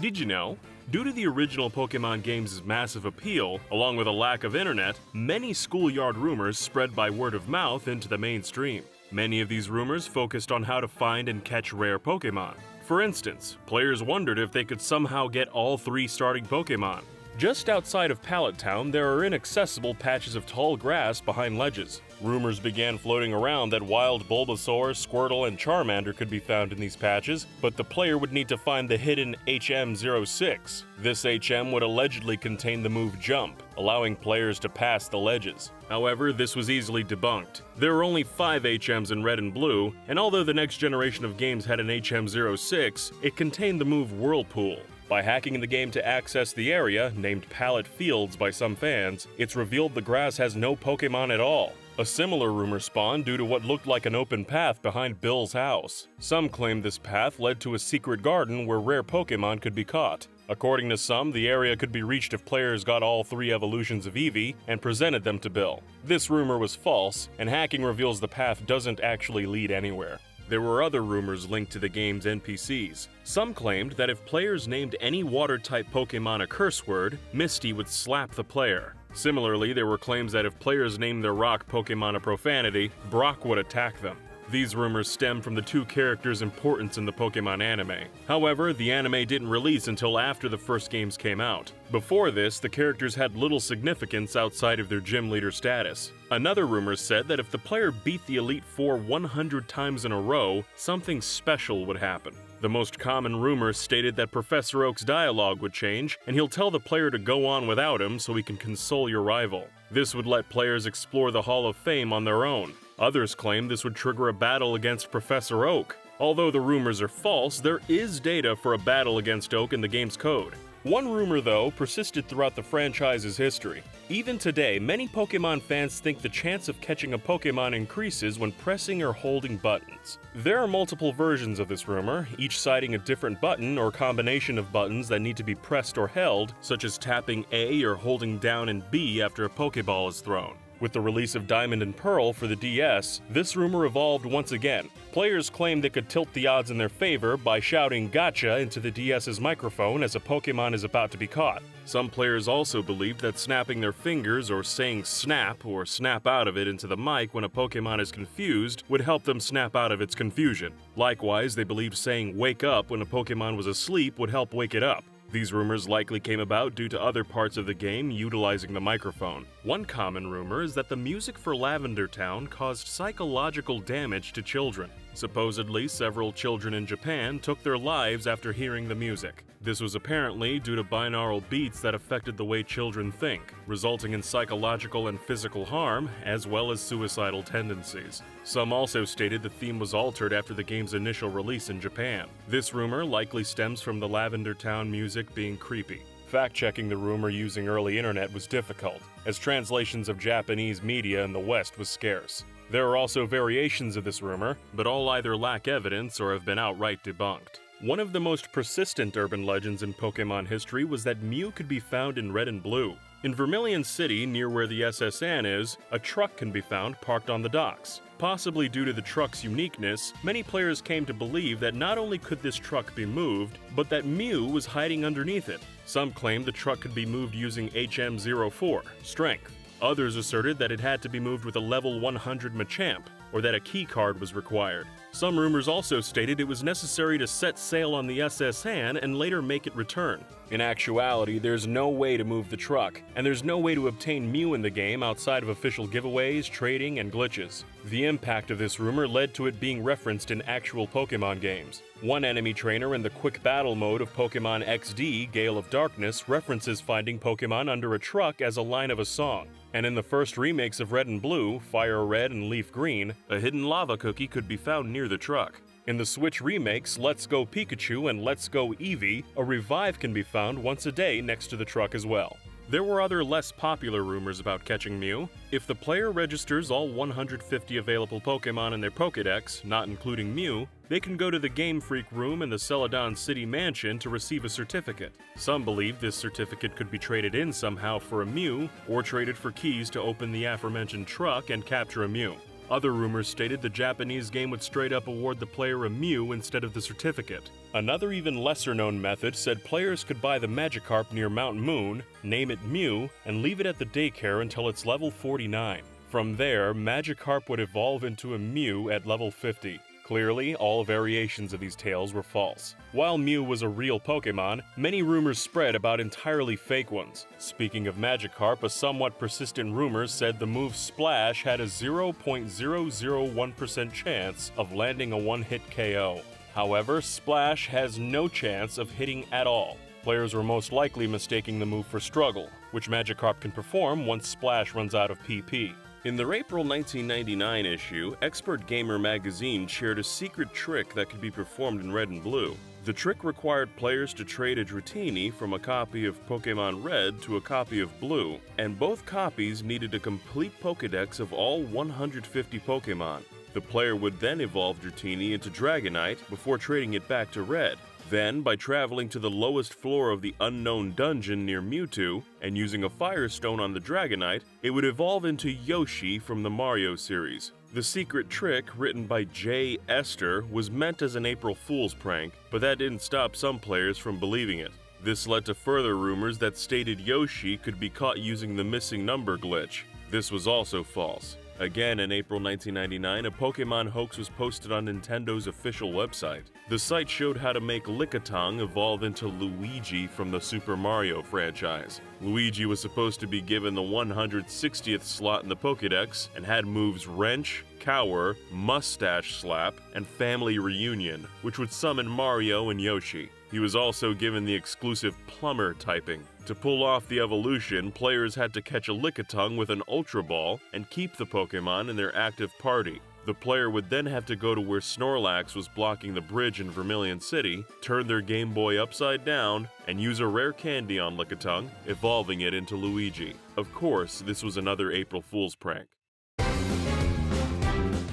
Did you know? Due to the original Pokemon game's massive appeal, along with a lack of internet, many schoolyard rumors spread by word of mouth into the mainstream. Many of these rumors focused on how to find and catch rare Pokemon. For instance, players wondered if they could somehow get all 3 starting Pokemon. Just outside of Pallet Town, there are inaccessible patches of tall grass behind ledges. Rumors began floating around that wild Bulbasaur, Squirtle, and Charmander could be found in these patches, but the player would need to find the hidden HM06. This HM would allegedly contain the move Jump, allowing players to pass the ledges. However, this was easily debunked. There are only 5 HMs in Red and Blue, and although the next generation of games had an HM06, it contained the move Whirlpool. By hacking the game to access the area, named Pallet Fields by some fans, it's revealed the grass has no Pokemon at all. A similar rumor spawned due to what looked like an open path behind Bill's house. Some claim this path led to a secret garden where rare Pokemon could be caught. According to some, the area could be reached if players got all 3 evolutions of Eevee and presented them to Bill. This rumor was false, and hacking reveals the path doesn't actually lead anywhere. There were other rumors linked to the game's NPCs. Some claimed that if players named any water-type Pokemon a curse word, Misty would slap the player. Similarly, there were claims that if players named their rock Pokemon a profanity, Brock would attack them. These rumors stem from the 2 characters' importance in the Pokemon anime. However, the anime didn't release until after the first games came out. Before this, the characters had little significance outside of their gym leader status. Another rumor said that if the player beat the Elite Four 100 times in a row, something special would happen. The most common rumor stated that Professor Oak's dialogue would change, and he'll tell the player to go on without him so he can console your rival. This would let players explore the Hall of Fame on their own. Others claim this would trigger a battle against Professor Oak. Although the rumors are false, there is data for a battle against Oak in the game's code. One rumor, though, persisted throughout the franchise's history. Even today, many Pokemon fans think the chance of catching a Pokemon increases when pressing or holding buttons. There are multiple versions of this rumor, each citing a different button or combination of buttons that need to be pressed or held, such as tapping A or holding down and B after a Pokeball is thrown. With the release of Diamond and Pearl for the DS, this rumor evolved once again. Players claimed they could tilt the odds in their favor by shouting "Gotcha" into the DS's microphone as a Pokemon is about to be caught. Some players also believed that snapping their fingers or saying "snap" or "snap out of it" into the mic when a Pokemon is confused would help them snap out of its confusion. Likewise, they believed saying "wake up" when a Pokemon was asleep would help wake it up. These rumors likely came about due to other parts of the game utilizing the microphone. One common rumor is that the music for Lavender Town caused psychological damage to children. Supposedly, several children in Japan took their lives after hearing the music. This was apparently due to binaural beats that affected the way children think, resulting in psychological and physical harm, as well as suicidal tendencies. Some also stated the theme was altered after the game's initial release in Japan. This rumor likely stems from the Lavender Town music being creepy. Fact-checking the rumor using early internet was difficult, as translations of Japanese media in the West was scarce. There are also variations of this rumor, but all either lack evidence or have been outright debunked. One of the most persistent urban legends in Pokemon history was that Mew could be found in Red and Blue. In Vermilion City, near where the SS Anne is, a truck can be found parked on the docks. Possibly due to the truck's uniqueness, many players came to believe that not only could this truck be moved, but that Mew was hiding underneath it. Some claimed the truck could be moved using HM04, Strength. Others asserted that it had to be moved with a level 100 Machamp, or that a key card was required. Some rumors also stated it was necessary to set sail on the SS Anne and later make it return. In actuality, there's no way to move the truck, and there's no way to obtain Mew in the game outside of official giveaways, trading, and glitches. The impact of this rumor led to it being referenced in actual Pokemon games. One enemy trainer in the quick battle mode of Pokemon XD, Gale of Darkness, references finding Pokemon under a truck as a line of a song. And in the first remakes of Red and Blue, Fire Red and Leaf Green, a hidden lava cookie could be found near the truck. In the Switch remakes, Let's Go Pikachu and Let's Go Eevee, a revive can be found once a day next to the truck as well. There were other less popular rumors about catching Mew. If the player registers all 150 available Pokemon in their Pokédex, not including Mew, they can go to the Game Freak room in the Celadon City Mansion to receive a certificate. Some believe this certificate could be traded in somehow for a Mew, or traded for keys to open the aforementioned truck and capture a Mew. Other rumors stated the Japanese game would straight up award the player a Mew instead of the certificate. Another even lesser-known method said players could buy the Magikarp near Mount Moon, name it Mew, and leave it at the daycare until it's level 49. From there, Magikarp would evolve into a Mew at level 50. Clearly, all variations of these tales were false. While Mew was a real Pokemon, many rumors spread about entirely fake ones. Speaking of Magikarp, a somewhat persistent rumor said the move Splash had a 0.001% chance of landing a one-hit KO. However, Splash has no chance of hitting at all. Players were most likely mistaking the move for Struggle, which Magikarp can perform once Splash runs out of PP. In their April 1999 issue, Expert Gamer magazine shared a secret trick that could be performed in Red and Blue. The trick required players to trade a Dratini from a copy of Pokemon Red to a copy of Blue, and both copies needed a complete Pokédex of all 150 Pokemon. The player would then evolve Dratini into Dragonite before trading it back to Red. Then, by traveling to the lowest floor of the unknown dungeon near Mewtwo and using a Firestone on the Dragonite, it would evolve into Yoshi from the Mario series. The secret trick, written by J. Esther, was meant as an April Fool's prank, but that didn't stop some players from believing it. This led to further rumors that stated Yoshi could be caught using the missing number glitch. This was also false. Again, in April 1999, a Pokemon hoax was posted on Nintendo's official website. The site showed how to make Lickitung evolve into Luigi from the Super Mario franchise. Luigi was supposed to be given the 160th slot in the Pokédex and had moves Wrench, Cower, Mustache Slap, and Family Reunion, which would summon Mario and Yoshi. He was also given the exclusive Plumber typing. To pull off the evolution, players had to catch a Lickitung with an Ultra Ball and keep the Pokemon in their active party. The player would then have to go to where Snorlax was blocking the bridge in Vermilion City, turn their Game Boy upside down, and use a rare candy on Lickitung, evolving it into Luigi. Of course, this was another April Fool's prank.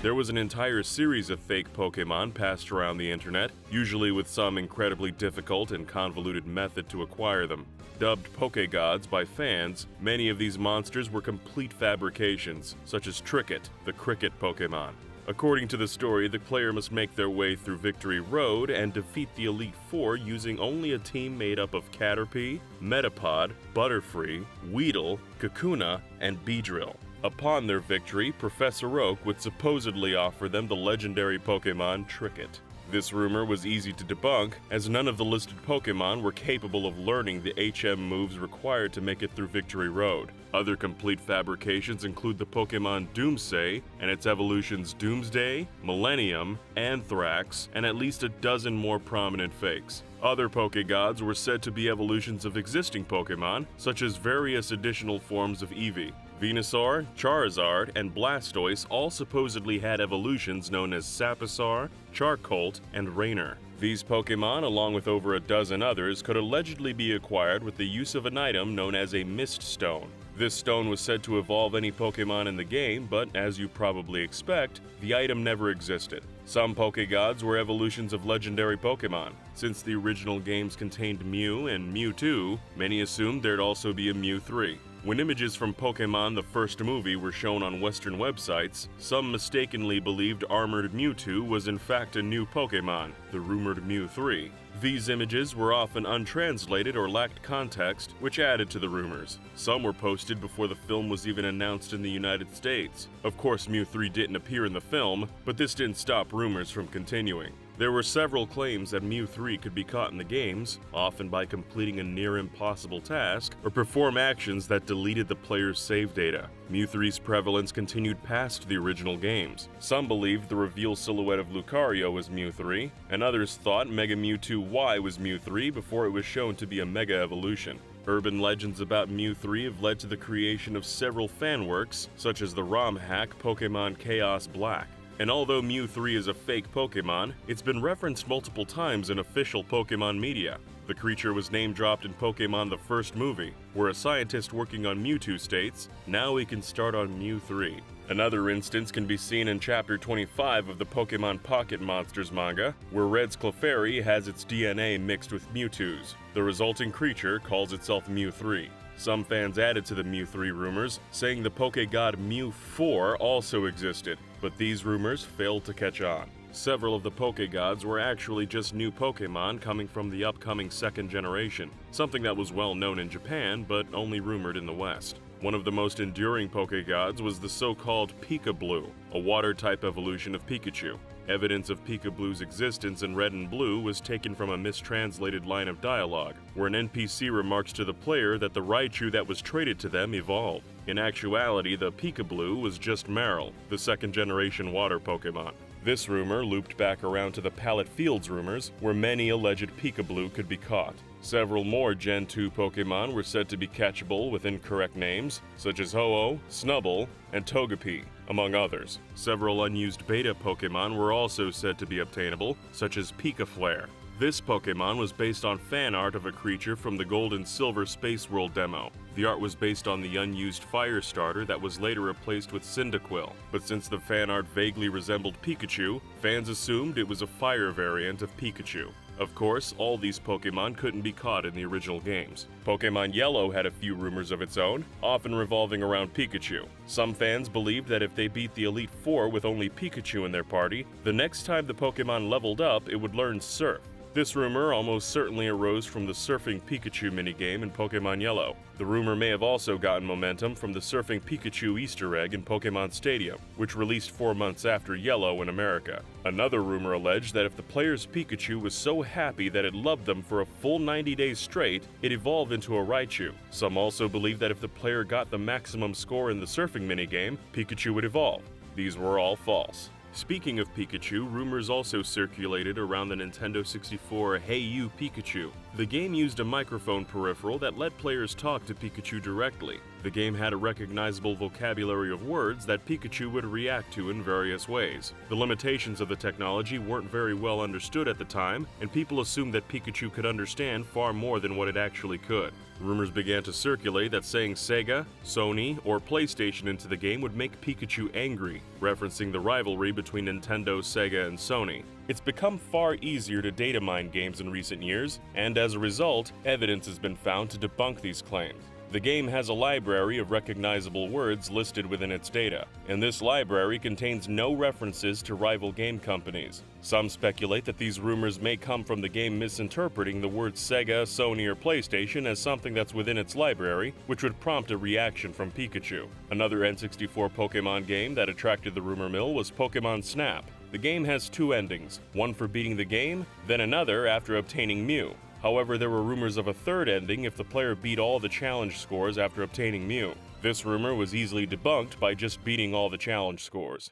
There was an entire series of fake Pokemon passed around the internet, usually with some incredibly difficult and convoluted method to acquire them. Dubbed Pokegods by fans, many of these monsters were complete fabrications, such as Tricket, the cricket Pokemon. According to the story, the player must make their way through Victory Road and defeat the Elite Four using only a team made up of Caterpie, Metapod, Butterfree, Weedle, Kakuna, and Beedrill. Upon their victory, Professor Oak would supposedly offer them the legendary Pokemon Tricket. This rumor was easy to debunk, as none of the listed Pokemon were capable of learning the HM moves required to make it through Victory Road. Other complete fabrications include the Pokemon Doomsday and its evolutions Doomsday, Millennium, Anthrax, and at least a dozen more prominent fakes. Other Pokegods were said to be evolutions of existing Pokemon, such as various additional forms of Eevee. Venusaur, Charizard, and Blastoise all supposedly had evolutions known as Saposaur, Charcolt, and Raynor. These Pokemon, along with over a dozen others, could allegedly be acquired with the use of an item known as a Mist Stone. This stone was said to evolve any Pokemon in the game, but as you probably expect, the item never existed. Some Pokegods were evolutions of legendary Pokemon. Since the original games contained Mew and Mewtwo, many assumed there'd also be a Mew 3. When images from Pokemon the first movie were shown on Western websites, some mistakenly believed Armored Mewtwo was in fact a new Pokemon, the rumored Mew 3. These images were often untranslated or lacked context, which added to the rumors. Some were posted before the film was even announced in the United States. Of course, Mew 3 didn't appear in the film, but this didn't stop rumors from continuing. There were several claims that Mew 3 could be caught in the games, often by completing a near-impossible task or perform actions that deleted the player's save data. Mew 3's prevalence continued past the original games. Some believed the reveal silhouette of Lucario was Mew 3, and others thought Mega Mewtwo Y was Mew 3 before it was shown to be a Mega Evolution. Urban legends about Mew 3 have led to the creation of several fan works, such as the ROM hack Pokemon Chaos Black. And although Mew 3 is a fake Pokemon, it's been referenced multiple times in official Pokemon media. The creature was name-dropped in Pokemon the first movie, where a scientist working on Mewtwo states, "Now we can start on Mew 3. Another instance can be seen in Chapter 25 of the Pokemon Pocket Monsters manga, where Red's Clefairy has its DNA mixed with Mewtwo's. The resulting creature calls itself Mew 3. Some fans added to the Mew 3 rumors, saying the Pokegod Mew 4 also existed. but these rumors failed to catch on. Several of the Pokegods were actually just new Pokemon coming from the upcoming second generation, something that was well known in Japan but only rumored in the West. One of the most enduring Pokegods was the so-called Pika-Blue, a water-type evolution of Pikachu. Evidence of Pika-Blue's existence in Red and Blue was taken from a mistranslated line of dialogue, where an NPC remarks to the player that the Raichu that was traded to them evolved. In actuality, the Pika-Blue was just Marill, the second-generation water Pokemon. This rumor looped back around to the Pallet Fields rumors, where many alleged Pika-Blue could be caught. Several more Gen 2 Pokemon were said to be catchable with incorrect names, such as Ho-Oh, Snubbull, and Togepi, among others. Several unused beta Pokemon were also said to be obtainable, such as Pika-Flare. This Pokemon was based on fan art of a creature from the Gold and Silver Space World demo. The art was based on the unused fire starter that was later replaced with Cyndaquil, but since the fan art vaguely resembled Pikachu, fans assumed it was a fire variant of Pikachu. Of course, all these Pokemon couldn't be caught in the original games. Pokemon Yellow had a few rumors of its own, often revolving around Pikachu. Some fans believed that if they beat the Elite Four with only Pikachu in their party, the next time the Pokemon leveled up, it would learn Surf. This rumor almost certainly arose from the Surfing Pikachu minigame in Pokemon Yellow. The rumor may have also gotten momentum from the Surfing Pikachu Easter egg in Pokemon Stadium, which released 4 months after Yellow in America. Another rumor alleged that if the player's Pikachu was so happy that it loved them for a full 90 days straight, it evolved into a Raichu. Some also believed that if the player got the maximum score in the Surfing minigame, Pikachu would evolve. These were all false. Speaking of Pikachu, rumors also circulated around the Nintendo 64 Hey You Pikachu. The game used a microphone peripheral that let players talk to Pikachu directly. The game had a recognizable vocabulary of words that Pikachu would react to in various ways. The limitations of the technology weren't very well understood at the time, and people assumed that Pikachu could understand far more than what it actually could. Rumors began to circulate that saying Sega, Sony, or PlayStation into the game would make Pikachu angry, referencing the rivalry between Nintendo, Sega, and Sony. It's become far easier to data mine games in recent years, and as a result, evidence has been found to debunk these claims. The game has a library of recognizable words listed within its data, and this library contains no references to rival game companies. Some speculate that these rumors may come from the game misinterpreting the words Sega, Sony, or PlayStation as something that's within its library, which would prompt a reaction from Pikachu. Another N64 Pokemon game that attracted the rumor mill was Pokemon Snap. The game has 2 endings, one for beating the game, then another after obtaining Mew. However, there were rumors of a third ending if the player beat all the challenge scores after obtaining Mew. This rumor was easily debunked by just beating all the challenge scores.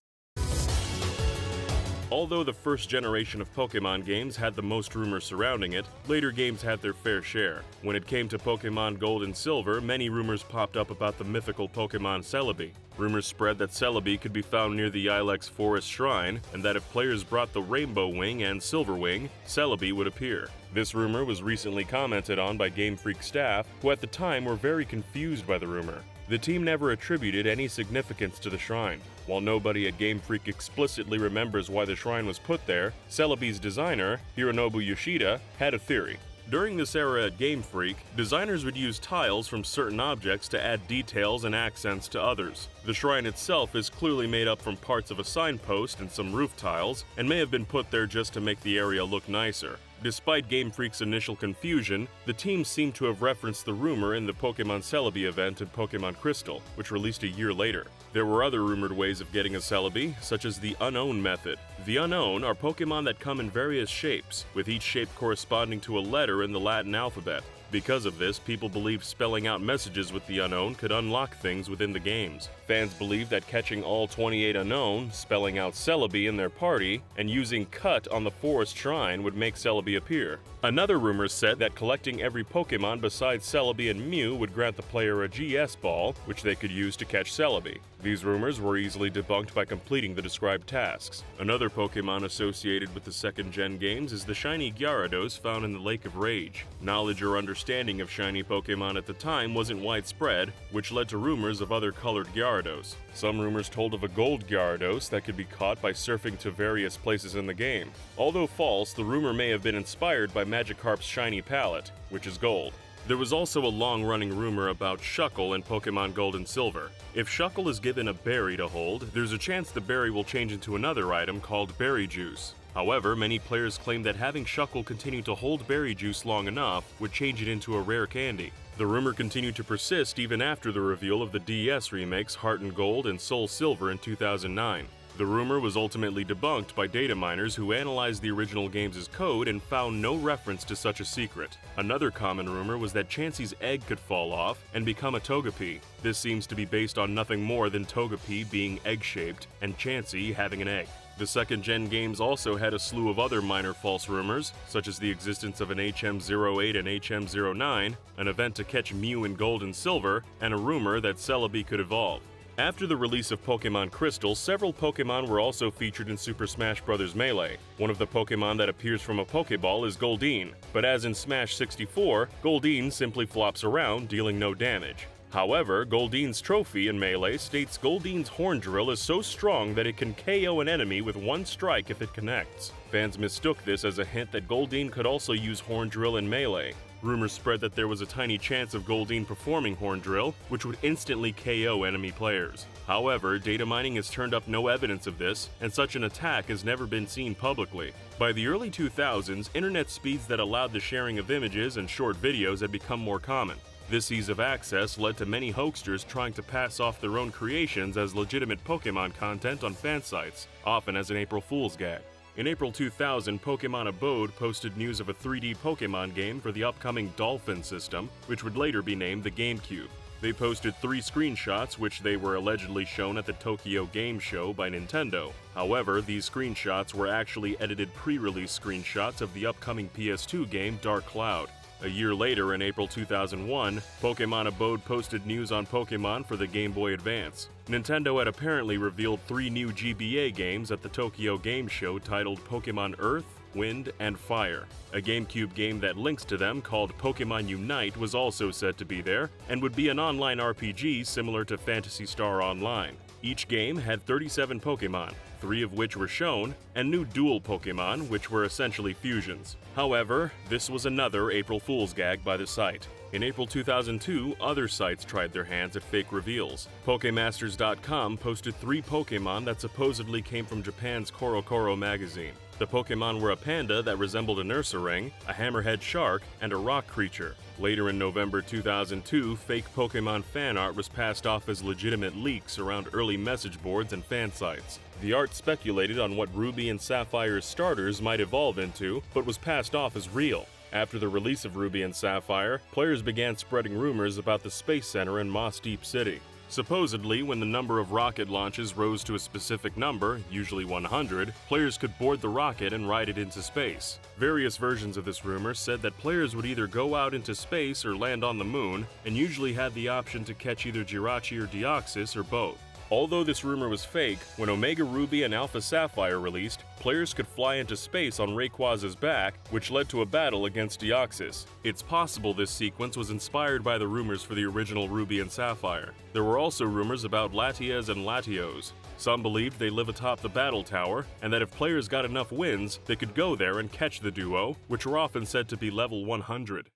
Although the first generation of Pokemon games had the most rumors surrounding it, later games had their fair share. When it came to Pokemon Gold and Silver, many rumors popped up about the mythical Pokemon Celebi. Rumors spread that Celebi could be found near the Ilex Forest Shrine, and that if players brought the Rainbow Wing and Silver Wing, Celebi would appear. This rumor was recently commented on by Game Freak staff, who at the time were very confused by the rumor. The team never attributed any significance to the shrine. While nobody at Game Freak explicitly remembers why the shrine was put there, Celebi's designer, Hironobu Yoshida, had a theory. During this era at Game Freak, designers would use tiles from certain objects to add details and accents to others. The shrine itself is clearly made up from parts of a signpost and some roof tiles, and may have been put there just to make the area look nicer. Despite Game Freak's initial confusion, the team seemed to have referenced the rumor in the Pokemon Celebi event in Pokemon Crystal, which released a year later. There were other rumored ways of getting a Celebi, such as the Unown method. The Unown are Pokemon that come in various shapes, with each shape corresponding to a letter in the Latin alphabet. Because of this, people believe spelling out messages with the Unown could unlock things within the games. Fans believe that catching all 28 Unown, spelling out Celebi in their party, and using Cut on the Forest Shrine would make Celebi appear. Another rumor said that collecting every Pokemon besides Celebi and Mew would grant the player a GS ball, which they could use to catch Celebi. These rumors were easily debunked by completing the described tasks. Another Pokemon associated with the second-gen games is the shiny Gyarados found in the Lake of Rage. Knowledge or understanding of shiny Pokemon at the time wasn't widespread, which led to rumors of other colored Gyarados. Some rumors told of a gold Gyarados that could be caught by surfing to various places in the game. Although false, the rumor may have been inspired by Magikarp's shiny palette, which is gold. There was also a long-running rumor about Shuckle in Pokemon Gold and Silver. If Shuckle is given a berry to hold, there's a chance the berry will change into another item called Berry Juice. However, many players claim that having Shuckle continue to hold Berry Juice long enough would change it into a rare candy. The rumor continued to persist even after the reveal of the DS remakes Heart and Gold and Soul Silver in 2009. The rumor was ultimately debunked by data miners who analyzed the original games' code and found no reference to such a secret. Another common rumor was that Chansey's egg could fall off and become a Togepi. This seems to be based on nothing more than Togepi being egg-shaped and Chansey having an egg. The second-gen games also had a slew of other minor false rumors, such as the existence of an HM08 and HM09, an event to catch Mew in Gold and Silver, and a rumor that Celebi could evolve. After the release of Pokemon Crystal, several Pokemon were also featured in Super Smash Bros. Melee. One of the Pokemon that appears from a Pokeball is Goldeen, but as in Smash 64, Goldeen simply flops around, dealing no damage. However, Goldeen's trophy in Melee states Goldeen's Horn Drill is so strong that it can KO an enemy with one strike if it connects. Fans mistook this as a hint that Goldeen could also use Horn Drill in Melee. Rumors spread that there was a tiny chance of Goldeen performing Horn Drill, which would instantly KO enemy players. However, data mining has turned up no evidence of this, and such an attack has never been seen publicly. By the early 2000s, internet speeds that allowed the sharing of images and short videos had become more common. This ease of access led to many hoaxsters trying to pass off their own creations as legitimate Pokemon content on fan sites, often as an April Fool's gag. In April 2000, Pokemon Abode posted news of a 3D Pokemon game for the upcoming Dolphin system, which would later be named the GameCube. They posted 3 screenshots which they were allegedly shown at the Tokyo Game Show by Nintendo. However, these screenshots were actually edited pre-release screenshots of the upcoming PS2 game Dark Cloud. A year later, in April 2001, Pokemon Abode posted news on Pokemon for the Game Boy Advance. Nintendo had apparently revealed 3 new GBA games at the Tokyo Game Show titled Pokemon Earth, Wind, and Fire. A GameCube game that links to them called Pokemon Unite was also said to be there, and would be an online RPG similar to Phantasy Star Online. Each game had 37 Pokemon, 3 of which were shown, and new dual Pokemon, which were essentially fusions. However, this was another April Fool's gag by the site. In April 2002, other sites tried their hands at fake reveals. Pokemasters.com posted 3 Pokemon that supposedly came from Japan's CoroCoro magazine. The Pokemon were a panda that resembled a Ursaring, a hammerhead shark, and a rock creature. Later in November 2002, fake Pokemon fan art was passed off as legitimate leaks around early message boards and fan sites. The art speculated on what Ruby and Sapphire's starters might evolve into, but was passed off as real. After the release of Ruby and Sapphire, players began spreading rumors about the Space Center in Moss Deep City. Supposedly, when the number of rocket launches rose to a specific number, usually 100, players could board the rocket and ride it into space. Various versions of this rumor said that players would either go out into space or land on the moon, and usually had the option to catch either Jirachi or Deoxys or both. Although this rumor was fake, when Omega Ruby and Alpha Sapphire released, players could fly into space on Rayquaza's back, which led to a battle against Deoxys. It's possible this sequence was inspired by the rumors for the original Ruby and Sapphire. There were also rumors about Latias and Latios. Some believed they live atop the battle tower, and that if players got enough wins, they could go there and catch the duo, which were often said to be level 100.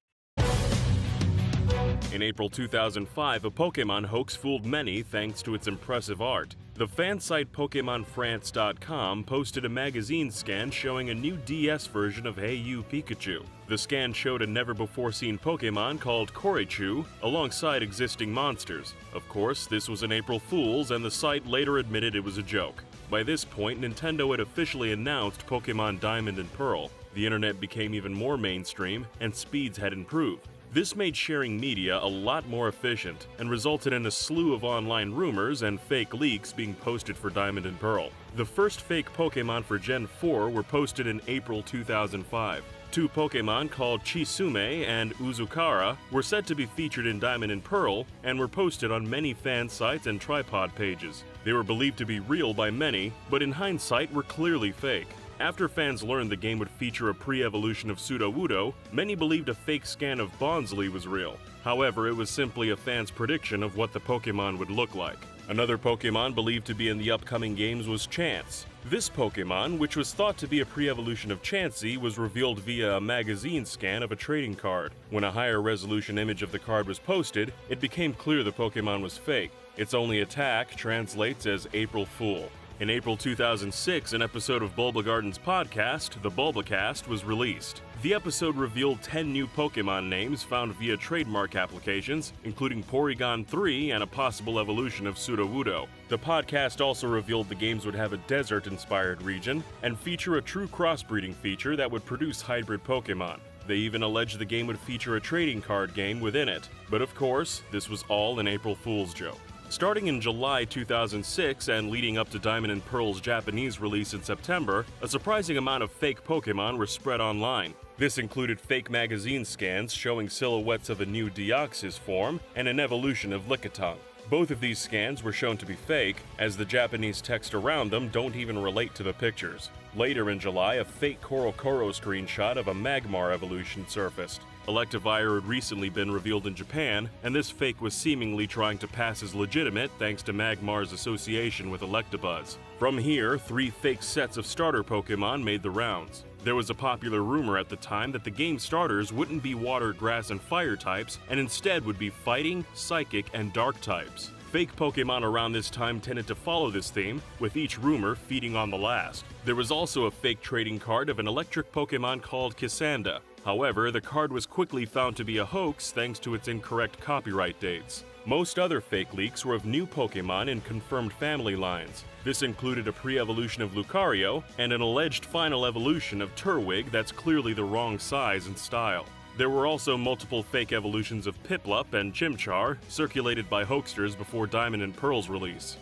In April 2005, a Pokemon hoax fooled many thanks to its impressive art. The fan site PokemonFrance.com posted a magazine scan showing a new DS version of Hey You Pikachu. The scan showed a never-before-seen Pokemon called Korechu alongside existing monsters. Of course, this was an April Fool's, and the site later admitted it was a joke. By this point, Nintendo had officially announced Pokemon Diamond and Pearl. The internet became even more mainstream, and speeds had improved. This made sharing media a lot more efficient and resulted in a slew of online rumors and fake leaks being posted for Diamond and Pearl. The first fake Pokemon for Gen 4 were posted in April 2005. 2 Pokemon called Chisume and Uzukara were said to be featured in Diamond and Pearl and were posted on many fan sites and tripod pages. They were believed to be real by many, but in hindsight were clearly fake. After fans learned the game would feature a pre-evolution of Sudowoodo, many believed a fake scan of Bonsly was real. However, it was simply a fan's prediction of what the Pokemon would look like. Another Pokemon believed to be in the upcoming games was Chance. This Pokemon, which was thought to be a pre-evolution of Chansey, was revealed via a magazine scan of a trading card. When a higher resolution image of the card was posted, it became clear the Pokemon was fake. Its only attack translates as April Fool. In April 2006, an episode of Bulbagarden's podcast, the Bulbacast, was released. The episode revealed 10 new Pokemon names found via trademark applications, including Porygon 3 and a possible evolution of Sudowoodo. The podcast also revealed the games would have a desert-inspired region and feature a true crossbreeding feature that would produce hybrid Pokemon. They even alleged the game would feature a trading card game within it. But of course, this was all an April Fool's joke. Starting in July 2006 and leading up to Diamond and Pearl's Japanese release in September, a surprising amount of fake Pokemon were spread online. This included fake magazine scans showing silhouettes of a new Deoxys form and an evolution of Lickitung. Both of these scans were shown to be fake, as the Japanese text around them don't even relate to the pictures. Later in July, a fake Korokoro screenshot of a Magmar evolution surfaced. Electivire had recently been revealed in Japan, and this fake was seemingly trying to pass as legitimate thanks to Magmar's association with Electabuzz. From here, 3 fake sets of starter Pokemon made the rounds. There was a popular rumor at the time that the game starters wouldn't be water, grass, and fire types, and instead would be fighting, psychic, and dark types. Fake Pokemon around this time tended to follow this theme, with each rumor feeding on the last. There was also a fake trading card of an electric Pokemon called Kissanda. However, the card was quickly found to be a hoax thanks to its incorrect copyright dates. Most other fake leaks were of new Pokemon in confirmed family lines. This included a pre-evolution of Lucario and an alleged final evolution of Turtwig that's clearly the wrong size and style. There were also multiple fake evolutions of Piplup and Chimchar circulated by hoaxsters before Diamond and Pearl's release.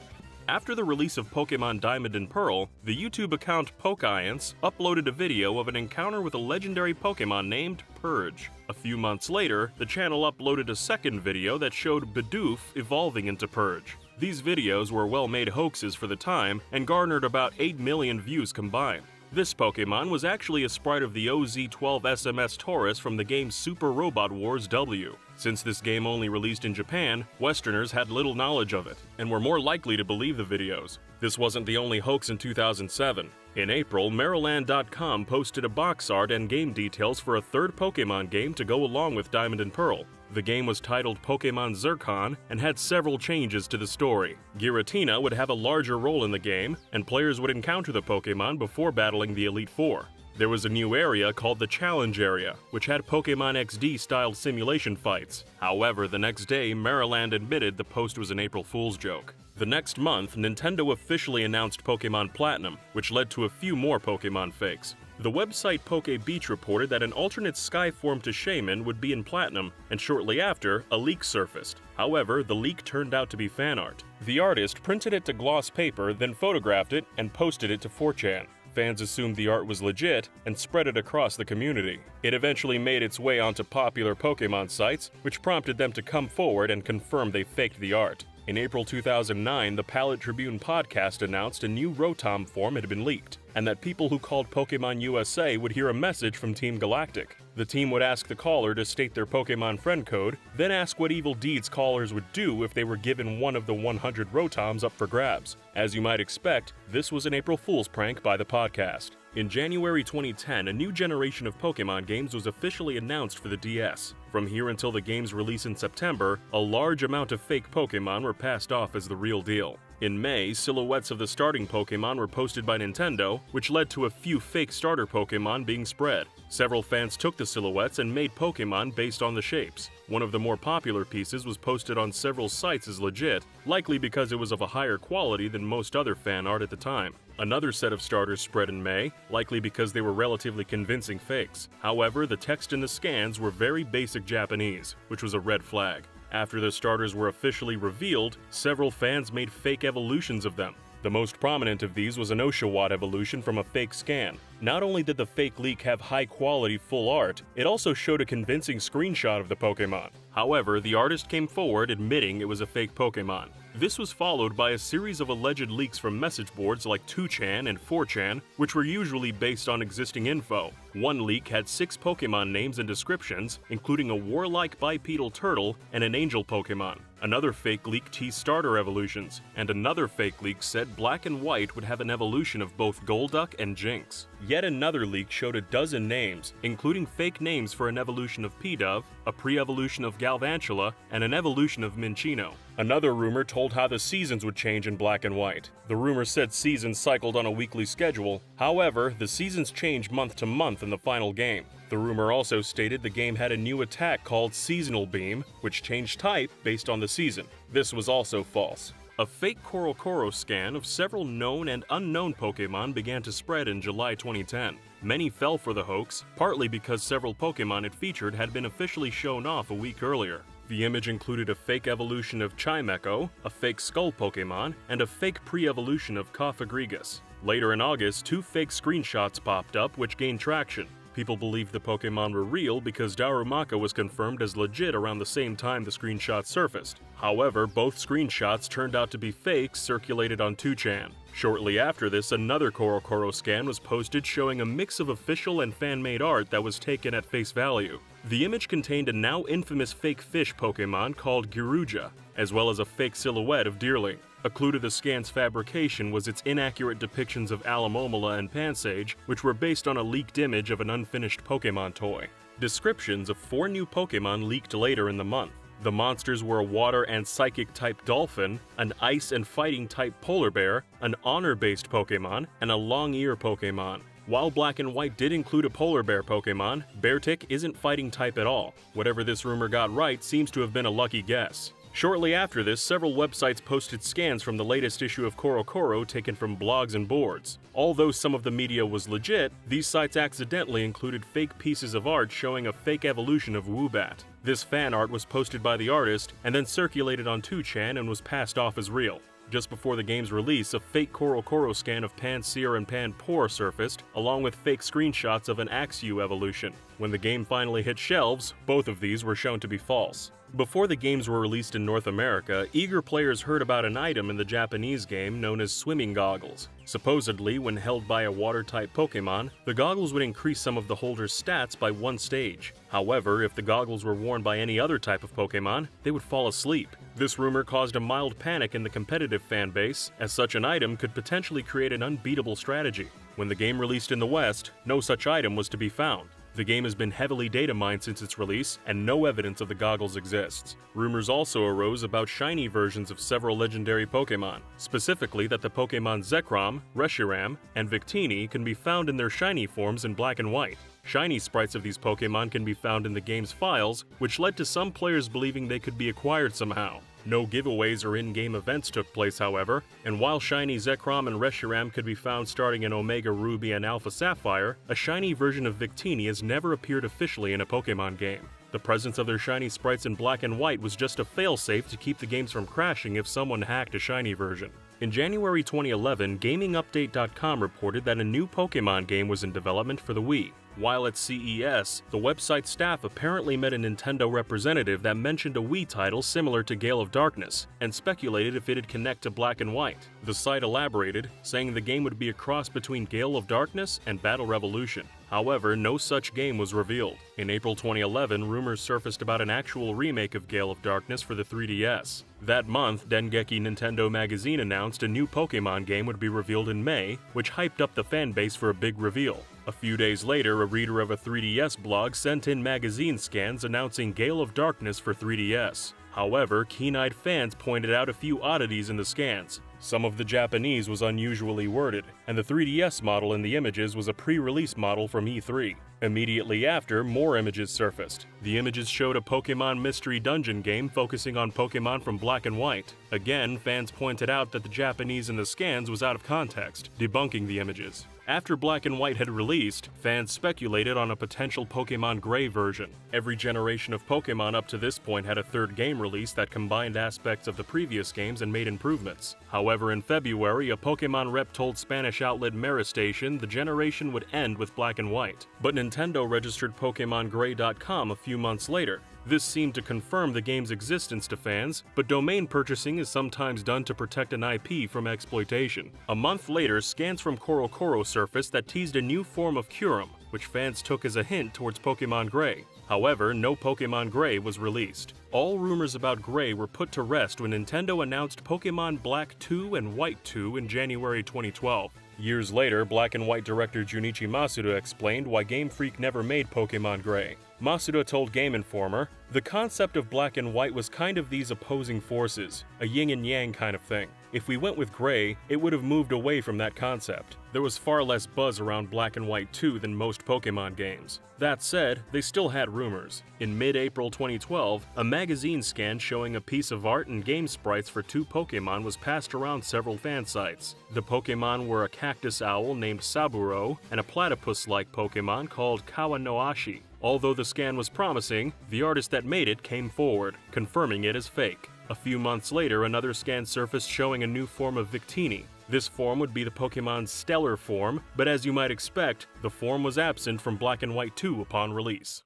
After the release of Pokemon Diamond and Pearl, the YouTube account Pokiance uploaded a video of an encounter with a legendary Pokemon named Purge. A few months later, the channel uploaded a second video that showed Bidoof evolving into Purge. These videos were well-made hoaxes for the time and garnered about 8 million views combined. This Pokemon was actually a sprite of the OZ-12 SMS Taurus from the game Super Robot Wars W. Since this game only released in Japan, Westerners had little knowledge of it, and were more likely to believe the videos. This wasn't the only hoax in 2007. In April, Maryland.com posted a box art and game details for a third Pokemon game to go along with Diamond and Pearl. The game was titled Pokemon Zircon and had several changes to the story. Giratina would have a larger role in the game, and players would encounter the Pokemon before battling the Elite Four. There was a new area called the Challenge Area, which had Pokemon XD-style simulation fights. However, the next day, Maryland admitted the post was an April Fool's joke. The next month, Nintendo officially announced Pokemon Platinum, which led to a few more Pokemon fakes. The website PokeBeach reported that an alternate sky form to Shaman would be in Platinum, and shortly after, a leak surfaced. However, the leak turned out to be fan art. The artist printed it to gloss paper, then photographed it and posted it to 4chan. Fans assumed the art was legit and spread it across the community. It eventually made its way onto popular Pokemon sites, which prompted them to come forward and confirm they faked the art. In April 2009, the Palette Tribune podcast announced a new Rotom form had been leaked, and that people who called Pokemon USA would hear a message from Team Galactic. The team would ask the caller to state their Pokemon friend code, then ask what evil deeds callers would do if they were given one of the 100 Rotoms up for grabs. As you might expect, this was an April Fool's prank by the podcast. In January 2010, a new generation of Pokemon games was officially announced for the DS. From here until the game's release in September, a large amount of fake Pokemon were passed off as the real deal. In May, silhouettes of the starting Pokemon were posted by Nintendo, which led to a few fake starter Pokemon being spread. Several fans took the silhouettes and made Pokemon based on the shapes. One of the more popular pieces was posted on several sites as legit, likely because it was of a higher quality than most other fan art at the time. Another set of starters spread in May, likely because they were relatively convincing fakes. However, the text in the scans were very basic Japanese, which was a red flag. After the starters were officially revealed, several fans made fake evolutions of them. The most prominent of these was an Oshawott evolution from a fake scan. Not only did the fake leak have high-quality full art, it also showed a convincing screenshot of the Pokemon. However, the artist came forward admitting it was a fake Pokemon. This was followed by a series of alleged leaks from message boards like 2chan and 4chan, which were usually based on existing info. One leak had 6 Pokemon names and descriptions, including a warlike bipedal turtle and an angel Pokemon. Another fake leak teased starter evolutions, and another fake leak said Black and White would have an evolution of both Golduck and Jinx. Yet another leak showed a dozen names, including fake names for an evolution of Pidove, a pre-evolution of Galvantula, and an evolution of Minccino. Another rumor told how the seasons would change in Black and White. The rumor said seasons cycled on a weekly schedule. However, the seasons changed month to month in the final game. The rumor also stated the game had a new attack called Seasonal Beam, which changed type based on the season. This was also false. A fake Korokoro scan of several known and unknown Pokemon began to spread in July 2010. Many fell for the hoax, partly because several Pokemon it featured had been officially shown off a week earlier. The image included a fake evolution of Chimecho, a fake Skull Pokemon, and a fake pre-evolution of Cofagrigus. Later in August, 2 fake screenshots popped up which gained traction. People believed the Pokemon were real because Darumaka was confirmed as legit around the same time the screenshots surfaced. However, both screenshots turned out to be fakes circulated on 2chan. Shortly after this, another Korokoro scan was posted showing a mix of official and fan-made art that was taken at face value. The image contained a now infamous fake fish Pokemon called Giruja, as well as a fake silhouette of Deerling. A clue to the scan's fabrication was its inaccurate depictions of Alomomola and Pansage, which were based on a leaked image of an unfinished Pokemon toy. Descriptions of 4 new Pokemon leaked later in the month. The monsters were a water and psychic-type dolphin, an ice and fighting-type polar bear, an honor-based Pokemon, and a long-ear Pokemon. While Black and White did include a polar bear Pokemon, Beartic isn't fighting type at all. Whatever this rumor got right seems to have been a lucky guess. Shortly after this, several websites posted scans from the latest issue of Korokoro taken from blogs and boards. Although some of the media was legit, these sites accidentally included fake pieces of art showing a fake evolution of Woobat. This fan art was posted by the artist and then circulated on 2chan and was passed off as real. Just before the game's release, a fake Korokoro scan of Pansear and Panpour surfaced, along with fake screenshots of an Axew evolution. When the game finally hit shelves, both of these were shown to be false. Before the games were released in North America, eager players heard about an item in the Japanese game known as swimming goggles. Supposedly, when held by a water-type Pokemon, the goggles would increase some of the holder's stats by 1 stage. However, if the goggles were worn by any other type of Pokemon, they would fall asleep. This rumor caused a mild panic in the competitive fanbase, as such an item could potentially create an unbeatable strategy. When the game released in the West, no such item was to be found. The game has been heavily data mined since its release, and no evidence of the goggles exists. Rumors also arose about shiny versions of several legendary Pokemon, specifically that the Pokemon Zekrom, Reshiram, and Victini can be found in their shiny forms in Black and White. Shiny sprites of these Pokemon can be found in the game's files, which led to some players believing they could be acquired somehow. No giveaways or in-game events took place, however, and while shiny Zekrom and Reshiram could be found starting in Omega Ruby and Alpha Sapphire, a shiny version of Victini has never appeared officially in a Pokemon game. The presence of their shiny sprites in Black and White was just a failsafe to keep the games from crashing if someone hacked a shiny version. In January 2011, GamingUpdate.com reported that a new Pokemon game was in development for the Wii. While at CES, the website staff apparently met a Nintendo representative that mentioned a Wii title similar to Gale of Darkness, and speculated if it'd connect to Black and White. The site elaborated, saying the game would be a cross between Gale of Darkness and Battle Revolution. However, no such game was revealed. In April 2011, rumors surfaced about an actual remake of Gale of Darkness for the 3DS. That month, Dengeki Nintendo Magazine announced a new Pokemon game would be revealed in May, which hyped up the fanbase for a big reveal. A few days later, a reader of a 3DS blog sent in magazine scans announcing Gale of Darkness for 3DS. However, keen-eyed fans pointed out a few oddities in the scans. Some of the Japanese was unusually worded, and the 3DS model in the images was a pre-release model from E3. Immediately after, more images surfaced. The images showed a Pokemon Mystery Dungeon game focusing on Pokemon from Black and White. Again, fans pointed out that the Japanese in the scans was out of context, debunking the images. After Black and White had released, fans speculated on a potential Pokemon Gray version. Every generation of Pokemon up to this point had a third game release that combined aspects of the previous games and made improvements. However, in February, a Pokemon rep told Spanish outlet Meristation the generation would end with Black and White. But Nintendo registered PokemonGray.com a few months later. This seemed to confirm the game's existence to fans, but domain purchasing is sometimes done to protect an IP from exploitation. A month later, scans from CoroCoro surfaced that teased a new form of Kyurem, which fans took as a hint towards Pokemon Gray. However, no Pokemon Gray was released. All rumors about Gray were put to rest when Nintendo announced Pokemon Black 2 and White 2 in January 2012. Years later, Black and White director Junichi Masuda explained why Game Freak never made Pokemon Gray. Masuda told Game Informer, "The concept of Black and White was kind of these opposing forces, a yin and yang kind of thing. If we went with Gray, it would have moved away from that concept. There was far less buzz around Black and White 2 than most Pokemon games. That said, they still had rumors. In mid-April 2012, a magazine scan showing a piece of art and game sprites for 2 Pokemon was passed around several fan sites. The Pokemon were a cactus owl named Saburo and a platypus-like Pokemon called Kawanoashi. Although the scan was promising, the artist that made it came forward, confirming it as fake. A few months later, another scan surfaced showing a new form of Victini. This form would be the Pokemon's stellar form, but as you might expect, the form was absent from Black and White 2 upon release.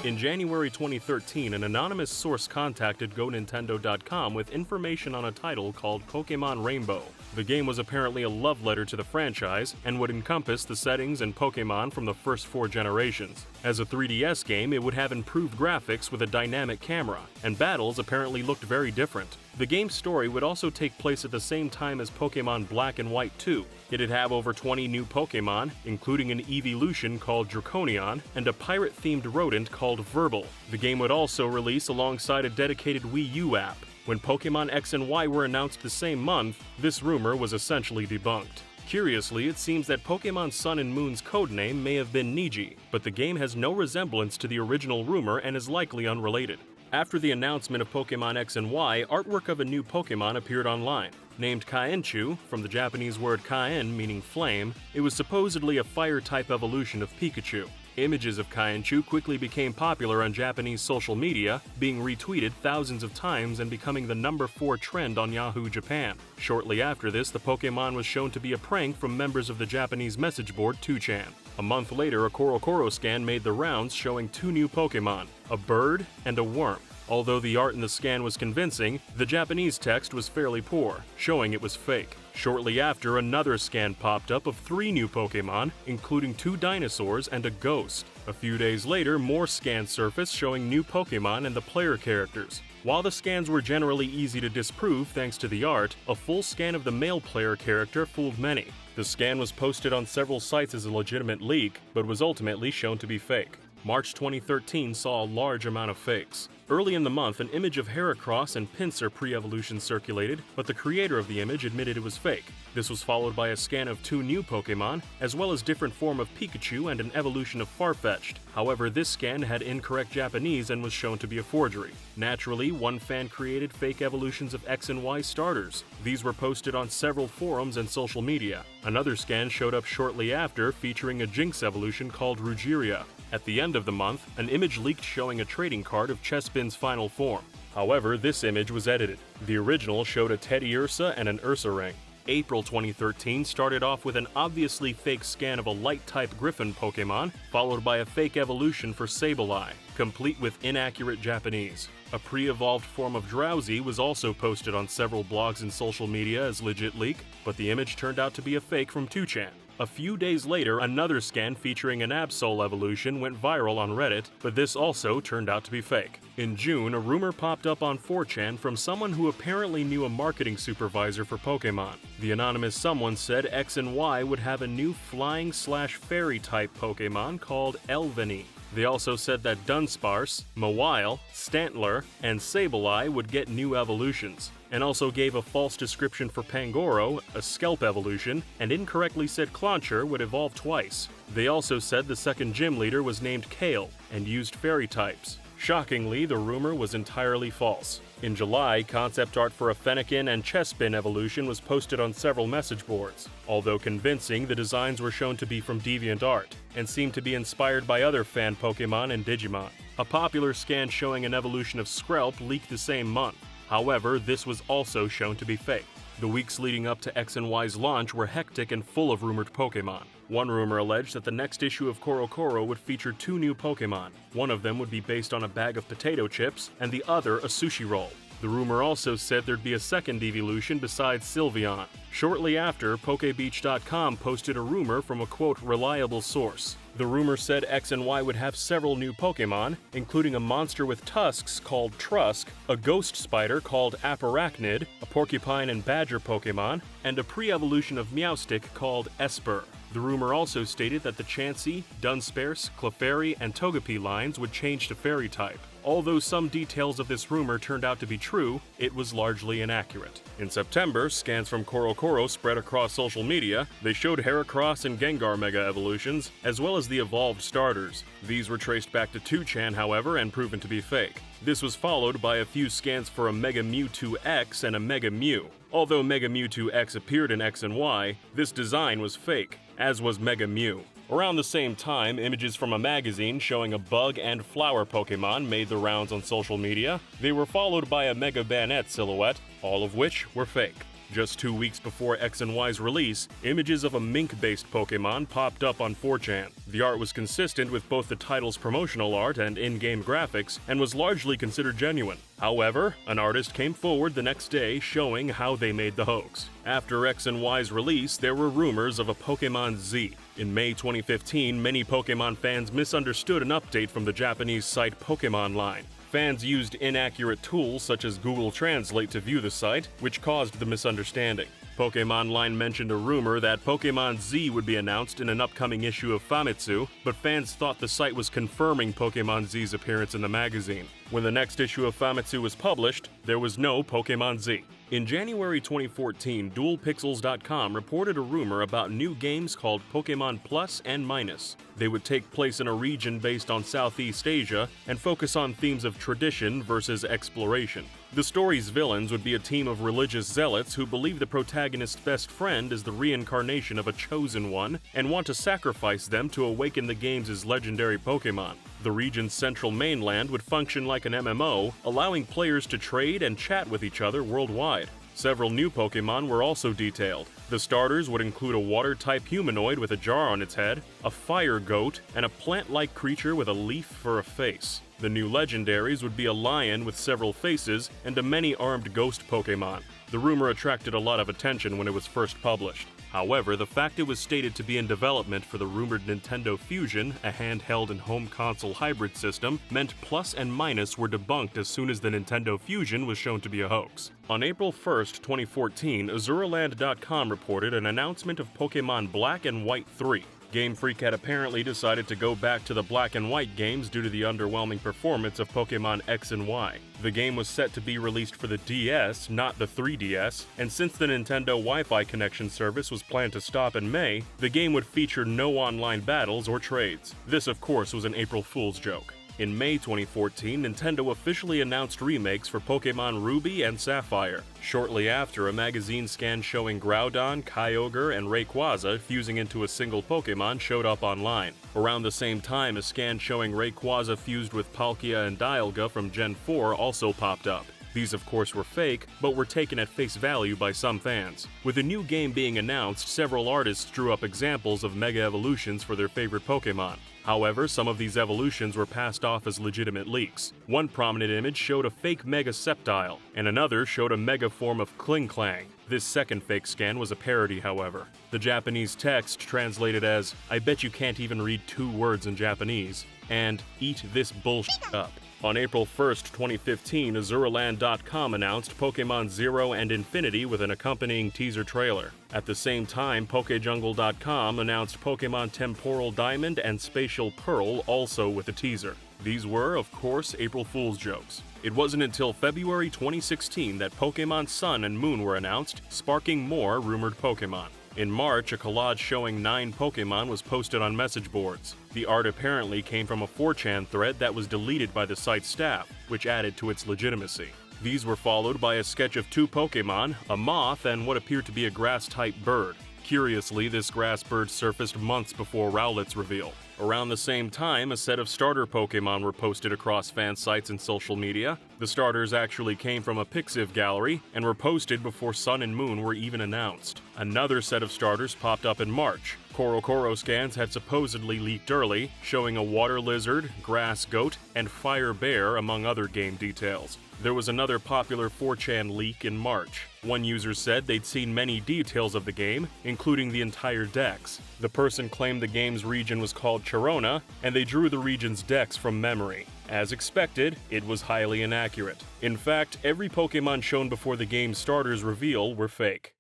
In January 2013, an anonymous source contacted GoNintendo.com with information on a title called Pokemon Rainbow. The game was apparently a love letter to the franchise and would encompass the settings and Pokemon from the first 4 generations. As a 3DS game, it would have improved graphics with a dynamic camera, and battles apparently looked very different. The game's story would also take place at the same time as Pokemon Black and White 2. It'd have over 20 new Pokemon, including an evolution called Draconion and a pirate-themed rodent called Verbal. The game would also release alongside a dedicated Wii U app. When Pokemon X and Y were announced the same month, this rumor was essentially debunked. Curiously, it seems that Pokemon Sun and Moon's codename may have been Niji, but the game has no resemblance to the original rumor and is likely unrelated. After the announcement of Pokemon X and Y, artwork of a new Pokemon appeared online. Named Kaenchu, from the Japanese word Kaen meaning flame, it was supposedly a fire-type evolution of Pikachu. Images of Kaenchu quickly became popular on Japanese social media, being retweeted thousands of times and becoming the number 4 trend on Yahoo Japan. Shortly after this, the Pokemon was shown to be a prank from members of the Japanese message board 2chan. A month later, a CoroCoro scan made the rounds showing 2 new Pokemon, a bird and a worm. Although the art in the scan was convincing, the Japanese text was fairly poor, showing it was fake. Shortly after, another scan popped up of 3 new Pokemon, including 2 dinosaurs and a ghost. A few days later, more scans surfaced showing new Pokemon and the player characters. While the scans were generally easy to disprove thanks to the art, a full scan of the male player character fooled many. The scan was posted on several sites as a legitimate leak, but was ultimately shown to be fake. March 2013 saw a large amount of fakes. Early in the month, an image of Heracross and Pinsir pre-evolution circulated, but the creator of the image admitted it was fake. This was followed by a scan of 2 new Pokemon, as well as different form of Pikachu and an evolution of Farfetch'd. However, this scan had incorrect Japanese and was shown to be a forgery. Naturally, one fan created fake evolutions of X and Y starters. These were posted on several forums and social media. Another scan showed up shortly after, featuring a Jinx evolution called Rugiria. At the end of the month, an image leaked showing a trading card of Chespin's final form. However, this image was edited. The original showed a Teddiursa and an Ursa ring. April 2013 started off with an obviously fake scan of a light-type Griffin Pokemon, followed by a fake evolution for Sableye, complete with inaccurate Japanese. A pre-evolved form of Drowsy was also posted on several blogs and social media as legit leak, but the image turned out to be a fake from 2chan. A few days later, another scan featuring an Absol evolution went viral on Reddit, but this also turned out to be fake. In June, a rumor popped up on 4chan from someone who apparently knew a marketing supervisor for Pokemon. The anonymous someone said X and Y would have a new flying/fairy-type Pokemon called Elveny. They also said that Dunsparce, Mawile, Stantler, and Sableye would get new evolutions, and also gave a false description for Pangoro, a Skelp evolution, and incorrectly said Clauncher would evolve twice. They also said the second gym leader was named Kale, and used fairy types. Shockingly, the rumor was entirely false. In July, concept art for a Fennekin and Chespin evolution was posted on several message boards. Although convincing, the designs were shown to be from DeviantArt, and seemed to be inspired by other fan Pokemon and Digimon. A popular scan showing an evolution of Skrelp leaked the same month. However, this was also shown to be fake. The weeks leading up to X and Y's launch were hectic and full of rumored Pokemon. One rumor alleged that the next issue of CoroCoro would feature 2 new Pokemon. One of them would be based on a bag of potato chips, and the other a sushi roll. The rumor also said there'd be a second evolution besides Sylveon. Shortly after, PokeBeach.com posted a rumor from a quote reliable source. The rumor said X and Y would have several new Pokemon, including a monster with tusks called Trusk, a ghost spider called Aparachnid, a porcupine and badger Pokemon, and a pre-evolution of Meowstic called Esper. The rumor also stated that the Chansey, Dunsparce, Clefairy, and Togepi lines would change to Fairy type. Although some details of this rumor turned out to be true, it was largely inaccurate. In September, scans from CoroCoro spread across social media. They showed Heracross and Gengar Mega Evolutions, as well as the evolved starters. These were traced back to 2chan, however, and proven to be fake. This was followed by a few scans for a Mega Mewtwo X and a Mega Mew. Although Mega Mewtwo X appeared in X and Y, this design was fake, as was Mega Mew. Around the same time, images from a magazine showing a bug and flower Pokemon made the rounds on social media. They were followed by a Mega Banette silhouette, all of which were fake. Just 2 weeks before X and Y's release, images of a mink-based Pokemon popped up on 4chan. The art was consistent with both the title's promotional art and in-game graphics, and was largely considered genuine. However, an artist came forward the next day showing how they made the hoax. After X and Y's release, there were rumors of a Pokemon Z. In May 2015, many Pokemon fans misunderstood an update from the Japanese site Pokemon Line. Fans used inaccurate tools such as Google Translate to view the site, which caused the misunderstanding. Pokemon Line mentioned a rumor that Pokemon Z would be announced in an upcoming issue of Famitsu, but fans thought the site was confirming Pokemon Z's appearance in the magazine. When the next issue of Famitsu was published, there was no Pokemon Z. In January 2014, DualPixels.com reported a rumor about new games called Pokemon Plus and Minus. They would take place in a region based on Southeast Asia and focus on themes of tradition versus exploration. The story's villains would be a team of religious zealots who believe the protagonist's best friend is the reincarnation of a chosen one and want to sacrifice them to awaken the game's legendary Pokemon. The region's central mainland would function like an MMO, allowing players to trade and chat with each other worldwide. Several new Pokemon were also detailed. The starters would include a water-type humanoid with a jar on its head, a fire goat, and a plant-like creature with a leaf for a face. The new legendaries would be a lion with several faces and a many-armed ghost Pokemon. The rumor attracted a lot of attention when it was first published. However, the fact it was stated to be in development for the rumored Nintendo Fusion, a handheld and home console hybrid system, meant Plus and Minus were debunked as soon as the Nintendo Fusion was shown to be a hoax. On April 1st, 2014, Azuraland.com reported an announcement of Pokemon Black and White 3. Game Freak had apparently decided to go back to the Black and White games due to the underwhelming performance of Pokemon X and Y. The game was set to be released for the DS, not the 3DS, and since the Nintendo Wi-Fi connection service was planned to stop in May, the game would feature no online battles or trades. This, of course, was an April Fool's joke. In May 2014, Nintendo officially announced remakes for Pokemon Ruby and Sapphire. Shortly after, a magazine scan showing Groudon, Kyogre, and Rayquaza fusing into a single Pokemon showed up online. Around the same time, a scan showing Rayquaza fused with Palkia and Dialga from Gen 4 also popped up. These, of course, were fake, but were taken at face value by some fans. With a new game being announced, several artists drew up examples of Mega Evolutions for their favorite Pokemon. However, some of these evolutions were passed off as legitimate leaks. One prominent image showed a fake Mega Sceptile, and another showed a Mega form of Klinklang. This second fake scan was a parody, however. The Japanese text translated as, "I bet you can't even read 2 words in Japanese," and "eat this bullshit up." On April 1st, 2015, Azuraland.com announced Pokemon Zero and Infinity with an accompanying teaser trailer. At the same time, PokeJungle.com announced Pokemon Temporal Diamond and Spatial Pearl also with a teaser. These were, of course, April Fool's jokes. It wasn't until February 2016 that Pokemon Sun and Moon were announced, sparking more rumored Pokemon. In March, a collage showing 9 Pokemon was posted on message boards. The art apparently came from a 4chan thread that was deleted by the site's staff, which added to its legitimacy. These were followed by a sketch of 2 Pokemon, a moth, and what appeared to be a grass-type bird. Curiously, this grass bird surfaced months before Rowlet's reveal. Around the same time, a set of starter Pokemon were posted across fan sites and social media. The starters actually came from a Pixiv gallery and were posted before Sun and Moon were even announced. Another set of starters popped up in March. Korokoro scans had supposedly leaked early, showing a water lizard, grass goat, and fire bear among other game details. There was another popular 4chan leak in March. One user said they'd seen many details of the game, including the entire dex. The person claimed the game's region was called Charona, and they drew the region's dex from memory. As expected, it was highly inaccurate. In fact, every Pokémon shown before the game's starters reveal were fake.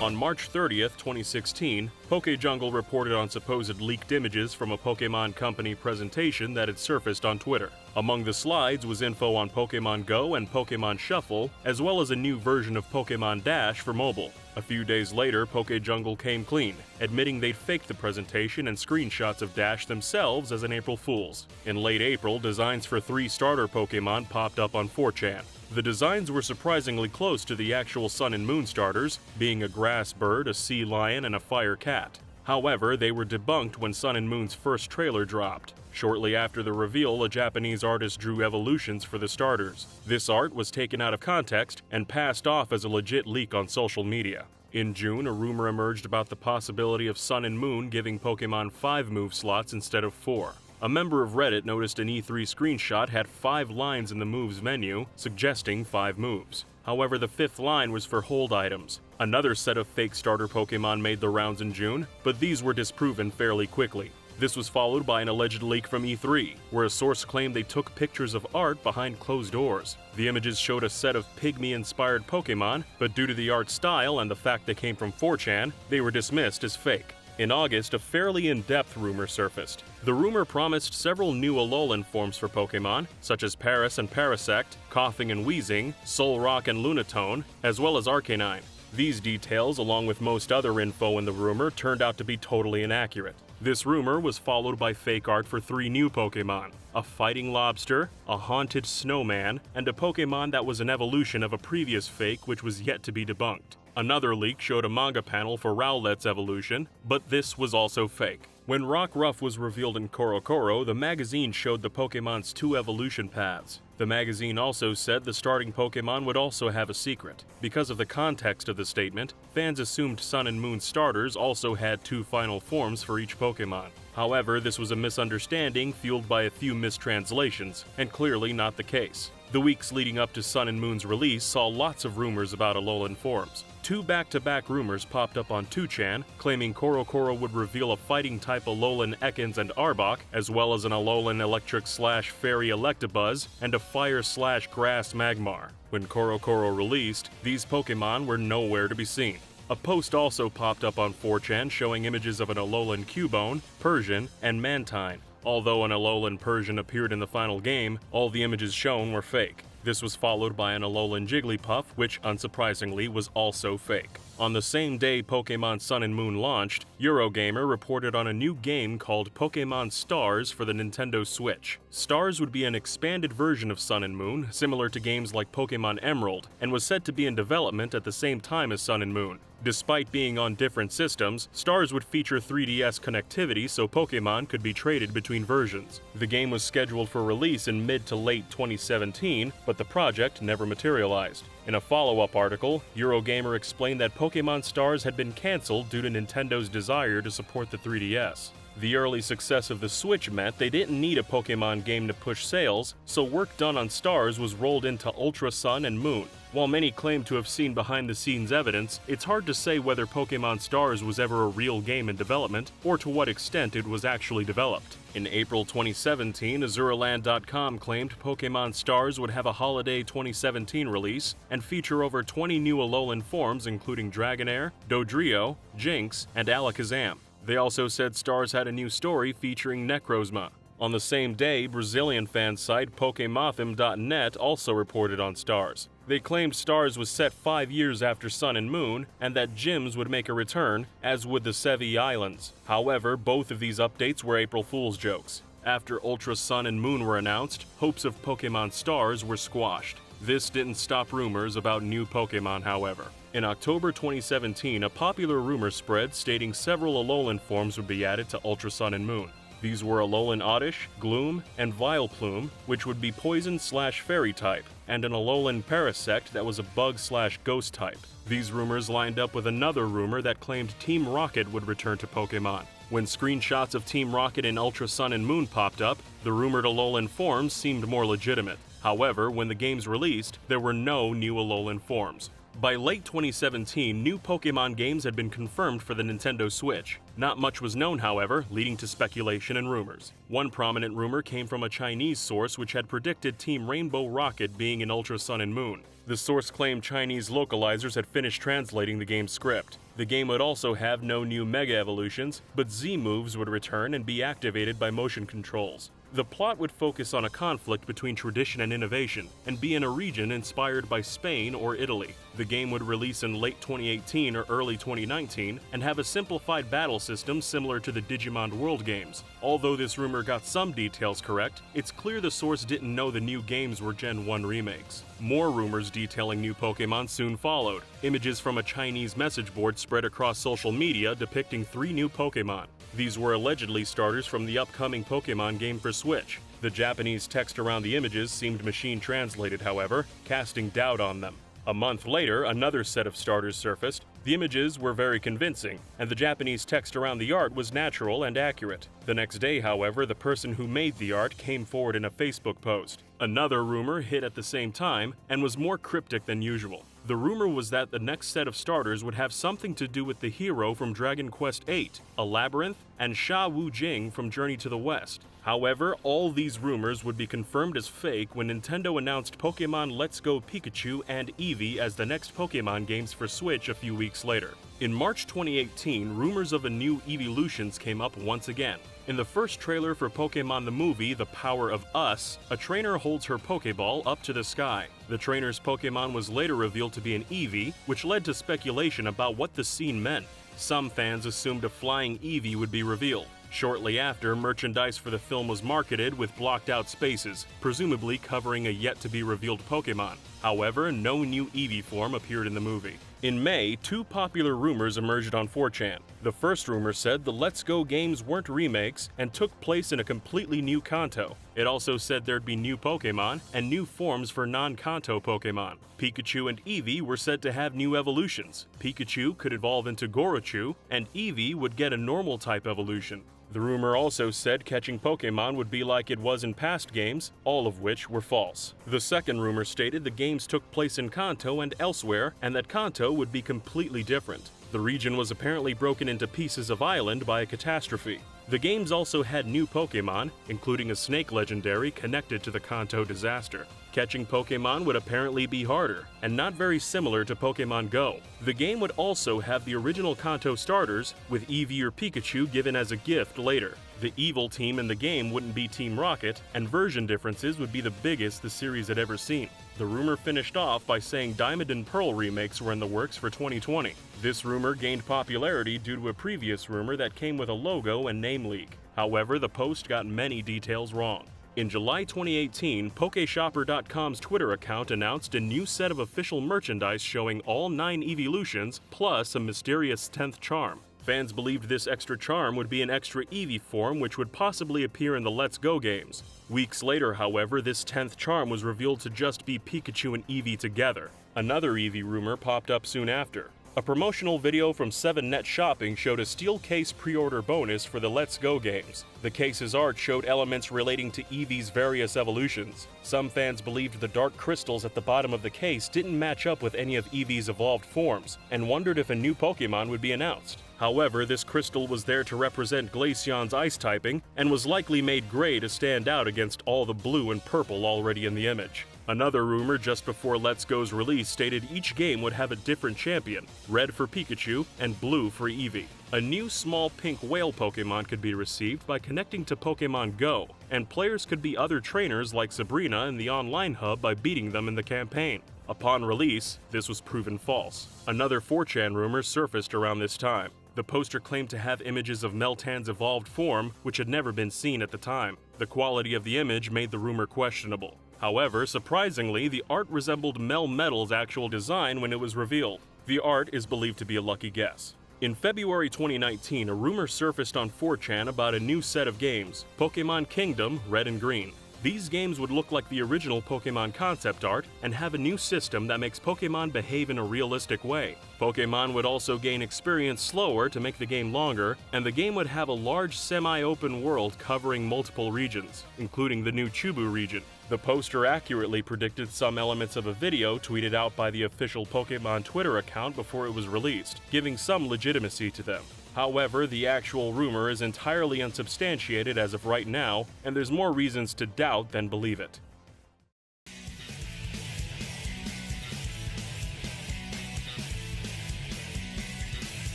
On March 30th, 2016, PokeJungle reported on supposed leaked images from a Pokémon Company presentation that had surfaced on Twitter. Among the slides was info on Pokémon Go and Pokémon Shuffle, as well as a new version of Pokémon Dash for mobile. A few days later, PokeJungle came clean, admitting they'd faked the presentation and screenshots of Dash themselves as an April Fool's. In late April, designs for 3 starter Pokémon popped up on 4chan. The designs were surprisingly close to the actual Sun and Moon starters, being a grass bird, a sea lion, and a fire cat. However, they were debunked when Sun and Moon's first trailer dropped. Shortly after the reveal, a Japanese artist drew evolutions for the starters. This art was taken out of context and passed off as a legit leak on social media. In June, a rumor emerged about the possibility of Sun and Moon giving Pokémon 5 move slots instead of 4. A member of Reddit noticed an E3 screenshot had 5 lines in the moves menu, suggesting 5 moves. However, the 5th line was for hold items. Another set of fake starter Pokémon made the rounds in June, but these were disproven fairly quickly. This was followed by an alleged leak from E3, where a source claimed they took pictures of art behind closed doors. The images showed a set of pygmy-inspired Pokémon, but due to the art style and the fact they came from 4chan, they were dismissed as fake. In August, a fairly in-depth rumor surfaced. The rumor promised several new Alolan forms for Pokémon, such as Paris and Parasect, Coughing and Wheezing, Solrock and Lunatone, as well as Arcanine. These details, along with most other info in the rumor, turned out to be totally inaccurate. This rumor was followed by fake art for 3 new Pokémon: a fighting lobster, a haunted snowman, and a Pokémon that was an evolution of a previous fake which was yet to be debunked. Another leak showed a manga panel for Rowlet's evolution, but this was also fake. When Rockruff was revealed in Korokoro, the magazine showed the Pokémon's 2 evolution paths. The magazine also said the starting Pokémon would also have a secret. Because of the context of the statement, fans assumed Sun and Moon starters also had 2 final forms for each Pokémon. However, this was a misunderstanding fueled by a few mistranslations, and clearly not the case. The weeks leading up to Sun and Moon's release saw lots of rumors about Alolan forms. 2 back-to-back rumors popped up on 2chan, claiming Korokoro would reveal a fighting-type Alolan Ekans and Arbok, as well as an Alolan Electric/Fairy Electabuzz, and a Fire/Grass Magmar. When Korokoro released, these Pokémon were nowhere to be seen. A post also popped up on 4chan showing images of an Alolan Cubone, Persian, and Mantine. Although an Alolan Persian appeared in the final game, all the images shown were fake. This was followed by an Alolan Jigglypuff, which unsurprisingly was also fake. On the same day Pokémon Sun and Moon launched, Eurogamer reported on a new game called Pokémon Stars for the Nintendo Switch. Stars would be an expanded version of Sun and Moon, similar to games like Pokémon Emerald, and was said to be in development at the same time as Sun and Moon. Despite being on different systems, Stars would feature 3DS connectivity so Pokémon could be traded between versions. The game was scheduled for release in mid to late 2017, but the project never materialized. In a follow-up article, Eurogamer explained that Pokémon Stars had been cancelled due to Nintendo's desire to support the 3DS. The early success of the Switch meant they didn't need a Pokémon game to push sales, so work done on Stars was rolled into Ultra Sun and Moon. While many claim to have seen behind-the-scenes evidence, it's hard to say whether Pokémon Stars was ever a real game in development, or to what extent it was actually developed. In April 2017, Azuraland.com claimed Pokémon Stars would have a holiday 2017 release and feature over 20 new Alolan forms including Dragonair, Dodrio, Jynx, and Alakazam. They also said Stars had a new story featuring Necrozma. On the same day, Brazilian fan site Pokemothim.net also reported on Stars. They claimed Stars was set 5 years after Sun and Moon, and that gyms would make a return, as would the Sevi Islands. However, both of these updates were April Fool's jokes. After Ultra Sun and Moon were announced, hopes of Pokemon Stars were squashed. This didn't stop rumors about new Pokemon, however. In October 2017, a popular rumor spread stating several Alolan forms would be added to Ultra Sun and Moon. These were Alolan Oddish, Gloom, and Vileplume, which would be Poison/Fairy type, and an Alolan Parasect that was a Bug/Ghost type. These rumors lined up with another rumor that claimed Team Rocket would return to Pokémon. When screenshots of Team Rocket in Ultra Sun and Moon popped up, the rumored Alolan forms seemed more legitimate. However, when the games released, there were no new Alolan forms. By late 2017, new Pokémon games had been confirmed for the Nintendo Switch. Not much was known, however, leading to speculation and rumors. One prominent rumor came from a Chinese source which had predicted Team Rainbow Rocket being in Ultra Sun and Moon. The source claimed Chinese localizers had finished translating the game's script. The game would also have no new Mega Evolutions, but Z moves would return and be activated by motion controls. The plot would focus on a conflict between tradition and innovation, and be in a region inspired by Spain or Italy. The game would release in late 2018 or early 2019, and have a simplified battle system similar to the Digimon World games. Although this rumor got some details correct, it's clear the source didn't know the new games were Gen 1 remakes. More rumors detailing new Pokémon soon followed. Images from a Chinese message board spread across social media depicting 3 new Pokémon. These were allegedly starters from the upcoming Pokémon game for Switch. The Japanese text around the images seemed machine translated, however, casting doubt on them. A month later, another set of starters surfaced. The images were very convincing, and the Japanese text around the art was natural and accurate. The next day, however, the person who made the art came forward in a Facebook post. Another rumor hit at the same time and was more cryptic than usual. The rumor was that the next set of starters would have something to do with the hero from Dragon Quest VIII, a Labyrinth, and Sha Wu Jing from Journey to the West. However, all these rumors would be confirmed as fake when Nintendo announced Pokémon Let's Go Pikachu and Eevee as the next Pokémon games for Switch a few weeks later. In March 2018, rumors of a new Eeveelutions came up once again. In the first trailer for Pokémon the movie, The Power of Us, a trainer holds her Pokéball up to the sky. The trainer's Pokémon was later revealed to be an Eevee, which led to speculation about what the scene meant. Some fans assumed a flying Eevee would be revealed. Shortly after, merchandise for the film was marketed with blocked-out spaces, presumably covering a yet-to-be-revealed Pokémon. However, no new Eevee form appeared in the movie. In May, 2 popular rumors emerged on 4chan. The first rumor said the Let's Go games weren't remakes and took place in a completely new Kanto. It also said there'd be new Pokémon and new forms for non-Kanto Pokémon. Pikachu and Eevee were said to have new evolutions. Pikachu could evolve into Gorochu, and Eevee would get a normal type evolution. The rumor also said catching Pokémon would be like it was in past games, all of which were false. The second rumor stated the games took place in Kanto and elsewhere, and that Kanto would be completely different. The region was apparently broken into pieces of island by a catastrophe. The games also had new Pokémon, including a snake legendary connected to the Kanto disaster. Catching Pokémon would apparently be harder, and not very similar to Pokémon Go. The game would also have the original Kanto starters, with Eevee or Pikachu given as a gift later. The evil team in the game wouldn't be Team Rocket, and version differences would be the biggest the series had ever seen. The rumor finished off by saying Diamond and Pearl remakes were in the works for 2020. This rumor gained popularity due to a previous rumor that came with a logo and name leak. However, the post got many details wrong. In July 2018, PokeShopper.com's Twitter account announced a new set of official merchandise showing all 9 Eeveelutions plus a mysterious 10th charm. Fans believed this extra charm would be an extra Eevee form which would possibly appear in the Let's Go games. Weeks later, however, this 10th charm was revealed to just be Pikachu and Eevee together. Another Eevee rumor popped up soon after. A promotional video from 7net Shopping showed a steel case pre-order bonus for the Let's Go games. The case's art showed elements relating to Eevee's various evolutions. Some fans believed the dark crystals at the bottom of the case didn't match up with any of Eevee's evolved forms, and wondered if a new Pokémon would be announced. However, this crystal was there to represent Glaceon's ice typing, and was likely made gray to stand out against all the blue and purple already in the image. Another rumor just before Let's Go's release stated each game would have a different champion, red for Pikachu and blue for Eevee. A new small pink whale Pokémon could be received by connecting to Pokémon Go, and players could be other trainers like Sabrina in the online hub by beating them in the campaign. Upon release, this was proven false. Another 4chan rumor surfaced around this time. The poster claimed to have images of Meltan's evolved form, which had never been seen at the time. The quality of the image made the rumor questionable. However, surprisingly, the art resembled Melmetal's actual design when it was revealed. The art is believed to be a lucky guess. In February 2019, a rumor surfaced on 4chan about a new set of games, Pokémon Kingdom Red and Green. These games would look like the original Pokémon concept art and have a new system that makes Pokémon behave in a realistic way. Pokémon would also gain experience slower to make the game longer, and the game would have a large semi-open world covering multiple regions, including the new Chubu region. The poster accurately predicted some elements of a video tweeted out by the official Pokémon Twitter account before it was released, giving some legitimacy to them. However, the actual rumor is entirely unsubstantiated as of right now, and there's more reasons to doubt than believe it.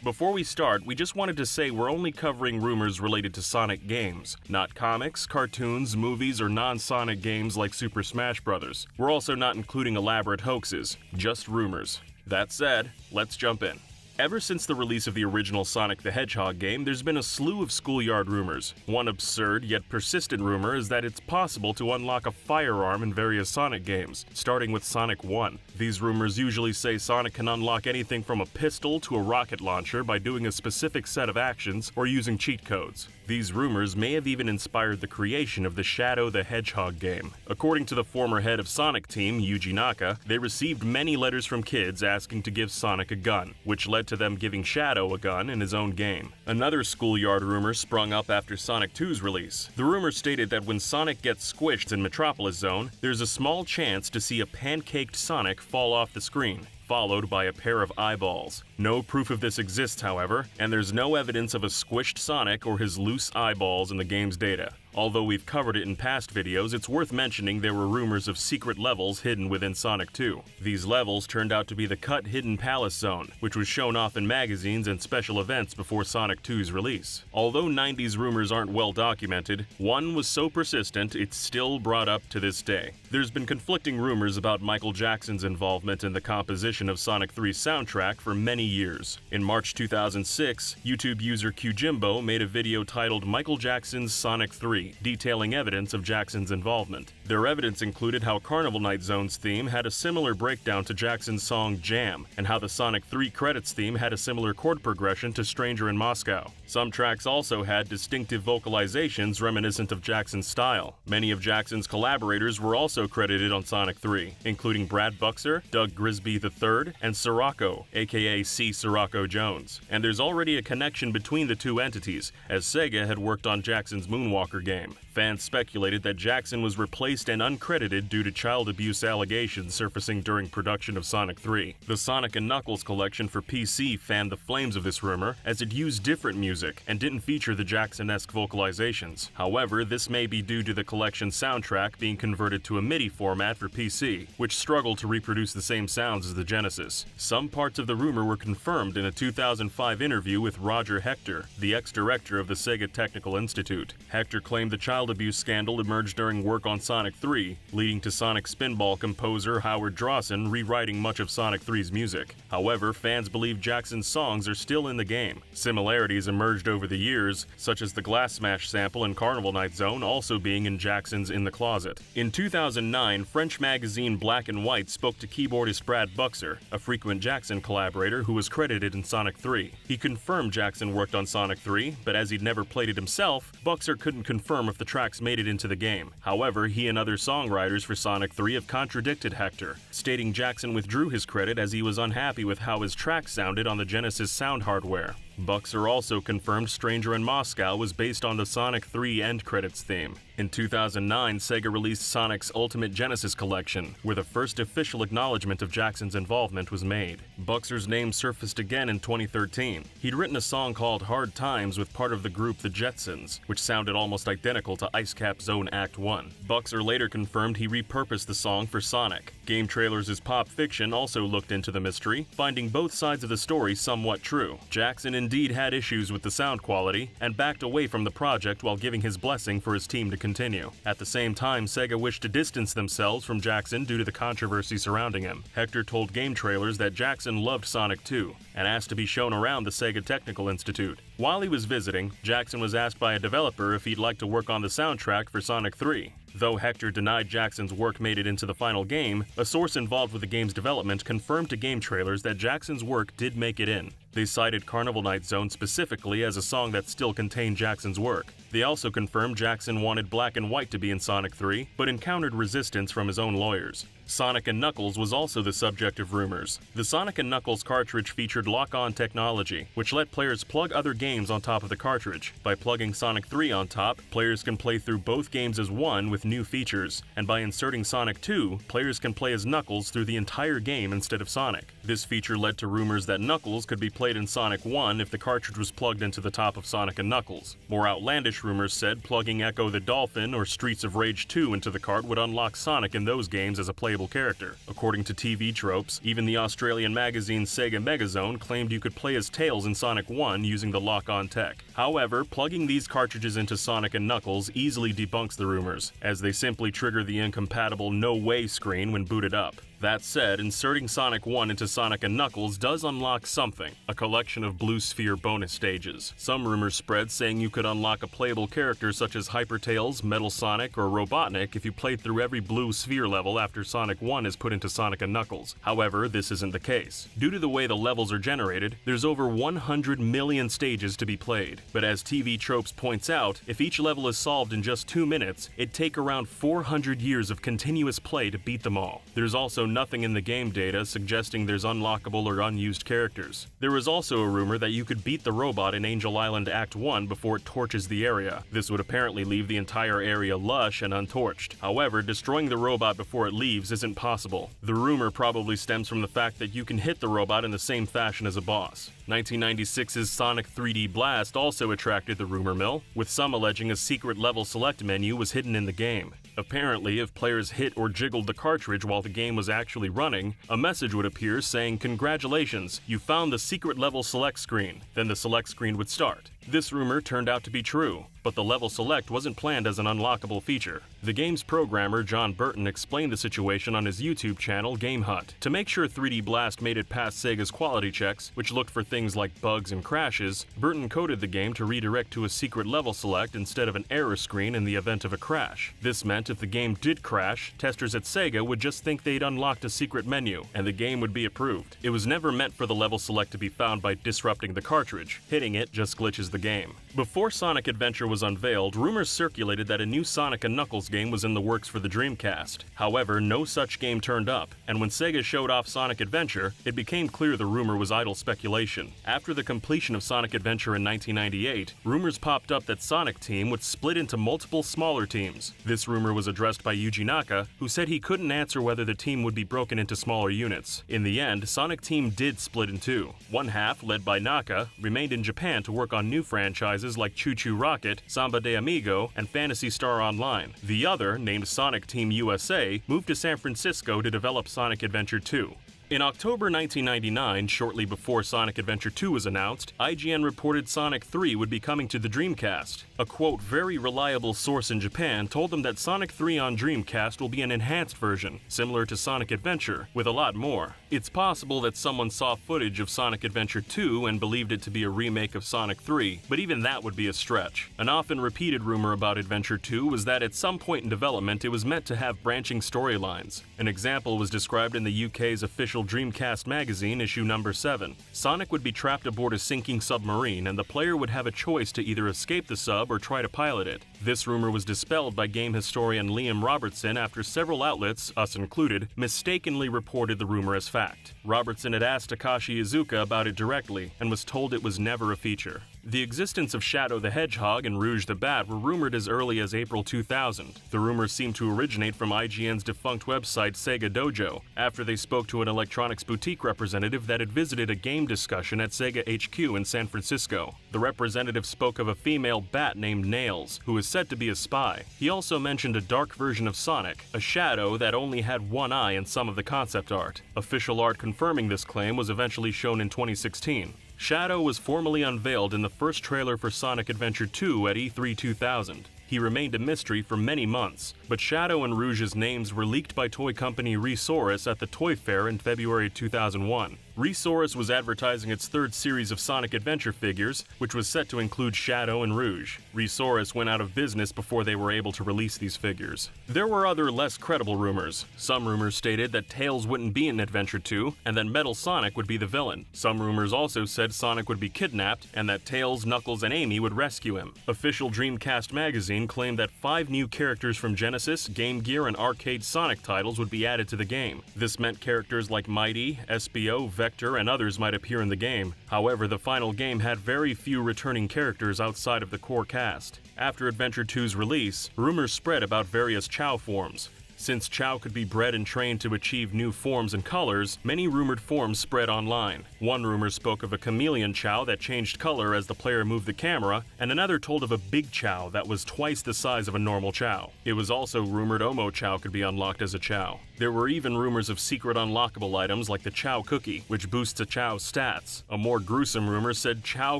Before we start, we just wanted to say we're only covering rumors related to Sonic games, not comics, cartoons, movies, or non-Sonic games like Super Smash Bros. We're also not including elaborate hoaxes, just rumors. That said, let's jump in. Ever since the release of the original Sonic the Hedgehog game, there's been a slew of schoolyard rumors. One absurd yet persistent rumor is that it's possible to unlock a firearm in various Sonic games, starting with Sonic 1. These rumors usually say Sonic can unlock anything from a pistol to a rocket launcher by doing a specific set of actions or using cheat codes. These rumors may have even inspired the creation of the Shadow the Hedgehog game. According to the former head of Sonic Team, Yuji Naka, they received many letters from kids asking to give Sonic a gun, which led to them giving Shadow a gun in his own game. Another schoolyard rumor sprung up after Sonic 2's release. The rumor stated that when Sonic gets squished in Metropolis Zone, there's a small chance to see a pancaked Sonic fall off the screen, followed by a pair of eyeballs. No proof of this exists, however, and there's no evidence of a squished Sonic or his loose eyeballs in the game's data. Although we've covered it in past videos, it's worth mentioning there were rumors of secret levels hidden within Sonic 2. These levels turned out to be the Cut Hidden Palace Zone, which was shown off in magazines and special events before Sonic 2's release. Although 90s rumors aren't well documented, one was so persistent it's still brought up to this day. There's been conflicting rumors about Michael Jackson's involvement in the composition of Sonic 3's soundtrack for many years. In March 2006, YouTube user QJimbo made a video titled Michael Jackson's Sonic 3, detailing evidence of Jackson's involvement. Their evidence included how Carnival Night Zone's theme had a similar breakdown to Jackson's song Jam, and how the Sonic 3 credits theme had a similar chord progression to Stranger in Moscow. Some tracks also had distinctive vocalizations reminiscent of Jackson's style. Many of Jackson's collaborators were also credited on Sonic 3, including Brad Buxer, Doug Grisby III, and Sirocco, aka C. Sirocco Jones. And there's already a connection between the two entities, as Sega had worked on Jackson's Moonwalker game. Fans speculated that Jackson was replaced and uncredited due to child abuse allegations surfacing during production of Sonic 3. The Sonic & Knuckles collection for PC fanned the flames of this rumor, as it used different music and didn't feature the Jackson-esque vocalizations. However, this may be due to the collection's soundtrack being converted to a MIDI format for PC, which struggled to reproduce the same sounds as the Genesis. Some parts of the rumor were confirmed in a 2005 interview with Roger Hector, the ex-director of the Sega Technical Institute. Hector claimed the child abuse scandal emerged during work on Sonic 3, leading to Sonic Spinball composer Howard Drawson rewriting much of Sonic 3's music. However, fans believe Jackson's songs are still in the game. Similarities emerged over the years, such as the Glass Smash sample in Carnival Night Zone also being in Jackson's In the Closet. In 2009, French magazine Black and White spoke to keyboardist Brad Buxer, a frequent Jackson collaborator who was credited in Sonic 3. He confirmed Jackson worked on Sonic 3, but as he'd never played it himself, Buxer couldn't confirm if the tracks made it into the game. However, he and other songwriters for Sonic 3 have contradicted Hector, stating Jackson withdrew his credit as he was unhappy with how his tracks sounded on the Genesis sound hardware. Buxer also confirmed Stranger in Moscow was based on the Sonic 3 end credits theme. In 2009, Sega released Sonic's Ultimate Genesis Collection, where the first official acknowledgement of Jackson's involvement was made. Buxer's name surfaced again in 2013. He'd written a song called Hard Times with part of the group The Jetsons, which sounded almost identical to Ice Cap Zone Act 1. Buxer later confirmed he repurposed the song for Sonic. Game Trailers' Pop Fiction also looked into the mystery, finding both sides of the story somewhat true. Jackson indeed had issues with the sound quality and backed away from the project while giving his blessing for his team to continue. At the same time, Sega wished to distance themselves from Jackson due to the controversy surrounding him. Hector told Game Trailers that Jackson loved Sonic 2 and asked to be shown around the Sega Technical Institute. While he was visiting, Jackson was asked by a developer if he'd like to work on the soundtrack for Sonic 3. Though Hector denied Jackson's work made it into the final game, a source involved with the game's development confirmed to game trailers that Jackson's work did make it in. They cited Carnival Night Zone specifically as a song that still contained Jackson's work. They also confirmed Jackson wanted Black and White to be in Sonic 3, but encountered resistance from his own lawyers. Sonic & Knuckles was also the subject of rumors. The Sonic & Knuckles cartridge featured lock-on technology, which let players plug other games on top of the cartridge. By plugging Sonic 3 on top, players can play through both games as one with new features, and by inserting Sonic 2, players can play as Knuckles through the entire game instead of Sonic. This feature led to rumors that Knuckles could be played in Sonic 1 if the cartridge was plugged into the top of Sonic & Knuckles. More outlandish rumors said plugging Echo the Dolphin or Streets of Rage 2 into the cart would unlock Sonic in those games as a playable character. According to TV Tropes, even the Australian magazine Sega Megazone claimed you could play as Tails in Sonic 1 using the lock-on tech. However, plugging these cartridges into Sonic & Knuckles easily debunks the rumors, as they simply trigger the incompatible "No Way" screen when booted up. That said, inserting Sonic 1 into Sonic & Knuckles does unlock something, a collection of Blue Sphere bonus stages. Some rumors spread saying you could unlock a playable character such as Hyper Tails, Metal Sonic, or Robotnik if you played through every Blue Sphere level after Sonic 1 is put into Sonic & Knuckles. However, this isn't the case. Due to the way the levels are generated, there's over 100 million stages to be played. But as TV Tropes points out, if each level is solved in just 2 minutes, it'd take around 400 years of continuous play to beat them all. There's also nothing in the game data suggesting there's unlockable or unused characters. There was also a rumor that you could beat the robot in Angel Island Act 1 before it torches the area. This would apparently leave the entire area lush and untorched. However, destroying the robot before it leaves isn't possible. The rumor probably stems from the fact that you can hit the robot in the same fashion as a boss. 1996's Sonic 3D Blast also attracted the rumor mill, with some alleging a secret level select menu was hidden in the game. Apparently, if players hit or jiggled the cartridge while the game was actually running, a message would appear saying, "Congratulations, you found the secret level select screen." Then the select screen would start. This rumor turned out to be true, but the level select wasn't planned as an unlockable feature. The game's programmer, John Burton, explained the situation on his YouTube channel, Game Hut. To make sure 3D Blast made it past Sega's quality checks, which looked for things like bugs and crashes, Burton coded the game to redirect to a secret level select instead of an error screen in the event of a crash. This meant if the game did crash, testers at Sega would just think they'd unlocked a secret menu, and the game would be approved. It was never meant for the level select to be found by disrupting the cartridge. Hitting it just glitches the game. Before Sonic Adventure was unveiled, rumors circulated that a new Sonic & Knuckles game was in the works for the Dreamcast. However, no such game turned up, and when Sega showed off Sonic Adventure, it became clear the rumor was idle speculation. After the completion of Sonic Adventure in 1998, rumors popped up that Sonic Team would split into multiple smaller teams. This rumor was addressed by Yuji Naka, who said he couldn't answer whether the team would be broken into smaller units. In the end, Sonic Team did split in two. One half, led by Naka, remained in Japan to work on new franchises like Choo Choo Rocket, Samba de Amigo, and Phantasy Star Online. The other, named Sonic Team USA, moved to San Francisco to develop Sonic Adventure 2. In October 1999, shortly before Sonic Adventure 2 was announced, IGN reported Sonic 3 would be coming to the Dreamcast. A quote, very reliable source in Japan told them that Sonic 3 on Dreamcast will be an enhanced version, similar to Sonic Adventure, with a lot more. It's possible that someone saw footage of Sonic Adventure 2 and believed it to be a remake of Sonic 3, but even that would be a stretch. An often repeated rumor about Adventure 2 was that at some point in development it was meant to have branching storylines. An example was described in the UK's official Dreamcast magazine, issue number 7. Sonic would be trapped aboard a sinking submarine, and the player would have a choice to either escape the sub or try to pilot it. This rumor was dispelled by game historian Liam Robertson after several outlets, us included, mistakenly reported the rumor as fact. Robertson had asked Takashi Iizuka about it directly, and was told it was never a feature. The existence of Shadow the Hedgehog and Rouge the Bat were rumored as early as April 2000. The rumors seemed to originate from IGN's defunct website Sega Dojo, after they spoke to an electronics boutique representative that had visited a game discussion at Sega HQ in San Francisco. The representative spoke of a female bat named Nails, who is said to be a spy. He also mentioned a dark version of Sonic, a shadow that only had one eye in some of the concept art. Official art confirming this claim was eventually shown in 2016. Shadow was formally unveiled in the first trailer for Sonic Adventure 2 at E3 2000. He remained a mystery for many months, but Shadow and Rouge's names were leaked by toy company Resource at the Toy Fair in February 2001. Resource was advertising its third series of Sonic Adventure figures, which was set to include Shadow and Rouge. Resource went out of business before they were able to release these figures. There were other less credible rumors. Some rumors stated that Tails wouldn't be in Adventure 2, and that Metal Sonic would be the villain. Some rumors also said Sonic would be kidnapped, and that Tails, Knuckles, and Amy would rescue him. Official Dreamcast magazine claimed that 5 new characters from Genesis, Game Gear, and arcade Sonic titles would be added to the game. This meant characters like Mighty, SBO, Vector, and others might appear in the game. However, the final game had very few returning characters outside of the core cast. After Adventure 2's release, rumors spread about various Chao forms. Since Chao could be bred and trained to achieve new forms and colors, many rumored forms spread online. One rumor spoke of a chameleon Chao that changed color as the player moved the camera, and another told of a big Chao that was twice the size of a normal Chao. It was also rumored Omo Chao could be unlocked as a Chao. There were even rumors of secret unlockable items like the Chao Cookie, which boosts a Chao's stats. A more gruesome rumor said Chao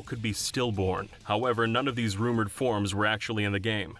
could be stillborn. However, none of these rumored forms were actually in the game.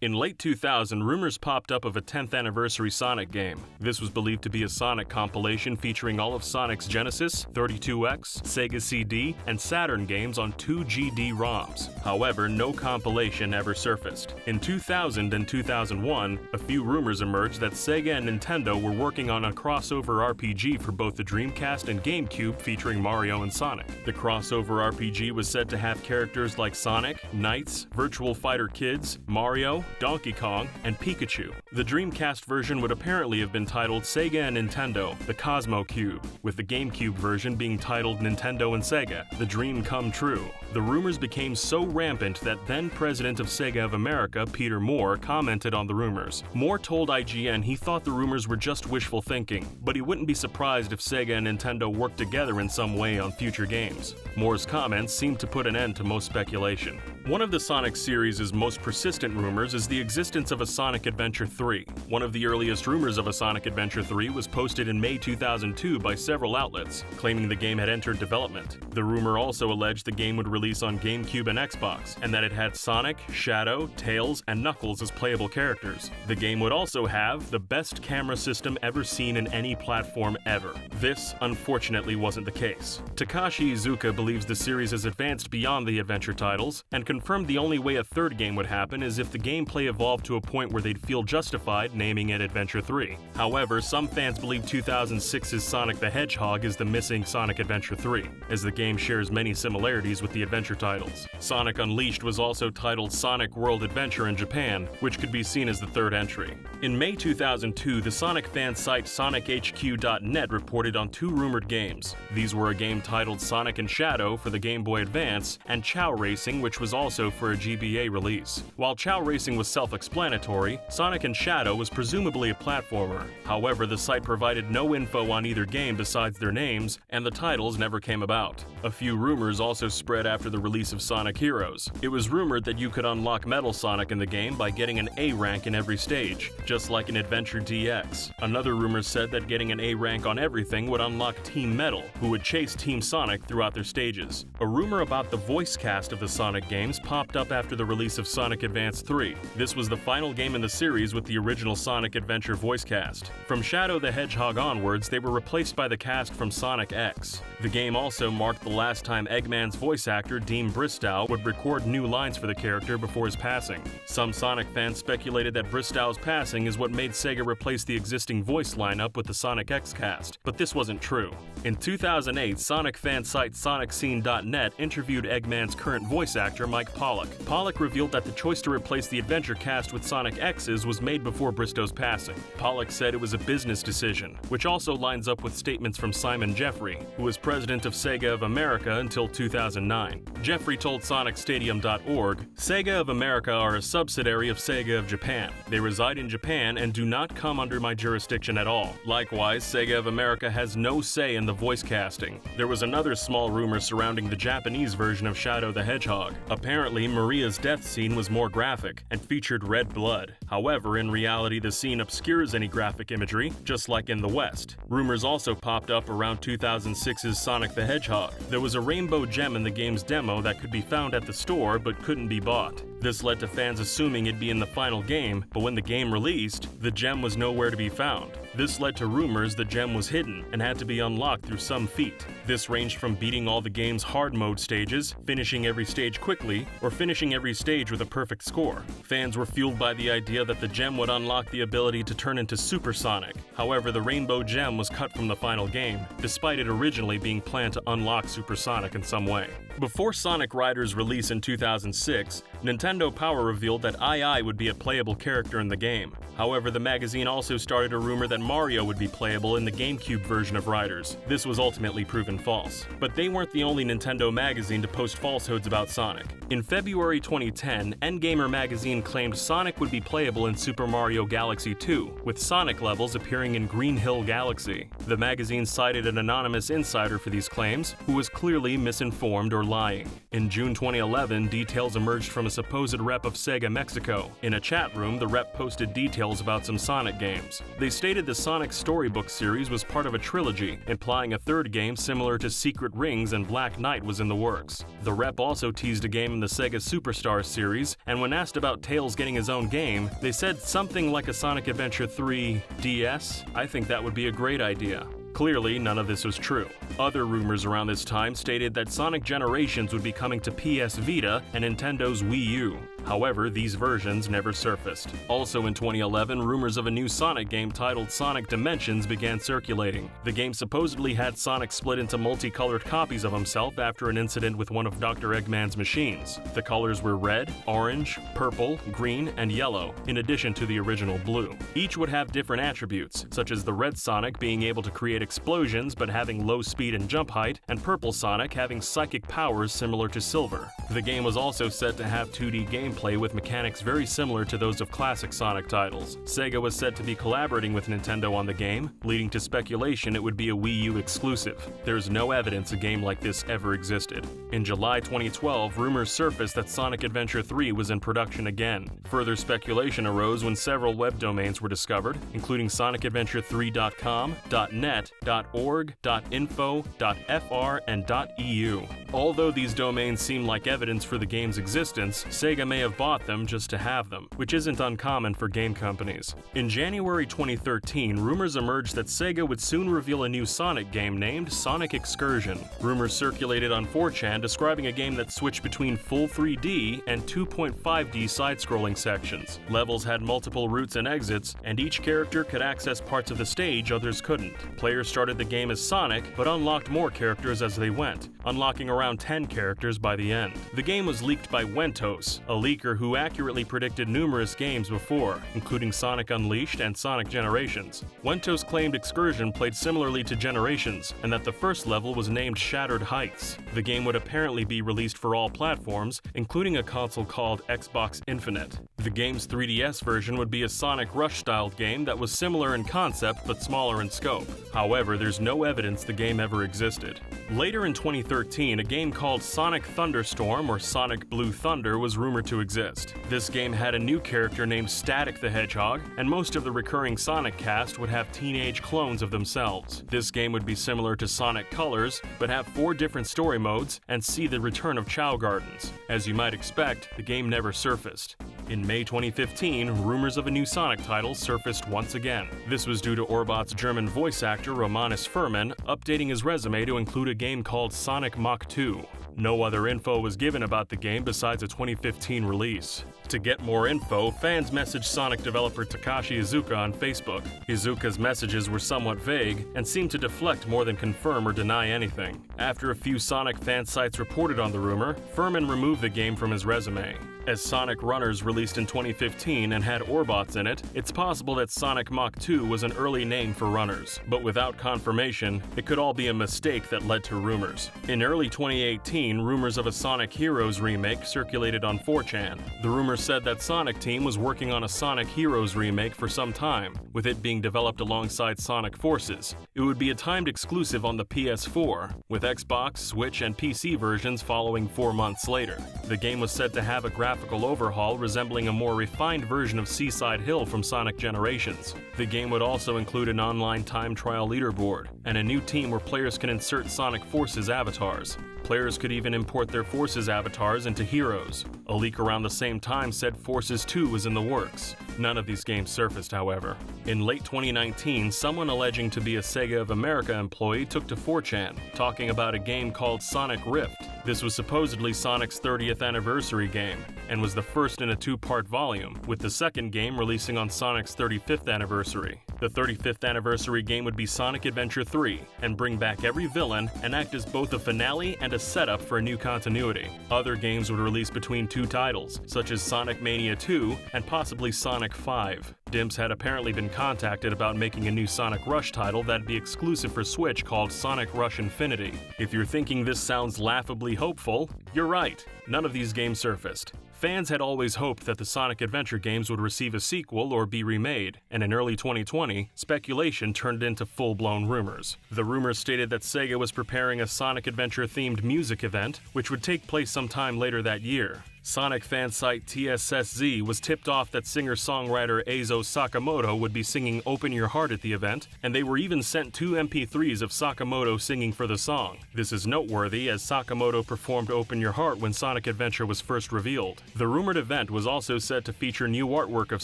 In late 2000, rumors popped up of a 10th anniversary Sonic game. This was believed to be a Sonic compilation featuring all of Sonic's Genesis, 32X, Sega CD, and Saturn games on 2 GD ROMs. However, no compilation ever surfaced. In 2000 and 2001, a few rumors emerged that Sega and Nintendo were working on a crossover RPG for both the Dreamcast and GameCube featuring Mario and Sonic. The crossover RPG was said to have characters like Sonic, Knights, Virtual Fighter Kids, Mario, Donkey Kong, and Pikachu. The Dreamcast version would apparently have been titled Sega and Nintendo, the Cosmo Cube, with the GameCube version being titled Nintendo and Sega, the Dream Come True. The rumors became so rampant that then president of Sega of America, Peter Moore, commented on the rumors. Moore told IGN he thought the rumors were just wishful thinking, but he wouldn't be surprised if Sega and Nintendo worked together in some way on future games. Moore's comments seemed to put an end to most speculation. One of the Sonic series' most persistent rumors is the existence of a Sonic Adventure 3. One of the earliest rumors of a Sonic Adventure 3 was posted in May 2002 by several outlets, claiming the game had entered development. The rumor also alleged the game would release on GameCube and Xbox, and that it had Sonic, Shadow, Tails, and Knuckles as playable characters. The game would also have the best camera system ever seen in any platform ever. This, unfortunately, wasn't the case. Takashi Iizuka believes the series has advanced beyond the adventure titles, and confirmed the only way a third game would happen is if the gameplay evolved to a point where they'd feel justified naming it Adventure 3. However, some fans believe 2006's Sonic the Hedgehog is the missing Sonic Adventure 3, as the game shares many similarities with the adventure titles. Sonic Unleashed was also titled Sonic World Adventure in Japan, which could be seen as the third entry. In May 2002, the Sonic fan site SonicHQ.net reported on 2 rumored games. These were a game titled Sonic and Shadow for the Game Boy Advance, and Chao Racing, which was also for a GBA release. While Chao Racing was self-explanatory, Sonic and Shadow was presumably a platformer. However, the site provided no info on either game besides their names, and the titles never came about. A few rumors also spread after the release of Sonic Heroes. It was rumored that you could unlock Metal Sonic in the game by getting an A rank in every stage, just like in Adventure DX. Another rumor said that getting an A rank on everything would unlock Team Metal, who would chase Team Sonic throughout their stages. A rumor about the voice cast of the Sonic games popped up after the release of Sonic Advance 3. This was the final game in the series with the original Sonic Adventure voice cast. From Shadow the Hedgehog onwards, they were replaced by the cast from Sonic X. The game also marked the last time Eggman's voice actor, Dean Bristow, would record new lines for the character before his passing. Some Sonic fans speculated that Bristow's passing is what made Sega replace the existing voice lineup with the Sonic X cast, but this wasn't true. In 2008, Sonic fan site SonicScene.net interviewed Eggman's current voice actor, Mike Pollock. Pollock revealed that the choice to replace the adventure cast with Sonic X's was made before Bristow's passing. Pollock said it was a business decision, which also lines up with statements from Simon Jeffrey, who was president of Sega of America until 2009. Jeffrey told SonicStadium.org, "Sega of America are a subsidiary of Sega of Japan. They reside in Japan and do not come under my jurisdiction at all. Likewise, Sega of America has no say in the voice casting." There was another small rumor surrounding the Japanese version of Shadow the Hedgehog. Apparently, Maria's death scene was more graphic and featured red blood. However, in reality, the scene obscures any graphic imagery, just like in the West. Rumors also popped up around 2006's Sonic the Hedgehog. There was a rainbow gem in the game's demo that could be found at the store but couldn't be bought. This led to fans assuming it'd be in the final game, but when the game released, the gem was nowhere to be found. This led to rumors the gem was hidden and had to be unlocked through some feat. This ranged from beating all the game's hard mode stages, finishing every stage quickly, or finishing every stage with a perfect score. Fans were fueled by the idea that the gem would unlock the ability to turn into Super Sonic. However, the Rainbow Gem was cut from the final game, despite it originally being planned to unlock Super Sonic in some way. Before Sonic Riders' release in 2006, Nintendo Power revealed that II would be a playable character in the game. However, the magazine also started a rumor that Mario would be playable in the GameCube version of Riders. This was ultimately proven false. But they weren't the only Nintendo magazine to post falsehoods about Sonic. In February 2010, Endgamer magazine claimed Sonic would be playable in Super Mario Galaxy 2, with Sonic levels appearing in Green Hill Galaxy. The magazine cited an anonymous insider for these claims, who was clearly misinformed or lying. In June 2011, details emerged from a supposed rep of Sega Mexico. In a chat room, the rep posted details about some Sonic games. They stated the Sonic Storybook series was part of a trilogy, implying a third game similar to Secret Rings and Black Knight was in the works. The rep also teased a game in the Sega Superstars series, and when asked about Tails getting his own game, they said something like a Sonic Adventure 3 DS. I think that would be a great idea. Clearly, none of this was true. Other rumors around this time stated that Sonic Generations would be coming to PS Vita and Nintendo's Wii U. However, these versions never surfaced. Also in 2011, rumors of a new Sonic game titled Sonic Dimensions began circulating. The game supposedly had Sonic split into multicolored copies of himself after an incident with one of Dr. Eggman's machines. The colors were red, orange, purple, green, and yellow, in addition to the original blue. Each would have different attributes, such as the red Sonic being able to create explosions but having low speed and jump height, and purple Sonic having psychic powers similar to Silver. The game was also said to have 2D gameplay with mechanics very similar to those of classic Sonic titles. Sega was said to be collaborating with Nintendo on the game, leading to speculation it would be a Wii U exclusive. There's no evidence a game like this ever existed. In July 2012, rumors surfaced that Sonic Adventure 3 was in production again. Further speculation arose when several web domains were discovered, including sonicadventure3.com, .net, .org, .info, .fr, and .eu. Although these domains seem like evidence for the game's existence, Sega may have bought them just to have them, which isn't uncommon for game companies. In January 2013, rumors emerged that Sega would soon reveal a new Sonic game named Sonic Excursion. Rumors circulated on 4chan describing a game that switched between full 3D and 2.5D side-scrolling sections. Levels had multiple routes and exits, and each character could access parts of the stage others couldn't. Players started the game as Sonic, but unlocked more characters as they went, unlocking around 10 characters by the end. The game was leaked by Wentos, a leaker who accurately predicted numerous games before, including Sonic Unleashed and Sonic Generations. Wentos claimed Excursion played similarly to Generations, and that the first level was named Shattered Heights. The game would apparently be released for all platforms, including a console called Xbox Infinite. The game's 3DS version would be a Sonic Rush-styled game that was similar in concept but smaller in scope. However, there's no evidence the game ever existed. Later in 2013, a game called Sonic Thunderstorm or Sonic Blue Thunder was rumored to exist. This game had a new character named Static the Hedgehog, and most of the recurring Sonic cast would have teenage clones of themselves. This game would be similar to Sonic Colors, but have 4 different story modes and see the return of Chow Gardens. As you might expect, the game never surfaced. In May 2015, rumors of a new Sonic title surfaced once again. This was due to Orbot's German voice actor Romanus Furman updating his resume to include a game called Sonic Mach 2. No other info was given about the game besides a 2015 release. To get more info, fans messaged Sonic developer Takashi Iizuka on Facebook. Iizuka's messages were somewhat vague and seemed to deflect more than confirm or deny anything. After a few Sonic fan sites reported on the rumor, Furman removed the game from his resume. As Sonic Runners released in 2015 and had Orbots in it, it's possible that Sonic Mach 2 was an early name for Runners, but without confirmation, it could all be a mistake that led to rumors. In early 2018, rumors of a Sonic Heroes remake circulated on 4chan. The rumors said that Sonic Team was working on a Sonic Heroes remake for some time, with it being developed alongside Sonic Forces. It would be a timed exclusive on the PS4, with Xbox, Switch, and PC versions following 4 months later. The game was said to have a graphical overhaul resembling a more refined version of Seaside Hill from Sonic Generations. The game would also include an online time trial leaderboard, and a new team where players can insert Sonic Forces avatars. Players could even import their Forces avatars into Heroes. A leak around the same time said Forces 2 was in the works. None of these games surfaced, however. In late 2019, someone alleging to be a Sega of America employee took to 4chan, talking about a game called Sonic Rift. This was supposedly Sonic's 30th anniversary game, and was the first in a two-part volume, with the second game releasing on Sonic's 35th anniversary. The 35th anniversary game would be Sonic Adventure 3, and bring back every villain and act as both a finale and a setup for a new continuity. Other games would release between two titles, such as Sonic Mania 2 and possibly Sonic 5. Dimps had apparently been contacted about making a new Sonic Rush title that'd be exclusive for Switch called Sonic Rush Infinity. If you're thinking this sounds laughably hopeful, you're right. None of these games surfaced. Fans had always hoped that the Sonic Adventure games would receive a sequel or be remade, and in early 2020, speculation turned into full-blown rumors. The rumors stated that Sega was preparing a Sonic Adventure-themed music event, which would take place sometime later that year. Sonic fan site TSSZ was tipped off that singer-songwriter Eizo Sakamoto would be singing Open Your Heart at the event, and they were even sent 2 MP3s of Sakamoto singing for the song. This is noteworthy as Sakamoto performed Open Your Heart when Sonic Adventure was first revealed. The rumored event was also said to feature new artwork of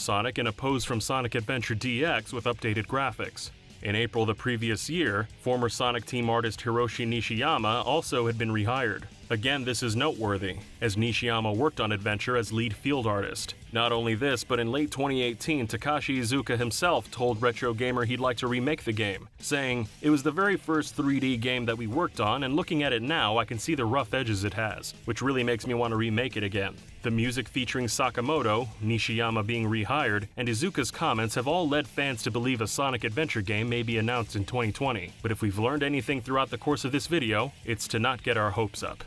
Sonic in a pose from Sonic Adventure DX with updated graphics. In April the previous year, former Sonic Team artist Hiroshi Nishiyama also had been rehired. Again, this is noteworthy, as Nishiyama worked on Adventure as lead field artist. Not only this, but in late 2018, Takashi Iizuka himself told Retro Gamer he'd like to remake the game, saying, "It was the very first 3D game that we worked on, and looking at it now, I can see the rough edges it has, which really makes me want to remake it again." The music featuring Sakamoto, Nishiyama being rehired, and Iizuka's comments have all led fans to believe a Sonic Adventure game may be announced in 2020. But if we've learned anything throughout the course of this video, it's to not get our hopes up.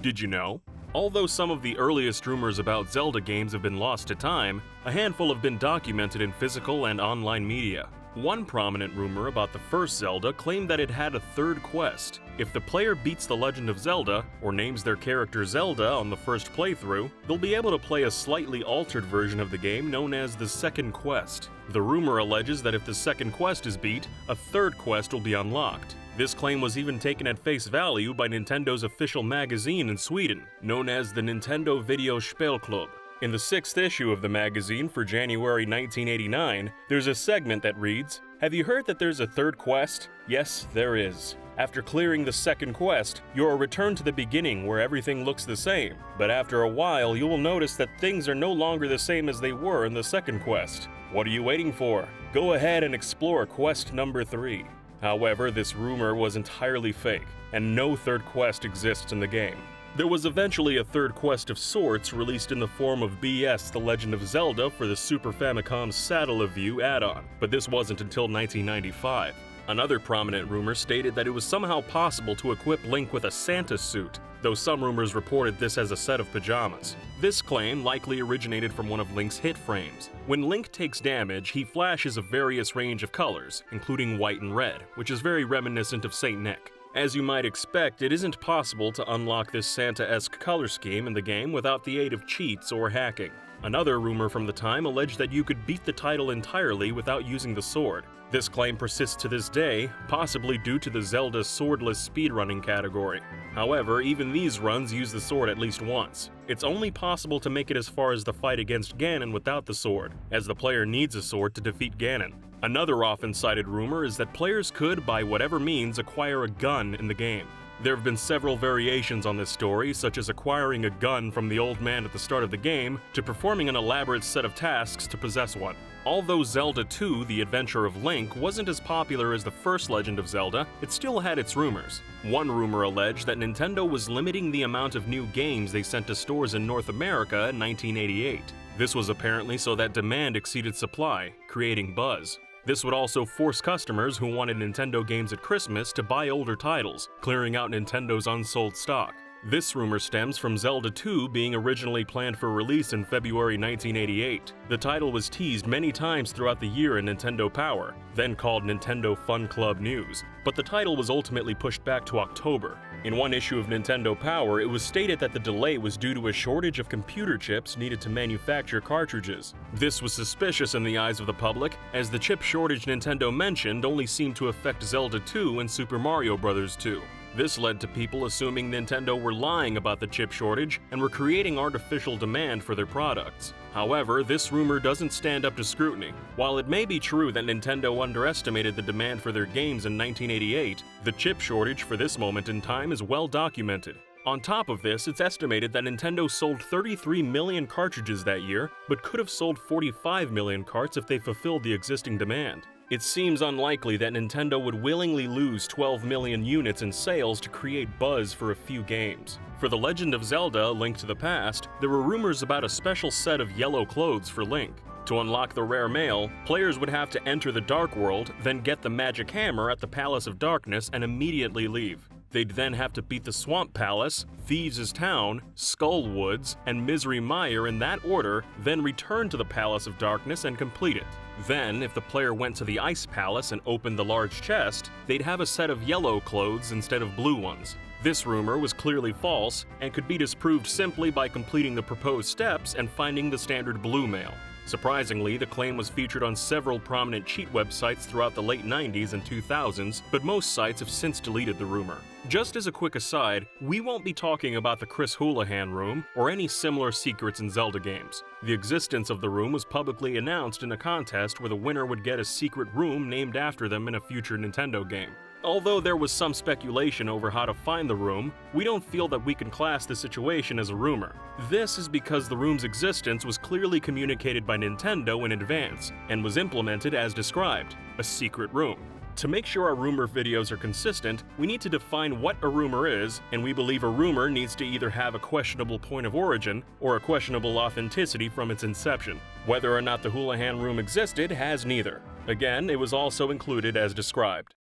Did you know? Although some of the earliest rumors about Zelda games have been lost to time, a handful have been documented in physical and online media. One prominent rumor about the first Zelda claimed that it had a third quest. If the player beats The Legend of Zelda, or names their character Zelda on the first playthrough, they'll be able to play a slightly altered version of the game known as the second quest. The rumor alleges that if the second quest is beat, a third quest will be unlocked. This claim was even taken at face value by Nintendo's official magazine in Sweden, known as the Nintendo Video Spelklubb. In the 6th issue of the magazine for January 1989, there's a segment that reads, "Have you heard that there's a third quest? Yes, there is. After clearing the second quest, you'll return to the beginning where everything looks the same, but after a while you will notice that things are no longer the same as they were in the second quest. What are you waiting for? Go ahead and explore quest number 3. However, this rumor was entirely fake, and no third quest exists in the game. There was eventually a third quest of sorts released in the form of BS The Legend of Zelda for the Super Famicom's Saddle of View add-on, but this wasn't until 1995. Another prominent rumor stated that it was somehow possible to equip Link with a Santa suit, though some rumors reported this as a set of pajamas. This claim likely originated from one of Link's hit frames. When Link takes damage, he flashes a various range of colors, including white and red, which is very reminiscent of Saint Nick. As you might expect, it isn't possible to unlock this Santa-esque color scheme in the game without the aid of cheats or hacking. Another rumor from the time alleged that you could beat the title entirely without using the sword. This claim persists to this day, possibly due to the Zelda swordless speedrunning category. However, even these runs use the sword at least once. It's only possible to make it as far as the fight against Ganon without the sword, as the player needs a sword to defeat Ganon. Another often cited rumor is that players could, by whatever means, acquire a gun in the game. There have been several variations on this story, such as acquiring a gun from the old man at the start of the game, to performing an elaborate set of tasks to possess one. Although Zelda 2: The Adventure of Link wasn't as popular as the first Legend of Zelda, it still had its rumors. One rumor alleged that Nintendo was limiting the amount of new games they sent to stores in North America in 1988. This was apparently so that demand exceeded supply, creating buzz. This would also force customers who wanted Nintendo games at Christmas to buy older titles, clearing out Nintendo's unsold stock. This rumor stems from Zelda 2 being originally planned for release in February 1988. The title was teased many times throughout the year in Nintendo Power, then called Nintendo Fun Club News, but the title was ultimately pushed back to October. In one issue of Nintendo Power, it was stated that the delay was due to a shortage of computer chips needed to manufacture cartridges. This was suspicious in the eyes of the public, as the chip shortage Nintendo mentioned only seemed to affect Zelda 2 and Super Mario Bros. 2. This led to people assuming Nintendo were lying about the chip shortage and were creating artificial demand for their products. However, this rumor doesn't stand up to scrutiny. While it may be true that Nintendo underestimated the demand for their games in 1988, the chip shortage for this moment in time is well documented. On top of this, it's estimated that Nintendo sold 33 million cartridges that year, but could have sold 45 million carts if they fulfilled the existing demand. It seems unlikely that Nintendo would willingly lose 12 million units in sales to create buzz for a few games. For The Legend of Zelda: Link to the Past, there were rumors about a special set of yellow clothes for Link. To unlock the rare mail, players would have to enter the Dark World, then get the magic hammer at the Palace of Darkness and immediately leave. They'd then have to beat the Swamp Palace, Thieves' Town, Skull Woods, and Misery Mire in that order, then return to the Palace of Darkness and complete it. Then, if the player went to the Ice Palace and opened the large chest, they'd have a set of yellow clothes instead of blue ones. This rumor was clearly false and could be disproved simply by completing the proposed steps and finding the standard blue mail. Surprisingly, the claim was featured on several prominent cheat websites throughout the late 90s and 2000s, but most sites have since deleted the rumor. Just as a quick aside, we won't be talking about the Chris Houlihan room or any similar secrets in Zelda games. The existence of the room was publicly announced in a contest where the winner would get a secret room named after them in a future Nintendo game. Although there was some speculation over how to find the room, we don't feel that we can class the situation as a rumor. This is because the room's existence was clearly communicated by Nintendo in advance, and was implemented as described, a secret room. To make sure our rumor videos are consistent, we need to define what a rumor is, and we believe a rumor needs to either have a questionable point of origin, or a questionable authenticity from its inception. Whether or not the Houlihan room existed has neither. Again, it was also included as described.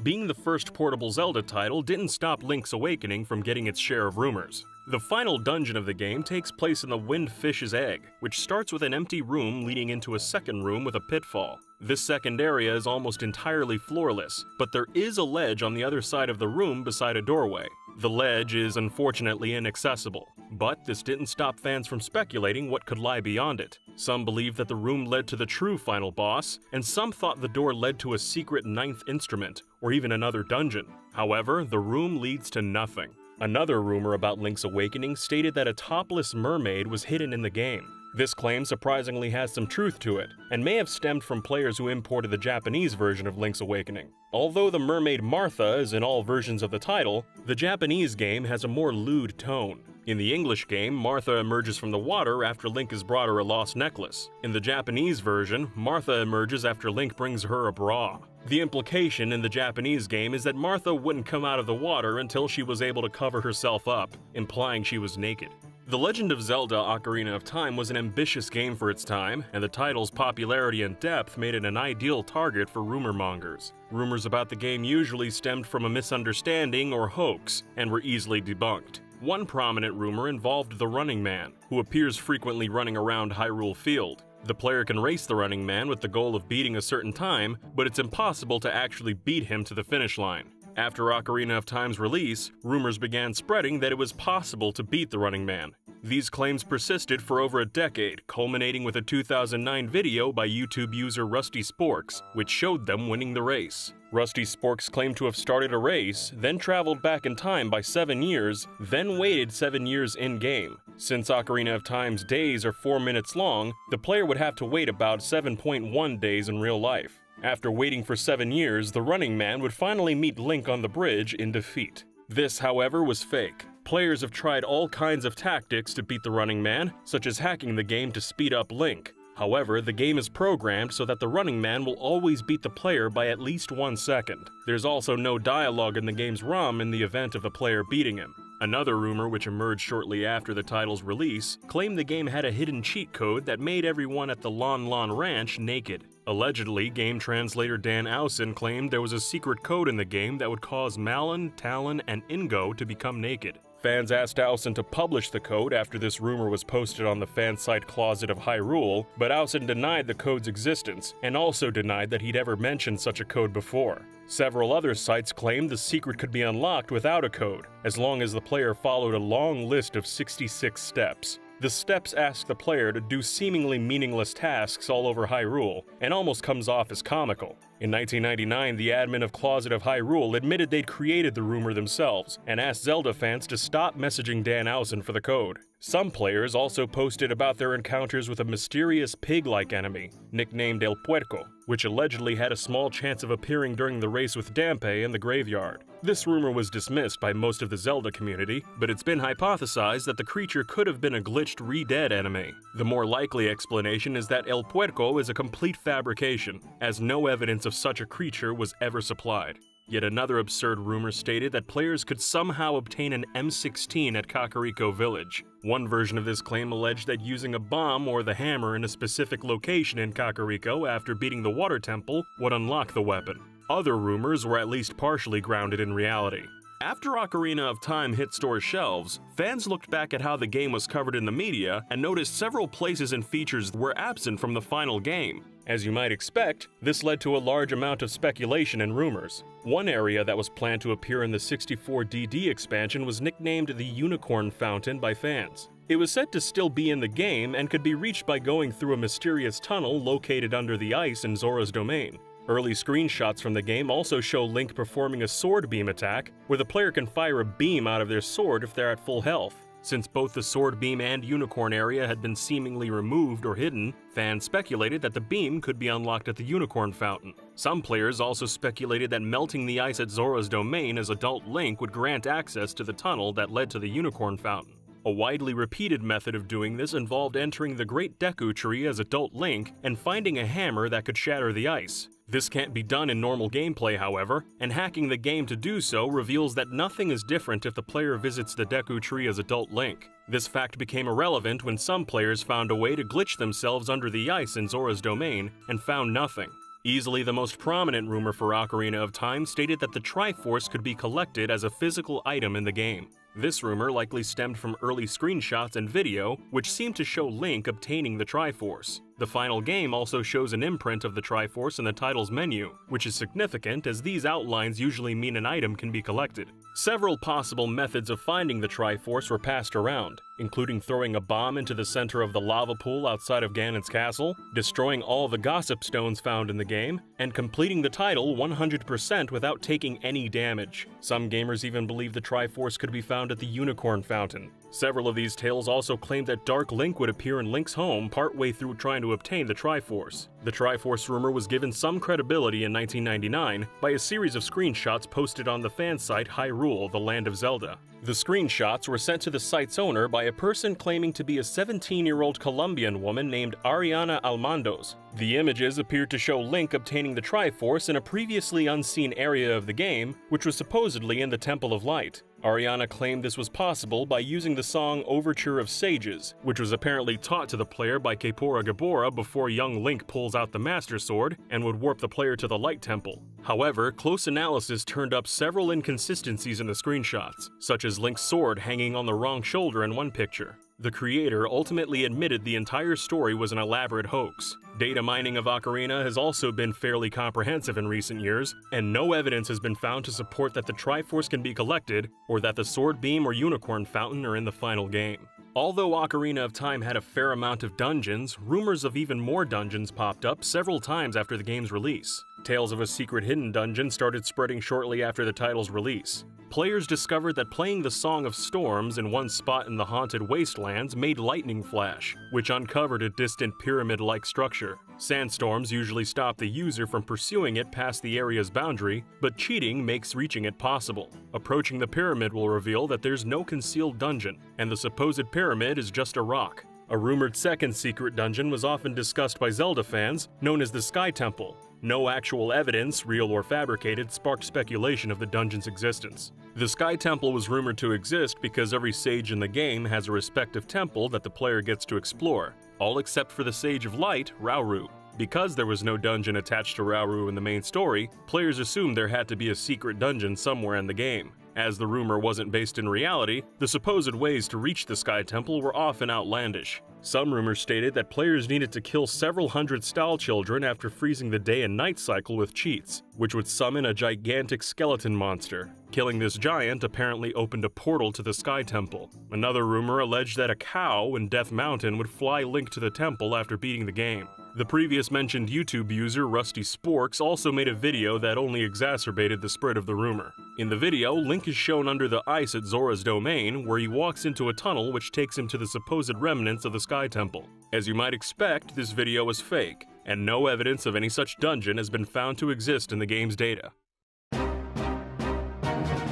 Being the first portable Zelda title didn't stop Link's Awakening from getting its share of rumors. The final dungeon of the game takes place in the Windfish's Egg, which starts with an empty room leading into a second room with a pitfall. This second area is almost entirely floorless, but there is a ledge on the other side of the room beside a doorway. The ledge is unfortunately inaccessible, but this didn't stop fans from speculating what could lie beyond it. Some believe that the room led to the true final boss, and some thought the door led to a secret ninth instrument, or even another dungeon. However, the room leads to nothing. Another rumor about Link's Awakening stated that a topless mermaid was hidden in the game. This claim surprisingly has some truth to it, and may have stemmed from players who imported the Japanese version of Link's Awakening. Although the mermaid Martha is in all versions of the title, the Japanese game has a more lewd tone. In the English game, Martha emerges from the water after Link has brought her a lost necklace. In the Japanese version, Martha emerges after Link brings her a bra. The implication in the Japanese game is that Martha wouldn't come out of the water until she was able to cover herself up, implying she was naked. The Legend of Zelda: Ocarina of Time was an ambitious game for its time, and the title's popularity and depth made it an ideal target for rumor mongers. Rumors about the game usually stemmed from a misunderstanding or hoax, and were easily debunked. One prominent rumor involved the Running Man, who appears frequently running around Hyrule Field. The player can race the Running Man with the goal of beating a certain time, but it's impossible to actually beat him to the finish line. After Ocarina of Time's release, rumors began spreading that it was possible to beat the Running Man. These claims persisted for over a decade, culminating with a 2009 video by YouTube user Rusty Sporks, which showed them winning the race. Rusty Sporks claimed to have started a race, then traveled back in time by 7 years, then waited 7 years in-game. Since Ocarina of Time's days are 4 minutes long, the player would have to wait about 7.1 days in real life. After waiting for 7 years, the Running Man would finally meet Link on the bridge in defeat. This, however, was fake. Players have tried all kinds of tactics to beat the Running Man, such as hacking the game to speed up Link. However, the game is programmed so that the Running Man will always beat the player by at least 1 second. There's also no dialogue in the game's ROM in the event of the player beating him. Another rumor, which emerged shortly after the title's release, claimed the game had a hidden cheat code that made everyone at the Lon Lon Ranch naked. Allegedly, game translator Dan Owsen claimed there was a secret code in the game that would cause Malon, Talon, and Ingo to become naked. Fans asked Owsen to publish the code after this rumor was posted on the fan site Closet of Hyrule, but Owsen denied the code's existence, and also denied that he'd ever mentioned such a code before. Several other sites claimed the secret could be unlocked without a code, as long as the player followed a long list of 66 steps. The steps ask the player to do seemingly meaningless tasks all over Hyrule, and almost comes off as comical. In 1999, the admin of Closet of Hyrule admitted they'd created the rumor themselves, and asked Zelda fans to stop messaging Dan Owsen for the code. Some players also posted about their encounters with a mysterious pig-like enemy, nicknamed El Puerco, which allegedly had a small chance of appearing during the race with Dampé in the graveyard. This rumor was dismissed by most of the Zelda community, but it's been hypothesized that the creature could have been a glitched Re-Dead enemy. The more likely explanation is that El Puerco is a complete fabrication, as no evidence of such a creature was ever supplied. Yet another absurd rumor stated that players could somehow obtain an M16 at Kakariko Village. One version of this claim alleged that using a bomb or the hammer in a specific location in Kakariko after beating the water temple would unlock the weapon. Other rumors were at least partially grounded in reality. After Ocarina of Time hit store shelves, fans looked back at how the game was covered in the media and noticed several places and features were absent from the final game. As you might expect, this led to a large amount of speculation and rumors. One area that was planned to appear in the 64DD expansion was nicknamed the Unicorn Fountain by fans. It was said to still be in the game and could be reached by going through a mysterious tunnel located under the ice in Zora's domain. Early screenshots from the game also show Link performing a sword beam attack, where the player can fire a beam out of their sword if they're at full health. Since both the sword beam and unicorn area had been seemingly removed or hidden, fans speculated that the beam could be unlocked at the Unicorn Fountain. Some players also speculated that melting the ice at Zora's domain as adult Link would grant access to the tunnel that led to the Unicorn Fountain. A widely repeated method of doing this involved entering the Great Deku Tree as adult Link and finding a hammer that could shatter the ice. This can't be done in normal gameplay, however, and hacking the game to do so reveals that nothing is different if the player visits the Deku Tree as adult Link. This fact became irrelevant when some players found a way to glitch themselves under the ice in Zora's domain and found nothing. Easily the most prominent rumor for Ocarina of Time stated that the Triforce could be collected as a physical item in the game. This rumor likely stemmed from early screenshots and video, which seemed to show Link obtaining the Triforce. The final game also shows an imprint of the Triforce in the title's menu, which is significant as these outlines usually mean an item can be collected. Several possible methods of finding the Triforce were passed around, including throwing a bomb into the center of the lava pool outside of Ganon's castle, destroying all the gossip stones found in the game, and completing the title 100% without taking any damage. Some gamers even believe the Triforce could be found at the Unicorn Fountain. Several of these tales also claimed that Dark Link would appear in Link's home partway through trying to obtain the Triforce. The Triforce rumor was given some credibility in 1999 by a series of screenshots posted on the fan site Hyrule, the Land of Zelda. The screenshots were sent to the site's owner by a person claiming to be a 17-year-old Colombian woman named Ariana Almandos. The images appeared to show Link obtaining the Triforce in a previously unseen area of the game, which was supposedly in the Temple of Light. Ariana claimed this was possible by using the song Overture of Sages, which was apparently taught to the player by Kaepora Gaebora before young Link pulls out the Master Sword and would warp the player to the Light Temple. However, close analysis turned up several inconsistencies in the screenshots, such as Link's sword hanging on the wrong shoulder in one picture. The creator ultimately admitted the entire story was an elaborate hoax. Data mining of Ocarina has also been fairly comprehensive in recent years, and no evidence has been found to support that the Triforce can be collected or that the Sword Beam or Unicorn Fountain are in the final game. Although Ocarina of Time had a fair amount of dungeons, rumors of even more dungeons popped up several times after the game's release. Tales of a secret hidden dungeon started spreading shortly after the title's release. Players discovered that playing the Song of Storms in one spot in the Haunted Wastelands made lightning flash, which uncovered a distant pyramid-like structure. Sandstorms usually stop the user from pursuing it past the area's boundary, but cheating makes reaching it possible. Approaching the pyramid will reveal that there's no concealed dungeon, and the supposed pyramid is just a rock. A rumored second secret dungeon was often discussed by Zelda fans, known as the Sky Temple. No actual evidence, real or fabricated, sparked speculation of the dungeon's existence. The Sky Temple was rumored to exist because every sage in the game has a respective temple that the player gets to explore, all except for the Sage of Light, Rauru. Because there was no dungeon attached to Rauru in the main story, players assumed there had to be a secret dungeon somewhere in the game. As the rumor wasn't based in reality, the supposed ways to reach the Sky Temple were often outlandish. Some rumors stated that players needed to kill several hundred Style children after freezing the day and night cycle with cheats, which would summon a gigantic skeleton monster. Killing this giant apparently opened a portal to the Sky Temple. Another rumor alleged that a cow in Death Mountain would fly Link to the temple after beating the game. The previous mentioned YouTube user Rusty Sporks also made a video that only exacerbated the spread of the rumor. In the video, Link is shown under the ice at Zora's domain, where he walks into a tunnel which takes him to the supposed remnants of the Sky Temple. As you might expect, this video is fake, and no evidence of any such dungeon has been found to exist in the game's data.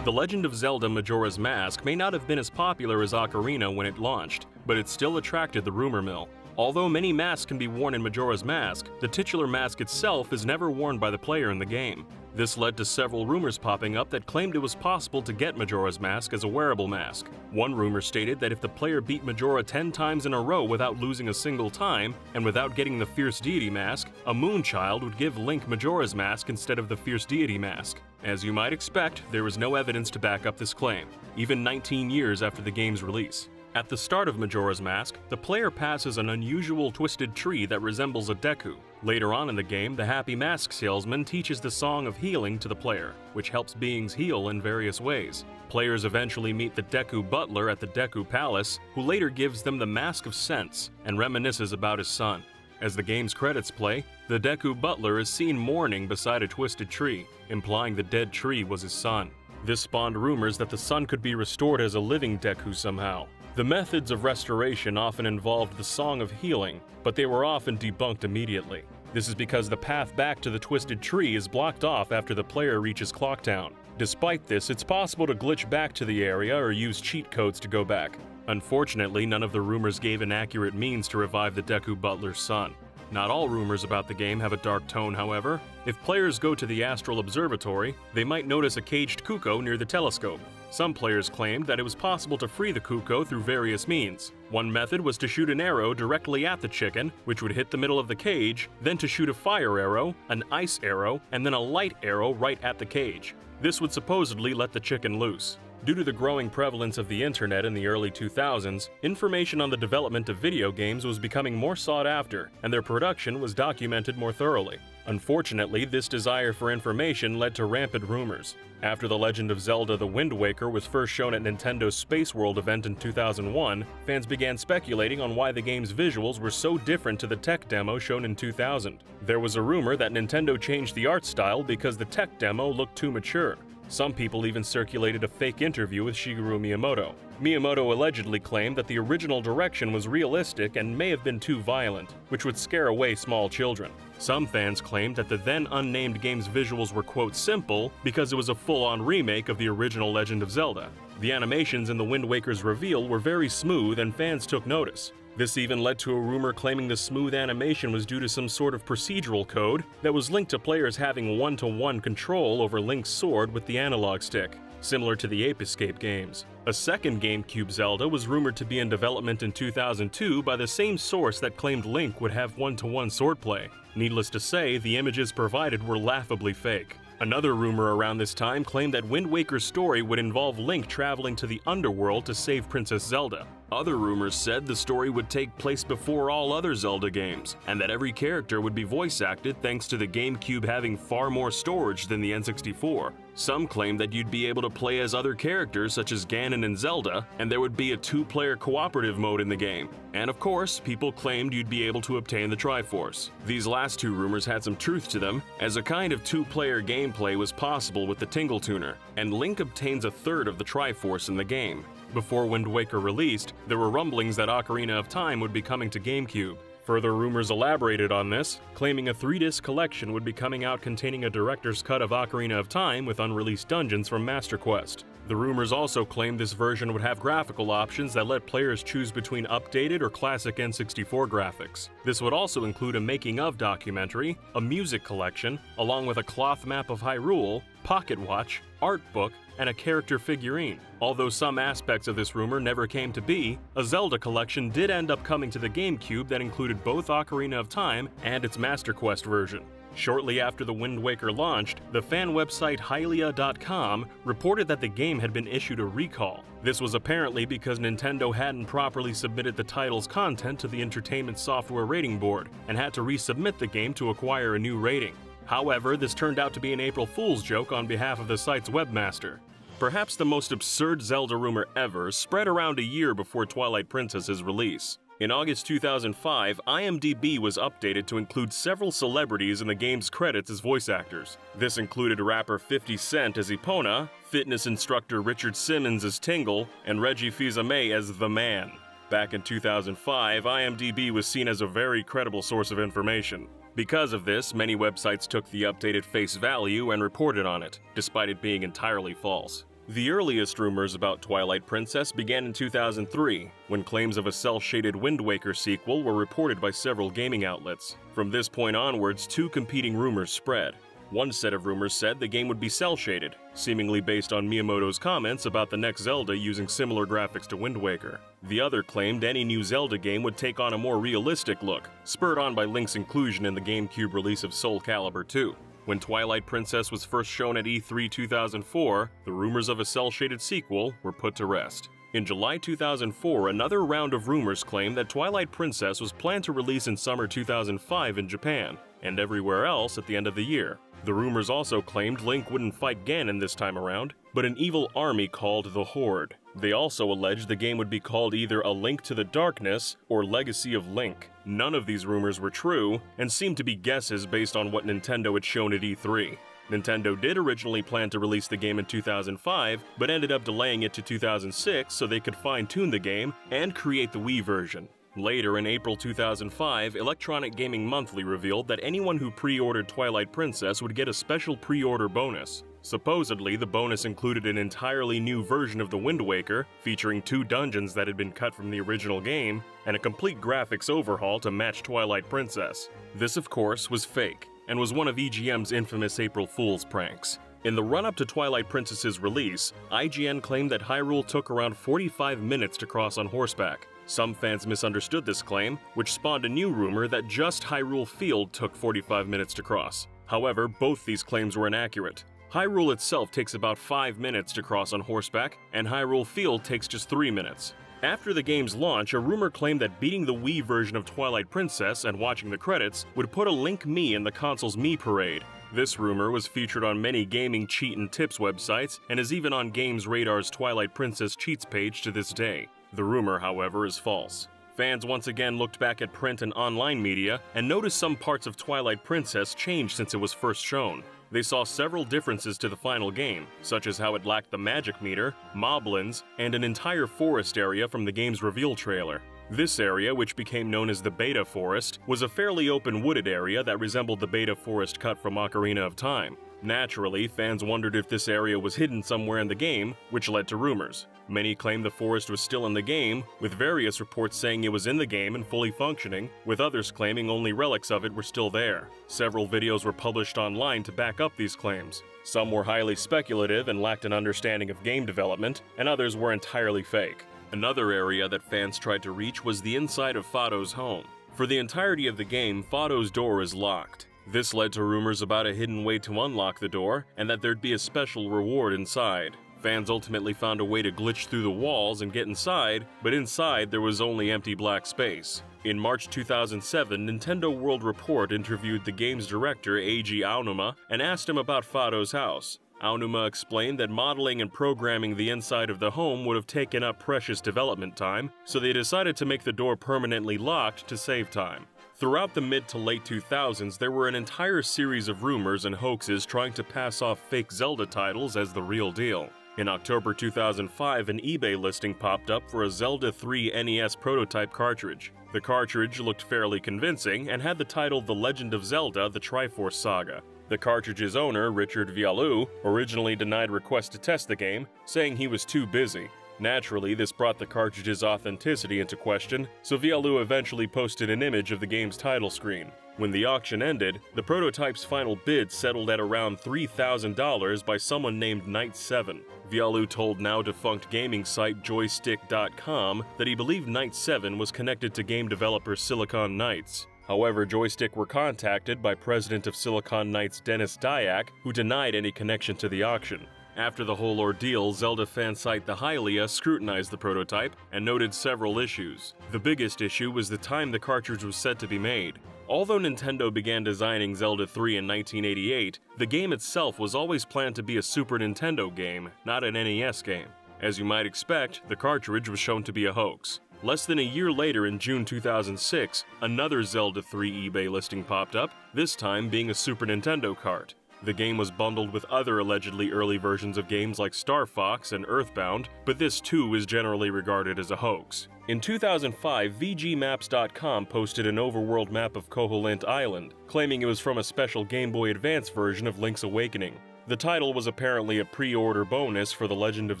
The Legend of Zelda Majora's Mask may not have been as popular as Ocarina when it launched, but it still attracted the rumor mill. Although many masks can be worn in Majora's Mask, the titular mask itself is never worn by the player in the game. This led to several rumors popping up that claimed it was possible to get Majora's Mask as a wearable mask. One rumor stated that if the player beat Majora 10 times in a row without losing a single time, and without getting the Fierce Deity mask, a Moon Child would give Link Majora's Mask instead of the Fierce Deity mask. As you might expect, there was no evidence to back up this claim, even 19 years after the game's release. At the start of Majora's Mask, the player passes an unusual twisted tree that resembles a Deku. Later on in the game, the Happy Mask Salesman teaches the Song of Healing to the player, which helps beings heal in various ways. Players eventually meet the Deku Butler at the Deku Palace, who later gives them the Mask of Sense and reminisces about his son. As the game's credits play, the Deku Butler is seen mourning beside a twisted tree, implying the dead tree was his son. This spawned rumors that the son could be restored as a living Deku somehow. The methods of restoration often involved the Song of Healing, but they were often debunked immediately. This is because the path back to the twisted tree is blocked off after the player reaches Clocktown. Despite this, it's possible to glitch back to the area or use cheat codes to go back. Unfortunately, none of the rumors gave an accurate means to revive the Deku Butler's son. Not all rumors about the game have a dark tone, however. If players go to the Astral Observatory, they might notice a caged Kuko near the telescope. Some players claimed that it was possible to free the Kuko through various means. One method was to shoot an arrow directly at the chicken, which would hit the middle of the cage, then to shoot a fire arrow, an ice arrow, and then a light arrow right at the cage. This would supposedly let the chicken loose. Due to the growing prevalence of the internet in the early 2000s, information on the development of video games was becoming more sought after, and their production was documented more thoroughly. Unfortunately, this desire for information led to rampant rumors. After The Legend of Zelda The Wind Waker was first shown at Nintendo's Space World event in 2001, fans began speculating on why the game's visuals were so different to the tech demo shown in 2000. There was a rumor that Nintendo changed the art style because the tech demo looked too mature. Some people even circulated a fake interview with Shigeru Miyamoto. Miyamoto allegedly claimed that the original direction was realistic and may have been too violent, which would scare away small children. Some fans claimed that the then unnamed game's visuals were quote simple because it was a full-on remake of the original Legend of Zelda. The animations in the Wind Waker's reveal were very smooth and fans took notice. This even led to a rumor claiming the smooth animation was due to some sort of procedural code that was linked to players having one-to-one control over Link's sword with the analog stick, similar to the Ape Escape games. A second GameCube Zelda was rumored to be in development in 2002 by the same source that claimed Link would have one-to-one swordplay. Needless to say, the images provided were laughably fake. Another rumor around this time claimed that Wind Waker's story would involve Link traveling to the underworld to save Princess Zelda. Other rumors said the story would take place before all other Zelda games, and that every character would be voice-acted thanks to the GameCube having far more storage than the N64. Some claimed that you'd be able to play as other characters such as Ganon and Zelda, and there would be a two-player cooperative mode in the game. And of course, people claimed you'd be able to obtain the Triforce. These last two rumors had some truth to them, as a kind of two-player gameplay was possible with the Tingle Tuner, and Link obtains a third of the Triforce in the game. Before Wind Waker released, there were rumblings that Ocarina of Time would be coming to GameCube. Further rumors elaborated on this, claiming a 3-disc collection would be coming out containing a director's cut of Ocarina of Time with unreleased dungeons from Master Quest. The rumors also claimed this version would have graphical options that let players choose between updated or classic N64 graphics. This would also include a making-of documentary, a music collection, along with a cloth map of Hyrule, pocket watch, art book, and a character figurine. Although some aspects of this rumor never came to be, a Zelda collection did end up coming to the GameCube that included both Ocarina of Time and its Master Quest version. Shortly after the Wind Waker launched, the fan website Hylia.com reported that the game had been issued a recall. This was apparently because Nintendo hadn't properly submitted the title's content to the Entertainment Software Rating Board and had to resubmit the game to acquire a new rating. However, this turned out to be an April Fool's joke on behalf of the site's webmaster. Perhaps the most absurd Zelda rumor ever spread around a year before Twilight Princess's release. In August 2005, IMDb was updated to include several celebrities in the game's credits as voice actors. This included rapper 50 Cent as Epona, fitness instructor Richard Simmons as Tingle, and Reggie Fils-Aimé as The Man. Back in 2005, IMDb was seen as a very credible source of information. Because of this, many websites took the updated face value and reported on it, despite it being entirely false. The earliest rumors about Twilight Princess began in 2003, when claims of a cel-shaded Wind Waker sequel were reported by several gaming outlets. From this point onwards, two competing rumors spread. One set of rumors said the game would be cel-shaded, seemingly based on Miyamoto's comments about the next Zelda using similar graphics to Wind Waker. The other claimed any new Zelda game would take on a more realistic look, spurred on by Link's inclusion in the GameCube release of Soul Calibur 2. When Twilight Princess was first shown at E3 2004, the rumors of a cel-shaded sequel were put to rest. In July 2004, another round of rumors claimed that Twilight Princess was planned to release in summer 2005 in Japan, and everywhere else at the end of the year. The rumors also claimed Link wouldn't fight Ganon this time around, but an evil army called the Horde. They also alleged the game would be called either A Link to the Darkness or Legacy of Link. None of these rumors were true, and seemed to be guesses based on what Nintendo had shown at E3. Nintendo did originally plan to release the game in 2005, but ended up delaying it to 2006 so they could fine-tune the game and create the Wii version. Later, in April 2005, Electronic Gaming Monthly revealed that anyone who pre-ordered Twilight Princess would get a special pre-order bonus. Supposedly, the bonus included an entirely new version of the Wind Waker, featuring 2 dungeons that had been cut from the original game, and a complete graphics overhaul to match Twilight Princess. This, of course, was fake, and was one of EGM's infamous April Fool's pranks. In the run-up to Twilight Princess's release, IGN claimed that Hyrule took around 45 minutes to cross on horseback. Some fans misunderstood this claim, which spawned a new rumor that just Hyrule Field took 45 minutes to cross. However, both these claims were inaccurate. Hyrule itself takes about 5 minutes to cross on horseback, and Hyrule Field takes just 3 minutes. After the game's launch, a rumor claimed that beating the Wii version of Twilight Princess and watching the credits would put a Link Me in the console's Mii Parade. This rumor was featured on many gaming cheat and tips websites, and is even on Games Radar's Twilight Princess cheats page to this day. The rumor, however, is false. Fans once again looked back at print and online media and noticed some parts of Twilight Princess changed since it was first shown. They saw several differences to the final game, such as how it lacked the magic meter, moblins, and an entire forest area from the game's reveal trailer. This area, which became known as the Beta Forest, was a fairly open wooded area that resembled the Beta Forest cut from Ocarina of Time. Naturally, fans wondered if this area was hidden somewhere in the game, which led to rumors. Many claimed the forest was still in the game, with various reports saying it was in the game and fully functioning, with others claiming only relics of it were still there. Several videos were published online to back up these claims. Some were highly speculative and lacked an understanding of game development, and others were entirely fake. Another area that fans tried to reach was the inside of Fado's home. For the entirety of the game, Fado's door is locked. This led to rumors about a hidden way to unlock the door, and that there'd be a special reward inside. Fans ultimately found a way to glitch through the walls and get inside, but inside there was only empty black space. In March 2007, Nintendo World Report interviewed the game's director Eiji Aonuma and asked him about Fado's house. Aonuma explained that modeling and programming the inside of the home would have taken up precious development time, so they decided to make the door permanently locked to save time. Throughout the mid to late 2000s, there were an entire series of rumors and hoaxes trying to pass off fake Zelda titles as the real deal. In October 2005, an eBay listing popped up for a Zelda 3 NES prototype cartridge. The cartridge looked fairly convincing and had the title The Legend of Zelda: The Triforce Saga. The cartridge's owner, Richard Vialou, originally denied requests to test the game, saying he was too busy. Naturally, this brought the cartridge's authenticity into question, so Vialu eventually posted an image of the game's title screen. When the auction ended, the prototype's final bid settled at around $3,000 by someone named Night7. Vialu told now-defunct gaming site Joystick.com that he believed Night7 was connected to game developer Silicon Knights. However, Joystick were contacted by president of Silicon Knights Dennis Dyack, who denied any connection to the auction. After the whole ordeal, Zelda fan site The Hylia scrutinized the prototype and noted several issues. The biggest issue was the time the cartridge was set to be made. Although Nintendo began designing Zelda 3 in 1988, the game itself was always planned to be a Super Nintendo game, not an NES game. As you might expect, the cartridge was shown to be a hoax. Less than a year later, in June 2006, another Zelda 3 eBay listing popped up, this time being a Super Nintendo cart. The game was bundled with other allegedly early versions of games like Star Fox and Earthbound, but this too is generally regarded as a hoax. In 2005, VGMaps.com posted an overworld map of Koholint Island, claiming it was from a special Game Boy Advance version of Link's Awakening. The title was apparently a pre-order bonus for The Legend of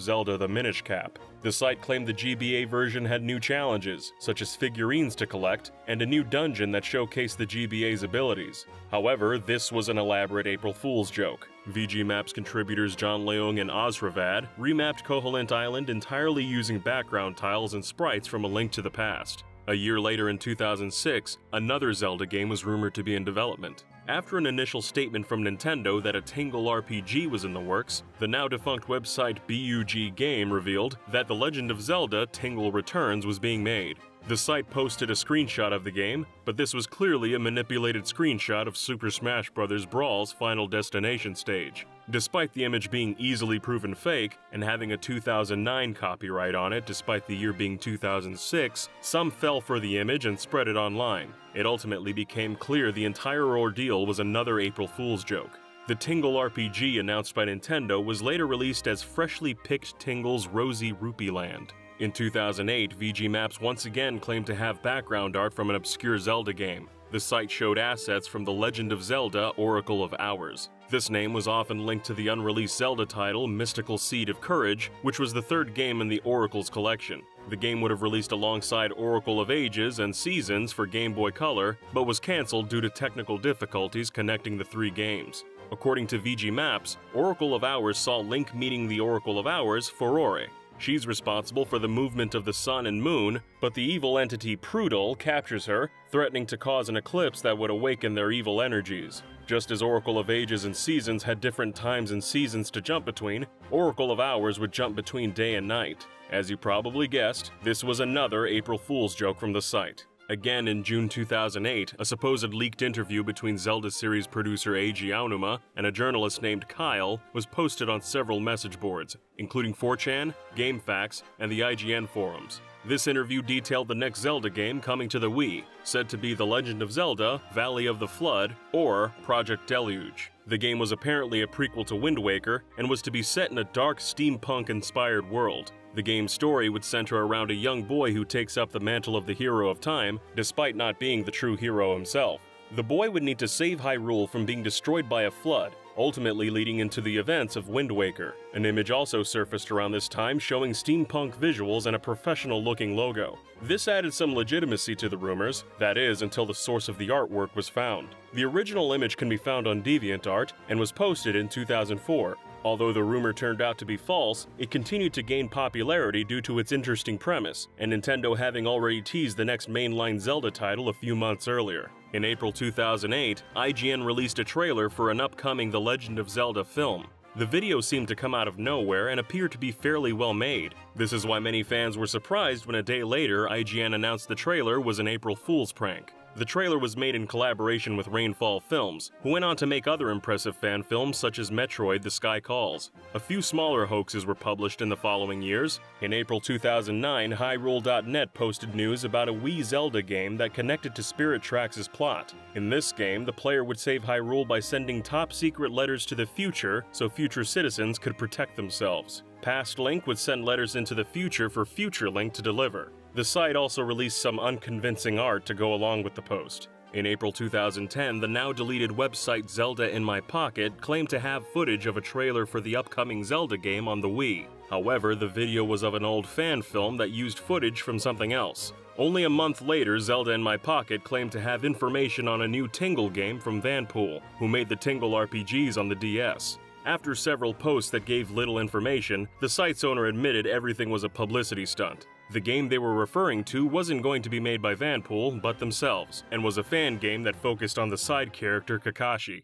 Zelda: The Minish Cap. The site claimed the GBA version had new challenges, such as figurines to collect, and a new dungeon that showcased the GBA's abilities. However, this was an elaborate April Fool's joke. VG Maps contributors John Leung and Ozravad remapped Koholint Island entirely using background tiles and sprites from A Link to the Past. A year later, in 2006, another Zelda game was rumored to be in development. After an initial statement from Nintendo that a Tingle RPG was in the works, the now-defunct website BUG Game revealed that The Legend of Zelda: Tingle Returns was being made. The site posted a screenshot of the game, but this was clearly a manipulated screenshot of Super Smash Bros. Brawl's Final Destination stage. Despite the image being easily proven fake, and having a 2009 copyright on it despite the year being 2006, some fell for the image and spread it online. It ultimately became clear the entire ordeal was another April Fool's joke. The Tingle RPG announced by Nintendo was later released as freshly picked Tingle's Rosy Rupee Land. In 2008, VG Maps once again claimed to have background art from an obscure Zelda game. The site showed assets from The Legend of Zelda: Oracle of Hours. This name was often linked to the unreleased Zelda title Mystical Seed of Courage, which was the third game in the Oracle's collection. The game would have released alongside Oracle of Ages and Seasons for Game Boy Color, but was cancelled due to technical difficulties connecting the three games. According to VG Maps, Oracle of Hours saw Link meeting the Oracle of Hours, Furore. She's responsible for the movement of the sun and moon, but the evil entity Prudel captures her, threatening to cause an eclipse that would awaken their evil energies. Just as Oracle of Ages and Seasons had different times and seasons to jump between, Oracle of Hours would jump between day and night. As you probably guessed, this was another April Fool's joke from the site. Again, in June 2008, a supposed leaked interview between Zelda series producer Eiji Aonuma and a journalist named Kyle was posted on several message boards, including 4chan, GameFAQs, and the IGN forums. This interview detailed the next Zelda game coming to the Wii, said to be The Legend of Zelda: Valley of the Flood, or Project Deluge. The game was apparently a prequel to Wind Waker and was to be set in a dark steampunk-inspired world. The game's story would center around a young boy who takes up the mantle of the hero of time, despite not being the true hero himself. The boy would need to save Hyrule from being destroyed by a flood, ultimately leading into the events of Wind Waker. An image also surfaced around this time showing steampunk visuals and a professional-looking logo. This added some legitimacy to the rumors, that is, until the source of the artwork was found. The original image can be found on DeviantArt and was posted in 2004. Although the rumor turned out to be false, it continued to gain popularity due to its interesting premise, and Nintendo having already teased the next mainline Zelda title a few months earlier. In April 2008, IGN released a trailer for an upcoming The Legend of Zelda film. The video seemed to come out of nowhere and appeared to be fairly well made. This is why many fans were surprised when a day later IGN announced the trailer was an April Fool's prank. The trailer was made in collaboration with Rainfall Films, who went on to make other impressive fan films such as Metroid: The Sky Calls. A few smaller hoaxes were published in the following years. In April 2009, Hyrule.net posted news about a Wii Zelda game that connected to Spirit Tracks' plot. In this game, the player would save Hyrule by sending top-secret letters to the future so future citizens could protect themselves. Past Link would send letters into the future for future Link to deliver. The site also released some unconvincing art to go along with the post. In April 2010, the now-deleted website Zelda in My Pocket claimed to have footage of a trailer for the upcoming Zelda game on the Wii. However, the video was of an old fan film that used footage from something else. Only a month later, Zelda in My Pocket claimed to have information on a new Tingle game from Vanpool, who made the Tingle RPGs on the DS. After several posts that gave little information, the site's owner admitted everything was a publicity stunt. The game they were referring to wasn't going to be made by Vanpool, but themselves, and was a fan game that focused on the side character Kakashi.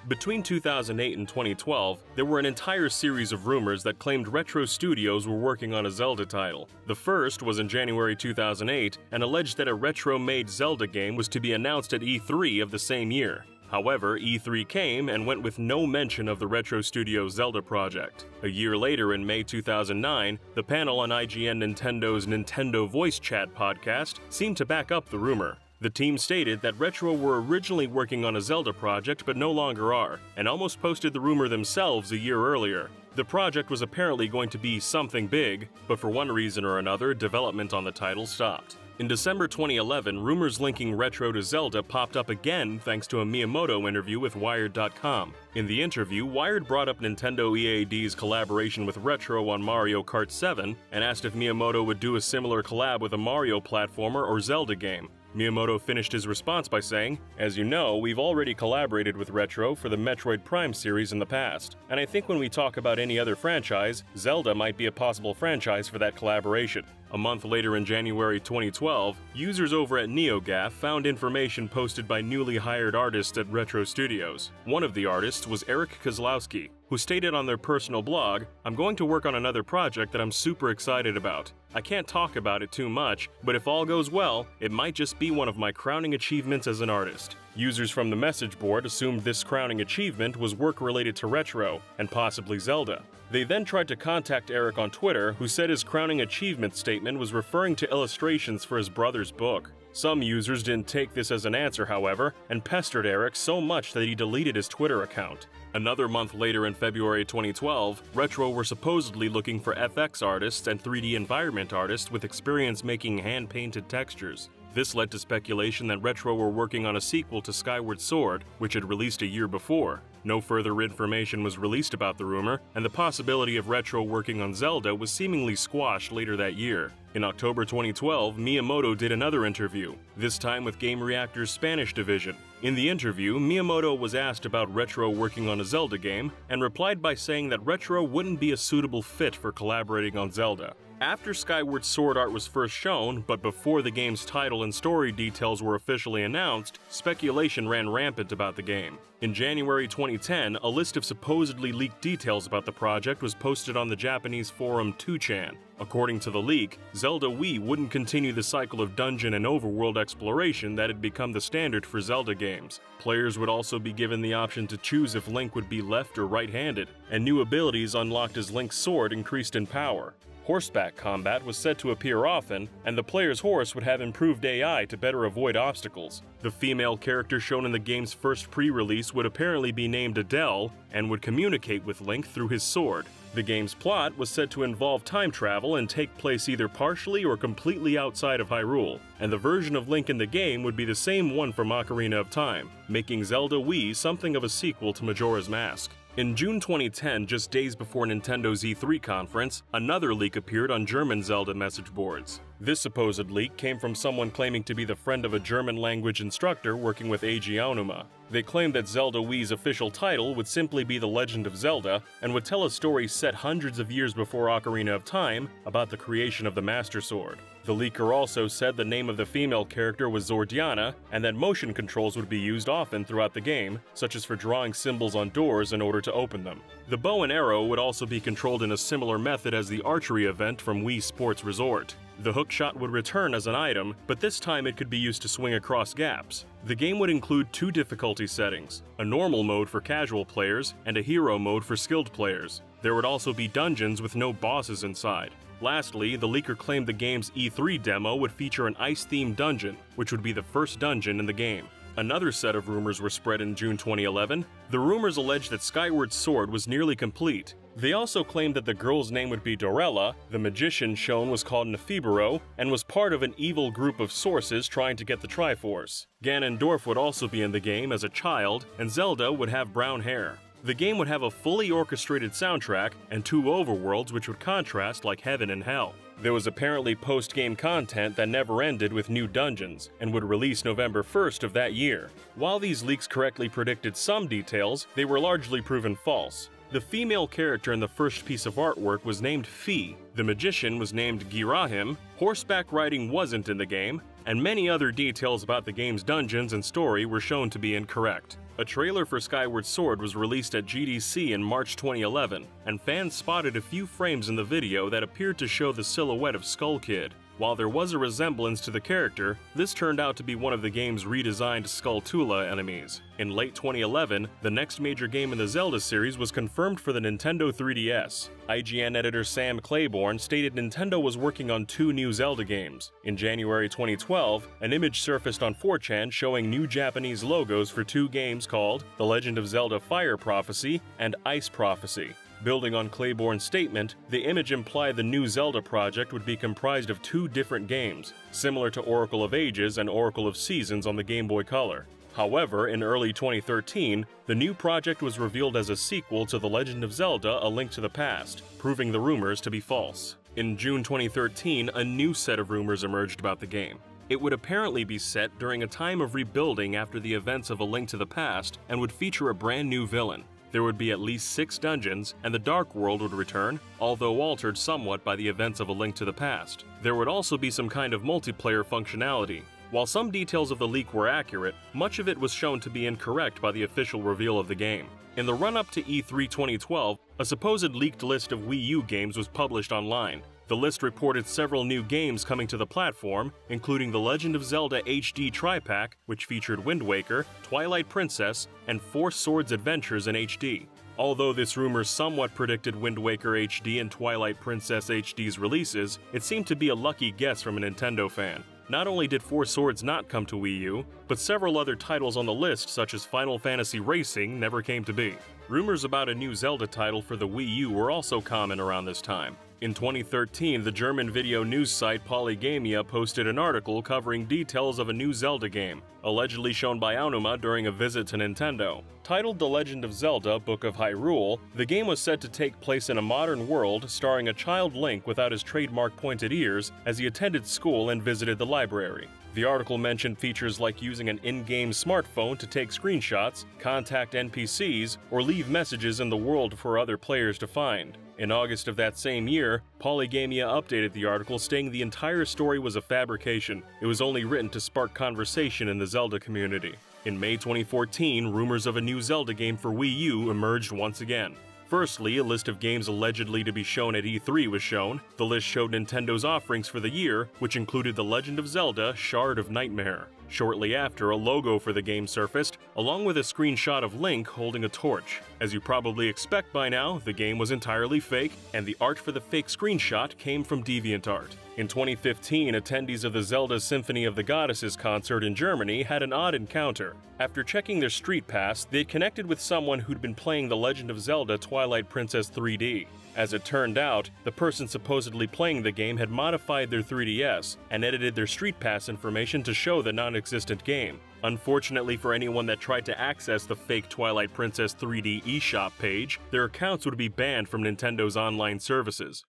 Between 2008 and 2012, there were an entire series of rumors that claimed Retro Studios were working on a Zelda title. The first was in January 2008 and alleged that a retro-made Zelda game was to be announced at E3 of the same year. However, E3 came and went with no mention of the Retro Studios Zelda project. A year later, in May 2009, the panel on IGN Nintendo's Nintendo Voice Chat podcast seemed to back up the rumor. The team stated that Retro were originally working on a Zelda project but no longer are, and almost posted the rumor themselves a year earlier. The project was apparently going to be something big, but for one reason or another, development on the title stopped. In December 2011, rumors linking Retro to Zelda popped up again thanks to a Miyamoto interview with Wired.com. In the interview, Wired brought up Nintendo EAD's collaboration with Retro on Mario Kart 7 and asked if Miyamoto would do a similar collab with a Mario platformer or Zelda game. Miyamoto finished his response by saying, "As you know, we've already collaborated with Retro for the Metroid Prime series in the past, and I think when we talk about any other franchise, Zelda might be a possible franchise for that collaboration." A month later in January 2012, users over at NeoGAF found information posted by newly hired artists at Retro Studios. One of the artists was Eric Kozlowski, who stated on their personal blog, "I'm going to work on another project that I'm super excited about. I can't talk about it too much, but if all goes well, it might just be one of my crowning achievements as an artist." Users from the message board assumed this crowning achievement was work related to Retro, and possibly Zelda. They then tried to contact Eric on Twitter, who said his crowning achievement statement was referring to illustrations for his brother's book. Some users didn't take this as an answer, however, and pestered Eric so much that he deleted his Twitter account. Another month later in February 2012, Retro were supposedly looking for FX artists and 3D environment artists with experience making hand-painted textures. This led to speculation that Retro were working on a sequel to Skyward Sword, which had released a year before. No further information was released about the rumor, and the possibility of Retro working on Zelda was seemingly squashed later that year. In October 2012, Miyamoto did another interview, this time with Game Reactor's Spanish division. In the interview, Miyamoto was asked about Retro working on a Zelda game, and replied by saying that Retro wouldn't be a suitable fit for collaborating on Zelda. After Skyward Sword art was first shown, but before the game's title and story details were officially announced, speculation ran rampant about the game. In January 2010, a list of supposedly leaked details about the project was posted on the Japanese forum 2chan. According to the leak, Zelda Wii wouldn't continue the cycle of dungeon and overworld exploration that had become the standard for Zelda games. Players would also be given the option to choose if Link would be left or right-handed, and new abilities unlocked as Link's sword increased in power. Horseback combat was said to appear often, and the player's horse would have improved AI to better avoid obstacles. The female character shown in the game's first pre-release would apparently be named Adele, and would communicate with Link through his sword. The game's plot was said to involve time travel and take place either partially or completely outside of Hyrule, and the version of Link in the game would be the same one from Ocarina of Time, making Zelda Wii something of a sequel to Majora's Mask. In June 2010, just days before Nintendo's E3 conference, another leak appeared on German Zelda message boards. This supposed leak came from someone claiming to be the friend of a German-language instructor working with Eiji Aonuma. They claimed that Zelda Wii's official title would simply be The Legend of Zelda, and would tell a story set hundreds of years before Ocarina of Time about the creation of the Master Sword. The leaker also said the name of the female character was Zordiana, and that motion controls would be used often throughout the game, such as for drawing symbols on doors in order to open them. The bow and arrow would also be controlled in a similar method as the archery event from Wii Sports Resort. The hookshot would return as an item, but this time it could be used to swing across gaps. The game would include 2 difficulty settings, a normal mode for casual players and a hero mode for skilled players. There would also be dungeons with no bosses inside. Lastly, the leaker claimed the game's E3 demo would feature an ice-themed dungeon, which would be the first dungeon in the game. Another set of rumors were spread in June 2011. The rumors alleged that Skyward Sword was nearly complete. They also claimed that the girl's name would be Dorella, the magician shown was called Nefibero, and was part of an evil group of sources trying to get the Triforce. Ganondorf would also be in the game as a child, and Zelda would have brown hair. The game would have a fully orchestrated soundtrack and 2 overworlds which would contrast like heaven and hell. There was apparently post-game content that never ended with new dungeons, and would release November 1st of that year. While these leaks correctly predicted some details, they were largely proven false. The female character in the first piece of artwork was named Fi, the magician was named Girahim, horseback riding wasn't in the game, and many other details about the game's dungeons and story were shown to be incorrect. A trailer for Skyward Sword was released at GDC in March 2011, and fans spotted a few frames in the video that appeared to show the silhouette of Skull Kid. While there was a resemblance to the character, this turned out to be one of the game's redesigned Skulltula enemies. In late 2011, the next major game in the Zelda series was confirmed for the Nintendo 3DS. IGN editor Sam Claiborne stated Nintendo was working on 2 new Zelda games. In January 2012, an image surfaced on 4chan showing new Japanese logos for 2 games called The Legend of Zelda Fire Prophecy and Ice Prophecy. Building on Claiborne's statement, the image implied the new Zelda project would be comprised of 2 different games, similar to Oracle of Ages and Oracle of Seasons on the Game Boy Color. However, in early 2013, the new project was revealed as a sequel to The Legend of Zelda: A Link to the Past, proving the rumors to be false. In June 2013, a new set of rumors emerged about the game. It would apparently be set during a time of rebuilding after the events of A Link to the Past and would feature a brand new villain. There would be at least 6 dungeons, and the Dark World would return, although altered somewhat by the events of A Link to the Past. There would also be some kind of multiplayer functionality. While some details of the leak were accurate, much of it was shown to be incorrect by the official reveal of the game. In the run-up to E3 2012, a supposed leaked list of Wii U games was published online. The list reported several new games coming to the platform, including The Legend of Zelda HD Tri-Pack, which featured Wind Waker, Twilight Princess, and 4 Swords Adventures in HD. Although this rumor somewhat predicted Wind Waker HD and Twilight Princess HD's releases, it seemed to be a lucky guess from a Nintendo fan. Not only did 4 Swords not come to Wii U, but several other titles on the list such as Final Fantasy Racing never came to be. Rumors about a new Zelda title for the Wii U were also common around this time. In 2013, the German video news site Polygamia posted an article covering details of a new Zelda game, allegedly shown by Aonuma during a visit to Nintendo. Titled The Legend of Zelda: Book of Hyrule, the game was said to take place in a modern world starring a child Link without his trademark pointed ears as he attended school and visited the library. The article mentioned features like using an in-game smartphone to take screenshots, contact NPCs, or leave messages in the world for other players to find. In August of that same year, Polygamia updated the article stating the entire story was a fabrication. It was only written to spark conversation in the Zelda community. In May 2014, rumors of a new Zelda game for Wii U emerged once again. Firstly, a list of games allegedly to be shown at E3 was shown. The list showed Nintendo's offerings for the year, which included The Legend of Zelda: Shard of Nightmare. Shortly after, a logo for the game surfaced, along with a screenshot of Link holding a torch. As you probably expect by now, the game was entirely fake, and the art for the fake screenshot came from DeviantArt. In 2015, attendees of the Zelda Symphony of the Goddesses concert in Germany had an odd encounter. After checking their Street Pass, they had connected with someone who'd been playing The Legend of Zelda: Twilight Princess 3D. As it turned out, the person supposedly playing the game had modified their 3DS and edited their Street Pass information to show the non-existent game. Unfortunately for anyone that tried to access the fake Twilight Princess 3D eShop page, their accounts would be banned from Nintendo's online services.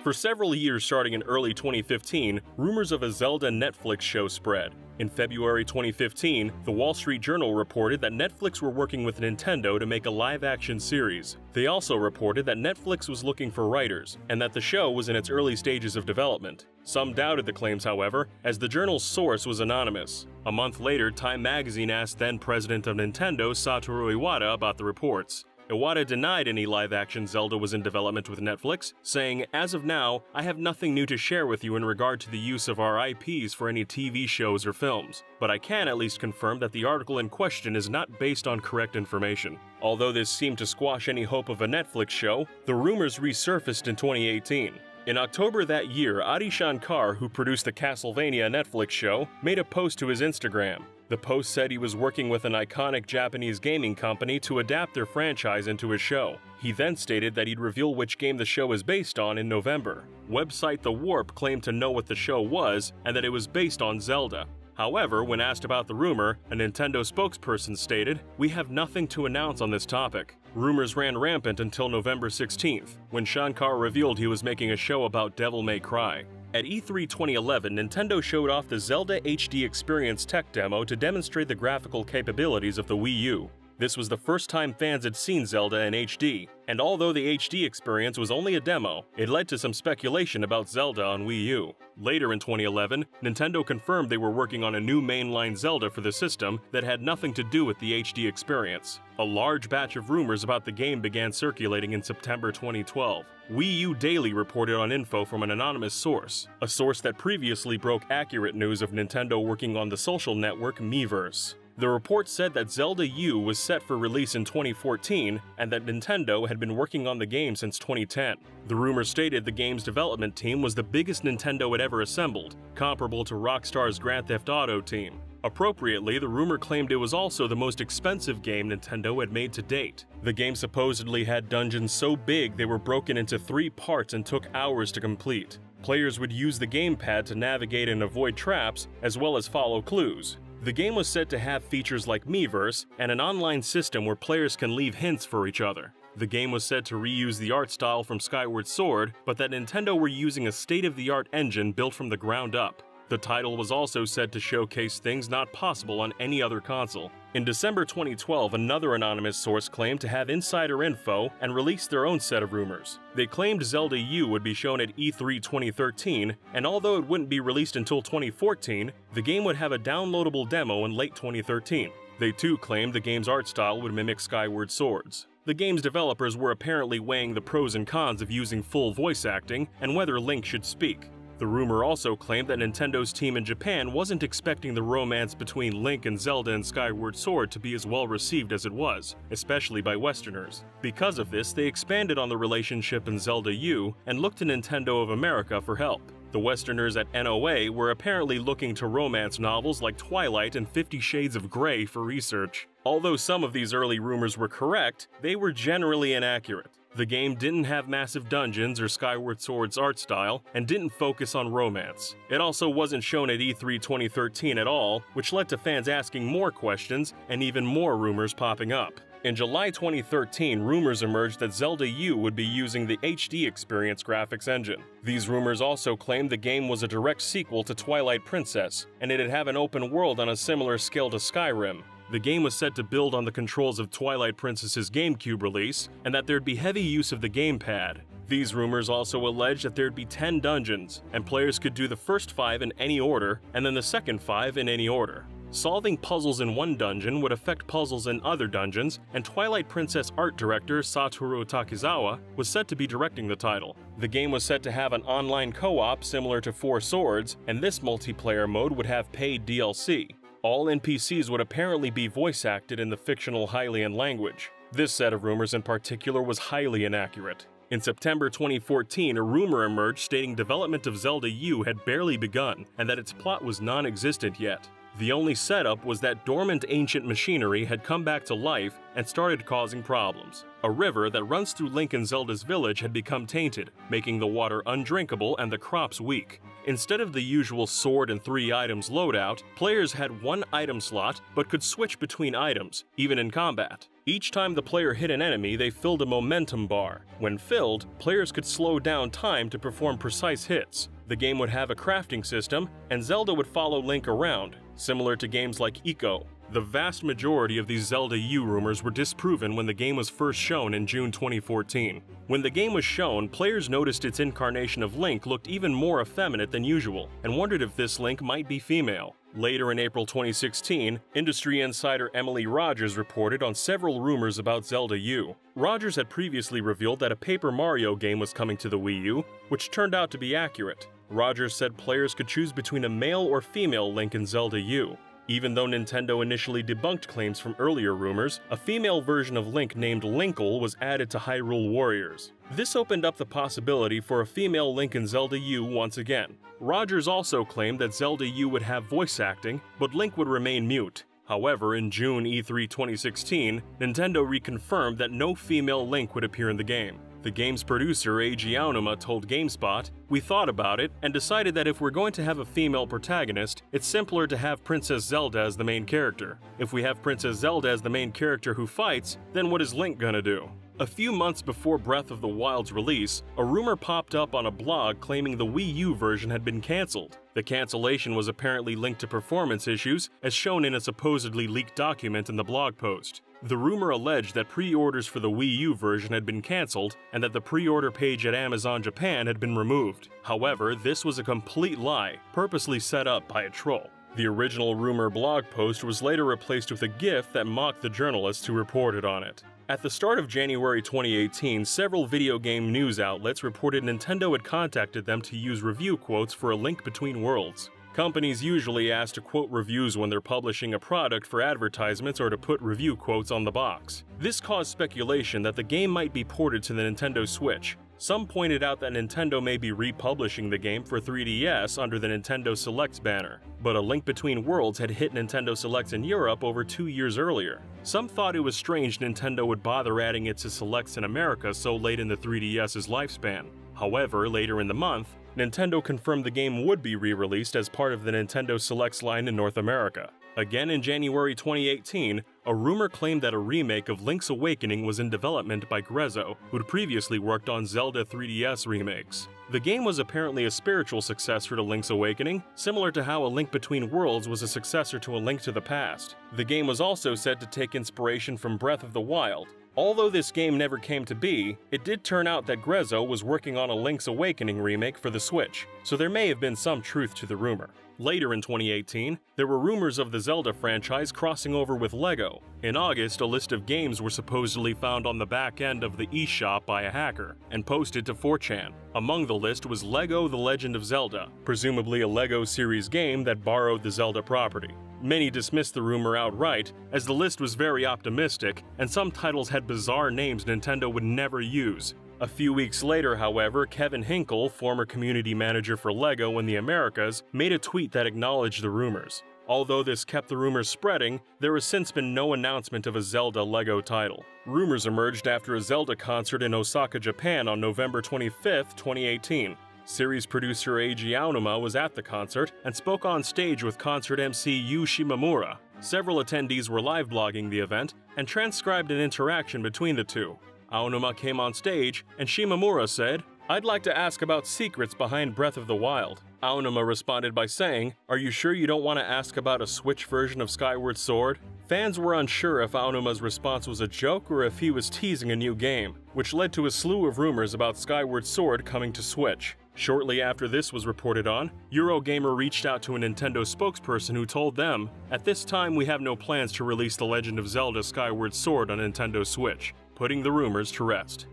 For several years starting in early 2015, rumors of a Zelda Netflix show spread. In February 2015, the Wall Street Journal reported that Netflix were working with Nintendo to make a live-action series. They also reported that Netflix was looking for writers, and that the show was in its early stages of development. Some doubted the claims, however, as the journal's source was anonymous. A month later, Time magazine asked then-president of Nintendo, Satoru Iwata, about the reports. Iwata denied any live-action Zelda was in development with Netflix, saying, "As of now, I have nothing new to share with you in regard to the use of our IPs for any TV shows or films, but I can at least confirm that the article in question is not based on correct information." Although this seemed to squash any hope of a Netflix show, the rumors resurfaced in 2018. In October that year, Adi Shankar, who produced the Castlevania Netflix show, made a post to his Instagram. The post said he was working with an iconic Japanese gaming company to adapt their franchise into his show. He then stated that he'd reveal which game the show is based on in November. Website The Warp claimed to know what the show was and that it was based on Zelda. However, when asked about the rumor, a Nintendo spokesperson stated, "We have nothing to announce on this topic." Rumors ran rampant until November 16th, when Shankar revealed he was making a show about Devil May Cry. At E3 2011, Nintendo showed off the Zelda HD Experience tech demo to demonstrate the graphical capabilities of the Wii U. This was the first time fans had seen Zelda in HD, and although the HD experience was only a demo, it led to some speculation about Zelda on Wii U. Later in 2011, Nintendo confirmed they were working on a new mainline Zelda for the system that had nothing to do with the HD experience. A large batch of rumors about the game began circulating in September 2012. Wii U Daily reported on info from an anonymous source, a source that previously broke accurate news of Nintendo working on the social network Miiverse. The report said that Zelda U was set for release in 2014 and that Nintendo had been working on the game since 2010. The rumor stated the game's development team was the biggest Nintendo had ever assembled, comparable to Rockstar's Grand Theft Auto team. Appropriately, the rumor claimed it was also the most expensive game Nintendo had made to date. The game supposedly had dungeons so big they were broken into 3 parts and took hours to complete. Players would use the gamepad to navigate and avoid traps, as well as follow clues. The game was said to have features like Miiverse and an online system where players can leave hints for each other. The game was said to reuse the art style from Skyward Sword, but that Nintendo were using a state-of-the-art engine built from the ground up. The title was also said to showcase things not possible on any other console. In December 2012, another anonymous source claimed to have insider info and released their own set of rumors. They claimed Zelda U would be shown at E3 2013, and although it wouldn't be released until 2014, the game would have a downloadable demo in late 2013. They too claimed the game's art style would mimic Skyward Sword's. The game's developers were apparently weighing the pros and cons of using full voice acting and whether Link should speak. The rumor also claimed that Nintendo's team in Japan wasn't expecting the romance between Link and Zelda in Skyward Sword to be as well received as it was, especially by Westerners. Because of this, they expanded on the relationship in Zelda U and looked to Nintendo of America for help. The Westerners at NOA were apparently looking to romance novels like Twilight and 50 Shades of Grey for research. Although some of these early rumors were correct, they were generally inaccurate. The game didn't have massive dungeons or Skyward Sword's art style, and didn't focus on romance. It also wasn't shown at E3 2013 at all, which led to fans asking more questions and even more rumors popping up. In July 2013, rumors emerged that Zelda U would be using the HD Experience graphics engine. These rumors also claimed the game was a direct sequel to Twilight Princess, and it'd have an open world on a similar scale to Skyrim. The game was said to build on the controls of Twilight Princess's GameCube release, and that there'd be heavy use of the gamepad. These rumors also alleged that there'd be 10 dungeons, and players could do the first 5 in any order, and then the second 5 in any order. Solving puzzles in one dungeon would affect puzzles in other dungeons, and Twilight Princess art director Satoru Takizawa was said to be directing the title. The game was said to have an online co-op similar to Four Swords, and this multiplayer mode would have paid DLC. All NPCs would apparently be voice acted in the fictional Hylian language. This set of rumors in particular was highly inaccurate. In September 2014, a rumor emerged stating development of Zelda U had barely begun and that its plot was non-existent yet. The only setup was that dormant ancient machinery had come back to life and started causing problems. A river that runs through Link and Zelda's village had become tainted, making the water undrinkable and the crops weak. Instead of the usual sword and 3 items loadout, players had 1 item slot but could switch between items, even in combat. Each time the player hit an enemy, they filled a momentum bar. When filled, players could slow down time to perform precise hits. The game would have a crafting system, and Zelda would follow Link around, similar to games like Ico. The vast majority of these Zelda U rumors were disproven when the game was first shown in June 2014. When the game was shown, players noticed its incarnation of Link looked even more effeminate than usual, and wondered if this Link might be female. Later in April 2016, industry insider Emily Rogers reported on several rumors about Zelda U. Rogers had previously revealed that a Paper Mario game was coming to the Wii U, which turned out to be accurate. Rogers said players could choose between a male or female Link in Zelda U. Even though Nintendo initially debunked claims from earlier rumors, a female version of Link named Linkle was added to Hyrule Warriors. This opened up the possibility for a female Link in Zelda U once again. Rogers also claimed that Zelda U would have voice acting, but Link would remain mute. However, in June E3 2016, Nintendo reconfirmed that no female Link would appear in the game. The game's producer, Eiji Aonuma, told GameSpot, "We thought about it and decided that if we're going to have a female protagonist, it's simpler to have Princess Zelda as the main character. If we have Princess Zelda as the main character who fights, then what is Link gonna do?" A few months before Breath of the Wild's release, a rumor popped up on a blog claiming the Wii U version had been cancelled. The cancellation was apparently linked to performance issues, as shown in a supposedly leaked document in the blog post. The rumor alleged that pre-orders for the Wii U version had been cancelled and that the pre-order page at Amazon Japan had been removed. However, this was a complete lie, purposely set up by a troll. The original rumor blog post was later replaced with a GIF that mocked the journalists who reported on it. At the start of January 2018, several video game news outlets reported Nintendo had contacted them to use review quotes for A Link Between Worlds. Companies usually ask to quote reviews when they're publishing a product for advertisements or to put review quotes on the box. This caused speculation that the game might be ported to the Nintendo Switch. Some pointed out that Nintendo may be republishing the game for 3DS under the Nintendo Selects banner, but A Link Between Worlds had hit Nintendo Selects in Europe over 2 years earlier. Some thought it was strange Nintendo would bother adding it to Selects in America so late in the 3DS's lifespan. However, later in the month, Nintendo confirmed the game would be re-released as part of the Nintendo Selects line in North America. Again in January 2018, a rumor claimed that a remake of Link's Awakening was in development by Grezzo, who'd previously worked on Zelda 3DS remakes. The game was apparently a spiritual successor to Link's Awakening, similar to how A Link Between Worlds was a successor to A Link to the Past. The game was also said to take inspiration from Breath of the Wild. Although this game never came to be, it did turn out that Grezzo was working on a Link's Awakening remake for the Switch, so there may have been some truth to the rumor. Later in 2018, there were rumors of the Zelda franchise crossing over with LEGO. In August, a list of games were supposedly found on the back end of the eShop by a hacker and posted to 4chan. Among the list was LEGO The Legend of Zelda, presumably a LEGO series game that borrowed the Zelda property. Many dismissed the rumor outright, as the list was very optimistic, and some titles had bizarre names Nintendo would never use. A few weeks later, however, Kevin Hinkle, former community manager for LEGO in the Americas, made a tweet that acknowledged the rumors. Although this kept the rumors spreading, there has since been no announcement of a Zelda LEGO title. Rumors emerged after a Zelda concert in Osaka, Japan on November 25, 2018. Series producer Eiji Aonuma was at the concert and spoke on stage with concert MC Yu Shimamura. Several attendees were live blogging the event and transcribed an interaction between the two. Aonuma came on stage and Shimamura said, "I'd like to ask about secrets behind Breath of the Wild." Aonuma responded by saying, "Are you sure you don't want to ask about a Switch version of Skyward Sword?" Fans were unsure if Aonuma's response was a joke or if he was teasing a new game, which led to a slew of rumors about Skyward Sword coming to Switch. Shortly after this was reported on, Eurogamer reached out to a Nintendo spokesperson who told them, "At this time we have no plans to release The Legend of Zelda Skyward Sword on Nintendo Switch," putting the rumors to rest.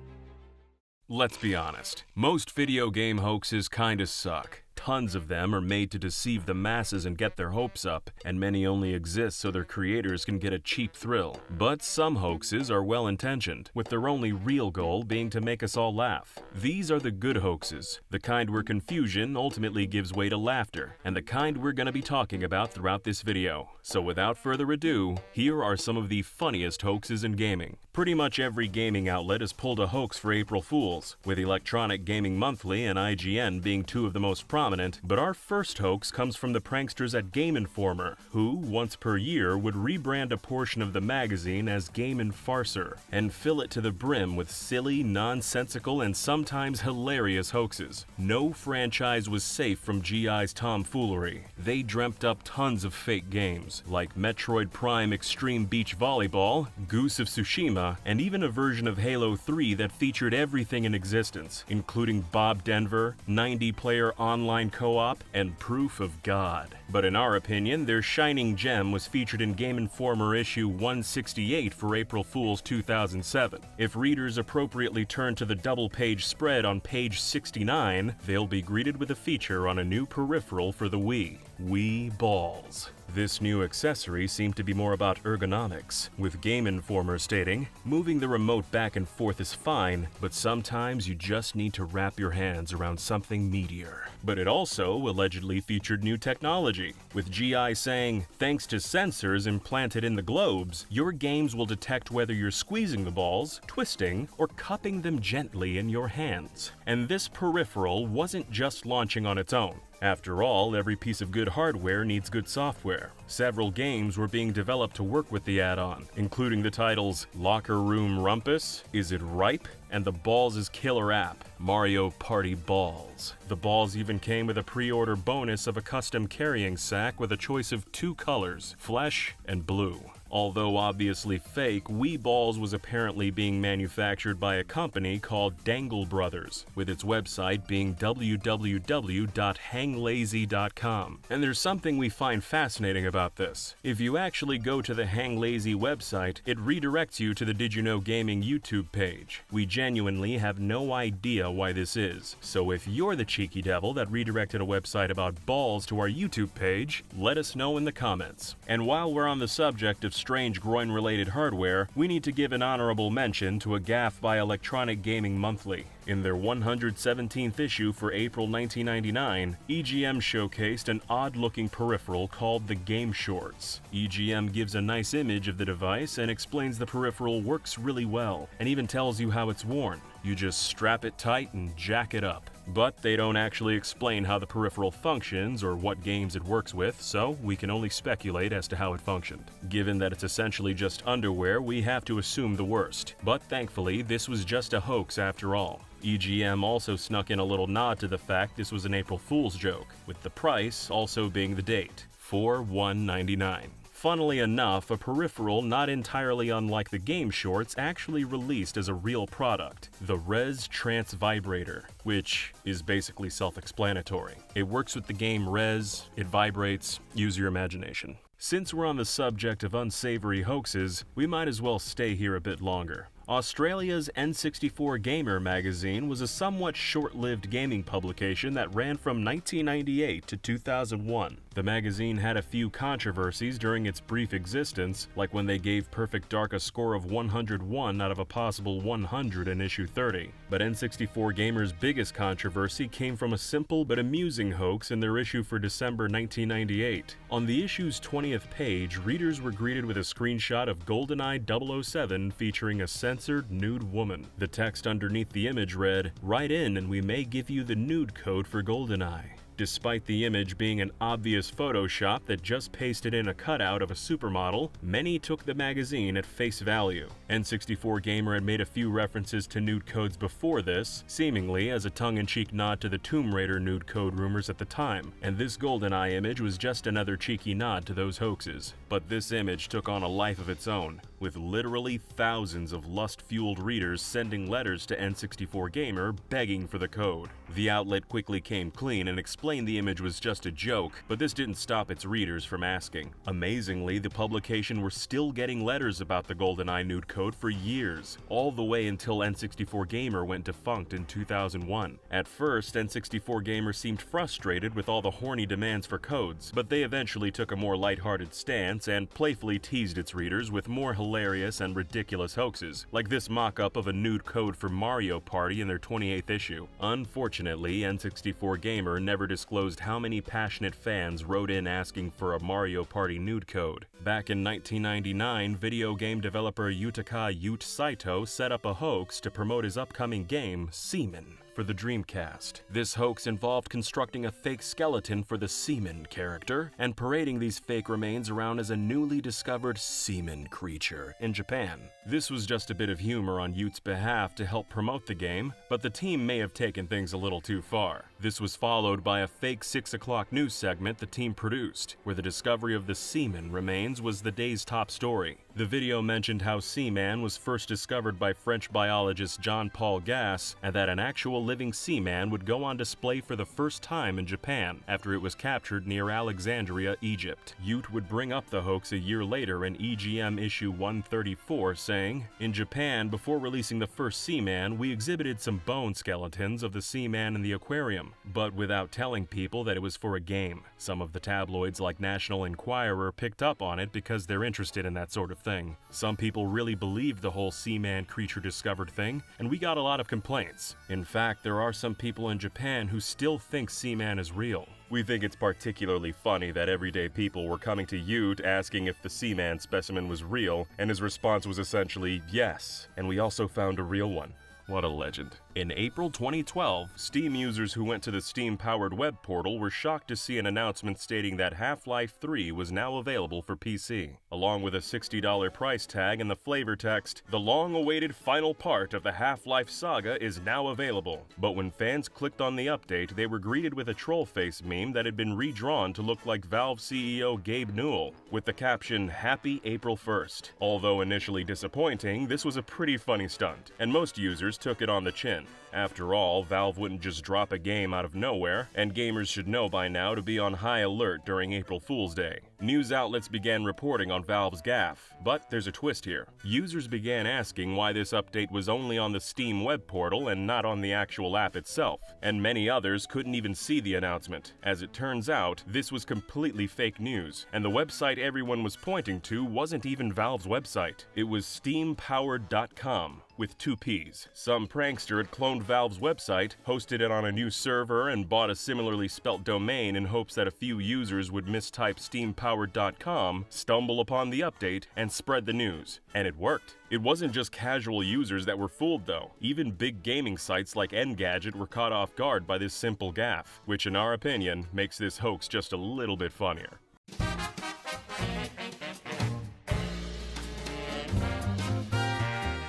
Let's be honest, most video game hoaxes kinda suck. Tons of them are made to deceive the masses and get their hopes up, and many only exist so their creators can get a cheap thrill. But some hoaxes are well-intentioned, with their only real goal being to make us all laugh. These are the good hoaxes, the kind where confusion ultimately gives way to laughter, and the kind we're gonna be talking about throughout this video. So without further ado, here are some of the funniest hoaxes in gaming. Pretty much every gaming outlet has pulled a hoax for April Fools, with Electronic Gaming Monthly and IGN being two of the most prominent, but our first hoax comes from the pranksters at Game Informer, who, once per year, would rebrand a portion of the magazine as Game Infarcer, and fill it to the brim with silly, nonsensical, and sometimes hilarious hoaxes. No franchise was safe from GI's tomfoolery. They dreamt up tons of fake games, like Metroid Prime Extreme Beach Volleyball, Goose of Tsushima, and even a version of Halo 3 that featured everything in existence, including Bob Denver, 90-player online co-op, and proof of God. But in our opinion, their shining gem was featured in Game Informer issue 168 for April Fool's 2007. If readers appropriately turn to the double-page spread on page 69, they'll be greeted with a feature on a new peripheral for the Wii: Wii Balls. This new accessory seemed to be more about ergonomics, with Game Informer stating, "Moving the remote back and forth is fine, but sometimes you just need to wrap your hands around something meatier." But it also allegedly featured new technology, with GI saying, "Thanks to sensors implanted in the globes, your games will detect whether you're squeezing the balls, twisting, or cupping them gently in your hands." And this peripheral wasn't just launching on its own. After all, every piece of good hardware needs good software. Several games were being developed to work with the add-on, including the titles Locker Room Rumpus, Is It Ripe, and the Balls' killer app, Mario Party Balls. The balls even came with a pre-order bonus of a custom carrying sack with a choice of 2 colors, flesh and blue. Although obviously fake, Wii Balls was apparently being manufactured by a company called Dangle Brothers, with its website being www.hanglazy.com. And there's something we find fascinating about this. If you actually go to the Hang Lazy website, it redirects you to the Did You Know Gaming YouTube page. We genuinely have no idea why this is, so if you're the cheeky devil that redirected a website about balls to our YouTube page, let us know in the comments. And while we're on the subject of strange groin-related hardware, we need to give an honorable mention to a gaffe by Electronic Gaming Monthly. In their 117th issue for April 1999, EGM showcased an odd-looking peripheral called the Game Shorts. EGM gives a nice image of the device and explains the peripheral works really well, and even tells you how it's worn. You just strap it tight and jack it up. But they don't actually explain how the peripheral functions or what games it works with, so we can only speculate as to how it functioned. Given that it's essentially just underwear, we have to assume the worst. But thankfully, this was just a hoax after all. EGM also snuck in a little nod to the fact this was an April Fool's joke, with the price also being the date, $4/199. Funnily enough, a peripheral not entirely unlike the Game Shorts actually released as a real product, the Res Trance Vibrator, which is basically self-explanatory. It works with the game Res, it vibrates, use your imagination. Since we're on the subject of unsavory hoaxes, we might as well stay here a bit longer. Australia's N64 Gamer magazine was a somewhat short-lived gaming publication that ran from 1998 to 2001. The magazine had a few controversies during its brief existence, like when they gave Perfect Dark a score of 101 out of a possible 100 in issue 30. But N64 Gamer's biggest controversy came from a simple but amusing hoax in their issue for December 1998. On the issue's 20th page, readers were greeted with a screenshot of GoldenEye 007 featuring a censored nude woman. The text underneath the image read, "Write in and we may give you the nude code for GoldenEye." Despite the image being an obvious Photoshop that just pasted in a cutout of a supermodel, many took the magazine at face value. N64 Gamer had made a few references to nude codes before this, seemingly as a tongue-in-cheek nod to the Tomb Raider nude code rumors at the time, and this GoldenEye image was just another cheeky nod to those hoaxes. But this image took on a life of its own, with literally thousands of lust-fueled readers sending letters to N64 Gamer begging for the code. The outlet quickly came clean and explained the image was just a joke, but this didn't stop its readers from asking. Amazingly, the publication were still getting letters about the GoldenEye nude code for years, all the way until N64 Gamer went defunct in 2001. At first, N64 Gamer seemed frustrated with all the horny demands for codes, but they eventually took a more lighthearted stance and playfully teased its readers with more hilarious and ridiculous hoaxes, like this mock-up of a nude code for Mario Party in their 28th issue. Unfortunately, N64 Gamer never disclosed how many passionate fans wrote in asking for a Mario Party nude code. Back in 1999, video game developer Yutaka Ute Saito set up a hoax to promote his upcoming game, Seaman, for the Dreamcast. This hoax involved constructing a fake skeleton for the Seaman character and parading these fake remains around as a newly discovered seaman creature in Japan. This was just a bit of humor on Ute's behalf to help promote the game, but the team may have taken things a little too far. This was followed by a fake 6 o'clock news segment the team produced, where the discovery of the seaman remains was the day's top story. The video mentioned how Seaman was first discovered by French biologist Jean-Paul Gasse, and that an actual living seaman would go on display for the first time in Japan after it was captured near Alexandria, Egypt. Ute would bring up the hoax a year later in EGM issue 134, saying, "In Japan, before releasing the first seaman, we exhibited some bone skeletons of the seaman in the aquarium, but without telling people that it was for a game. Some of the tabloids like National Enquirer picked up on it because they're interested in that sort of thing. Some people really believed the whole seaman creature discovered thing, and we got a lot of complaints. In fact, there are some people in Japan who still think Seaman is real." We think it's particularly funny that everyday people were coming to Ute asking if the Seaman specimen was real, and his response was essentially, "Yes, and we also found a real one." What a legend. In April 2012, Steam users who went to the Steam-powered web portal were shocked to see an announcement stating that Half-Life 3 was now available for PC, along with a $60 price tag and the flavor text, "The long-awaited final part of the Half-Life saga is now available." But when fans clicked on the update, they were greeted with a troll face meme that had been redrawn to look like Valve CEO Gabe Newell, with the caption, "Happy April 1st." Although initially disappointing, this was a pretty funny stunt, and most users took it on the chin. After all, Valve wouldn't just drop a game out of nowhere, and gamers should know by now to be on high alert during April Fool's Day. News outlets began reporting on Valve's gaffe, but there's a twist here. Users began asking why this update was only on the Steam web portal and not on the actual app itself, and many others couldn't even see the announcement. As it turns out, this was completely fake news, and the website everyone was pointing to wasn't even Valve's website. It was steampowered.com. With 2 P's. Some prankster had cloned Valve's website, hosted it on a new server, and bought a similarly spelt domain in hopes that a few users would mistype steampowered.com, stumble upon the update, and spread the news. And it worked. It wasn't just casual users that were fooled though. Even big gaming sites like Engadget were caught off guard by this simple gaffe, which in our opinion makes this hoax just a little bit funnier.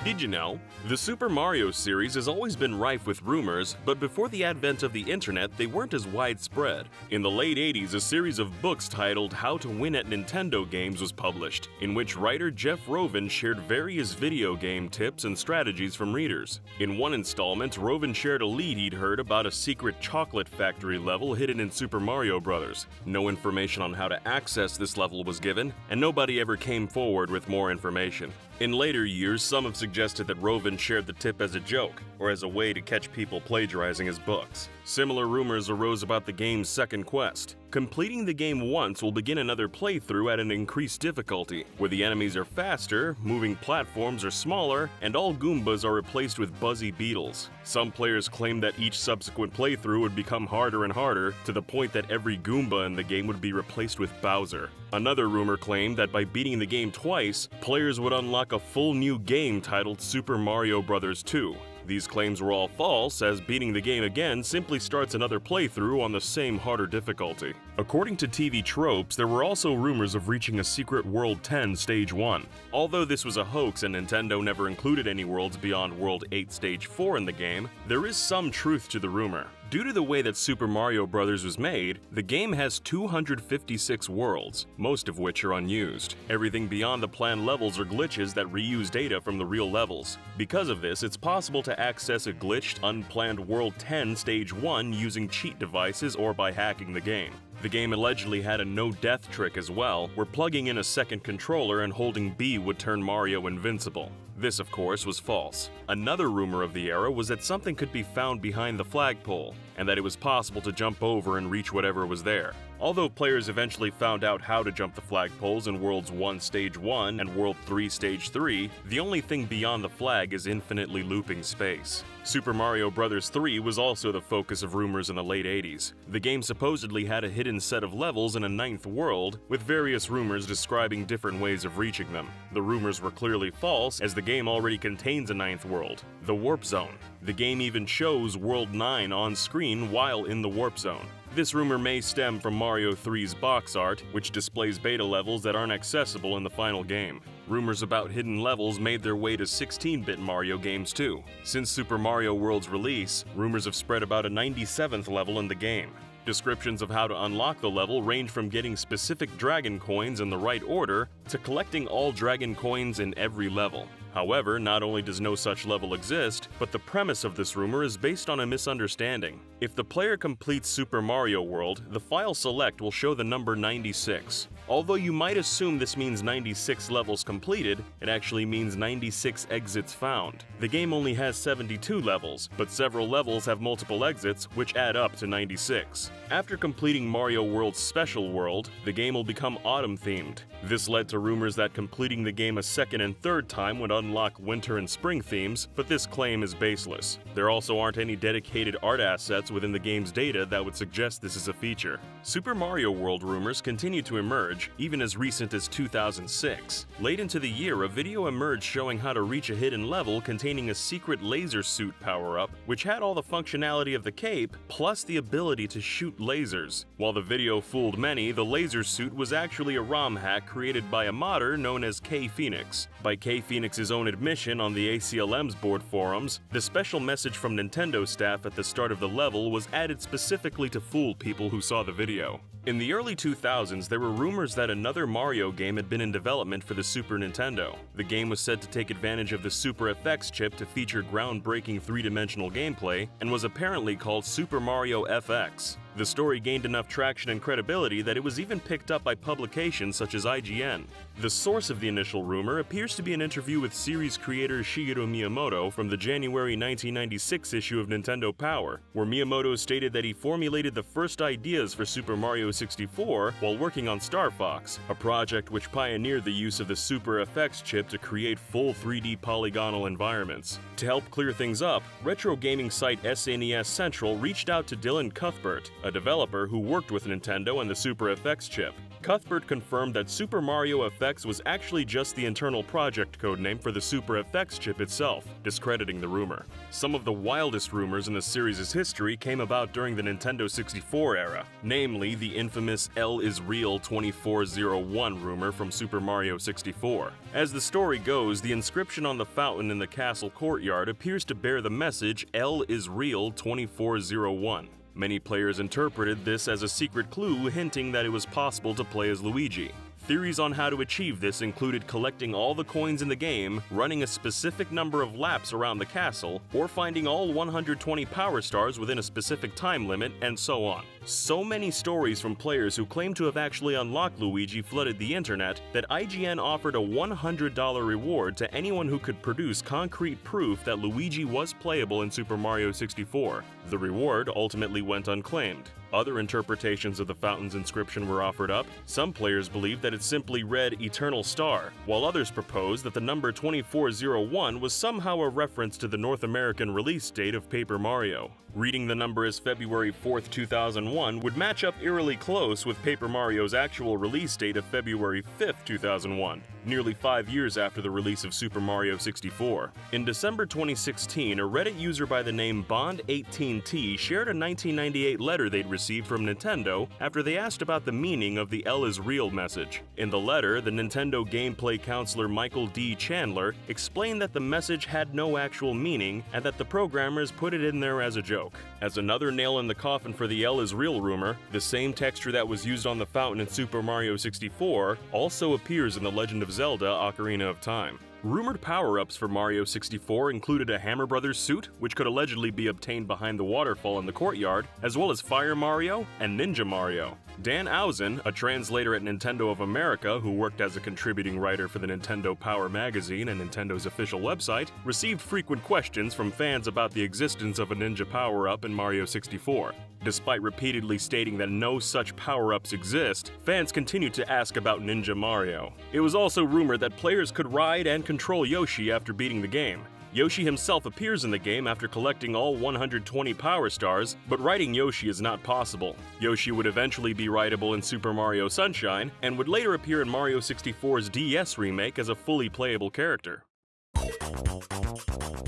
Did you know? The Super Mario series has always been rife with rumors, but before the advent of the internet, they weren't as widespread. In the late 80s, a series of books titled How to Win at Nintendo Games was published, in which writer Jeff Rovin shared various video game tips and strategies from readers. In one installment, Rovin shared a lead he'd heard about a secret chocolate factory level hidden in Super Mario Bros. No information on how to access this level was given, and nobody ever came forward with more information. In later years, some have suggested that Rovin shared the tip as a joke, or as a way to catch people plagiarizing his books. Similar rumors arose about the game's second quest. Completing the game once will begin another playthrough at an increased difficulty, where the enemies are faster, moving platforms are smaller, and all Goombas are replaced with buzzy beetles. Some players claim that each subsequent playthrough would become harder and harder, to the point that every Goomba in the game would be replaced with Bowser. Another rumor claimed that by beating the game twice, players would unlock a full new game titled Super Mario Bros. 2. These claims were all false, as beating the game again simply starts another playthrough on the same harder difficulty. According to TV Tropes, there were also rumors of reaching a secret World 10 Stage 1. Although this was a hoax and Nintendo never included any worlds beyond World 8 Stage 4 in the game, there is some truth to the rumor. Due to the way that Super Mario Bros. Was made, the game has 256 worlds, most of which are unused. Everything beyond the planned levels are glitches that reuse data from the real levels. Because of this, it's possible to access a glitched, unplanned World 10 Stage 1 using cheat devices or by hacking the game. The game allegedly had a no-death trick as well, where plugging in a second controller and holding B would turn Mario invincible. This, of course, was false. Another rumor of the era was that something could be found behind the flagpole, and that it was possible to jump over and reach whatever was there. Although players eventually found out how to jump the flagpoles in Worlds 1 Stage 1 and World 3 Stage 3, the only thing beyond the flag is infinitely looping space. Super Mario Bros. 3 was also the focus of rumors in the late 80s. The game supposedly had a hidden set of levels in a ninth world, with various rumors describing different ways of reaching them. The rumors were clearly false, as the game already contains a ninth world, the Warp Zone. The game even shows World 9 on screen while in the Warp Zone. This rumor may stem from Mario 3's box art, which displays beta levels that aren't accessible in the final game. Rumors about hidden levels made their way to 16-bit Mario games too. Since Super Mario World's release, rumors have spread about a 97th level in the game. Descriptions of how to unlock the level range from getting specific dragon coins in the right order to collecting all dragon coins in every level. However, not only does no such level exist, but the premise of this rumor is based on a misunderstanding. If the player completes Super Mario World, the file select will show the number 96. Although you might assume this means 96 levels completed, it actually means 96 exits found. The game only has 72 levels, but several levels have multiple exits, which add up to 96. After completing Mario World's Special World, the game will become autumn-themed. This led to rumors that completing the game a second and third time would unlock winter and spring themes, but this claim is baseless. There also aren't any dedicated art assets within the game's data that would suggest this is a feature. Super Mario World rumors continue to emerge, even as recent as 2006. Late into the year, a video emerged showing how to reach a hidden level containing a secret laser suit power-up, which had all the functionality of the cape, plus the ability to shoot lasers. While the video fooled many, the laser suit was actually a ROM hack created by a modder known as K-Phoenix. By K-Phoenix's own admission on the ACLM's board forums, the special message from Nintendo staff at the start of the level was added specifically to fool people who saw the video. In the early 2000s, there were rumors that another Mario game had been in development for the Super Nintendo. The game was said to take advantage of the Super FX chip to feature groundbreaking three-dimensional gameplay and was apparently called Super Mario FX. The story gained enough traction and credibility that it was even picked up by publications such as IGN. The source of the initial rumor appears to be an interview with series creator Shigeru Miyamoto from the January 1996 issue of Nintendo Power, where Miyamoto stated that he formulated the first ideas for Super Mario 64 while working on Star Fox, a project which pioneered the use of the Super FX chip to create full 3D polygonal environments. To help clear things up, retro gaming site SNES Central reached out to Dylan Cuthbert, a developer who worked with Nintendo and the Super FX chip. Cuthbert confirmed that Super Mario FX was actually just the internal project codename for the Super FX chip itself, discrediting the rumor. Some of the wildest rumors in the series' history came about during the Nintendo 64 era, namely the infamous L is Real 2401 rumor from Super Mario 64. As the story goes, the inscription on the fountain in the castle courtyard appears to bear the message L is Real 2401. Many players interpreted this as a secret clue hinting that it was possible to play as Luigi. Theories on how to achieve this included collecting all the coins in the game, running a specific number of laps around the castle, or finding all 120 power stars within a specific time limit, and so on. So many stories from players who claim to have actually unlocked Luigi flooded the internet that IGN offered a $100 reward to anyone who could produce concrete proof that Luigi was playable in Super Mario 64. The reward ultimately went unclaimed. Other interpretations of the fountain's inscription were offered up. Some players believed that it simply read Eternal Star, while others proposed that the number 2401 was somehow a reference to the North American release date of Paper Mario. Reading the number as February 4th, 2001 would match up eerily close with Paper Mario's actual release date of February 5th, 2001, nearly 5 years after the release of Super Mario 64. In December 2016, a Reddit user by the name Bond18T shared a 1998 letter they'd received from Nintendo after they asked about the meaning of the L is Real message. In the letter, the Nintendo gameplay counselor Michael D. Chandler explained that the message had no actual meaning and that the programmers put it in there as a joke. As another nail in the coffin for the L is Real rumor, the same texture that was used on the fountain in Super Mario 64 also appears in the Legend of Zelda Ocarina of Time. Rumored power-ups for Mario 64 included a Hammer Brothers suit, which could allegedly be obtained behind the waterfall in the courtyard, as well as Fire Mario and Ninja Mario. Dan Ausen, a translator at Nintendo of America who worked as a contributing writer for the Nintendo Power magazine and Nintendo's official website, received frequent questions from fans about the existence of a ninja power-up in Mario 64. Despite repeatedly stating that no such power-ups exist, fans continued to ask about Ninja Mario. It was also rumored that players could ride and control Yoshi after beating the game. Yoshi himself appears in the game after collecting all 120 Power Stars, but riding Yoshi is not possible. Yoshi would eventually be rideable in Super Mario Sunshine, and would later appear in Mario 64's DS remake as a fully playable character.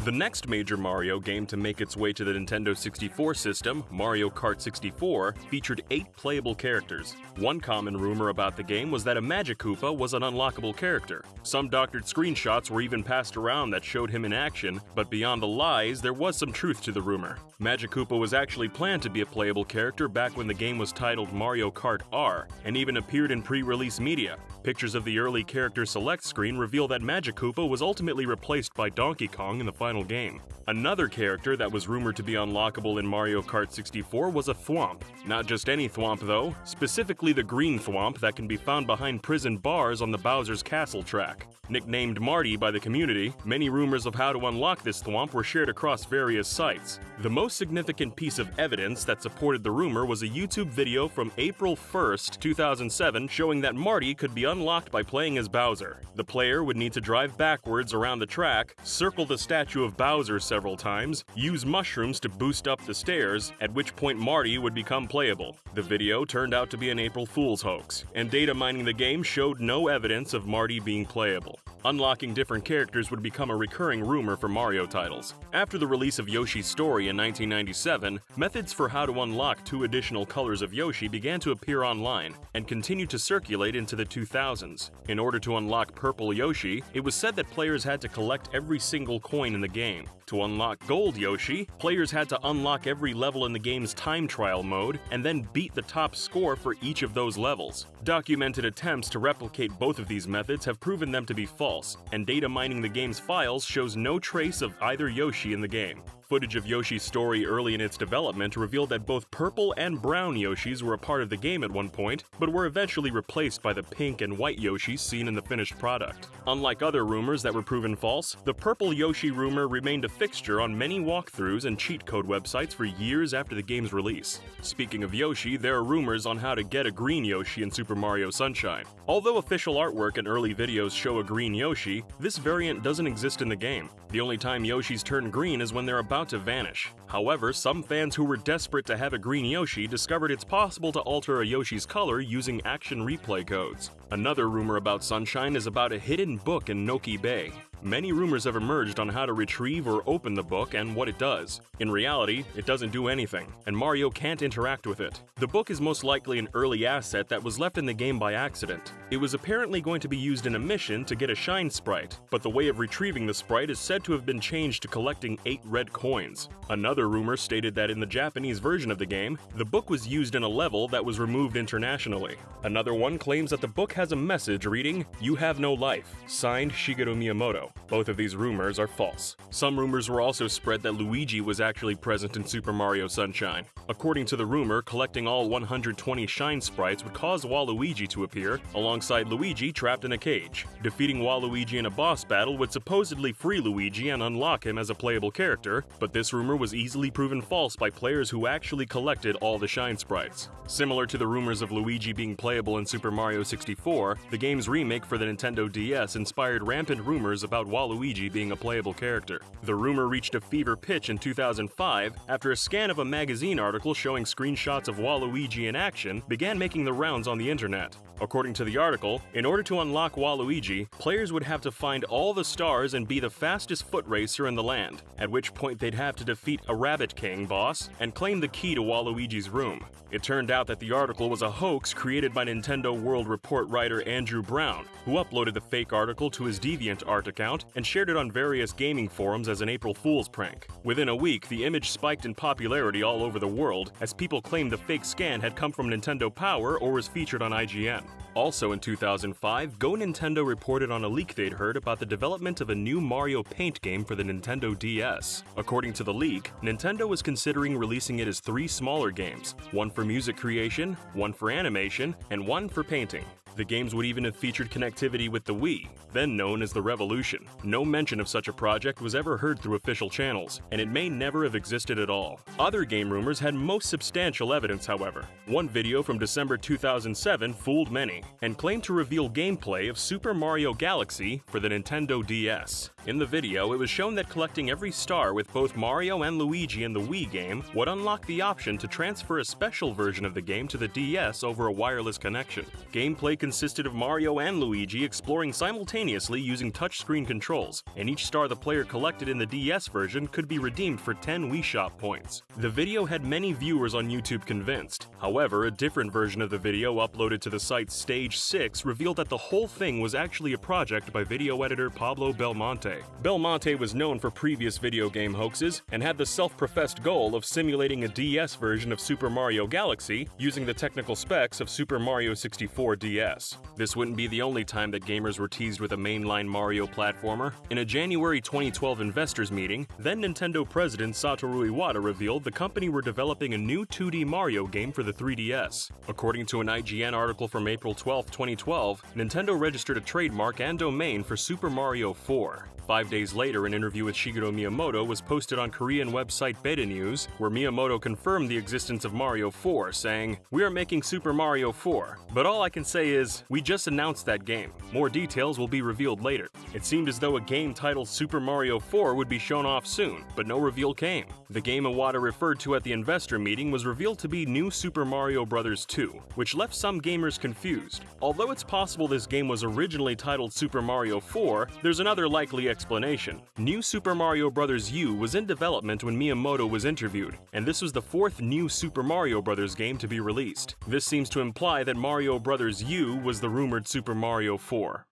The next major Mario game to make its way to the Nintendo 64 system, Mario Kart 64, featured 8 playable characters. One common rumor about the game was that a Magic Koopa was an unlockable character. Some doctored screenshots were even passed around that showed him in action, but beyond the lies, there was some truth to the rumor. Magic Koopa was actually planned to be a playable character back when the game was titled Mario Kart R, and even appeared in pre-release media. Pictures of the early character select screen reveal that Magic Koopa was ultimately replaced by Donkey Kong in the final game. Another character that was rumored to be unlockable in Mario Kart 64 was a Thwomp. Not just any Thwomp though, specifically the green Thwomp that can be found behind prison bars on the Bowser's Castle track. Nicknamed Marty by the community, many rumors of how to unlock this Thwomp were shared across various sites. The most significant piece of evidence that supported the rumor was a YouTube video from April 1st, 2007 showing that Marty could be unlocked by playing as Bowser. The player would need to drive backwards around the track, circle the statue of Bowser several times, use mushrooms to boost up the stairs, at which point Marty would become playable. The video turned out to be an April Fool's hoax, and data mining the game showed no evidence of Marty being playable. Unlocking different characters would become a recurring rumor for Mario titles. After the release of Yoshi's Story in 1997, methods for how to unlock 2 additional colors of Yoshi began to appear online, and continued to circulate into the 2000s. In order to unlock Purple Yoshi, it was said that players had to collect every single coin in the game. To unlock Gold Yoshi, players had to unlock every level in the game's time trial mode, and then beat the top score for each of those levels. Documented attempts to replicate both of these methods have proven them to be false, and data mining the game's files shows no trace of either Yoshi in the game. Footage of Yoshi's Story early in its development revealed that both purple and brown Yoshis were a part of the game at one point, but were eventually replaced by the pink and white Yoshis seen in the finished product. Unlike other rumors that were proven false, the purple Yoshi rumor remained a fixture on many walkthroughs and cheat code websites for years after the game's release. Speaking of Yoshi, there are rumors on how to get a green Yoshi in Super Mario Sunshine. Although official artwork and early videos show a green Yoshi, this variant doesn't exist in the game. The only time Yoshis turn green is when they're about to vanish. However, some fans who were desperate to have a green Yoshi discovered it's possible to alter a Yoshi's color using action replay codes. Another rumor about Sunshine is about a hidden book in Noki Bay. Many rumors have emerged on how to retrieve or open the book and what it does. In reality, it doesn't do anything, and Mario can't interact with it. The book is most likely an early asset that was left in the game by accident. It was apparently going to be used in a mission to get a shine sprite, but the way of retrieving the sprite is said to have been changed to collecting 8 red coins. Another rumor stated that in the Japanese version of the game, the book was used in a level that was removed internationally. Another one claims that the book has a message reading, "You have no life," signed Shigeru Miyamoto. Both of these rumors are false. Some rumors were also spread that Luigi was actually present in Super Mario Sunshine. According to the rumor, collecting all 120 shine sprites would cause Waluigi to appear, alongside Luigi trapped in a cage. Defeating Waluigi in a boss battle would supposedly free Luigi and unlock him as a playable character, but this rumor was easily proven false by players who actually collected all the shine sprites. Similar to the rumors of Luigi being playable in Super Mario 64, the game's remake for the Nintendo DS inspired rampant rumors about Waluigi being a playable character. The rumor reached a fever pitch in 2005 after a scan of a magazine article showing screenshots of Waluigi in action began making the rounds on the internet. According to the article, in order to unlock Waluigi, players would have to find all the stars and be the fastest foot racer in the land, at which point they'd have to defeat a Rabbit King boss and claim the key to Waluigi's room. It turned out that the article was a hoax created by Nintendo World Report writer Andrew Brown, who uploaded the fake article to his DeviantArt account and shared it on various gaming forums as an April Fool's prank. Within a week, the image spiked in popularity all over the world as people claimed the fake scan had come from Nintendo Power or was featured on IGN. Also in 2005, Go Nintendo reported on a leak they'd heard about the development of a new Mario Paint game for the Nintendo DS. According to the leak, Nintendo was considering releasing it as 3 smaller games, one for music creation, one for animation, and one for painting. The games would even have featured connectivity with the Wii, then known as the Revolution. No mention of such a project was ever heard through official channels, and it may never have existed at all. Other game rumors had most substantial evidence, however. One video from December 2007 fooled many, and claimed to reveal gameplay of Super Mario Galaxy for the Nintendo DS. In the video, it was shown that collecting every star with both Mario and Luigi in the Wii game would unlock the option to transfer a special version of the game to the DS over a wireless connection. Gameplay consisted of Mario and Luigi exploring simultaneously using touchscreen controls, and each star the player collected in the DS version could be redeemed for 10 Wii Shop points. The video had many viewers on YouTube convinced. However, a different version of the video uploaded to the site Stage 6 revealed that the whole thing was actually a project by video editor Pablo Belmonte. Belmonte was known for previous video game hoaxes and had the self-professed goal of simulating a DS version of Super Mario Galaxy using the technical specs of Super Mario 64 DS. This wouldn't be the only time that gamers were teased with a mainline Mario platformer. In a January 2012 investors meeting, then Nintendo president Satoru Iwata revealed the company were developing a new 2D Mario game for the 3DS. According to an IGN article from April 12, 2012, Nintendo registered a trademark and domain for Super Mario 4. 5 days later, an interview with Shigeru Miyamoto was posted on Korean website Beta News, where Miyamoto confirmed the existence of Mario 4, saying, "We are making Super Mario 4, but all I can say is, we just announced that game. More details will be revealed later." It seemed as though a game titled Super Mario 4 would be shown off soon, but no reveal came. The game Iwata referred to at the investor meeting was revealed to be New Super Mario Bros. 2, which left some gamers confused. Although it's possible this game was originally titled Super Mario 4, there's another likely explanation. New Super Mario Bros. U was in development when Miyamoto was interviewed, and this was the fourth New Super Mario Bros. Game to be released. This seems to imply that Mario Bros. U was the rumored Super Mario 4.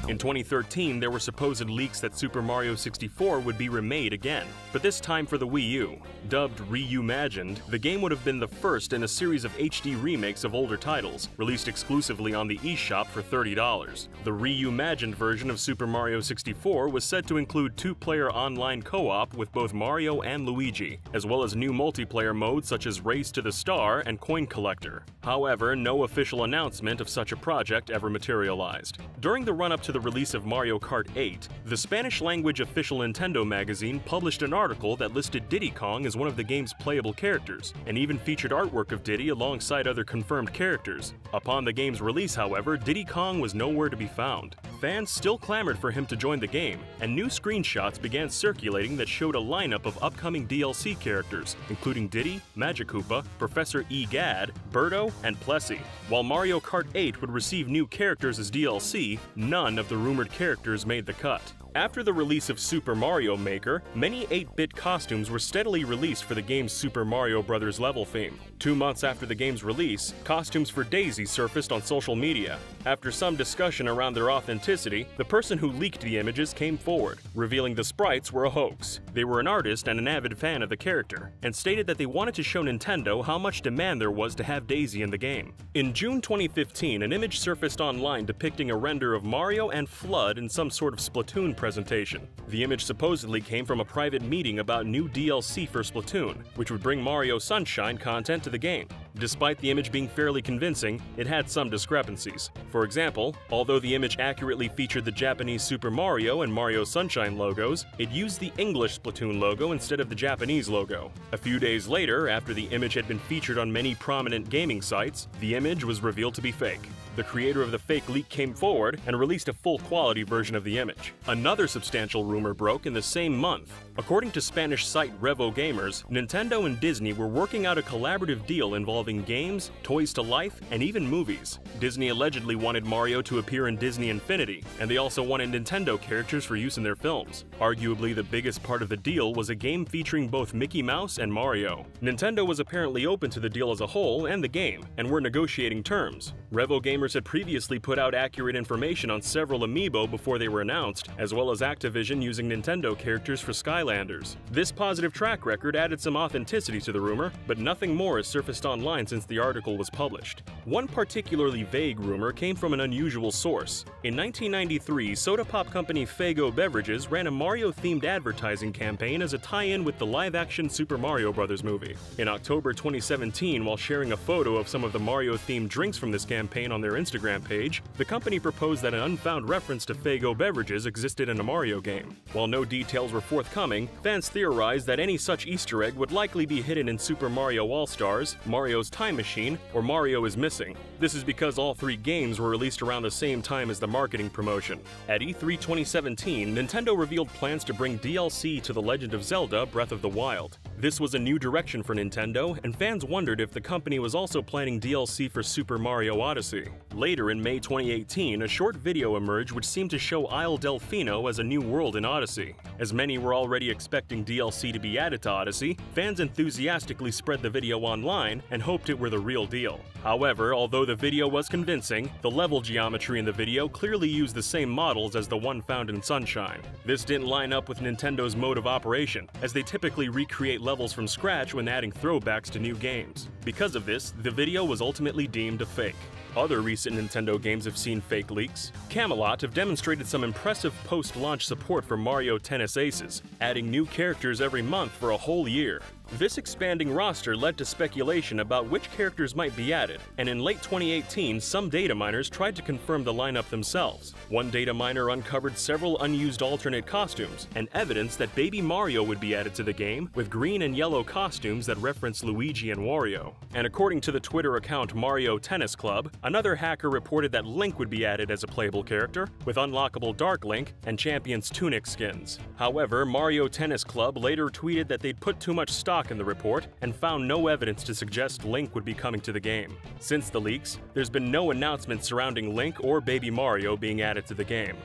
In 2013, there were supposed leaks that Super Mario 64 would be remade again, but this time for the Wii U. Dubbed Reimagined, the game would have been the first in a series of HD remakes of older titles, released exclusively on the eShop for $30. The Reimagined version of Super Mario 64 was said to include two-player online co-op with both Mario and Luigi, as well as new multiplayer modes such as Race to the Star and Coin Collector. However, no official announcement of such a project ever materialized. During the run-up to the release of Mario Kart 8, the Spanish-language official Nintendo magazine published an article that listed Diddy Kong as one of the game's playable characters, and even featured artwork of Diddy alongside other confirmed characters. Upon the game's release, however, Diddy Kong was nowhere to be found. Fans still clamored for him to join the game, and new screenshots began circulating that showed a lineup of upcoming DLC characters, including Diddy, Magikoopa, Professor Egad, Birdo, and Plessy. While Mario Kart 8 would receive new characters as DLC, none of the rumored characters made the cut. After the release of Super Mario Maker, many 8-bit costumes were steadily released for the game's Super Mario Bros. Level theme. 2 months after the game's release, costumes for Daisy surfaced on social media. After some discussion around their authenticity, the person who leaked the images came forward, revealing the sprites were a hoax. They were an artist and an avid fan of the character, and stated that they wanted to show Nintendo how much demand there was to have Daisy in the game. In June 2015, an image surfaced online depicting a render of Mario and Flood in some sort of Splatoon presentation. The image supposedly came from a private meeting about new DLC for Splatoon, which would bring Mario Sunshine content to the game. Despite the image being fairly convincing, it had some discrepancies. For example, although the image accurately featured the Japanese Super Mario and Mario Sunshine logos, it used the English Splatoon logo instead of the Japanese logo. A few days later, after the image had been featured on many prominent gaming sites, the image was revealed to be fake. The creator of the fake leak came forward and released a full-quality version of the image. Another substantial rumor broke in the same month. According to Spanish site Revo Gamers, Nintendo and Disney were working out a collaborative deal involving games, toys to life, and even movies. Disney allegedly wanted Mario to appear in Disney Infinity, and they also wanted Nintendo characters for use in their films. Arguably, the biggest part of the deal was a game featuring both Mickey Mouse and Mario. Nintendo was apparently open to the deal as a whole and the game, and were negotiating terms. Revo Gamers had previously put out accurate information on several amiibo before they were announced, as well as Activision using Nintendo characters for Skylanders. This positive track record added some authenticity to the rumor, but nothing more has surfaced online since the article was published. One particularly vague rumor came from an unusual source. In 1993, soda pop company Faygo Beverages ran a Mario-themed advertising campaign as a tie-in with the live-action Super Mario Bros. Movie. In October 2017, while sharing a photo of some of the Mario-themed drinks from this campaign on their Instagram page, the company proposed that an unfound reference to Faygo beverages existed in a Mario game. While no details were forthcoming, fans theorized that any such Easter egg would likely be hidden in Super Mario All-Stars, Mario's Time Machine, or Mario is Missing. This is because all three games were released around the same time as the marketing promotion. At E3 2017, Nintendo revealed plans to bring DLC to The Legend of Zelda: Breath of the Wild. This was a new direction for Nintendo, and fans wondered if the company was also planning DLC for Super Mario Odyssey. Later in May 2018, a short video emerged which seemed to show Isle Delfino as a new world in Odyssey. As many were already expecting DLC to be added to Odyssey, fans enthusiastically spread the video online and hoped it were the real deal. However, although the video was convincing, the level geometry in the video clearly used the same models as the one found in Sunshine. This didn't line up with Nintendo's mode of operation, as they typically recreate levels from scratch when adding throwbacks to new games. Because of this, the video was ultimately deemed a fake. Other recent Nintendo games have seen fake leaks. Camelot have demonstrated some impressive post-launch support for Mario Tennis Aces, adding new characters every month for a whole year. This expanding roster led to speculation about which characters might be added, and in late 2018, some data miners tried to confirm the lineup themselves. One data miner uncovered several unused alternate costumes, and evidence that Baby Mario would be added to the game, with green and yellow costumes that reference Luigi and Wario. And according to the Twitter account Mario Tennis Club, another hacker reported that Link would be added as a playable character, with unlockable Dark Link and Champion's Tunic skins. However, Mario Tennis Club later tweeted that they'd put too much stock in the report and found no evidence to suggest Link would be coming to the game. Since the leaks, there's been no announcement surrounding Link or Baby Mario being added to the game.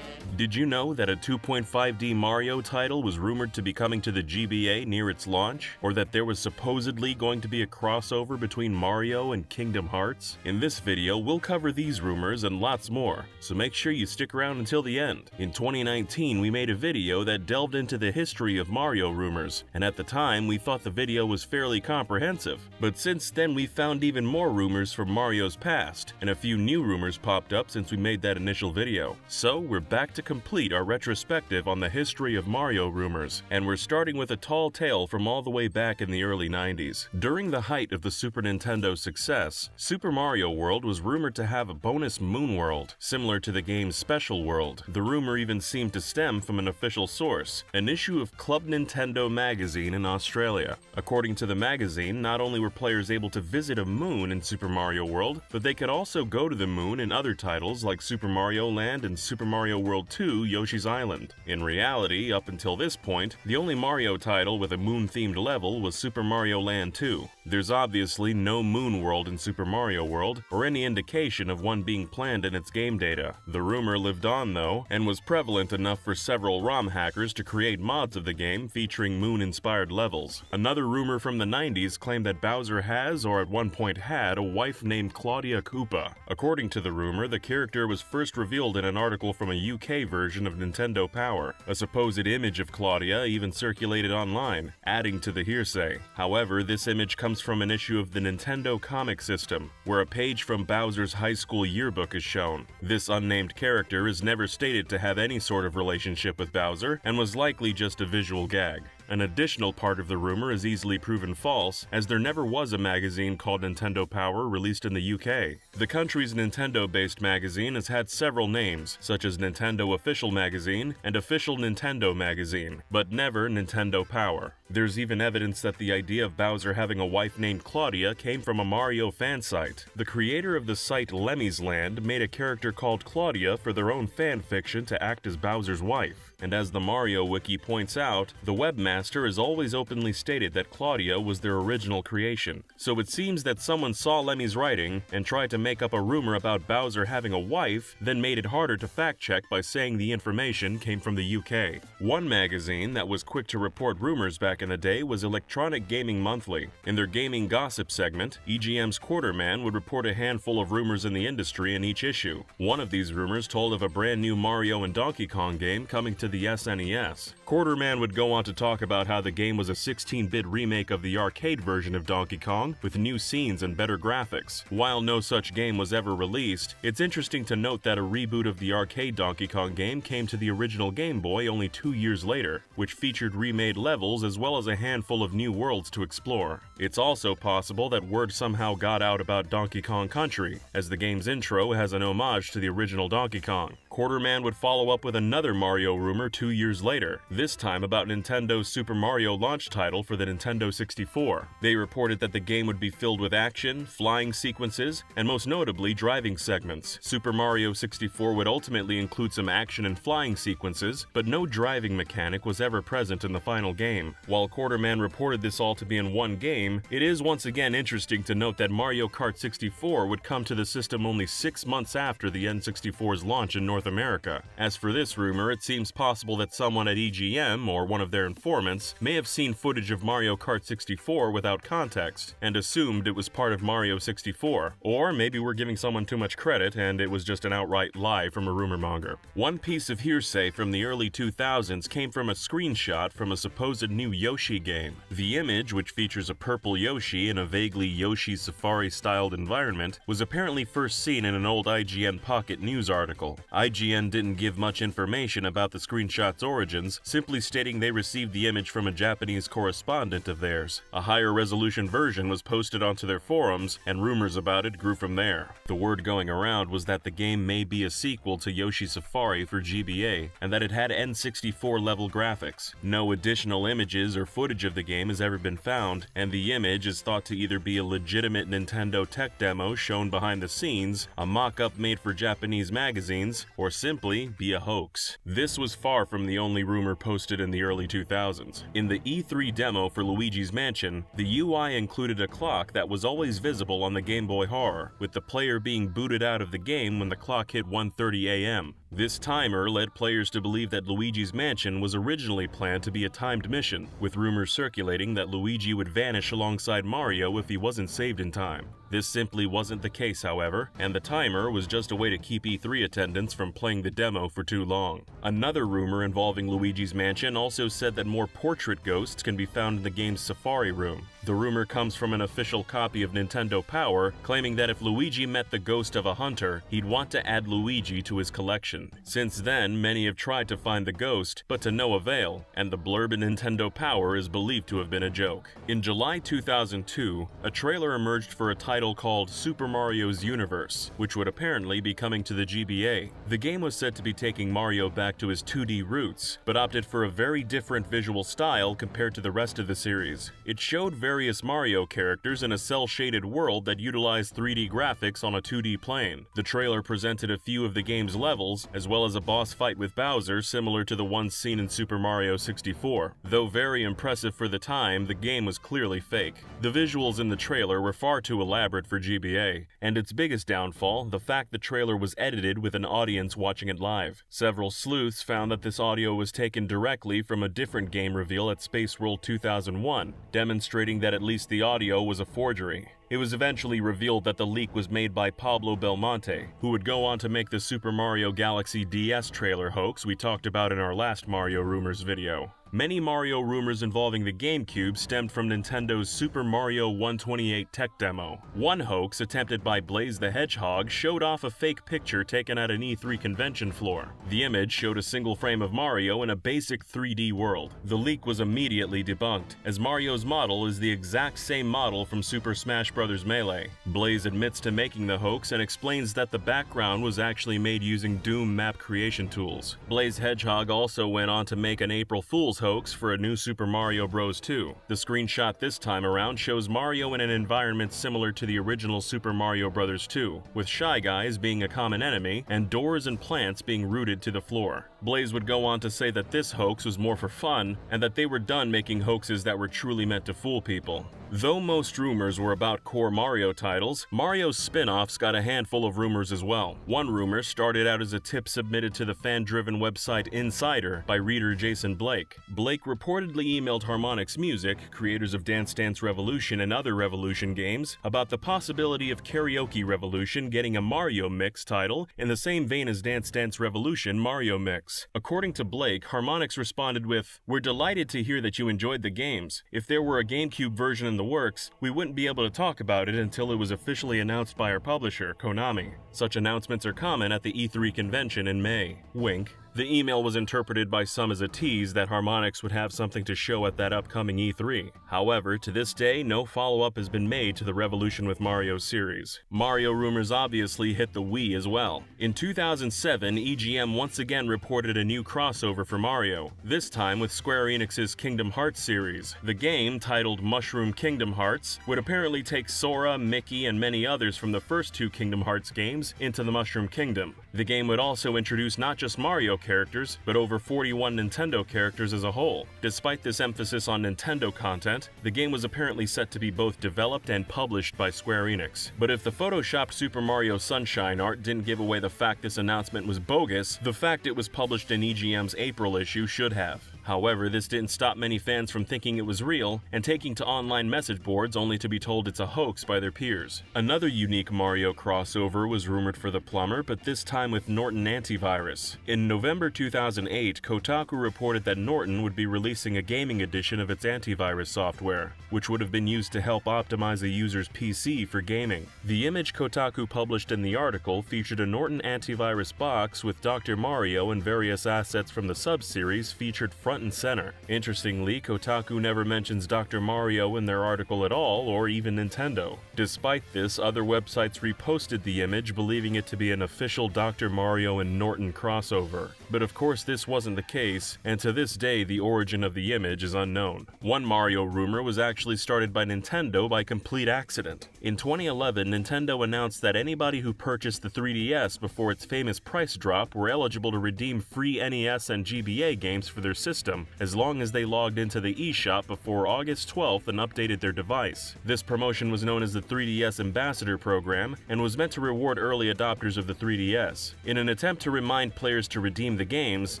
Did you know that a 2.5D Mario title was rumored to be coming to the GBA near its launch? Or that there was supposedly going to be a crossover between Mario and Kingdom Hearts? In this video, we'll cover these rumors and lots more, so make sure you stick around until the end. In 2019, we made a video that delved into the history of Mario rumors, and at the time, we thought the video was fairly comprehensive. But since then, we found even more rumors from Mario's past, and a few new rumors popped up since we made that initial video. So, we're back to complete our retrospective on the history of Mario rumors, and we're starting with a tall tale from all the way back in the early 90s. During the height of the Super Nintendo's success, Super Mario World was rumored to have a bonus Moon World, similar to the game's Special World. The rumor even seemed to stem from an official source, an issue of Club Nintendo magazine in Australia. According to the magazine, not only were players able to visit a moon in Super Mario World, but they could also go to the moon in other titles like Super Mario Land and Super Mario World 2 Yoshi's Island. In reality, up until this point, the only Mario title with a moon-themed level was Super Mario Land 2. There's obviously no Moon World in Super Mario World, or any indication of one being planned in its game data. The rumor lived on though, and was prevalent enough for several ROM hackers to create mods of the game featuring moon-inspired levels. Another rumor from the 90s claimed that Bowser has, or at one point had, a wife named Claudia Koopa. According to the rumor, the character was first revealed in an article from a UK version of Nintendo Power. A supposed image of Claudia even circulated online, adding to the hearsay. However, this image comes from an issue of the Nintendo Comic System, where a page from Bowser's high school yearbook is shown. This unnamed character is never stated to have any sort of relationship with Bowser, and was likely just a visual gag. An additional part of the rumor is easily proven false, as there never was a magazine called Nintendo Power released in the UK. The country's Nintendo-based magazine has had several names, such as Nintendo Official Magazine and Official Nintendo Magazine, but never Nintendo Power. There's even evidence that the idea of Bowser having a wife named Claudia came from a Mario fan site. The creator of the site Lemmy's Land made a character called Claudia for their own fan fiction to act as Bowser's wife. And as the Mario Wiki points out, the webmaster has always openly stated that Claudia was their original creation. So it seems that someone saw Lemmy's writing and tried to make up a rumor about Bowser having a wife, then made it harder to fact-check by saying the information came from the UK. One magazine that was quick to report rumors back back in the day was Electronic Gaming Monthly. In their gaming gossip segment, EGM's Quarterman would report a handful of rumors in the industry in each issue. One of these rumors told of a brand new Mario and Donkey Kong game coming to the SNES. Quarterman would go on to talk about how the game was a 16-bit remake of the arcade version of Donkey Kong with new scenes and better graphics. While no such game was ever released, it's interesting to note that a reboot of the arcade Donkey Kong game came to the original Game Boy only 2 years later, which featured remade levels as well as a handful of new worlds to explore. It's also possible that word somehow got out about Donkey Kong Country, as the game's intro has an homage to the original Donkey Kong. Quarterman would follow up with another Mario rumor 2 years later, this time about Nintendo's Super Mario launch title for the Nintendo 64. They reported that the game would be filled with action, flying sequences, and most notably driving segments. Super Mario 64 would ultimately include some action and flying sequences, but no driving mechanic was ever present in the final game. While Quarterman reported this all to be in one game, it is once again interesting to note that Mario Kart 64 would come to the system only 6 months after the N64's launch in North America. As for this rumor, it seems possible that someone at EGM, or one of their informants, may have seen footage of Mario Kart 64 without context, and assumed it was part of Mario 64. Or maybe we're giving someone too much credit and it was just an outright lie from a rumor monger. One piece of hearsay from the early 2000s came from a screenshot from a supposed new Yoshi game. The image, which features a purple Yoshi in a vaguely Yoshi Safari-styled environment, was apparently first seen in an old IGN Pocket News article. IGN didn't give much information about the screenshot's origins, simply stating they received the image from a Japanese correspondent of theirs. A higher resolution version was posted onto their forums, and rumors about it grew from there. The word going around was that the game may be a sequel to Yoshi Safari for GBA, and that it had N64 level graphics. No additional images or footage of the game has ever been found, and the image is thought to either be a legitimate Nintendo tech demo shown behind the scenes, a mock-up made for Japanese magazines, or simply be a hoax. This was far from the only rumor posted in the early 2000s. In the E3 demo for Luigi's Mansion, the UI included a clock that was always visible on the Game Boy Horror, with the player being booted out of the game when the clock hit 1:30 AM. This timer led players to believe that Luigi's Mansion was originally planned to be a timed mission, with rumors circulating that Luigi would vanish alongside Mario if he wasn't saved in time. This simply wasn't the case, however, and the timer was just a way to keep E3 attendants from playing the demo for too long. Another rumor involving Luigi's Mansion also said that more portrait ghosts can be found in the game's Safari room. The rumor comes from an official copy of Nintendo Power, claiming that if Luigi met the ghost of a hunter, he'd want to add Luigi to his collection. Since then, many have tried to find the ghost, but to no avail, and the blurb in Nintendo Power is believed to have been a joke. In July 2002, a trailer emerged for a title called Super Mario's Universe, which would apparently be coming to the GBA. The game was said to be taking Mario back to his 2D roots, but opted for a very different visual style compared to the rest of the series. It showed various Mario characters in a cel-shaded world that utilized 3D graphics on a 2D plane. The trailer presented a few of the game's levels, as well as a boss fight with Bowser similar to the ones seen in Super Mario 64. Though very impressive for the time, the game was clearly fake. The visuals in the trailer were far too elaborate for GBA, and its biggest downfall, the fact the trailer was edited with an audience watching it live. Several sleuths found that this audio was taken directly from a different game reveal at Space World 2001, demonstrating that at least the audio was a forgery. It was eventually revealed that the leak was made by Pablo Belmonte, who would go on to make the Super Mario Galaxy DS trailer hoax we talked about in our last Mario Rumors video. Many Mario rumors involving the GameCube stemmed from Nintendo's Super Mario 128 tech demo. One hoax attempted by Blaze the Hedgehog showed off a fake picture taken at an E3 convention floor. The image showed a single frame of Mario in a basic 3D world. The leak was immediately debunked, as Mario's model is the exact same model from Super Smash Bros. Melee. Blaze admits to making the hoax and explains that the background was actually made using Doom map creation tools. Blaze Hedgehog also went on to make an April Fool's hoax for a new Super Mario Bros. 2. The screenshot this time around shows Mario in an environment similar to the original Super Mario Bros. 2, with Shy Guys being a common enemy and doors and plants being rooted to the floor. Blaze would go on to say that this hoax was more for fun and that they were done making hoaxes that were truly meant to fool people. Though most rumors were about core Mario titles, Mario's spin-offs got a handful of rumors as well. One rumor started out as a tip submitted to the fan-driven website Insider by reader Jason Blake. Blake reportedly emailed Harmonix Music, creators of Dance Dance Revolution and other Revolution games, about the possibility of Karaoke Revolution getting a Mario Mix title in the same vein as Dance Dance Revolution Mario Mix. According to Blake, Harmonix responded with, "We're delighted to hear that you enjoyed the games. If there were a GameCube version in the works, we wouldn't be able to talk about it until it was officially announced by our publisher, Konami. Such announcements are common at the E3 convention in May. Wink." The email was interpreted by some as a tease that Harmonix would have something to show at that upcoming E3. However, to this day, no follow-up has been made to the Revolution with Mario series. Mario rumors obviously hit the Wii as well. In 2007, EGM once again reported a new crossover for Mario, this time with Square Enix's Kingdom Hearts series. The game, titled Mushroom Kingdom Hearts, would apparently take Sora, Mickey, and many others from the first two Kingdom Hearts games into the Mushroom Kingdom. The game would also introduce not just Mario characters, but over 41 Nintendo characters as a whole. Despite this emphasis on Nintendo content, the game was apparently set to be both developed and published by Square Enix. But if the photoshopped Super Mario Sunshine art didn't give away the fact this announcement was bogus, the fact it was published in EGM's April issue should have. However, this didn't stop many fans from thinking it was real and taking to online message boards only to be told it's a hoax by their peers. Another unique Mario crossover was rumored for the plumber, but this time with Norton Antivirus. In November 2008, Kotaku reported that Norton would be releasing a gaming edition of its antivirus software, which would have been used to help optimize a user's PC for gaming. The image Kotaku published in the article featured a Norton Antivirus box with Dr. Mario and various assets from the sub-series featured front and center. Interestingly, Kotaku never mentions Dr. Mario in their article at all, or even Nintendo. Despite this, other websites reposted the image, believing it to be an official Dr. Mario and Norton crossover. But of course this wasn't the case, and to this day the origin of the image is unknown. One Mario rumor was actually started by Nintendo by complete accident. In 2011, Nintendo announced that anybody who purchased the 3DS before its famous price drop were eligible to redeem free NES and GBA games for their system, as long as they logged into the eShop before August 12th and updated their device. This promotion was known as the 3DS Ambassador Program and was meant to reward early adopters of the 3DS. In an attempt to remind players to redeem the games,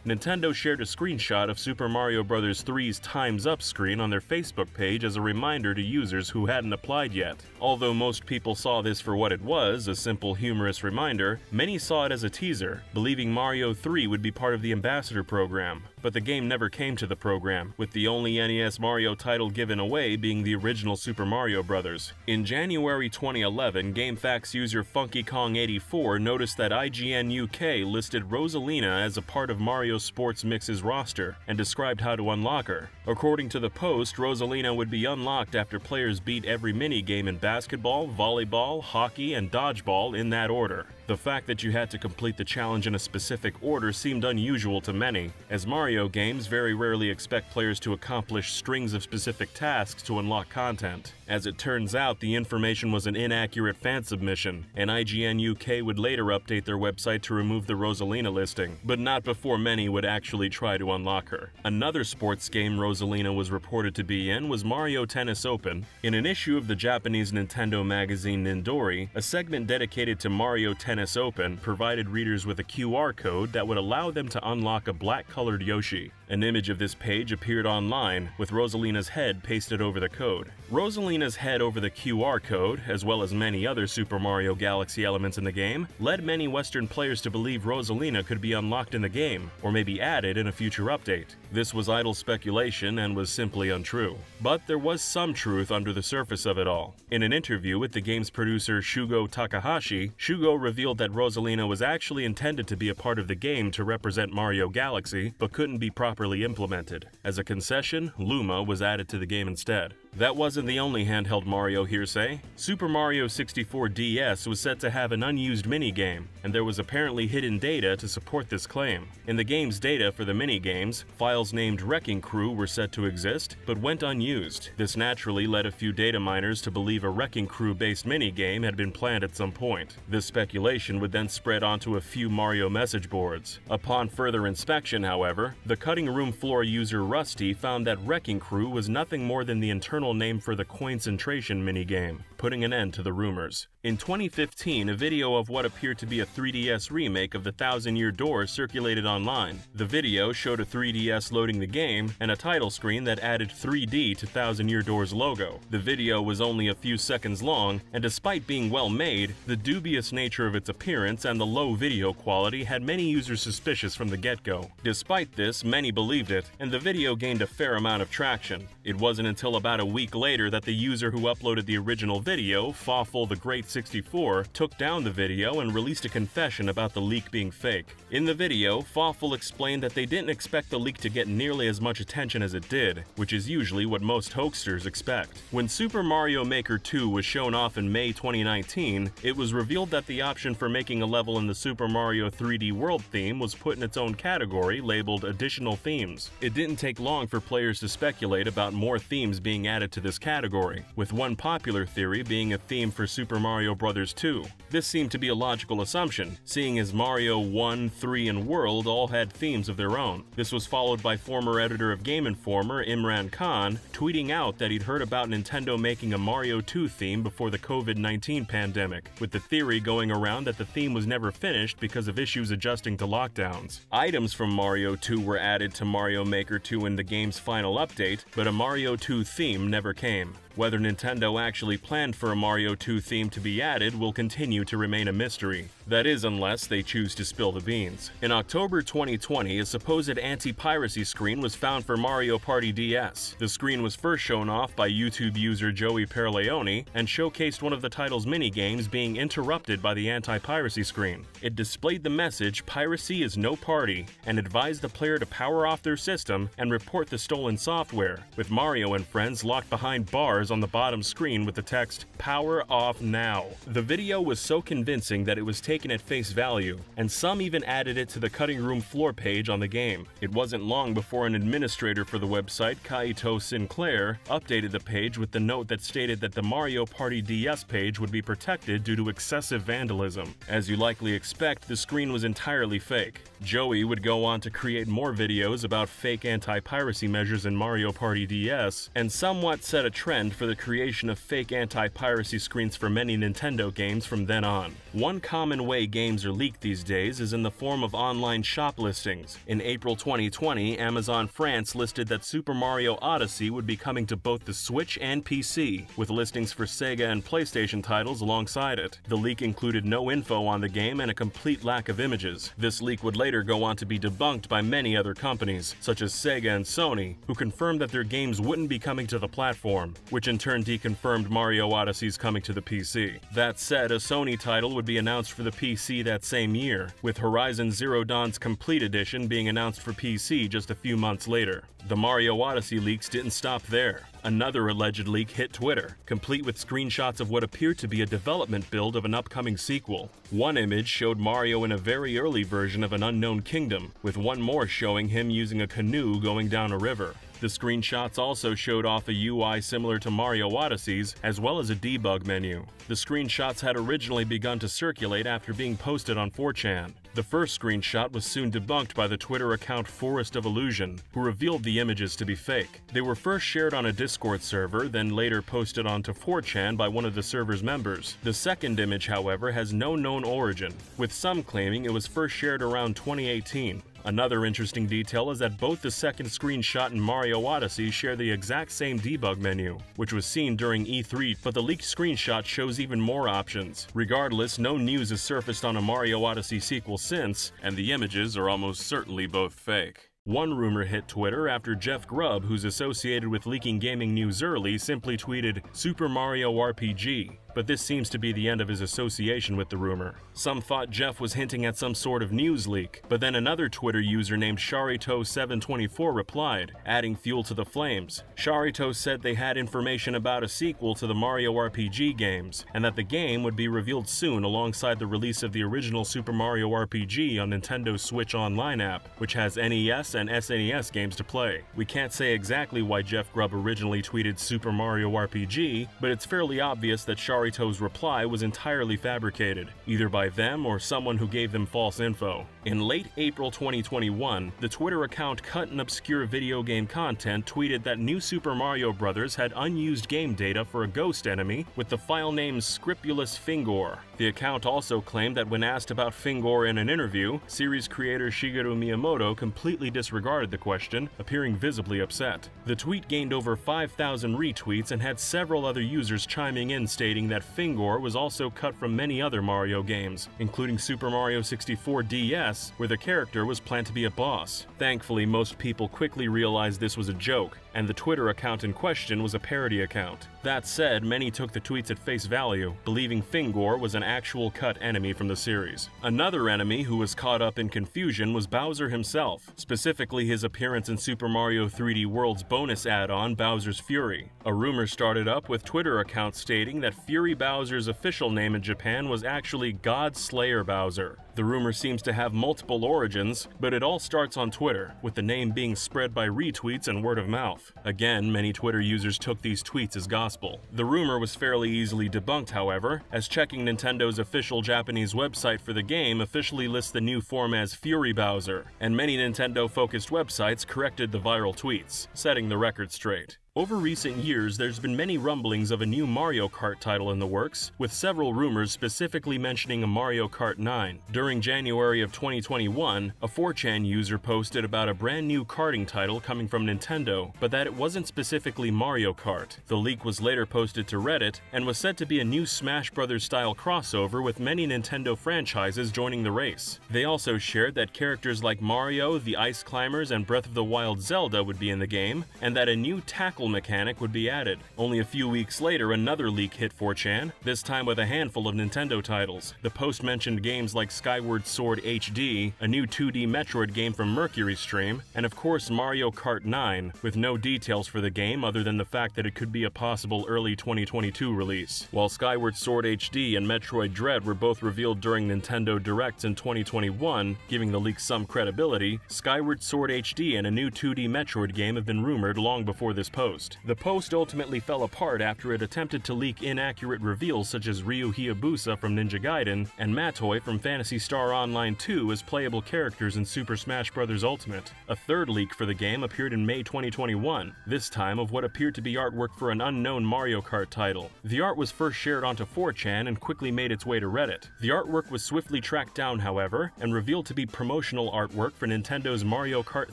Nintendo shared a screenshot of Super Mario Bros. 3's Time's Up screen on their Facebook page as a reminder to users who hadn't applied yet. Although most people saw this for what it was, a simple humorous reminder, many saw it as a teaser, believing Mario 3 would be part of the Ambassador Program. But the game never came to the program, with the only NES Mario title given away being the original Super Mario Bros. In January 2011, GameFAQs user FunkyKong84 noticed that IGN UK listed Rosalina as a part of Mario Sports Mix's roster and described how to unlock her. According to the post, Rosalina would be unlocked after players beat every mini-game in basketball, volleyball, hockey, and dodgeball in that order. The fact that you had to complete the challenge in a specific order seemed unusual to many, as Mario games very rarely expect players to accomplish strings of specific tasks to unlock content. As it turns out, the information was an inaccurate fan submission, and IGN UK would later update their website to remove the Rosalina listing, but not before many would actually try to unlock her. Another sports game Rosalina was reported to be in was Mario Tennis Open. In an issue of the Japanese Nintendo magazine Nindori, a segment dedicated to Mario Tennis Open provided readers with a QR code that would allow them to unlock a black-colored Yoshi. An image of this page appeared online, with Rosalina's head pasted over the code. Rosalina's head over the QR code, as well as many other Super Mario Galaxy elements in the game, led many Western players to believe Rosalina could be unlocked in the game, or maybe added in a future update. This was idle speculation and was simply untrue. But there was some truth under the surface of it all. In an interview with the game's producer Shugo Takahashi, Shugo revealed that Rosalina was actually intended to be a part of the game to represent Mario Galaxy, but couldn't be properly implemented. As a concession, Luma was added to the game instead. That wasn't the only handheld Mario hearsay. Super Mario 64 DS was set to have an unused minigame, and there was apparently hidden data to support this claim. In the game's data for the minigames, files named Wrecking Crew were set to exist, but went unused. This naturally led a few data miners to believe a Wrecking Crew-based minigame had been planned at some point. This speculation would then spread onto a few Mario message boards. Upon further inspection, however, the cutting room floor user Rusty found that Wrecking Crew was nothing more than the internal original name for the coincentration minigame, putting an end to the rumors. In 2015, a video of what appeared to be a 3DS remake of the Thousand Year Door circulated online. The video showed a 3DS loading the game and a title screen that added 3D to Thousand Year Door's logo. The video was only a few seconds long, and despite being well made, the dubious nature of its appearance and the low video quality had many users suspicious from the get-go. Despite this, many believed it, and the video gained a fair amount of traction. It wasn't until about a week later that the user who uploaded the original video, Fawful the Great 64, took down the video and released a confession about the leak being fake. In the video, Fawful explained that they didn't expect the leak to get nearly as much attention as it did, which is usually what most hoaxers expect. When Super Mario Maker 2 was shown off in May 2019, it was revealed that the option for making a level in the Super Mario 3D World theme was put in its own category labeled Additional Themes. It didn't take long for players to speculate about more themes being added to this category, with one popular theory being a theme for Super Mario Bros. 2. This seemed to be a logical assumption, seeing as Mario 1, 3, and World all had themes of their own. This was followed by former editor of Game Informer, Imran Khan, tweeting out that he'd heard about Nintendo making a Mario 2 theme before the COVID-19 pandemic, with the theory going around that the theme was never finished because of issues adjusting to lockdowns. Items from Mario 2 were added to Mario Maker 2 in the game's final update, but a Mario 2 theme never came. Whether Nintendo actually planned for a Mario 2 theme to be added will continue to remain a mystery. That is, unless they choose to spill the beans. In October 2020, a supposed anti-piracy screen was found for Mario Party DS. The screen was first shown off by YouTube user Joey Perleone and showcased one of the title's minigames being interrupted by the anti-piracy screen. It displayed the message "Piracy is no party" and advised the player to power off their system and report the stolen software, with Mario and friends locked behind bars on the bottom screen with the text "Power off now." The video was so convincing that it was taken at face value, and some even added it to the cutting room floor page on the game. It wasn't long before an administrator for the website, Kaito Sinclair, updated the page with the note that stated that the Mario Party DS page would be protected due to excessive vandalism. As you likely expect, the screen was entirely fake. Joey would go on to create more videos about fake anti-piracy measures in Mario Party DS, and somewhat set a trend for the creation of fake anti-piracy screens for many Nintendo games from then on. One common way games are leaked these days is in the form of online shop listings. In April 2020, Amazon France listed that Super Mario Odyssey would be coming to both the Switch and PC, with listings for Sega and PlayStation titles alongside it. The leak included no info on the game and a complete lack of images. This leak would later go on to be debunked by many other companies, such as Sega and Sony, who confirmed that their games wouldn't be coming to the platform, which in turn deconfirmed Mario Odyssey's coming to the PC. That said, a Sony title would be announced for the PC that same year, with Horizon Zero Dawn's Complete Edition being announced for PC just a few months later. The Mario Odyssey leaks didn't stop there. Another alleged leak hit Twitter, complete with screenshots of what appeared to be a development build of an upcoming sequel. One image showed Mario in a very early version of an unknown kingdom, with one more showing him using a canoe going down a river. The screenshots also showed off a UI similar to Mario Odyssey's, as well as a debug menu. The screenshots had originally begun to circulate after being posted on 4chan. The first screenshot was soon debunked by the Twitter account Forest of Illusion, who revealed the images to be fake. They were first shared on a Discord server, then later posted onto 4chan by one of the server's members. The second image, however, has no known origin, with some claiming it was first shared around 2018. Another interesting detail is that both the second screenshot and Mario Odyssey share the exact same debug menu, which was seen during E3, but the leaked screenshot shows even more options. Regardless, no news has surfaced on a Mario Odyssey sequel since, and the images are almost certainly both fake. One rumor hit Twitter after Jeff Grubb, who's associated with leaking gaming news early, simply tweeted "Super Mario RPG," but this seems to be the end of his association with the rumor. Some thought Jeff was hinting at some sort of news leak, but then another Twitter user named Sharito724 replied, adding fuel to the flames. Sharito said they had information about a sequel to the Mario RPG games, and that the game would be revealed soon alongside the release of the original Super Mario RPG on Nintendo's Switch Online app, which has NES and SNES games to play. We can't say exactly why Jeff Grubb originally tweeted Super Mario RPG, but it's fairly obvious that Sharito Narito's reply was entirely fabricated, either by them or someone who gave them false info. In late April 2021, the Twitter account Cut and Obscure Video Game Content tweeted that New Super Mario Bros. Had unused game data for a ghost enemy with the file name Scrupulous Fingor. The account also claimed that when asked about Fingor in an interview, series creator Shigeru Miyamoto completely disregarded the question, appearing visibly upset. The tweet gained over 5,000 retweets and had several other users chiming in stating that Fingor was also cut from many other Mario games, including Super Mario 64 DS, where the character was planned to be a boss. Thankfully, most people quickly realized this was a joke, and the Twitter account in question was a parody account. That said, many took the tweets at face value, believing Fingor was an actual cut enemy from the series. Another enemy who was caught up in confusion was Bowser himself, specifically his appearance in Super Mario 3D World's bonus add-on Bowser's Fury. A rumor started up with Twitter accounts stating that Fury Bowser's official name in Japan was actually God Slayer Bowser. The rumor seems to have multiple origins, but it all starts on Twitter, with the name being spread by retweets and word of mouth. Again, many Twitter users took these tweets as gospel. The rumor was fairly easily debunked, however, as checking Nintendo's official Japanese website for the game officially lists the new form as Fury Bowser, and many Nintendo-focused websites corrected the viral tweets, setting the record straight. Over recent years, there's been many rumblings of a new Mario Kart title in the works, with several rumors specifically mentioning a Mario Kart 9. During January of 2021, a 4chan user posted about a brand new karting title coming from Nintendo, but that it wasn't specifically Mario Kart. The leak was later posted to Reddit, and was said to be a new Smash Bros. Style crossover with many Nintendo franchises joining the race. They also shared that characters like Mario, the Ice Climbers, and Breath of the Wild Zelda would be in the game, and that a new tackle mechanic would be added. Only a few weeks later, another leak hit 4chan, this time with a handful of Nintendo titles. The post mentioned games like Skyward Sword HD, a new 2D Metroid game from Mercury Stream, and of course Mario Kart 9, with no details for the game other than the fact that it could be a possible early 2022 release. While Skyward Sword HD and Metroid Dread were both revealed during Nintendo Directs in 2021, giving the leak some credibility, Skyward Sword HD and a new 2D Metroid game have been rumored long before this post. The post ultimately fell apart after it attempted to leak inaccurate reveals such as Ryu Hayabusa from Ninja Gaiden and Matoi from Phantasy Star Online 2 as playable characters in Super Smash Bros. Ultimate. A third leak for the game appeared in May 2021, this time of what appeared to be artwork for an unknown Mario Kart title. The art was first shared onto 4chan and quickly made its way to Reddit. The artwork was swiftly tracked down, however, and revealed to be promotional artwork for Nintendo's Mario Kart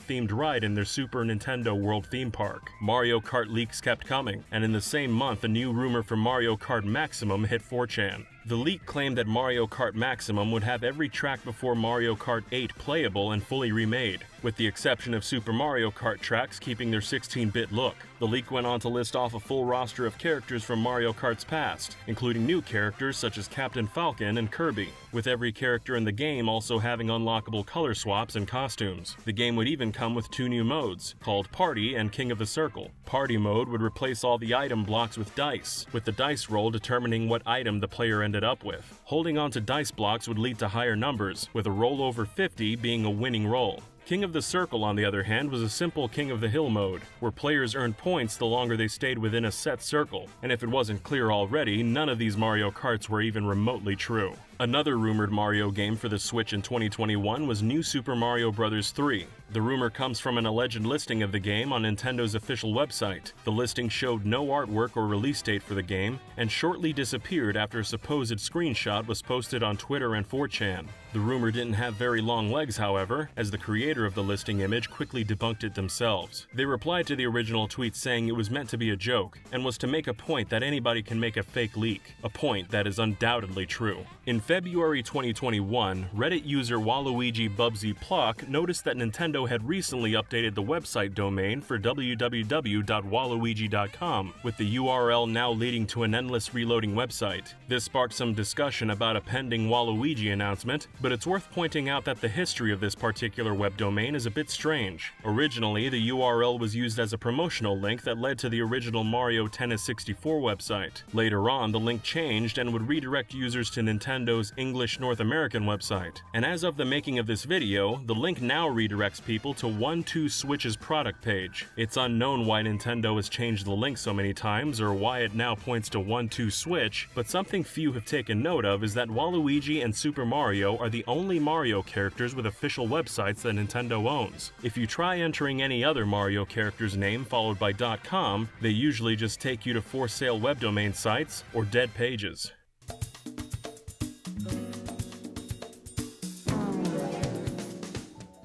themed ride in their Super Nintendo World theme park. Mario Kart leaks kept coming, and in the same month a new rumor for Mario Kart Maximum hit 4chan. The leak claimed that Mario Kart Maximum would have every track before Mario Kart 8 playable and fully remade, with the exception of Super Mario Kart tracks keeping their 16-bit look. The leak went on to list off a full roster of characters from Mario Kart's past, including new characters such as Captain Falcon and Kirby, with every character in the game also having unlockable color swaps and costumes. The game would even come with two new modes, called Party and King of the Circle. Party mode would replace all the item blocks with dice, with the dice roll determining what item the player ended up with. Holding on to dice blocks would lead to higher numbers, with a roll over 50 being a winning roll. King of the Circle, on the other hand, was a simple King of the Hill mode, where players earned points the longer they stayed within a set circle, and if it wasn't clear already, none of these Mario Karts were even remotely true. Another rumored Mario game for the Switch in 2021 was New Super Mario Bros. 3. The rumor comes from an alleged listing of the game on Nintendo's official website. The listing showed no artwork or release date for the game, and shortly disappeared after a supposed screenshot was posted on Twitter and 4chan. The rumor didn't have very long legs, however, as the creator of the listing image quickly debunked it themselves. They replied to the original tweet saying it was meant to be a joke, and was to make a point that anybody can make a fake leak, a point that is undoubtedly true. In February 2021, Reddit user Waluigi Bubsy Pluck noticed that Nintendo had recently updated the website domain for www.waluigi.com, with the URL now leading to an endless reloading website. This sparked some discussion about a pending Waluigi announcement, but it's worth pointing out that the history of this particular web domain is a bit strange. Originally, the URL was used as a promotional link that led to the original Mario Tennis 64 website. Later on, the link changed and would redirect users to Nintendo's Nintendo's English North American website. And as of the making of this video, the link now redirects people to 1-2-Switch's product page. It's unknown why Nintendo has changed the link so many times or why it now points to 1-2-Switch, but something few have taken note of is that Waluigi and Super Mario are the only Mario characters with official websites that Nintendo owns. If you try entering any other Mario character's name followed by .com, they usually just take you to for sale web domain sites or dead pages.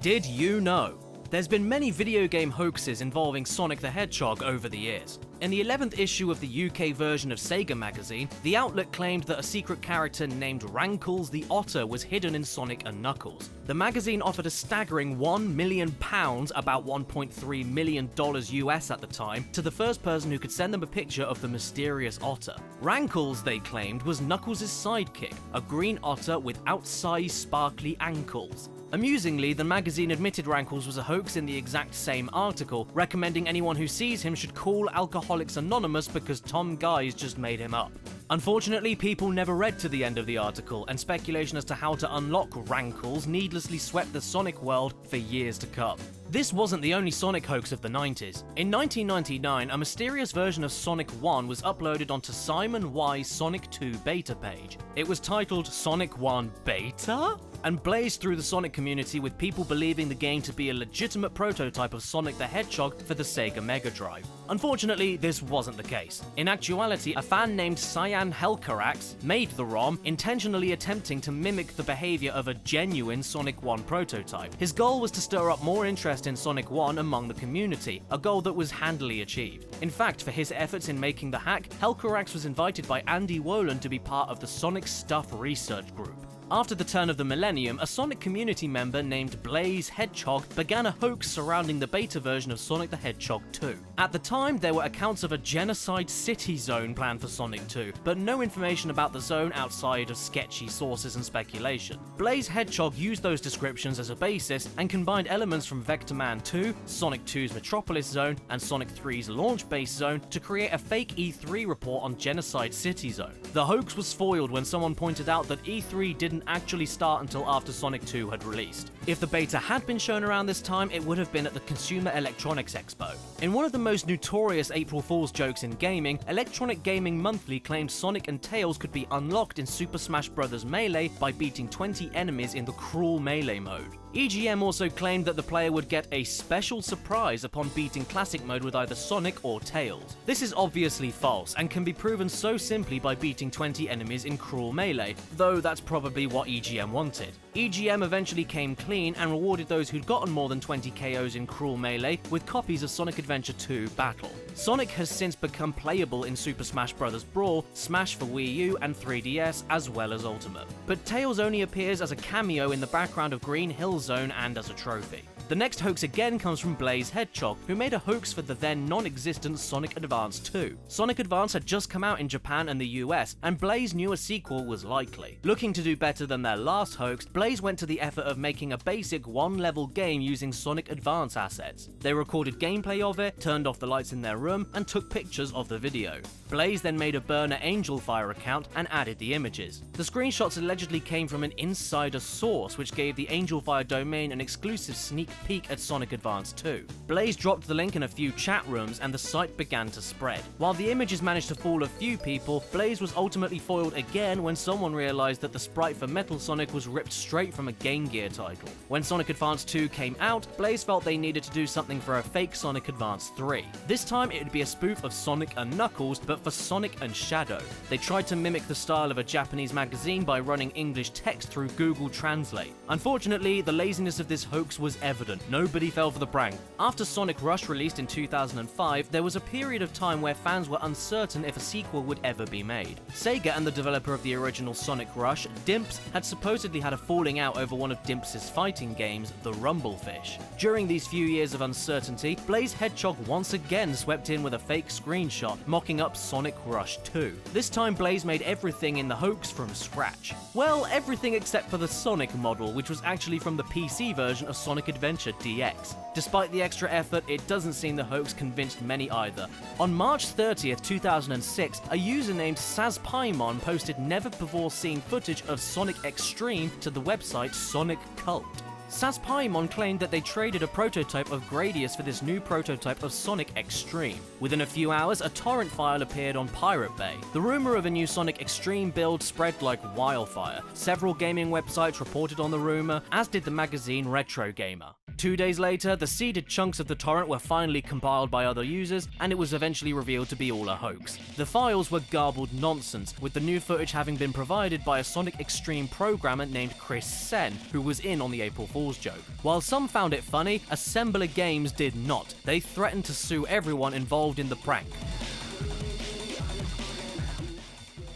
Did you know? There's been many video game hoaxes involving Sonic the Hedgehog over the years. In the 11th issue of the UK version of Sega magazine, the outlet claimed that a secret character named Rankles the Otter was hidden in Sonic and Knuckles. The magazine offered a staggering £1 million, about $1.3 million US at the time, to the first person who could send them a picture of the mysterious otter. Rankles, they claimed, was Knuckles' sidekick, a green otter with outsized sparkly ankles. Amusingly, the magazine admitted Rankles was a hoax in the exact same article, recommending anyone who sees him should call Alcoholics Anonymous because Tom Guise just made him up. Unfortunately, people never read to the end of the article, and speculation as to how to unlock Rankles needlessly swept the Sonic world for years to come. This wasn't the only Sonic hoax of the 90s. In 1999, a mysterious version of Sonic 1 was uploaded onto Simon Y's Sonic 2 beta page. It was titled Sonic 1 Beta? And blazed through the Sonic community with people believing the game to be a legitimate prototype of Sonic the Hedgehog for the Sega Mega Drive. Unfortunately, this wasn't the case. In actuality, a fan named Cyan Helcarax made the ROM, intentionally attempting to mimic the behavior of a genuine Sonic 1 prototype. His goal was to stir up more interest in Sonic 1 among the community, a goal that was handily achieved. In fact, for his efforts in making the hack, Helcarax was invited by Andy Wolin to be part of the Sonic Stuff Research Group. After the turn of the millennium, a Sonic community member named Blaze Hedgehog began a hoax surrounding the beta version of Sonic the Hedgehog 2. At the time, there were accounts of a genocide city zone planned for Sonic 2, but no information about the zone outside of sketchy sources and speculation. Blaze Hedgehog used those descriptions as a basis and combined elements from Vector Man 2, Sonic 2's Metropolis Zone, and Sonic 3's Launch Base Zone to create a fake E3 report on Genocide City Zone. The hoax was foiled when someone pointed out that E3 didn't actually start until after Sonic 2 had released. If the beta had been shown around this time, it would have been at the Consumer Electronics Expo. In one of the most notorious April Fool's jokes in gaming, Electronic Gaming Monthly claimed Sonic and Tails could be unlocked in Super Smash Bros. Melee by beating 20 enemies in the Cruel Melee mode. EGM also claimed that the player would get a special surprise upon beating Classic Mode with either Sonic or Tails. This is obviously false, and can be proven so simply by beating 20 enemies in Cruel Melee, though that's probably what EGM wanted. EGM eventually came clean and rewarded those who'd gotten more than 20 KOs in Cruel Melee with copies of Sonic Adventure 2 Battle. Sonic has since become playable in Super Smash Bros. Brawl, Smash for Wii U and 3DS, as well as Ultimate. But Tails only appears as a cameo in the background of Green Hill Zone and as a trophy. The next hoax again comes from Blaze Hedgehog, who made a hoax for the then non-existent Sonic Advance 2. Sonic Advance had just come out in Japan and the US, and Blaze knew a sequel was likely. Looking to do better than their last hoax, Blaze went to the effort of making a basic one-level game using Sonic Advance assets. They recorded gameplay of it, turned off the lights in their room, and took pictures of the video. Blaze then made a burner Angelfire account and added the images. The screenshots allegedly came from an insider source, which gave the Angelfire domain an exclusive sneak peek at Sonic Advance 2. Blaze dropped the link in a few chat rooms and the site began to spread. While the images managed to fool a few people, Blaze was ultimately foiled again when someone realized that the sprite for Metal Sonic was ripped straight from a Game Gear title. When Sonic Advance 2 came out, Blaze felt they needed to do something for a fake Sonic Advance 3. This time it would be a spoof of Sonic and Knuckles, but for Sonic and Shadow. They tried to mimic the style of a Japanese magazine by running English text through Google Translate. Unfortunately, the laziness of this hoax was evident. Nobody fell for the prank. After Sonic Rush released in 2005, there was a period of time where fans were uncertain if a sequel would ever be made. Sega and the developer of the original Sonic Rush, Dimps, had supposedly had a falling out over one of Dimps' fighting games, the Rumblefish. During these few years of uncertainty, Blaze Hedgehog once again swept in with a fake screenshot, mocking up Sonic Rush 2. This time Blaze made everything in the hoax from scratch. Well, everything except for the Sonic model, which was actually from the PC version of Sonic Adventure Adventure DX. Despite the extra effort, it doesn't seem the hoax convinced many either. On March 30th, 2006, a user named SazPaimon posted never-before-seen footage of Sonic X-treme to the website Sonic Cult. SazPaimon claimed that they traded a prototype of Gradius for this new prototype of Sonic X-treme. Within a few hours, a torrent file appeared on Pirate Bay. The rumor of a new Sonic X-treme build spread like wildfire. Several gaming websites reported on the rumor, as did the magazine Retro Gamer. 2 days later, the seeded chunks of the torrent were finally compiled by other users, and it was eventually revealed to be all a hoax. The files were garbled nonsense, with the new footage having been provided by a Sonic X-treme programmer named Chris Sen, who was in on the April Fool's joke. While some found it funny, Assembler Games did not. They threatened to sue everyone involved in the prank.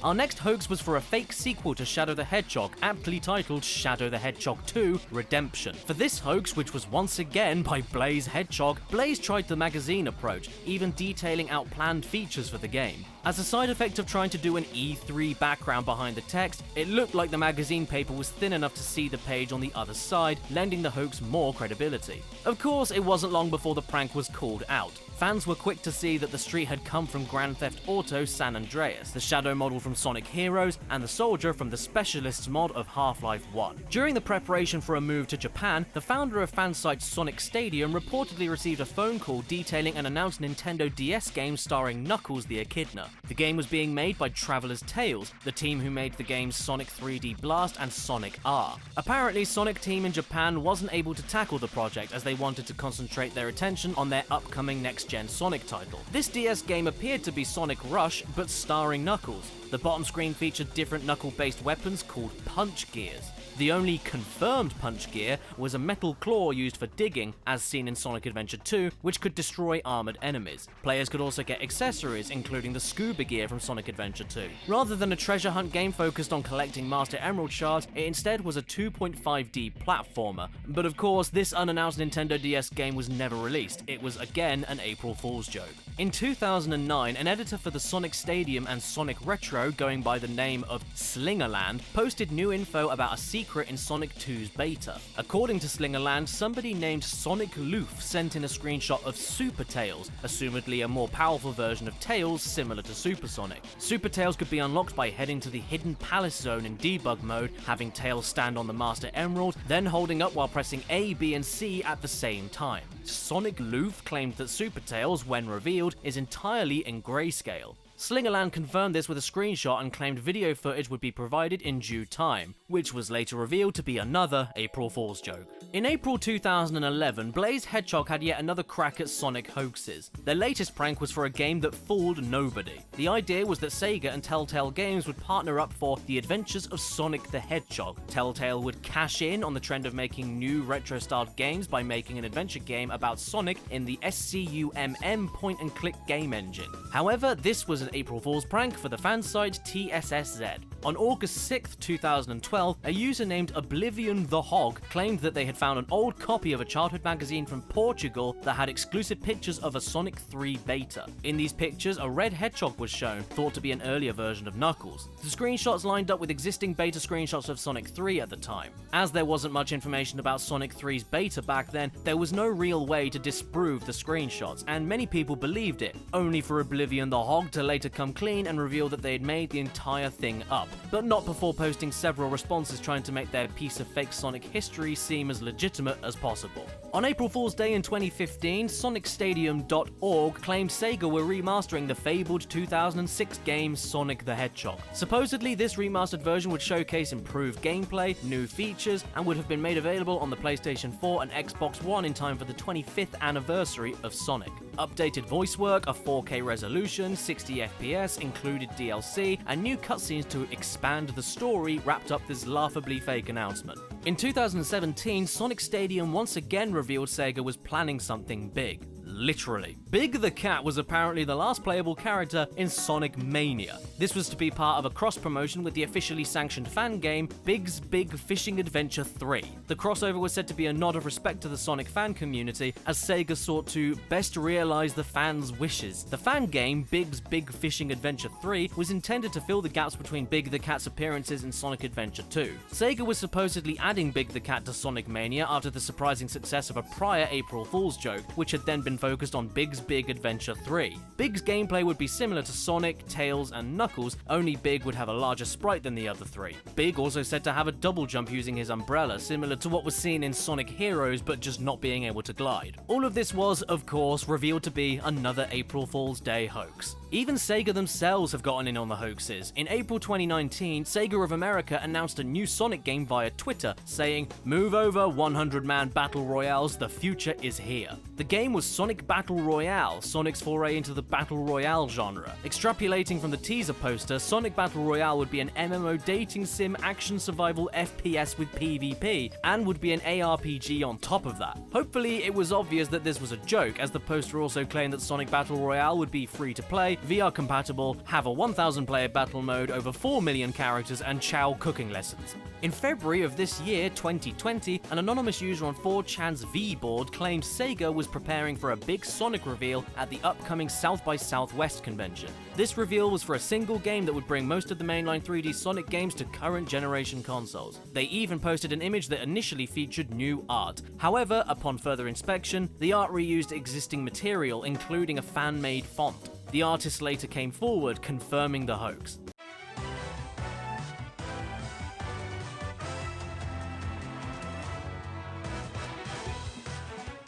Our next hoax was for a fake sequel to Shadow the Hedgehog, aptly titled Shadow the Hedgehog 2 Redemption. For this hoax, which was once again by Blaze Hedgehog, Blaze tried the magazine approach, even detailing out planned features for the game. As a side effect of trying to do an E3 background behind the text, it looked like the magazine paper was thin enough to see the page on the other side, lending the hoax more credibility. Of course, it wasn't long before the prank was called out. Fans were quick to see that the street had come from Grand Theft Auto San Andreas, the Shadow model from Sonic Heroes, and the Soldier from the Specialists mod of Half-Life 1. During the preparation for a move to Japan, the founder of fansite Sonic Stadium reportedly received a phone call detailing an announced Nintendo DS game starring Knuckles the Echidna. The game was being made by Traveler's Tales, the team who made the games Sonic 3D Blast and Sonic R. Apparently, Sonic Team in Japan wasn't able to tackle the project as they wanted to concentrate their attention on their upcoming next-gen Sonic title. This DS game appeared to be Sonic Rush, but starring Knuckles. The bottom screen featured different knuckle-based weapons called punch gears. The only confirmed punch gear was a metal claw used for digging, as seen in Sonic Adventure 2, which could destroy armored enemies. Players could also get accessories, including the scuba gear from Sonic Adventure 2. Rather than a treasure hunt game focused on collecting Master Emerald shards, it instead was a 2.5D platformer. But of course, this unannounced Nintendo DS game was never released. It was again an April Fool's joke. In 2009, an editor for the Sonic Stadium and Sonic Retro, going by the name of Slingerland, posted new info about a secret in Sonic 2's beta. According to Slingerland, somebody named Sonic Loof sent in a screenshot of Super Tails, assumedly a more powerful version of Tails similar to Super Sonic. Super Tails could be unlocked by heading to the Hidden Palace Zone in debug mode, having Tails stand on the Master Emerald, then holding up while pressing A, B, and C at the same time. Sonic Loof claimed that Super Tails, when revealed, is entirely in grayscale. Slingerland confirmed this with a screenshot and claimed video footage would be provided in due time, which was later revealed to be another April Fool's joke. In April 2011, Blaze Hedgehog had yet another crack at Sonic hoaxes. Their latest prank was for a game that fooled nobody. The idea was that Sega and Telltale Games would partner up for The Adventures of Sonic the Hedgehog. Telltale would cash in on the trend of making new retro-styled games by making an adventure game about Sonic in the SCUMM point-and-click game engine. However, this was an April Fool's prank for the fansite TSSZ. On August 6th, 2012, a user named Oblivion the Hog claimed that they had found an old copy of a childhood magazine from Portugal that had exclusive pictures of a Sonic 3 beta. In these pictures, a red hedgehog was shown, thought to be an earlier version of Knuckles. The screenshots lined up with existing beta screenshots of Sonic 3 at the time. As there wasn't much information about Sonic 3's beta back then, there was no real way to disprove the screenshots, and many people believed it, only for Oblivion the Hog to later come clean and reveal that they had made the entire thing up, but not before posting several responses trying to make their piece of fake Sonic history seem as legitimate as possible. On April Fool's Day in 2015, SonicStadium.org claimed Sega were remastering the fabled 2006 game Sonic the Hedgehog. Supposedly, this remastered version would showcase improved gameplay, new features, and would have been made available on the PlayStation 4 and Xbox One in time for the 25th anniversary of Sonic. Updated voice work, a 4K resolution, 60 FPS, included DLC, and new cutscenes to expand the story wrapped up this laughably fake announcement. In 2017, Sonic Stadium once again revealed Sega was planning something big. literally. Big the Cat was apparently the last playable character in Sonic Mania. This was to be part of a cross-promotion with the officially sanctioned fan game Big's Big Fishing Adventure 3. The crossover was said to be a nod of respect to the Sonic fan community as Sega sought to best realize the fans' wishes. The fan game Big's Big Fishing Adventure 3 was intended to fill the gaps between Big the Cat's appearances in Sonic Adventure 2. Sega was supposedly adding Big the Cat to Sonic Mania after the surprising success of a prior April Fool's joke, which had then been focused on Big's Big Adventure 3. Big's gameplay would be similar to Sonic, Tails, and Knuckles, only Big would have a larger sprite than the other three. Big also said to have a double jump using his umbrella, similar to what was seen in Sonic Heroes but just not being able to glide. All of this was, of course, revealed to be another April Fool's Day hoax. Even Sega themselves have gotten in on the hoaxes. In April 2019, Sega of America announced a new Sonic game via Twitter, saying, "Move over 100-man battle royales, the future is here." The game was Sonic Battle Royale, Sonic's foray into the battle royale genre. Extrapolating from the teaser poster, Sonic Battle Royale would be an MMO dating sim action survival FPS with PvP, and would be an ARPG on top of that. Hopefully it was obvious that this was a joke, as the poster also claimed that Sonic Battle Royale would be free to play, VR compatible, have a 1,000 player battle mode, over 4 million characters, and chow cooking lessons. In February of this year, 2020, an anonymous user on 4chan's V-board claimed Sega was preparing for a big Sonic reveal at the upcoming South by Southwest convention. This reveal was for a single game that would bring most of the mainline 3D Sonic games to current generation consoles. They even posted an image that initially featured new art. However, upon further inspection, the art reused existing material, including a fan-made font. The artist later came forward, confirming the hoax.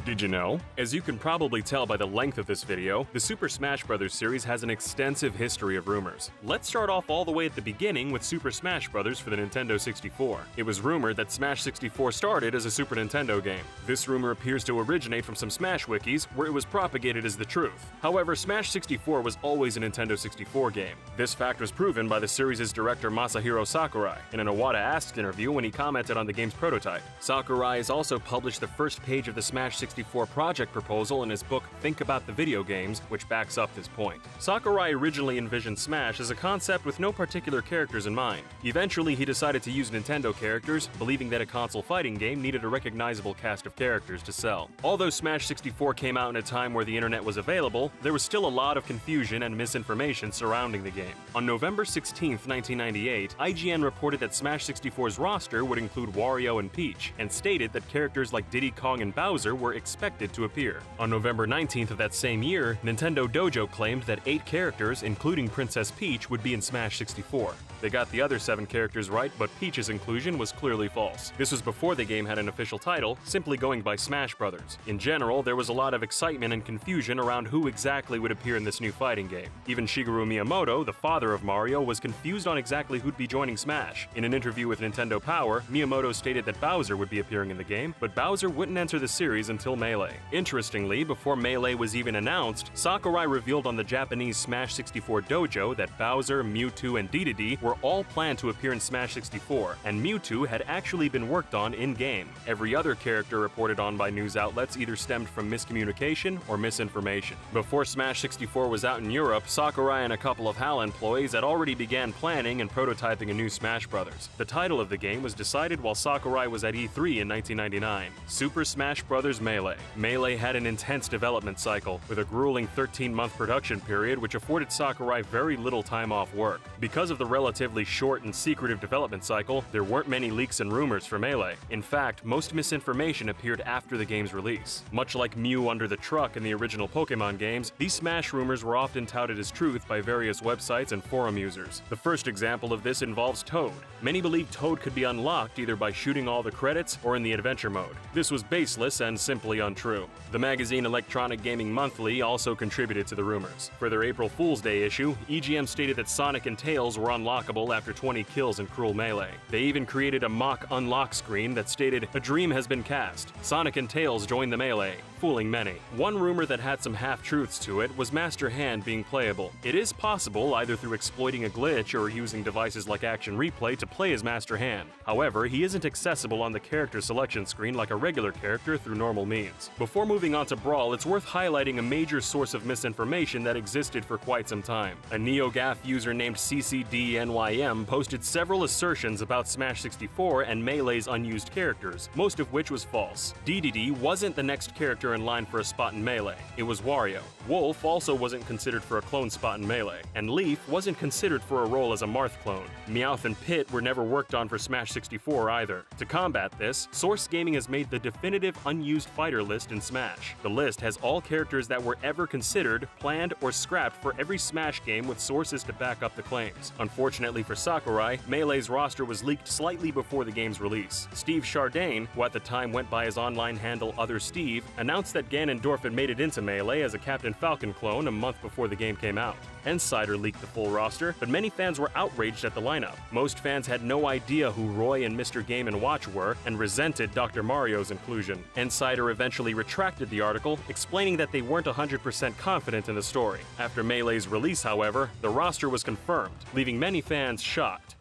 Did you know? As you can probably tell by the length of this video, the Super Smash Bros. Series has an extensive history of rumors. Let's start off all the way at the beginning with Super Smash Bros. For the Nintendo 64. It was rumored that Smash 64 started as a Super Nintendo game. This rumor appears to originate from some Smash wikis, where it was propagated as the truth. However, Smash 64 was always a Nintendo 64 game. This fact was proven by the series' director Masahiro Sakurai in an Iwata Asks interview when he commented on the game's prototype. Sakurai has also published the first page of the Smash 64 project proposal in his book Think About the Video Games, which backs up this point. Sakurai originally envisioned Smash as a concept with no particular characters in mind. Eventually, he decided to use Nintendo characters, believing that a console fighting game needed a recognizable cast of characters to sell. Although Smash 64 came out in a time where the internet was available, there was still a lot of confusion and misinformation surrounding the game. On November 16, 1998, IGN reported that Smash 64's roster would include Wario and Peach, and stated that characters like Diddy Kong and Bowser were expected to appear. On November 19th of that same year, Nintendo Dojo claimed that 8 characters, including Princess Peach, would be in Smash 64. They got the other 7 characters right, but Peach's inclusion was clearly false. This was before the game had an official title, simply going by Smash Brothers. In general, there was a lot of excitement and confusion around who exactly would appear in this new fighting game. Even Shigeru Miyamoto, the father of Mario, was confused on exactly who'd be joining Smash. In an interview with Nintendo Power, Miyamoto stated that Bowser would be appearing in the game, but Bowser wouldn't enter the series until Melee. Interestingly, before Melee was even announced, Sakurai revealed on the Japanese Smash 64 dojo that Bowser, Mewtwo, and Dedede were all planned to appear in Smash 64, and Mewtwo had actually been worked on in-game. Every other character reported on by news outlets either stemmed from miscommunication or misinformation. Before Smash 64 was out in Europe, Sakurai and a couple of HAL employees had already began planning and prototyping a new Smash Bros. The title of the game was decided while Sakurai was at E3 in 1999, Super Smash Bros. Melee. Melee had an intense development cycle, with a grueling 13-month production period which afforded Sakurai very little time off work. Because of the relatively short and secretive development cycle, there weren't many leaks and rumors for Melee. In fact, most misinformation appeared after the game's release. Much like Mew under the truck in the original Pokemon games, these Smash rumors were often touted as truth by various websites and forum users. The first example of this involves Toad. Many believed Toad could be unlocked either by shooting all the credits or in the adventure mode. This was baseless and simply untrue. The magazine Electronic Gaming Monthly also contributed to the rumors. For their April Fool's Day issue, EGM stated that Sonic and Tails were unlocked unlockable after 20 kills in Cruel Melee. They even created a mock unlock screen that stated, "A dream has been cast. Sonic and Tails join the melee," fooling many. One rumor that had some half-truths to it was Master Hand being playable. It is possible, either through exploiting a glitch or using devices like Action Replay, to play as Master Hand. However, he isn't accessible on the character selection screen like a regular character through normal means. Before moving on to Brawl, it's worth highlighting a major source of misinformation that existed for quite some time. A NeoGAF user named CCDNYM posted several assertions about Smash 64 and Melee's unused characters, most of which was false. DDD wasn't the next character in line for a spot in Melee. It was Wario. Wolf also wasn't considered for a clone spot in Melee, and Leaf wasn't considered for a role as a Marth clone. Meowth and Pit were never worked on for Smash 64 either. To combat this, Source Gaming has made the definitive unused fighter list in Smash. The list has all characters that were ever considered, planned, or scrapped for every Smash game with sources to back up the claims. Unfortunately for Sakurai, Melee's roster was leaked slightly before the game's release. Steve Chardane, who at the time went by his online handle OtherSteve, announced that Ganondorf had made it into Melee as a Captain Falcon clone a month before the game came out. Insider leaked the full roster, but many fans were outraged at the lineup. Most fans had no idea who Roy and Mr. Game & Watch were and resented Dr. Mario's inclusion. Insider eventually retracted the article, explaining that they weren't 100% confident in the story. After Melee's release, however, the roster was confirmed, leaving many fans shocked.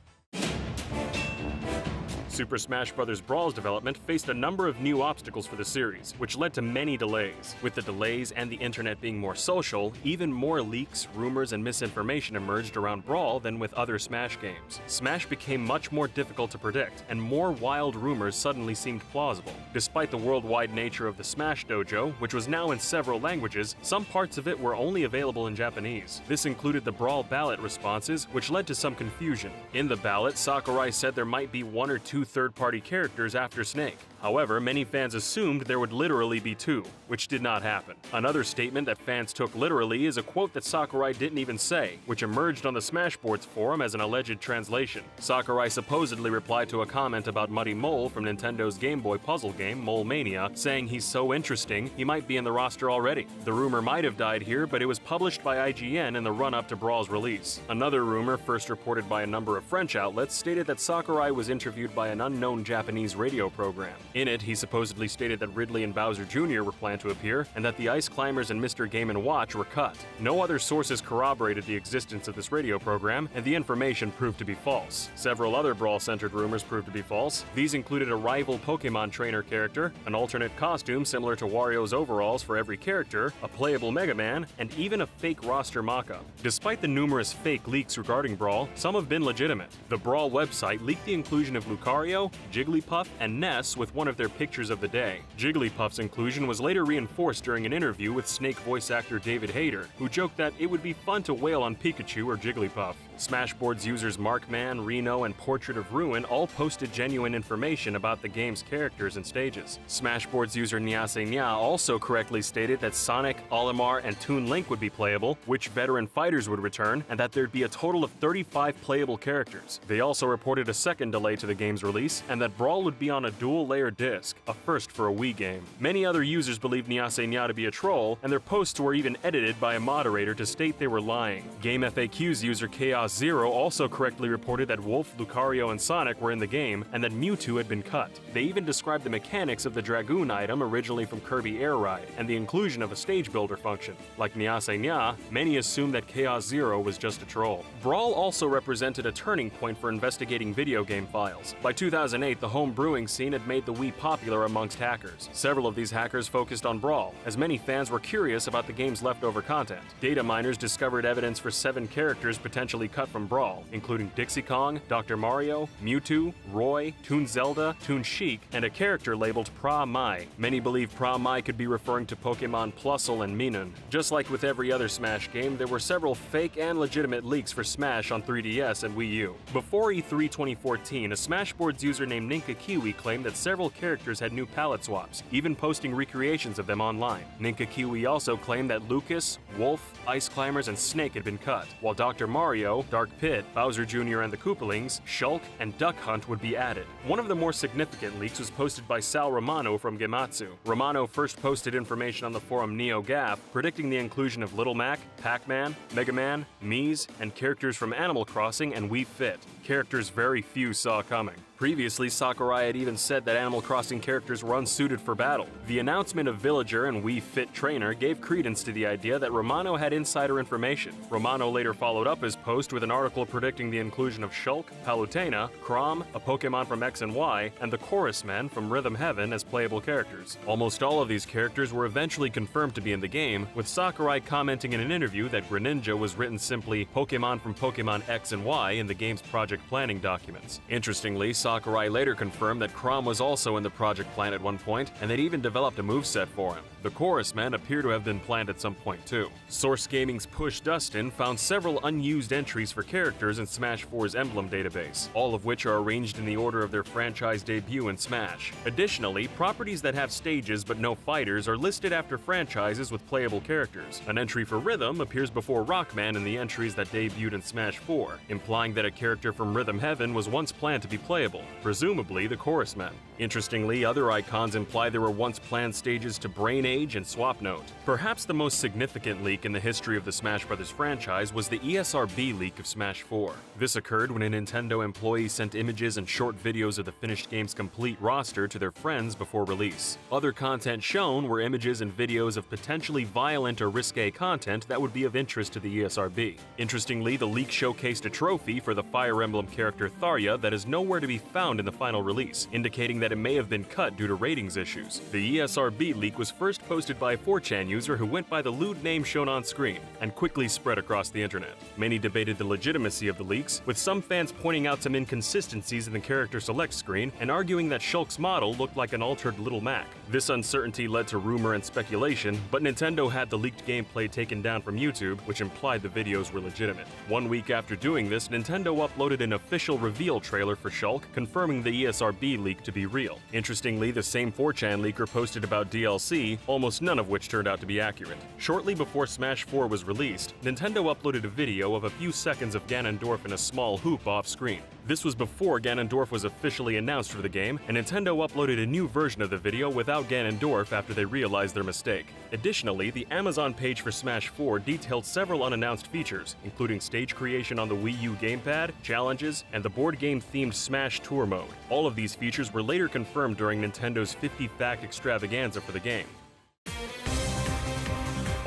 Super Smash Bros. Brawl's development faced a number of new obstacles for the series, which led to many delays. With the delays and the internet being more social, even more leaks, rumors, and misinformation emerged around Brawl than with other Smash games. Smash became much more difficult to predict, and more wild rumors suddenly seemed plausible. Despite the worldwide nature of the Smash Dojo, which was now in several languages, some parts of it were only available in Japanese. This included the Brawl ballot responses, which led to some confusion. In the ballot, Sakurai said there might be one or two third-party characters after Snake. However, many fans assumed there would literally be two, which did not happen. Another statement that fans took literally is a quote that Sakurai didn't even say, which emerged on the Smashboards forum as an alleged translation. Sakurai supposedly replied to a comment about Muddy Mole from Nintendo's Game Boy puzzle game, Mole Mania, saying he's so interesting, he might be in the roster already. The rumor might have died here, but it was published by IGN in the run-up to Brawl's release. Another rumor, first reported by a number of French outlets, stated that Sakurai was interviewed by an unknown Japanese radio program. In it, he supposedly stated that Ridley and Bowser Jr. were planned to appear, and that the Ice Climbers and Mr. Game & Watch were cut. No other sources corroborated the existence of this radio program, and the information proved to be false. Several other Brawl-centered rumors proved to be false. These included a rival Pokemon trainer character, an alternate costume similar to Wario's overalls for every character, a playable Mega Man, and even a fake roster mock-up. Despite the numerous fake leaks regarding Brawl, some have been legitimate. The Brawl website leaked the inclusion of Lucario, Jigglypuff, and Ness with one of their pictures of the day. Jigglypuff's inclusion was later reinforced during an interview with Snake voice actor David Hayter, who joked that it would be fun to wail on Pikachu or Jigglypuff. Smashboards users Markman, Reno, and Portrait of Ruin all posted genuine information about the game's characters and stages. Smashboards user Nyase Nya also correctly stated that Sonic, Olimar, and Toon Link would be playable, which veteran fighters would return, and that there'd be a total of 35 playable characters. They also reported a second delay to the game's release, and that Brawl would be on a dual-layer disc, a first for a Wii game. Many other users believed Nyase Nya to be a troll, and their posts were even edited by a moderator to state they were lying. GameFAQ's user Chaos Zero also correctly reported that Wolf, Lucario, and Sonic were in the game, and that Mewtwo had been cut. They even described the mechanics of the Dragoon item originally from Kirby Air Ride, and the inclusion of a stage builder function. Like Nyase Nya, many assumed that Chaos Zero was just a troll. Brawl also represented a turning point for investigating video game files. By 2008, the home brewing scene had made the Wii popular amongst hackers. Several of these hackers focused on Brawl, as many fans were curious about the game's leftover content. Data miners discovered evidence for 7 characters potentially cut from Brawl, including Dixie Kong, Dr. Mario, Mewtwo, Roy, Toon Zelda, Toon Sheik, and a character labeled Pra Mai. Many believe Pra Mai could be referring to Pokemon Plusle and Minun. Just like with every other Smash game, there were several fake and legitimate leaks for Smash on 3DS and Wii U. Before E3 2014, a Smashboards user named Ninka Kiwi claimed that several several characters had new palette swaps, even posting recreations of them online. Ninja Kiwi also claimed that Lucas, Wolf, Ice Climbers, and Snake had been cut, while Dr. Mario, Dark Pit, Bowser Jr. and the Koopalings, Shulk, and Duck Hunt would be added. One of the more significant leaks was posted by Sal Romano from Gematsu. Romano first posted information on the forum NeoGAF, predicting the inclusion of Little Mac, Pac-Man, Mega Man, Mies, and characters from Animal Crossing and Wii Fit, characters very few saw coming. Previously, Sakurai had even said that Animal Crossing characters were unsuited for battle. The announcement of Villager and Wii Fit Trainer gave credence to the idea that Romano had insider information. Romano later followed up his post with an article predicting the inclusion of Shulk, Palutena, Chrom, a Pokemon from X and Y, and the Chorus Men from Rhythm Heaven as playable characters. Almost all of these characters were eventually confirmed to be in the game, with Sakurai commenting in an interview that Greninja was written simply Pokemon from Pokemon X and Y in the game's project planning documents. Interestingly, Sakurai later confirmed that Chrom was also in the project plan at one point, and they'd even developed a moveset for him. The Chorus Men appear to have been planned at some point too. Source Gaming's Push Dustin found several unused entries for characters in Smash 4's emblem database, all of which are arranged in the order of their franchise debut in Smash. Additionally, properties that have stages but no fighters are listed after franchises with playable characters. An entry for Rhythm appears before Rockman in the entries that debuted in Smash 4, implying that a character from Rhythm Heaven was once planned to be playable, presumably the Chorus Men. Interestingly, other icons imply there were once planned stages to Brain Age and Swap Note. Perhaps the most significant leak in the history of the Smash Bros. Franchise was the ESRB leak of Smash 4. This occurred when a Nintendo employee sent images and short videos of the finished game's complete roster to their friends before release. Other content shown were images and videos of potentially violent or risque content that would be of interest to the ESRB. Interestingly, the leak showcased a trophy for the Fire Emblem character Tharya that is nowhere to be found in the final release, indicating that it may have been cut due to ratings issues. The ESRB leak was first posted by a 4chan user who went by the lewd name shown on screen, and quickly spread across the internet. Many debated the legitimacy of the leaks, with some fans pointing out some inconsistencies in the character select screen and arguing that Shulk's model looked like an altered Little Mac. This uncertainty led to rumor and speculation, but Nintendo had the leaked gameplay taken down from YouTube, which implied the videos were legitimate. 1 week after doing this, Nintendo uploaded an official reveal trailer for Shulk, confirming the ESRB leak to be real. Interestingly, the same 4chan leaker posted about DLC, almost none of which turned out to be accurate. Shortly before Smash 4 was released, Nintendo uploaded a video of a few seconds of Ganondorf in a small hoop off-screen. This was before Ganondorf was officially announced for the game, and Nintendo uploaded a new version of the video without Ganondorf after they realized their mistake. Additionally, the Amazon page for Smash 4 detailed several unannounced features, including stage creation on the Wii U gamepad, challenges, and the board game-themed Smash Tour mode. All of these features were later confirmed during Nintendo's 50-fact extravaganza for the game.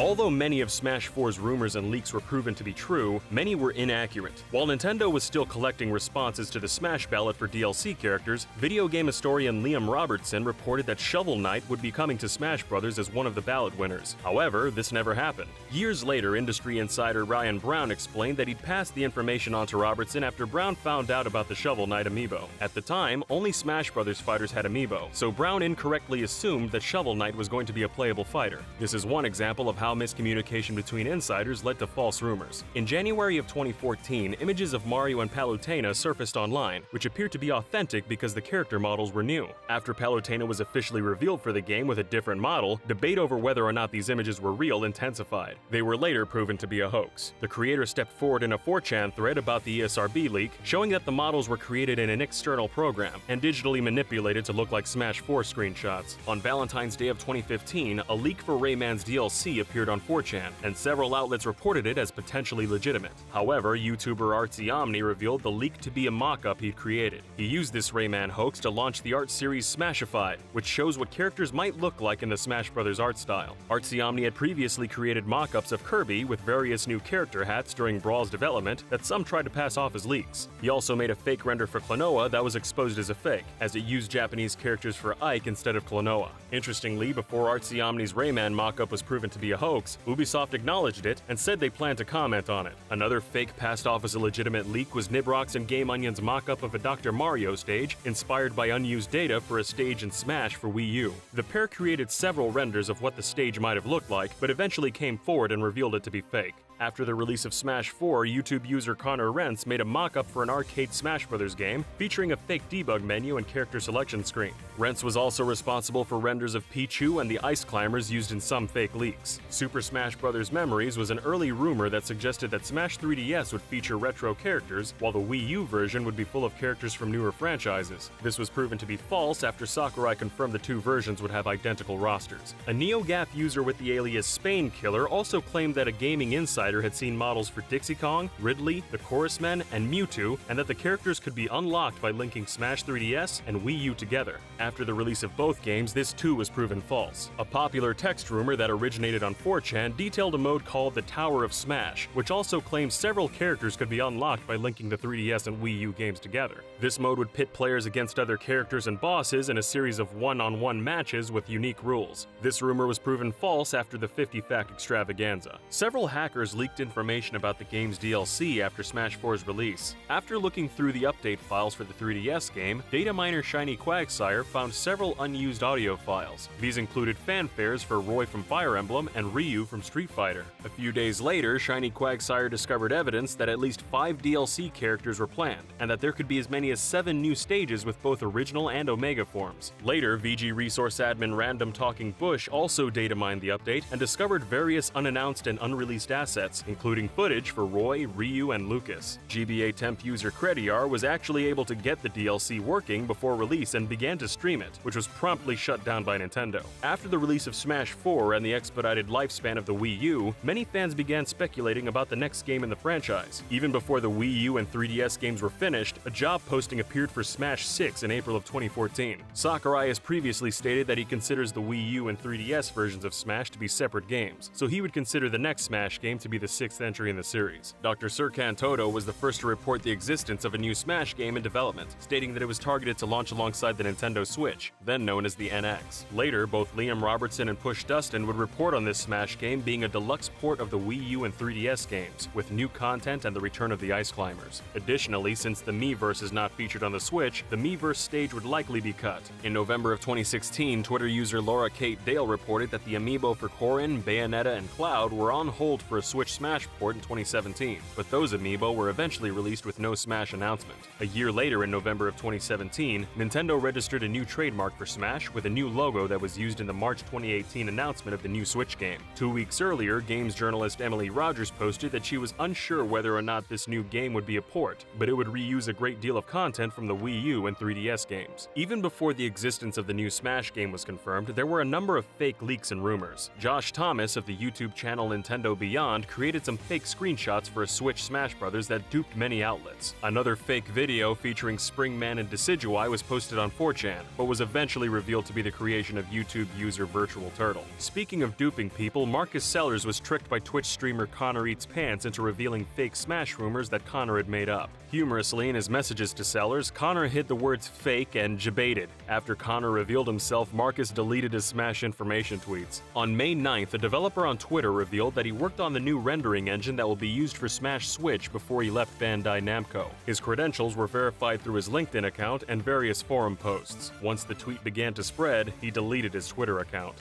Although many of Smash 4's rumors and leaks were proven to be true, many were inaccurate. While Nintendo was still collecting responses to the Smash ballot for DLC characters, video game historian Liam Robertson reported that Shovel Knight would be coming to Smash Bros. As one of the ballot winners. However, this never happened. Years later, industry insider Ryan Brown explained that he'd passed the information on to Robertson after Brown found out about the Shovel Knight amiibo. At the time, only Smash Bros. Fighters had amiibo, so Brown incorrectly assumed that Shovel Knight was going to be a playable fighter. This is one example of how miscommunication between insiders led to false rumors. In January of 2014, images of Mario and Palutena surfaced online, which appeared to be authentic because the character models were new. After Palutena was officially revealed for the game with a different model, debate over whether or not these images were real intensified. They were later proven to be a hoax. The creator stepped forward in a 4chan thread about the ESRB leak, showing that the models were created in an external program and digitally manipulated to look like Smash 4 screenshots. On Valentine's Day of 2015, a leak for Rayman's DLC appeared on 4chan, and several outlets reported it as potentially legitimate. However, YouTuber Artsy Omni revealed the leak to be a mock-up he'd created. He used this Rayman hoax to launch the art series Smashified, which shows what characters might look like in the Smash Bros. Art style. Artsy Omni had previously created mock-ups of Kirby with various new character hats during Brawl's development that some tried to pass off as leaks. He also made a fake render for Klonoa that was exposed as a fake, as it used Japanese characters for Ike instead of Klonoa. Interestingly, before Artsy Omni's Rayman mock-up was proven to be a hoax, Ubisoft acknowledged it and said they planned to comment on it. Another fake passed off as a legitimate leak was Nibrox and Game Onion's mock-up of a Dr. Mario stage, inspired by unused data for a stage in Smash for Wii U. The pair created several renders of what the stage might have looked like, but eventually came forward and revealed it to be fake. After the release of Smash 4, YouTube user Connor Rentz made a mock-up for an arcade Smash Bros. Game featuring a fake debug menu and character selection screen. Rentz was also responsible for renders of Pichu and the ice climbers used in some fake leaks. Super Smash Bros. Memories was an early rumor that suggested that Smash 3DS would feature retro characters, while the Wii U version would be full of characters from newer franchises. This was proven to be false after Sakurai confirmed the two versions would have identical rosters. A NeoGAF user with the alias Spain Killer also claimed that a gaming insider had seen models for Dixie Kong, Ridley, the Chorus Men, and Mewtwo, and that the characters could be unlocked by linking Smash 3DS and Wii U together. After the release of both games, this too was proven false. A popular text rumor that originated on 4chan detailed a mode called the Tower of Smash, which also claims several characters could be unlocked by linking the 3DS and Wii U games together. This mode would pit players against other characters and bosses in a series of one-on-one matches with unique rules. This rumor was proven false after the 50-fact extravaganza. Several hackers leaked information about the game's DLC after Smash 4's release. After looking through the update files for the 3DS game, data miner Shiny Quagsire found several unused audio files. These included fanfares for Roy from Fire Emblem and Ryu from Street Fighter. A few days later, Shiny Quagsire discovered evidence that at least 5 DLC characters were planned, and that there could be as many as 7 new stages with both original and Omega forms. Later, VG resource admin Random Talking Bush also data mined the update and discovered various unannounced and unreleased assets, including footage for Roy, Ryu, and Lucas. GBA temp user Crediar was actually able to get the DLC working before release and began to stream it, which was promptly shut down by Nintendo. After the release of Smash 4 and the expedited lifespan of the Wii U, many fans began speculating about the next game in the franchise. Even before the Wii U and 3DS games were finished, a job posting appeared for Smash 6 in April of 2014. Sakurai has previously stated that he considers the Wii U and 3DS versions of Smash to be separate games, so he would consider the next Smash game to be the 6th entry in the series. Dr. Serkan Toto was the first to report the existence of a new Smash game in development, stating that it was targeted to launch alongside the Nintendo Switch, then known as the NX. Later, both Liam Robertson and Push Dustin would report on this Smash game being a deluxe port of the Wii U and 3DS games, with new content and the return of the Ice Climbers. Additionally, since the Miiverse is not featured on the Switch, the Miiverse stage would likely be cut. In November of 2016, Twitter user Laura Kate Dale reported that the amiibo for Corrin, Bayonetta, and Cloud were on hold for a Switch Smash port in 2017, but those amiibo were eventually released with no Smash announcement. A year later, in November of 2017, Nintendo registered a new trademark for Smash with a new logo that was used in the March 2018 announcement of the new Switch game. 2 weeks earlier, games journalist Emily Rogers posted that she was unsure whether or not this new game would be a port, but it would reuse a great deal of content from the Wii U and 3DS games. Even before the existence of the new Smash game was confirmed, there were a number of fake leaks and rumors. Josh Thomas of the YouTube channel Nintendo Beyond created some fake screenshots for a Switch Smash Bros. That duped many outlets. Another fake video featuring Springman and Decidueye was posted on 4chan, but was eventually revealed to be the creation of YouTube user Virtual Turtle. Speaking of duping people, Marcus Sellers was tricked by Twitch streamer Connor Eats Pants into revealing fake Smash rumors that Connor had made up. Humorously, in his messages to Sellers, Connor hid the words fake and jebaited. After Connor revealed himself, Marcus deleted his Smash information tweets. On May 9th, a developer on Twitter revealed that he worked on the new rendering engine that will be used for Smash Switch before he left Bandai Namco. His credentials were verified through his LinkedIn account and various forum posts. Once the tweet began to spread, he deleted his Twitter account.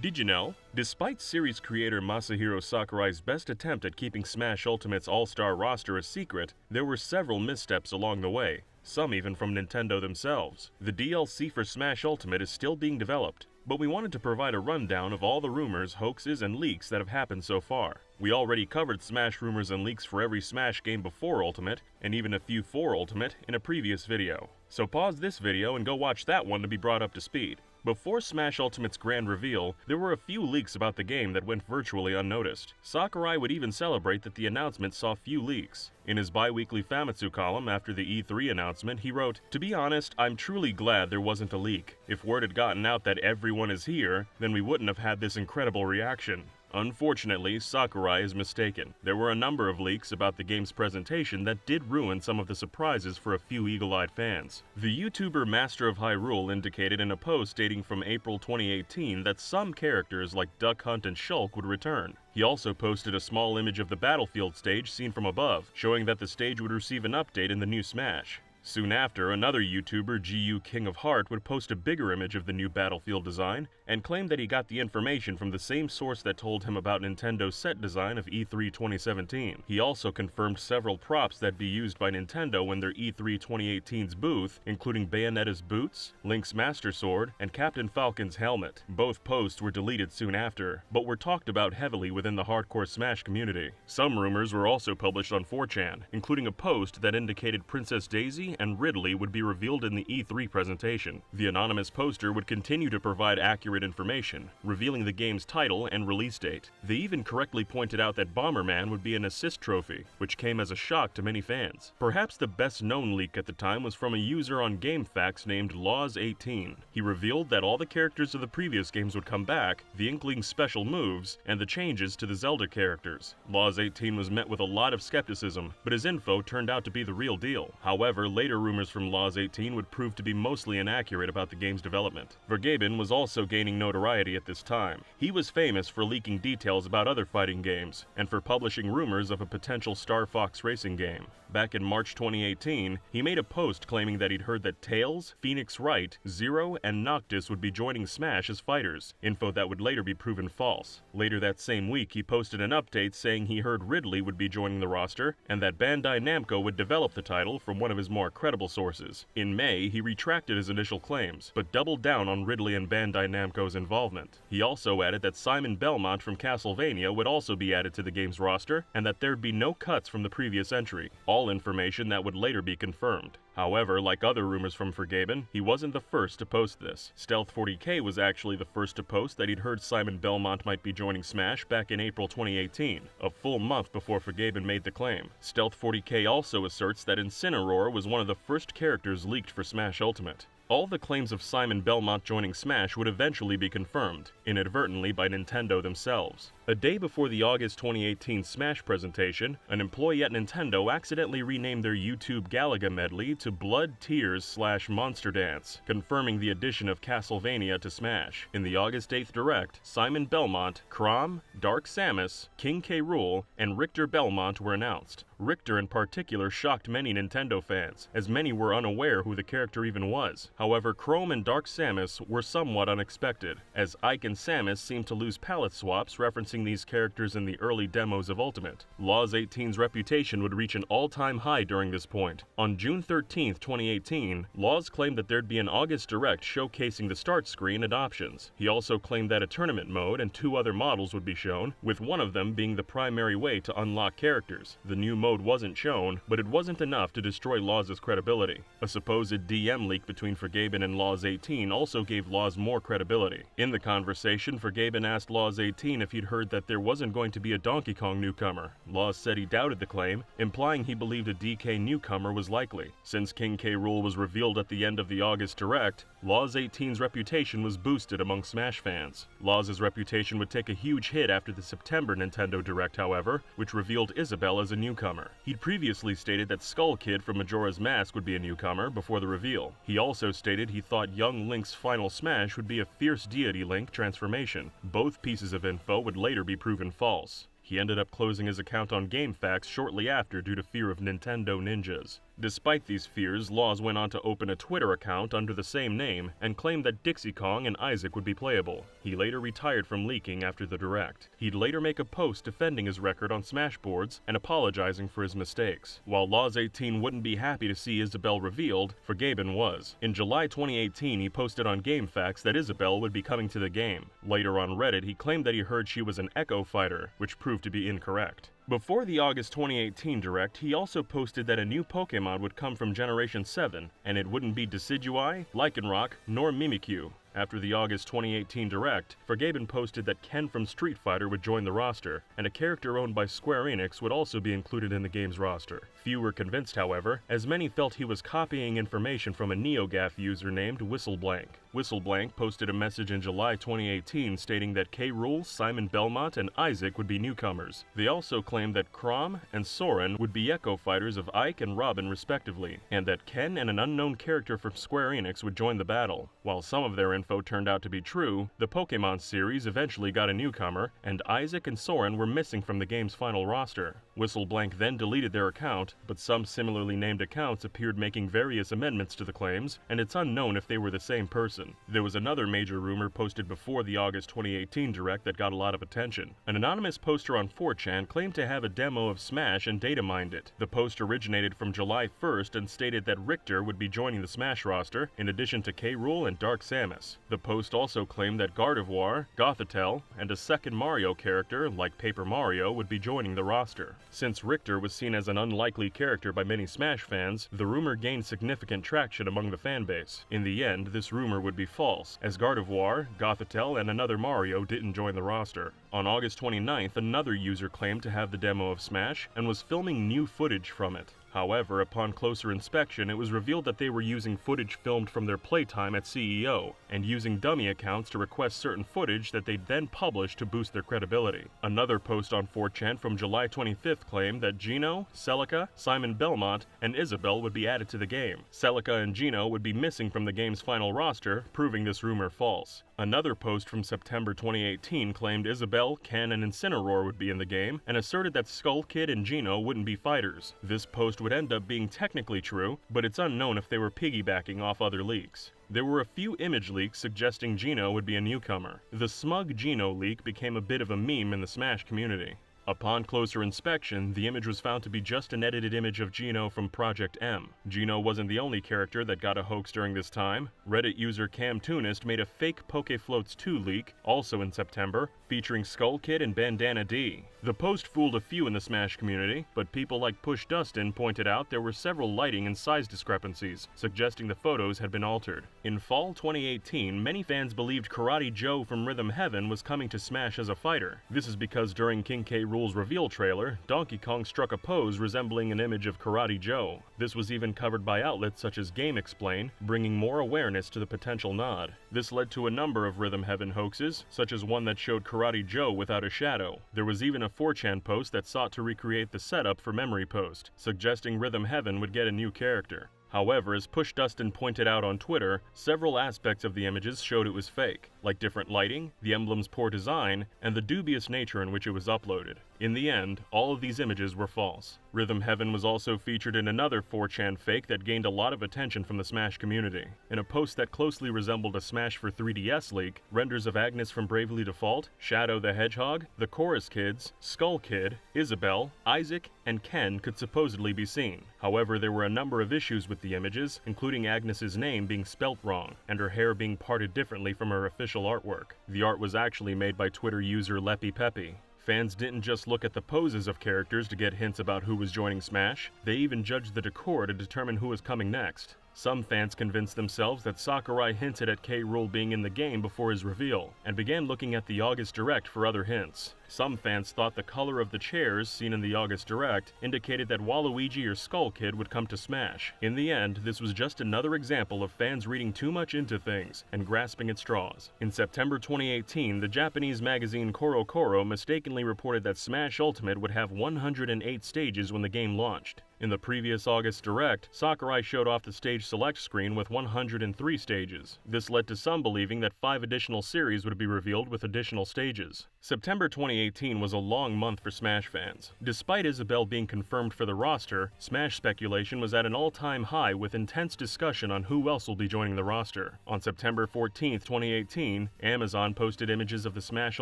Did you know? Despite series creator Masahiro Sakurai's best attempt at keeping Smash Ultimate's all-star roster a secret, there were several missteps along the way, some even from Nintendo themselves. The DLC for Smash Ultimate is still being developed, but we wanted to provide a rundown of all the rumors, hoaxes, and leaks that have happened so far. We already covered Smash rumors and leaks for every Smash game before Ultimate, and even a few for Ultimate, in a previous video. So pause this video and go watch that one to be brought up to speed. Before Smash Ultimate's grand reveal, there were a few leaks about the game that went virtually unnoticed. Sakurai would even celebrate that the announcement saw few leaks. In his bi-weekly Famitsu column after the E3 announcement, he wrote, "To be honest, I'm truly glad there wasn't a leak. If word had gotten out that everyone is here, then we wouldn't have had this incredible reaction." Unfortunately, Sakurai is mistaken. There were a number of leaks about the game's presentation that did ruin some of the surprises for a few eagle-eyed fans. The YouTuber Master of Hyrule indicated in a post dating from April 2018 that some characters like Duck Hunt and Shulk would return. He also posted a small image of the battlefield stage seen from above, showing that the stage would receive an update in the new Smash. Soon after, another YouTuber, GU King of Heart, would post a bigger image of the new Battlefield design and claim that he got the information from the same source that told him about Nintendo's set design of E3 2017. He also confirmed several props that'd be used by Nintendo in their E3 2018's booth, including Bayonetta's boots, Link's Master Sword, and Captain Falcon's helmet. Both posts were deleted soon after, but were talked about heavily within the hardcore Smash community. Some rumors were also published on 4chan, including a post that indicated Princess Daisy and Ridley would be revealed in the E3 presentation. The anonymous poster would continue to provide accurate information, revealing the game's title and release date. They even correctly pointed out that Bomberman would be an assist trophy, which came as a shock to many fans. Perhaps the best known leak at the time was from a user on GameFAQs named Laws18. He revealed that all the characters of the previous games would come back, the Inkling's special moves, and the changes to the Zelda characters. Laws18 was met with a lot of skepticism, but his info turned out to be the real deal. However, later rumors from Laws18 would prove to be mostly inaccurate about the game's development. Vergaben was also gaining notoriety at this time. He was famous for leaking details about other fighting games, and for publishing rumors of a potential Star Fox racing game. Back in March 2018, he made a post claiming that he'd heard that Tails, Phoenix Wright, Zero, and Noctis would be joining Smash as fighters, info that would later be proven false. Later that same week, he posted an update saying he heard Ridley would be joining the roster, and that Bandai Namco would develop the title from one of his more credible sources. In May, he retracted his initial claims, but doubled down on Ridley and Bandai Namco's involvement. He also added that Simon Belmont from Castlevania would also be added to the game's roster, and that there'd be no cuts from the previous entry. All information that would later be confirmed. However, like other rumors from Vergaben, he wasn't the first to post this. Stealth40k was actually the first to post that he'd heard Simon Belmont might be joining Smash back in April 2018, a full month before Vergaben made the claim. Stealth40k also asserts that Incineroar was one of the first characters leaked for Smash Ultimate. All the claims of Simon Belmont joining Smash would eventually be confirmed, inadvertently by Nintendo themselves. A day before the August 2018 Smash presentation, an employee at Nintendo accidentally renamed their YouTube Galaga medley to Blood Tears / Monster Dance, confirming the addition of Castlevania to Smash. In the August 8th Direct, Simon Belmont, Chrom, Dark Samus, King K. Rool, and Richter Belmont were announced. Richter in particular shocked many Nintendo fans, as many were unaware who the character even was. However, Chrom and Dark Samus were somewhat unexpected, as Ike and Samus seemed to lose palette swaps referencing these characters in the early demos of Ultimate. Laws18's reputation would reach an all-time high during this point. On June 13, 2018, Laws claimed that there'd be an August Direct showcasing the start screen and options. He also claimed that a tournament mode and 2 other models would be shown, with one of them being the primary way to unlock characters. The new mode wasn't shown, but it wasn't enough to destroy Laws' credibility. A supposed DM leak between Vergaben and Laws18 also gave Laws more credibility. In the conversation, Vergaben asked Laws18 if he'd heard that there wasn't going to be a Donkey Kong newcomer. Laws said he doubted the claim, implying he believed a DK newcomer was likely. Since King K. Rool was revealed at the end of the August Direct, Laws18's reputation was boosted among Smash fans. Laws' reputation would take a huge hit after the September Nintendo Direct, however, which revealed Isabelle as a newcomer. He'd previously stated that Skull Kid from Majora's Mask would be a newcomer before the reveal. He also stated he thought young Link's final Smash would be a fierce deity Link transformation. Both pieces of info would later be proven false. He ended up closing his account on GameFAQs shortly after due to fear of Nintendo ninjas. Despite these fears, Laws went on to open a Twitter account under the same name and claimed that Dixie Kong and Isaac would be playable. He later retired from leaking after the Direct. He'd later make a post defending his record on Smash boards and apologizing for his mistakes. While Laws18 wouldn't be happy to see Isabelle revealed, Vergaben was. In July 2018, he posted on GameFAQs that Isabelle would be coming to the game. Later on Reddit, he claimed that he heard she was an Echo fighter, which proved to be incorrect. Before the August 2018 Direct, he also posted that a new Pokémon would come from Generation 7, and it wouldn't be Decidueye, Lycanroc, nor Mimikyu. After the August 2018 Direct, Vergaben posted that Ken from Street Fighter would join the roster, and a character owned by Square Enix would also be included in the game's roster. Few were convinced, however, as many felt he was copying information from a NeoGAF user named Whistleblank. Whistleblank posted a message in July 2018 stating that K. Rool, Simon Belmont, and Isaac would be newcomers. They also claimed that Chrom and Soren would be Echo fighters of Ike and Robin respectively, and that Ken and an unknown character from Square Enix would join the battle. While some of their info turned out to be true, the Pokemon series eventually got a newcomer, and Isaac and Soren were missing from the game's final roster. Whistleblank then deleted their account, but some similarly named accounts appeared making various amendments to the claims, and it's unknown if they were the same person. There was another major rumor posted before the August 2018 Direct that got a lot of attention. An anonymous poster on 4chan claimed to have a demo of Smash and data mined it. The post originated from July 1st and stated that Richter would be joining the Smash roster, in addition to K. Rool and Dark Samus. The post also claimed that Gardevoir, Gothitelle, and a second Mario character, like Paper Mario, would be joining the roster. Since Richter was seen as an unlikely character by many Smash fans, the rumor gained significant traction among the fanbase. In the end, this rumor would be false, as Gardevoir, Gothitelle, and another Mario didn't join the roster. On August 29th, another user claimed to have the demo of Smash and was filming new footage from it. However, upon closer inspection, it was revealed that they were using footage filmed from their playtime at CEO, and using dummy accounts to request certain footage that they'd then publish to boost their credibility. Another post on 4chan from July 25th claimed that Gino, Celica, Simon Belmont, and Isabelle would be added to the game. Celica and Gino would be missing from the game's final roster, proving this rumor false. Another post from September 2018 claimed Isabelle, Ken, and Incineroar would be in the game, and asserted that Skull Kid and Gino wouldn't be fighters. This post would end up being technically true, but it's unknown if they were piggybacking off other leaks. There were a few image leaks suggesting Gino would be a newcomer. The smug Gino leak became a bit of a meme in the Smash community. Upon closer inspection, the image was found to be just an edited image of Gino from Project M. Gino wasn't the only character that got a hoax during this time. Reddit user Cam Tunist made a fake PokeFloats 2 leak, also in September, featuring Skull Kid and Bandana D. The post fooled a few in the Smash community, but people like Push Dustin pointed out there were several lighting and size discrepancies, suggesting the photos had been altered. In fall 2018, many fans believed Karate Joe from Rhythm Heaven was coming to Smash as a fighter. This is because during King K. Rool's reveal trailer, Donkey Kong struck a pose resembling an image of Karate Joe. This was even covered by outlets such as GameXplain, bringing more awareness to the potential nod. This led to a number of Rhythm Heaven hoaxes, such as one that showed Karate Joe without a shadow. There was even a 4chan post that sought to recreate the setup for Memory Post, suggesting Rhythm Heaven would get a new character. However, as Push Dustin pointed out on Twitter, several aspects of the images showed it was fake, like different lighting, the emblem's poor design, and the dubious nature in which it was uploaded. In the end, all of these images were false. Rhythm Heaven was also featured in another 4chan fake that gained a lot of attention from the Smash community. In a post that closely resembled a Smash for 3DS leak, renders of Agnes from Bravely Default, Shadow the Hedgehog, the Chorus Kids, Skull Kid, Isabelle, Isaac, and Ken could supposedly be seen. However, there were a number of issues with the images, including Agnes's name being spelt wrong, and her hair being parted differently from her official artwork. The art was actually made by Twitter user Leppy Peppy. Fans didn't just look at the poses of characters to get hints about who was joining Smash, they even judged the decor to determine who was coming next. Some fans convinced themselves that Sakurai hinted at K. Rool being in the game before his reveal, and began looking at the August Direct for other hints. Some fans thought the color of the chairs seen in the August Direct indicated that Waluigi or Skull Kid would come to Smash. In the end, this was just another example of fans reading too much into things and grasping at straws. In September 2018, the Japanese magazine CoroCoro mistakenly reported that Smash Ultimate would have 108 stages when the game launched. In the previous August Direct, Sakurai showed off the stage select screen with 103 stages. This led to some believing that 5 additional series would be revealed with additional stages. September 2018 was a long month for Smash fans. Despite Isabelle being confirmed for the roster, Smash speculation was at an all-time high with intense discussion on who else will be joining the roster. On September 14, 2018, Amazon posted images of the Smash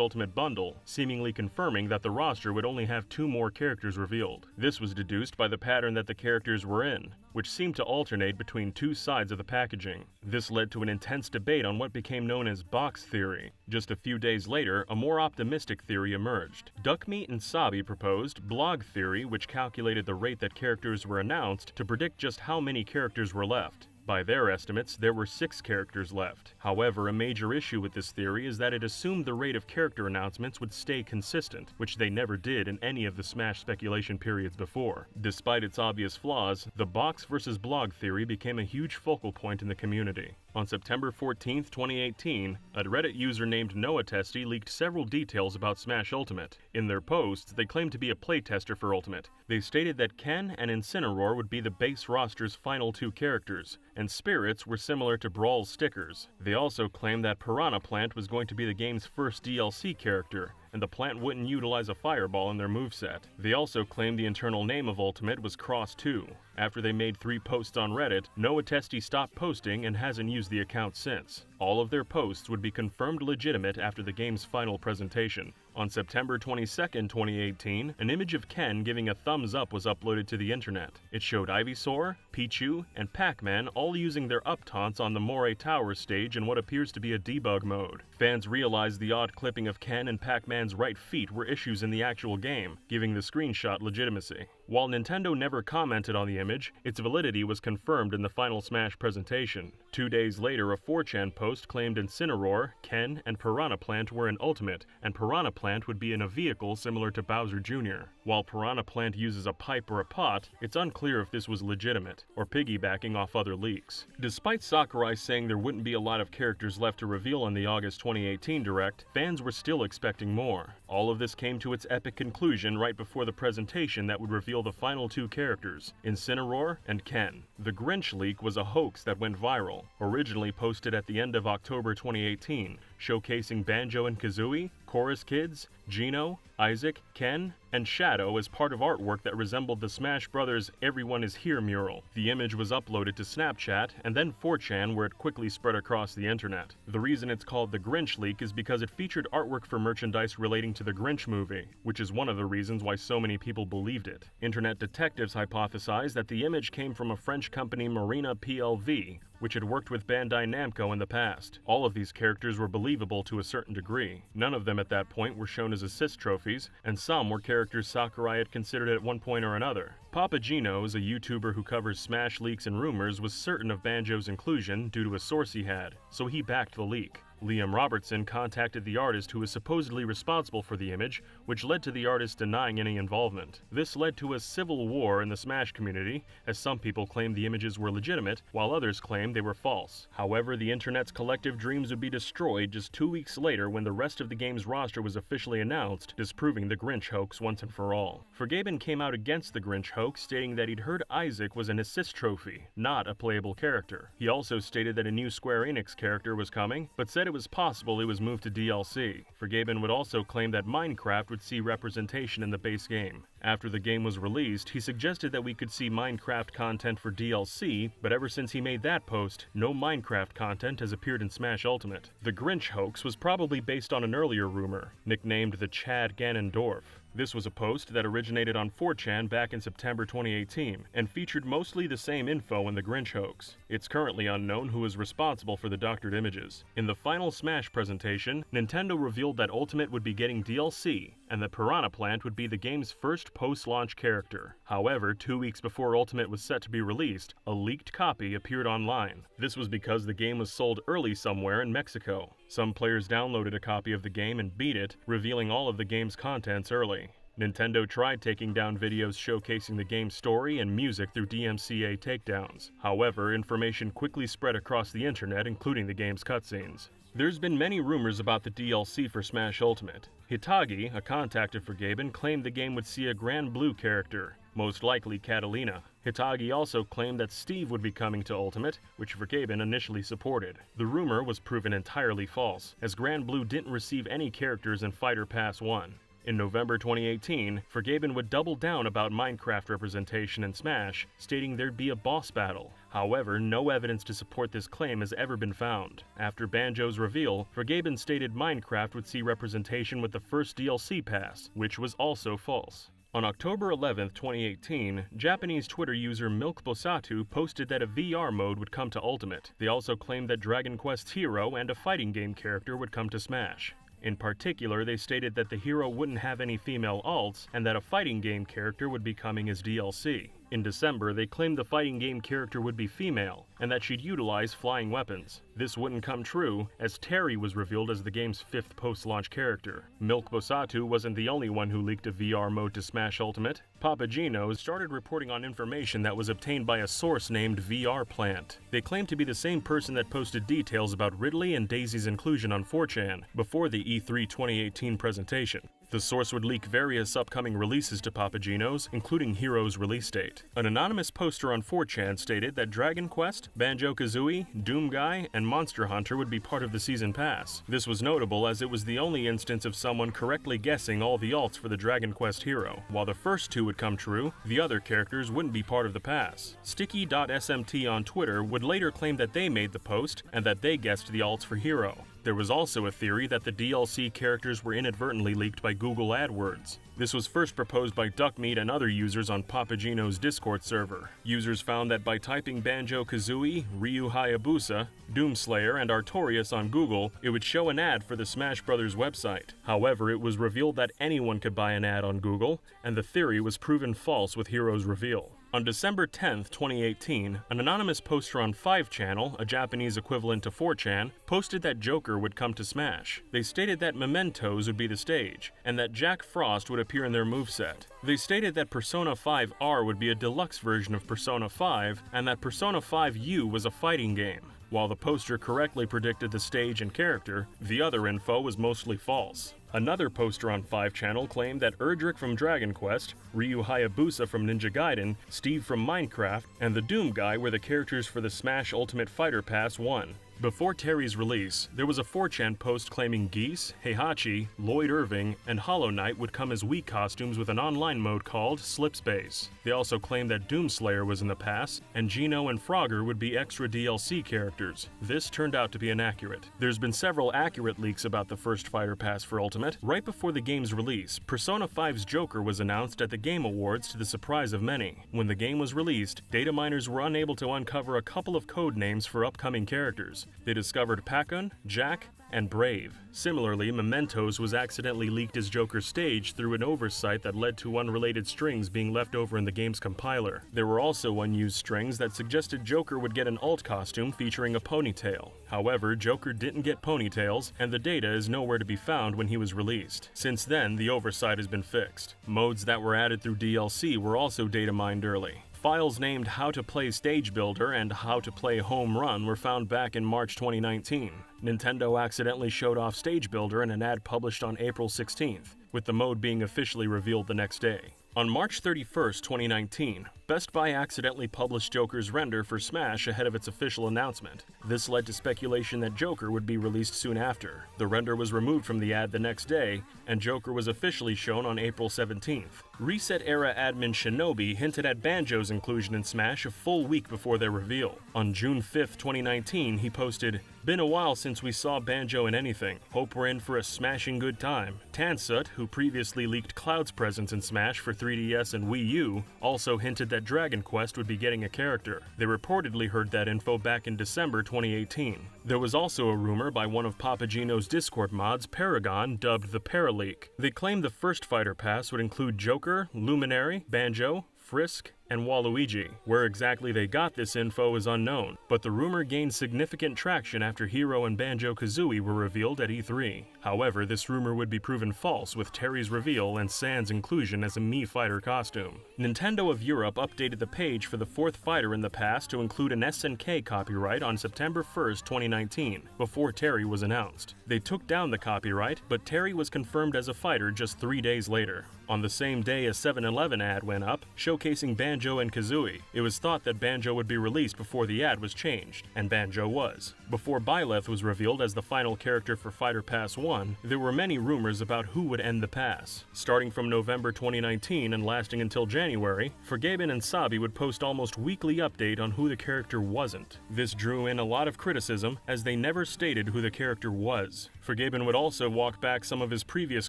Ultimate Bundle, seemingly confirming that the roster would only have 2 more characters revealed. This was deduced by the pattern that the characters were in, which seemed to alternate between 2 sides of the packaging. This led to an intense debate on what became known as box theory. Just a few days later, a more optimistic theory emerged. Duckmeat and Sabi proposed blog theory, which calculated the rate that characters were announced to predict just how many characters were left. By their estimates, there were 6 characters left. However, a major issue with this theory is that it assumed the rate of character announcements would stay consistent, which they never did in any of the Smash speculation periods before. Despite its obvious flaws, the box versus blog theory became a huge focal point in the community. On September 14, 2018, a Reddit user named NoahTesty leaked several details about Smash Ultimate. In their posts, they claimed to be a playtester for Ultimate. They stated that Ken and Incineroar would be the base roster's final 2 characters, and Spirits were similar to Brawl's stickers. They also claimed that Piranha Plant was going to be the game's first DLC character, and the plant wouldn't utilize a fireball in their moveset. They also claimed the internal name of Ultimate was Cross 2. After they made 3 posts on Reddit, NoahTesty stopped posting and hasn't used the account since. All of their posts would be confirmed legitimate after the game's final presentation. On September 22, 2018, an image of Ken giving a thumbs up was uploaded to the internet. It showed Ivysaur, Pichu, and Pac-Man all using their up taunts on the Moray Tower stage in what appears to be a debug mode. Fans realized the odd clipping of Ken and Pac-Man's right feet were issues in the actual game, giving the screenshot legitimacy. While Nintendo never commented on the image, its validity was confirmed in the final Smash presentation. 2 days later, a 4chan post claimed Incineroar, Ken, and Piranha Plant were in Ultimate, and Piranha Plant would be in a vehicle similar to Bowser Jr. While Piranha Plant uses a pipe or a pot, it's unclear if this was legitimate, or piggybacking off other leaks. Despite Sakurai saying there wouldn't be a lot of characters left to reveal in the August 2018 Direct, fans were still expecting more. All of this came to its epic conclusion right before the presentation that would reveal the final 2 characters, Incineroar and Ken. The Grinch leak was a hoax that went viral, originally posted at the end of October 2018, showcasing Banjo and Kazooie, Chorus Kids, Geno, Isaac, Ken, and Shadow as part of artwork that resembled the Smash Bros. Everyone is Here mural. The image was uploaded to Snapchat and then 4chan, where it quickly spread across the internet. The reason it's called the Grinch leak is because it featured artwork for merchandise relating to the Grinch movie, which is one of the reasons why so many people believed it. Internet detectives hypothesized that the image came from a French company, Marina PLV, which had worked with Bandai Namco in the past. All of these characters were believable to a certain degree. None of them at that point were shown as assist trophies, and some were characters Sakurai had considered at one point or another. Papa Gino's, a YouTuber who covers Smash leaks and rumors, was certain of Banjo's inclusion due to a source he had, so he backed the leak. Liam Robertson contacted the artist who was supposedly responsible for the image, which led to the artist denying any involvement. This led to a civil war in the Smash community, as some people claimed the images were legitimate, while others claimed they were false. However, the internet's collective dreams would be destroyed just 2 weeks later when the rest of the game's roster was officially announced, disproving the Grinch hoax once and for all. Forgaben came out against the Grinch hoax, stating that he'd heard Isaac was an assist trophy, not a playable character. He also stated that a new Square Enix character was coming, but said it was possible it was moved to DLC. Forgaben would also claim that Minecraft would see representation in the base game. After the game was released, he suggested that we could see Minecraft content for DLC, but ever since he made that post, no Minecraft content has appeared in Smash Ultimate. The Grinch hoax was probably based on an earlier rumor, nicknamed the Chad Ganondorf. This was a post that originated on 4chan back in September 2018, and featured mostly the same info in the Grinch hoax. It's currently unknown who is responsible for the doctored images. In the final Smash presentation, Nintendo revealed that Ultimate would be getting DLC, and that Piranha Plant would be the game's first post-launch character. However, 2 weeks before Ultimate was set to be released, a leaked copy appeared online. This was because the game was sold early somewhere in Mexico. Some players downloaded a copy of the game and beat it, revealing all of the game's contents early. Nintendo tried taking down videos showcasing the game's story and music through DMCA takedowns. However, information quickly spread across the internet, including the game's cutscenes. There's been many rumors about the DLC for Smash Ultimate. Hitagi, a contact of Forgaben, claimed the game would see a Grand Blue character, most likely Catalina. Hitagi also claimed that Steve would be coming to Ultimate, which Forgaben initially supported. The rumor was proven entirely false, as Grand Blue didn't receive any characters in Fighter Pass 1. In November 2018, Forgaben would double down about Minecraft representation in Smash, stating there'd be a boss battle. However, no evidence to support this claim has ever been found. After Banjo's reveal, Forgaben stated Minecraft would see representation with the first DLC pass, which was also false. On October 11, 2018, Japanese Twitter user Milk Bosatu posted that a VR mode would come to Ultimate. They also claimed that Dragon Quest's hero and a fighting game character would come to Smash. In particular, they stated that the hero wouldn't have any female alts, and that a fighting game character would be coming as DLC. In December, they claimed the fighting game character would be female, and that she'd utilize flying weapons. This wouldn't come true, as Terry was revealed as the game's 5th post-launch character. Milk Bosatu wasn't the only one who leaked a VR mode to Smash Ultimate. Papagino started reporting on information that was obtained by a source named VR Plant. They claimed to be the same person that posted details about Ridley and Daisy's inclusion on 4chan before the E3 2018 presentation. The source would leak various upcoming releases to Papagino's, including Hero's release date. An anonymous poster on 4chan stated that Dragon Quest, Banjo-Kazooie, Doom Guy, and Monster Hunter would be part of the season pass. This was notable as it was the only instance of someone correctly guessing all the alts for the Dragon Quest hero. While the first two would come true, the other characters wouldn't be part of the pass. Sticky.smt on Twitter would later claim that they made the post and that they guessed the alts for Hero. There was also a theory that the DLC characters were inadvertently leaked by Google AdWords. This was first proposed by Duckmeat and other users on Papagino's Discord server. Users found that by typing Banjo-Kazooie, Ryu Hayabusa, Doomslayer, and Artorias on Google, it would show an ad for the Smash Bros. Website. However, it was revealed that anyone could buy an ad on Google, and the theory was proven false with Hero's reveal. On December 10, 2018, an anonymous poster on 5channel, a Japanese equivalent to 4chan, posted that Joker would come to Smash. They stated that Mementos would be the stage, and that Jack Frost would appear in their moveset. They stated that Persona 5 R would be a deluxe version of Persona 5, and that Persona 5 U was a fighting game. While the poster correctly predicted the stage and character, the other info was mostly false. Another poster on 5channel claimed that Erdrick from Dragon Quest, Ryu Hayabusa from Ninja Gaiden, Steve from Minecraft, and the Doom Guy were the characters for the Smash Ultimate Fighter Pass 1. Before Terry's release, there was a 4chan post claiming Geese, Heihachi, Lloyd Irving, and Hollow Knight would come as Wii costumes with an online mode called Slipspace. They also claimed that Doomslayer was in the pass, and Geno and Frogger would be extra DLC characters. This turned out to be inaccurate. There's been several accurate leaks about the first Fighter Pass for Ultimate. Right before the game's release, Persona 5's Joker was announced at the Game Awards to the surprise of many. When the game was released, data miners were unable to uncover a couple of code names for upcoming characters. They discovered Pakun, Jack, and Brave. Similarly, Mementos was accidentally leaked as Joker's stage through an oversight that led to unrelated strings being left over in the game's compiler. There were also unused strings that suggested Joker would get an alt costume featuring a ponytail. However, Joker didn't get ponytails, and the data is nowhere to be found when he was released. Since then, the oversight has been fixed. Modes that were added through DLC were also data mined early. Files named How to Play Stage Builder and How to Play Home Run were found back in March 2019. Nintendo accidentally showed off Stage Builder in an ad published on April 16th, with the mode being officially revealed the next day. On March 31st, 2019, Best Buy accidentally published Joker's render for Smash ahead of its official announcement. This led to speculation that Joker would be released soon after. The render was removed from the ad the next day, and Joker was officially shown on April 17th. Reset-era admin Shinobi hinted at Banjo's inclusion in Smash a full week before their reveal. On June 5th, 2019, he posted, "Been a while since we saw Banjo in anything. Hope we're in for a smashing good time." Tansut, who previously leaked Cloud's presence in Smash for 3DS and Wii U, also hinted that Dragon Quest would be getting a character. They reportedly heard that info back in December 2018. There was also a rumor by one of Papagino's Discord mods, Paragon, dubbed the Paraleak. They claimed the first Fighter Pass would include Joker, Luminary, Banjo, Frisk, and Waluigi. Where exactly they got this info is unknown, but the rumor gained significant traction after Hero and Banjo-Kazooie were revealed at E3. However, this rumor would be proven false with Terry's reveal and Sans inclusion as a Mii Fighter costume. Nintendo of Europe updated the page for the fourth fighter in the past to include an SNK copyright on September 1st, 2019, before Terry was announced. They took down the copyright, but Terry was confirmed as a fighter just 3 days later. On the same day, a 7-Eleven ad went up, showcasing Banjo and Kazooie. It was thought that Banjo would be released before the ad was changed, and Banjo was. Before Byleth was revealed as the final character for Fighter Pass 1, there were many rumors about who would end the pass. Starting from November 2019 and lasting until January, Forgaben and Sabi would post almost weekly update on who the character wasn't. This drew in a lot of criticism, as they never stated who the character was. Forgaben would also walk back some of his previous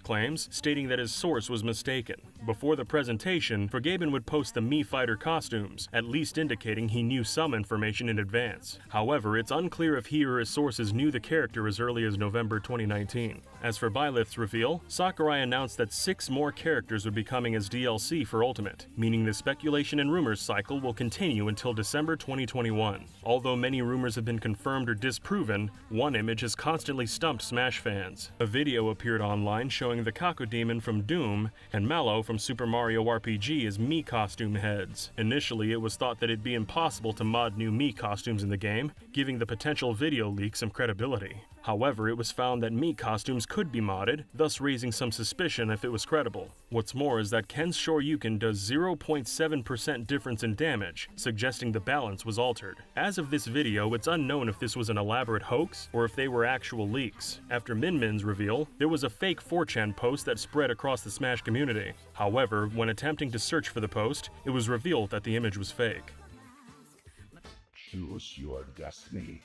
claims, stating that his source was mistaken. mistaken. Before the presentation, Vergaben would post the Mii Fighter costumes, at least indicating he knew some information in advance. However, it's unclear if he or his sources knew the character as early as November 2019. As for Byleth's reveal, Sakurai announced that 6 more characters would be coming as DLC for Ultimate, meaning the speculation and rumors cycle will continue until December 2021. Although many rumors have been confirmed or disproven, one image has constantly stumped Smash fans. A video appeared online showing the Cacodemon from Doom and Mallow from Super Mario RPG as Mii costume heads. Initially, it was thought that it'd be impossible to mod new Mii costumes in the game, giving the potential video leak some credibility. However, it was found that Mii costumes could be modded, thus raising some suspicion if it was credible. What's more is that Ken's Shoryuken does 0.7% difference in damage, suggesting the balance was altered. As of this video, it's unknown if this was an elaborate hoax or if they were actual leaks. After Min Min's reveal, there was a fake 4chan post that spread across the Smash community. However, when attempting to search for the post, it was revealed that the image was fake. Choose your destiny.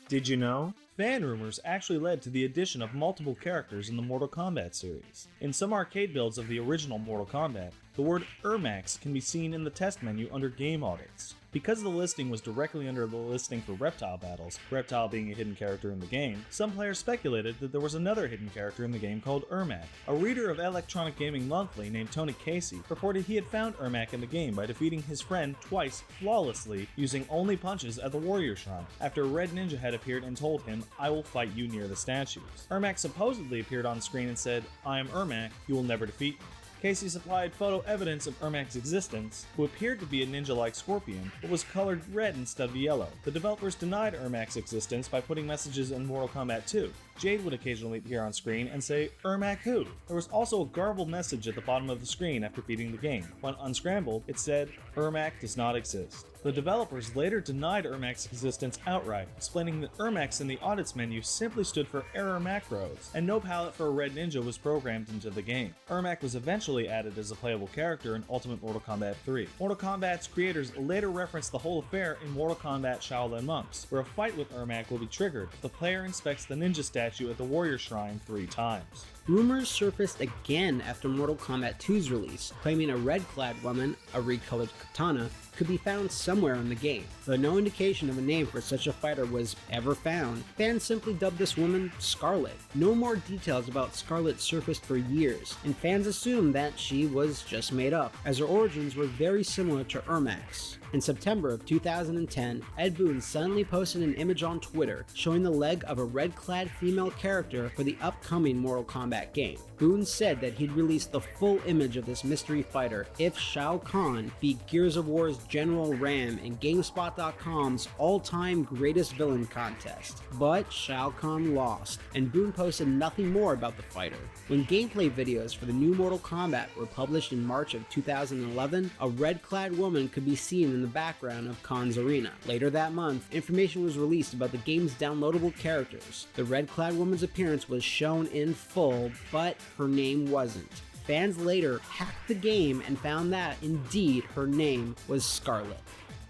Did you know? Fan rumors actually led to the addition of multiple characters in the Mortal Kombat series. In some arcade builds of the original Mortal Kombat, the word Ermax can be seen in the test menu under Game Audits. Because the listing was directly under the listing for Reptile battles, Reptile being a hidden character in the game, some players speculated that there was another hidden character in the game called Ermac. A reader of Electronic Gaming Monthly named Tony Casey reported he had found Ermac in the game by defeating his friend twice flawlessly using only punches at the Warrior Shrine, after a red ninja had appeared and told him, "I will fight you near the statues." Ermac supposedly appeared on screen and said, "I am Ermac, you will never defeat me." Casey supplied photo evidence of Ermac's existence, who appeared to be a ninja-like scorpion, but was colored red instead of yellow. The developers denied Ermac's existence by putting messages in Mortal Kombat 2. Jade would occasionally appear on screen and say, "Ermac who?" There was also a garbled message at the bottom of the screen after beating the game. When unscrambled, it said, "Ermac does not exist." The developers later denied Ermac's existence outright, explaining that Ermacs in the audits menu simply stood for error macros, and no palette for a red ninja was programmed into the game. Ermac was eventually added as a playable character in Ultimate Mortal Kombat 3. Mortal Kombat's creators later referenced the whole affair in Mortal Kombat Shaolin Monks, where a fight with Ermac will be triggered if the player inspects the ninja statue at the Warrior Shrine 3 times. Rumors surfaced again after Mortal Kombat 2's release, claiming a red-clad woman, a recolored katana, could be found somewhere in the game. Though no indication of a name for such a fighter was ever found, fans simply dubbed this woman Scarlet. No more details about Scarlet surfaced for years, and fans assumed that she was just made up, as her origins were very similar to Ermac's. In September of 2010, Ed Boon suddenly posted an image on Twitter showing the leg of a red-clad female character for the upcoming Mortal Kombat game. Boon said that he'd release the full image of this mystery fighter if Shao Kahn beat Gears of War's General Ram in GameSpot.com's all-time greatest villain contest. But Shao Kahn lost, and Boon posted nothing more about the fighter. When gameplay videos for the new Mortal Kombat were published in March of 2011, a red-clad woman could be seen in the background of Kahn's arena. Later that month, information was released about the game's downloadable characters. The red-clad woman's appearance was shown in full, but her name wasn't. Fans later hacked the game and found that, indeed, her name was Scarlet.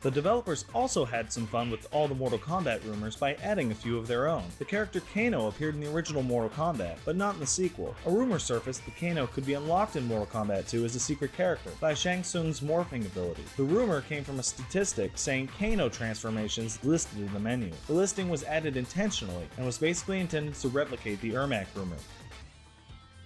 The developers also had some fun with all the Mortal Kombat rumors by adding a few of their own. The character Kano appeared in the original Mortal Kombat, but not in the sequel. A rumor surfaced that Kano could be unlocked in Mortal Kombat 2 as a secret character by Shang Tsung's morphing ability. The rumor came from a statistic saying Kano transformations listed in the menu. The listing was added intentionally and was basically intended to replicate the Ermac rumor.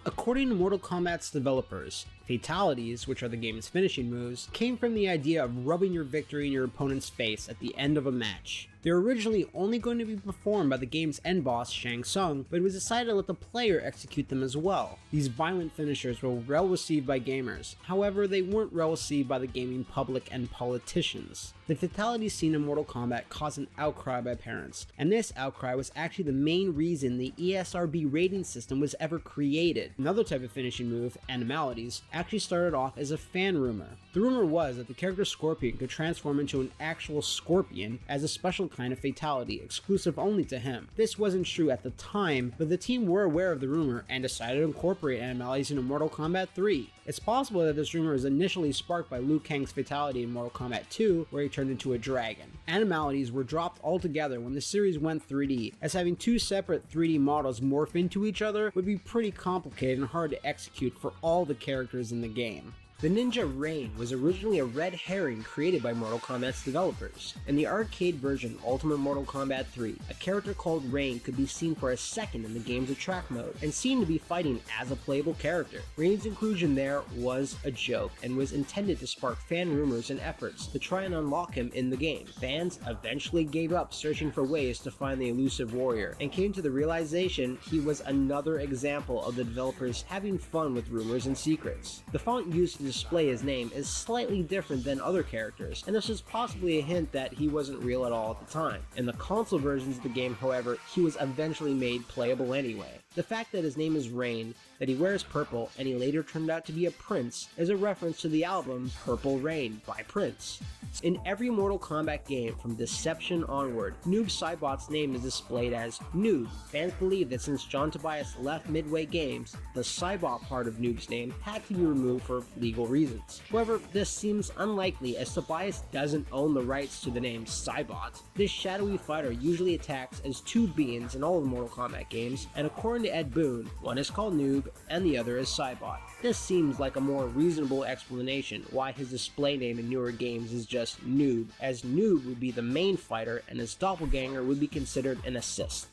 According to Mortal Kombat's developers, fatalities, which are the game's finishing moves, came from the idea of rubbing your victory in your opponent's face at the end of a match. They were originally only going to be performed by the game's end boss, Shang Tsung, but it was decided to let the player execute them as well. These violent finishers were well received by gamers, however they weren't well received by the gaming public and politicians. The fatalities seen in Mortal Kombat caused an outcry by parents, and this outcry was actually the main reason the ESRB rating system was ever created. Another type of finishing move, animalities, actually started off as a fan rumor. The rumor was that the character Scorpion could transform into an actual scorpion as a special kind of fatality, exclusive only to him. This wasn't true at the time, but the team were aware of the rumor and decided to incorporate animalities into Mortal Kombat 3. It's possible that this rumor was initially sparked by Liu Kang's fatality in Mortal Kombat 2, where he turned into a dragon. Animalities were dropped altogether when the series went 3D, as having two separate 3D models morph into each other would be pretty complicated and hard to execute for all the characters fighters in the game. The ninja Rain was originally a red herring created by Mortal Kombat's developers. In the arcade version Ultimate Mortal Kombat 3, a character called Rain could be seen for a second in the game's attract mode, and seemed to be fighting as a playable character. Rain's inclusion there was a joke, and was intended to spark fan rumors and efforts to try and unlock him in the game. Fans eventually gave up searching for ways to find the elusive warrior, and came to the realization he was another example of the developers having fun with rumors and secrets. The font used to display his name is slightly different than other characters, and this is possibly a hint that he wasn't real at all at the time. In the console versions of the game, however, he was eventually made playable anyway. The fact that his name is Rain, that he wears purple, and he later turned out to be a prince, is a reference to the album Purple Rain by Prince. In every Mortal Kombat game from Deception onward, Noob Saibot's name is displayed as Noob. Fans believe that since John Tobias left Midway Games, the Saibot part of Noob's name had to be removed for legal reasons. However, this seems unlikely as Tobias doesn't own the rights to the name Saibot. This shadowy fighter usually attacks as two beings in all of the Mortal Kombat games, and according to Ed Boon, one is called Noob and the other is Saibot. This seems like a more reasonable explanation why his display name in newer games is just Noob, as Noob would be the main fighter and his doppelganger would be considered an assist.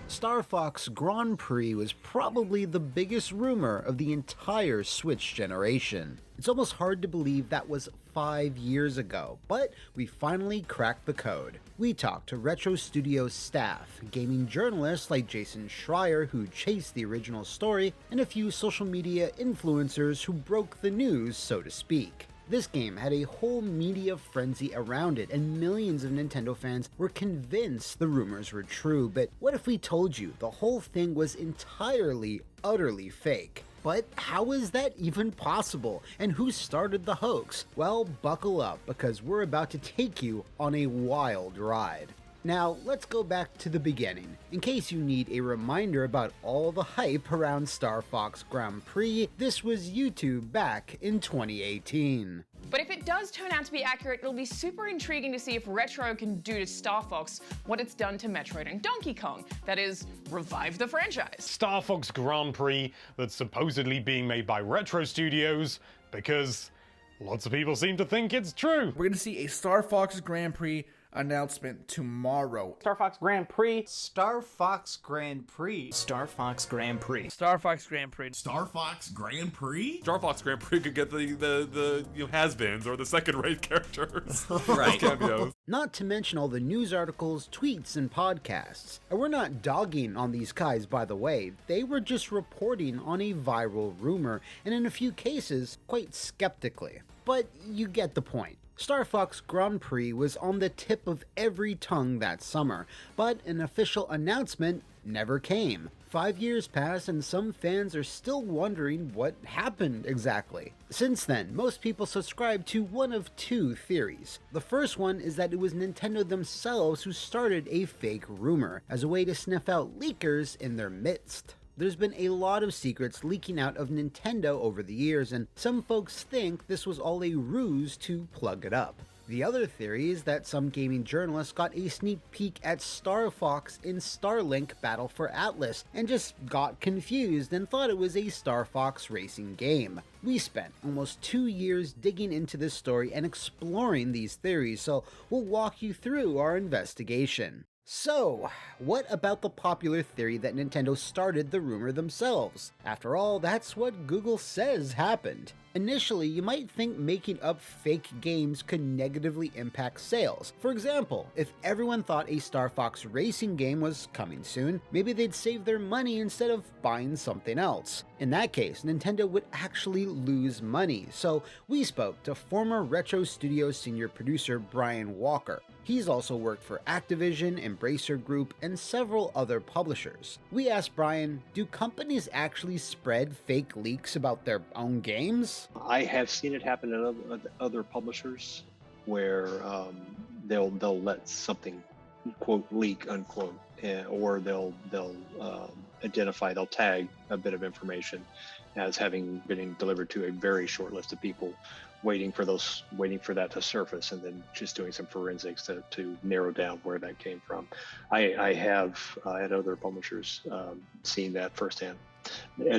Star Fox Grand Prix was probably the biggest rumor of the entire Switch generation. It's almost hard to believe that was 5 years ago, but we finally cracked the code. We talked to Retro Studios staff, gaming journalists like Jason Schreier who chased the original story, and a few social media influencers who broke the news, so to speak. This game had a whole media frenzy around it, and millions of Nintendo fans were convinced the rumors were true, but what if we told you the whole thing was entirely, utterly fake? But how is that even possible? And who started the hoax? Well, buckle up, because we're about to take you on a wild ride. Now, let's go back to the beginning. In case you need a reminder about all the hype around Star Fox Grand Prix, this was YouTube back in 2018. But if it does turn out to be accurate, it'll be super intriguing to see if Retro can do to Star Fox what it's done to Metroid and Donkey Kong. That is, revive the franchise. Star Fox Grand Prix that's supposedly being made by Retro Studios because lots of people seem to think it's true. We're going to see a Star Fox Grand Prix announcement tomorrow. Star Fox Grand Prix. Star Fox Grand Prix. Star Fox Grand Prix. Star Fox Grand Prix. Star Fox Grand Prix? Star Fox Grand Prix could get the has-beens or the second-rate characters. Right. Cameos. Not to mention all the news articles, tweets, and podcasts. And we're not dogging on these guys, by the way. They were just reporting on a viral rumor, and in a few cases, quite skeptically. But you get the point. Star Fox Grand Prix was on the tip of every tongue that summer, but an official announcement never came. 5 years passed and some fans are still wondering what happened exactly. Since then, most people subscribe to one of two theories. The first one is that it was Nintendo themselves who started a fake rumor, as a way to sniff out leakers in their midst. There's been a lot of secrets leaking out of Nintendo over the years, and some folks think this was all a ruse to plug it up. The other theory is that some gaming journalists got a sneak peek at Star Fox in Starlink Battle for Atlas and just got confused and thought it was a Star Fox racing game. We spent almost 2 years digging into this story and exploring these theories, so we'll walk you through our investigation. So, what about the popular theory that Nintendo started the rumor themselves? After all, that's what Google says happened. Initially, you might think making up fake games could negatively impact sales. For example, if everyone thought a Star Fox racing game was coming soon, maybe they'd save their money instead of buying something else. In that case, Nintendo would actually lose money, so we spoke to former Retro Studios senior producer Brian Walker. He's also worked for Activision, Embracer Group, and several other publishers. We asked Brian, do companies actually spread fake leaks about their own games? I have seen it happen at other publishers where they'll let something quote leak unquote, or they'll tag a bit of information as having been delivered to a very short list of people waiting for that to surface, and then just doing some forensics to narrow down where that came from. I have at other publishers seen that firsthand.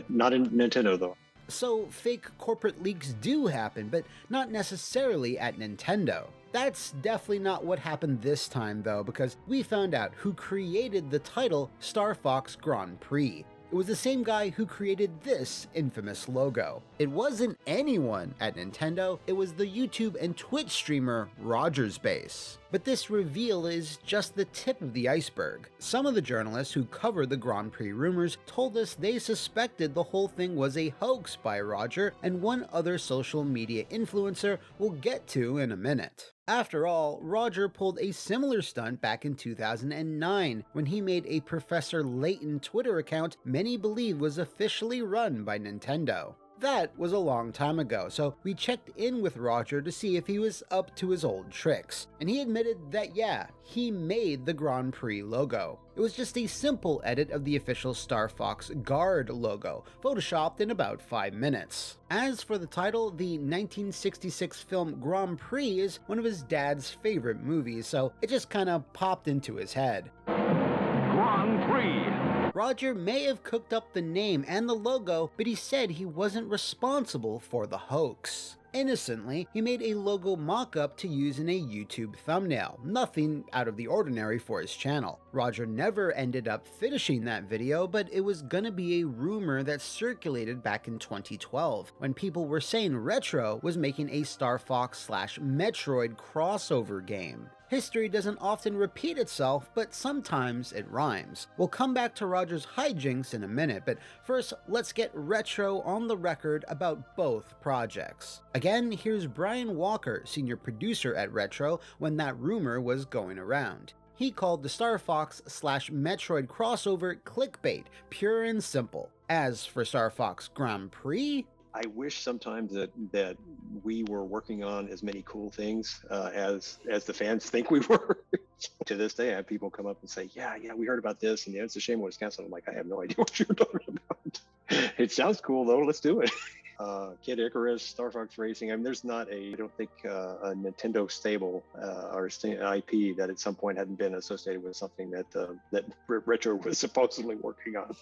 Not in Nintendo though. So fake corporate leaks do happen, but not necessarily at Nintendo. That's definitely not what happened this time though, because we found out who created the title Star Fox Grand Prix. It was the same guy who created this infamous logo. It wasn't anyone at Nintendo, it was the YouTube and Twitch streamer Roger's Base. But this reveal is just the tip of the iceberg. Some of the journalists who covered the Grand Prix rumors told us they suspected the whole thing was a hoax by Roger and one other social media influencer we'll get to in a minute. After all, Roger pulled a similar stunt back in 2009 when he made a Professor Layton Twitter account many believe was officially run by Nintendo. That was a long time ago, so we checked in with Roger to see if he was up to his old tricks, and he admitted that yeah, he made the Grand Prix logo. It was just a simple edit of the official Star Fox Guard logo, photoshopped in about 5 minutes. As for the title, the 1966 film Grand Prix is one of his dad's favorite movies, so it just kinda popped into his head. Grand Prix! Roger may have cooked up the name and the logo, but he said he wasn't responsible for the hoax. Innocently, he made a logo mock-up to use in a YouTube thumbnail, nothing out of the ordinary for his channel. Roger never ended up finishing that video, but it was gonna be a rumor that circulated back in 2012, when people were saying Retro was making a Star Fox/Metroid crossover game. History doesn't often repeat itself, but sometimes it rhymes. We'll come back to Roger's hijinks in a minute, but first, let's get Retro on the record about both projects. Again, here's Brian Walker, senior producer at Retro, when that rumor was going around. He called the Star Fox/Metroid crossover clickbait, pure and simple. As for Star Fox Grand Prix, I wish sometimes that we were working on as many cool things as the fans think we were. To this day, I have people come up and say, yeah, we heard about this, and it's a shame when it's canceled. I'm like, I have no idea what you're talking about. It sounds cool though, let's do it. Kid Icarus, Star Fox Racing. I mean, there's not I don't think a Nintendo stable or IP that at some point hadn't been associated with something that Retro was supposedly working on.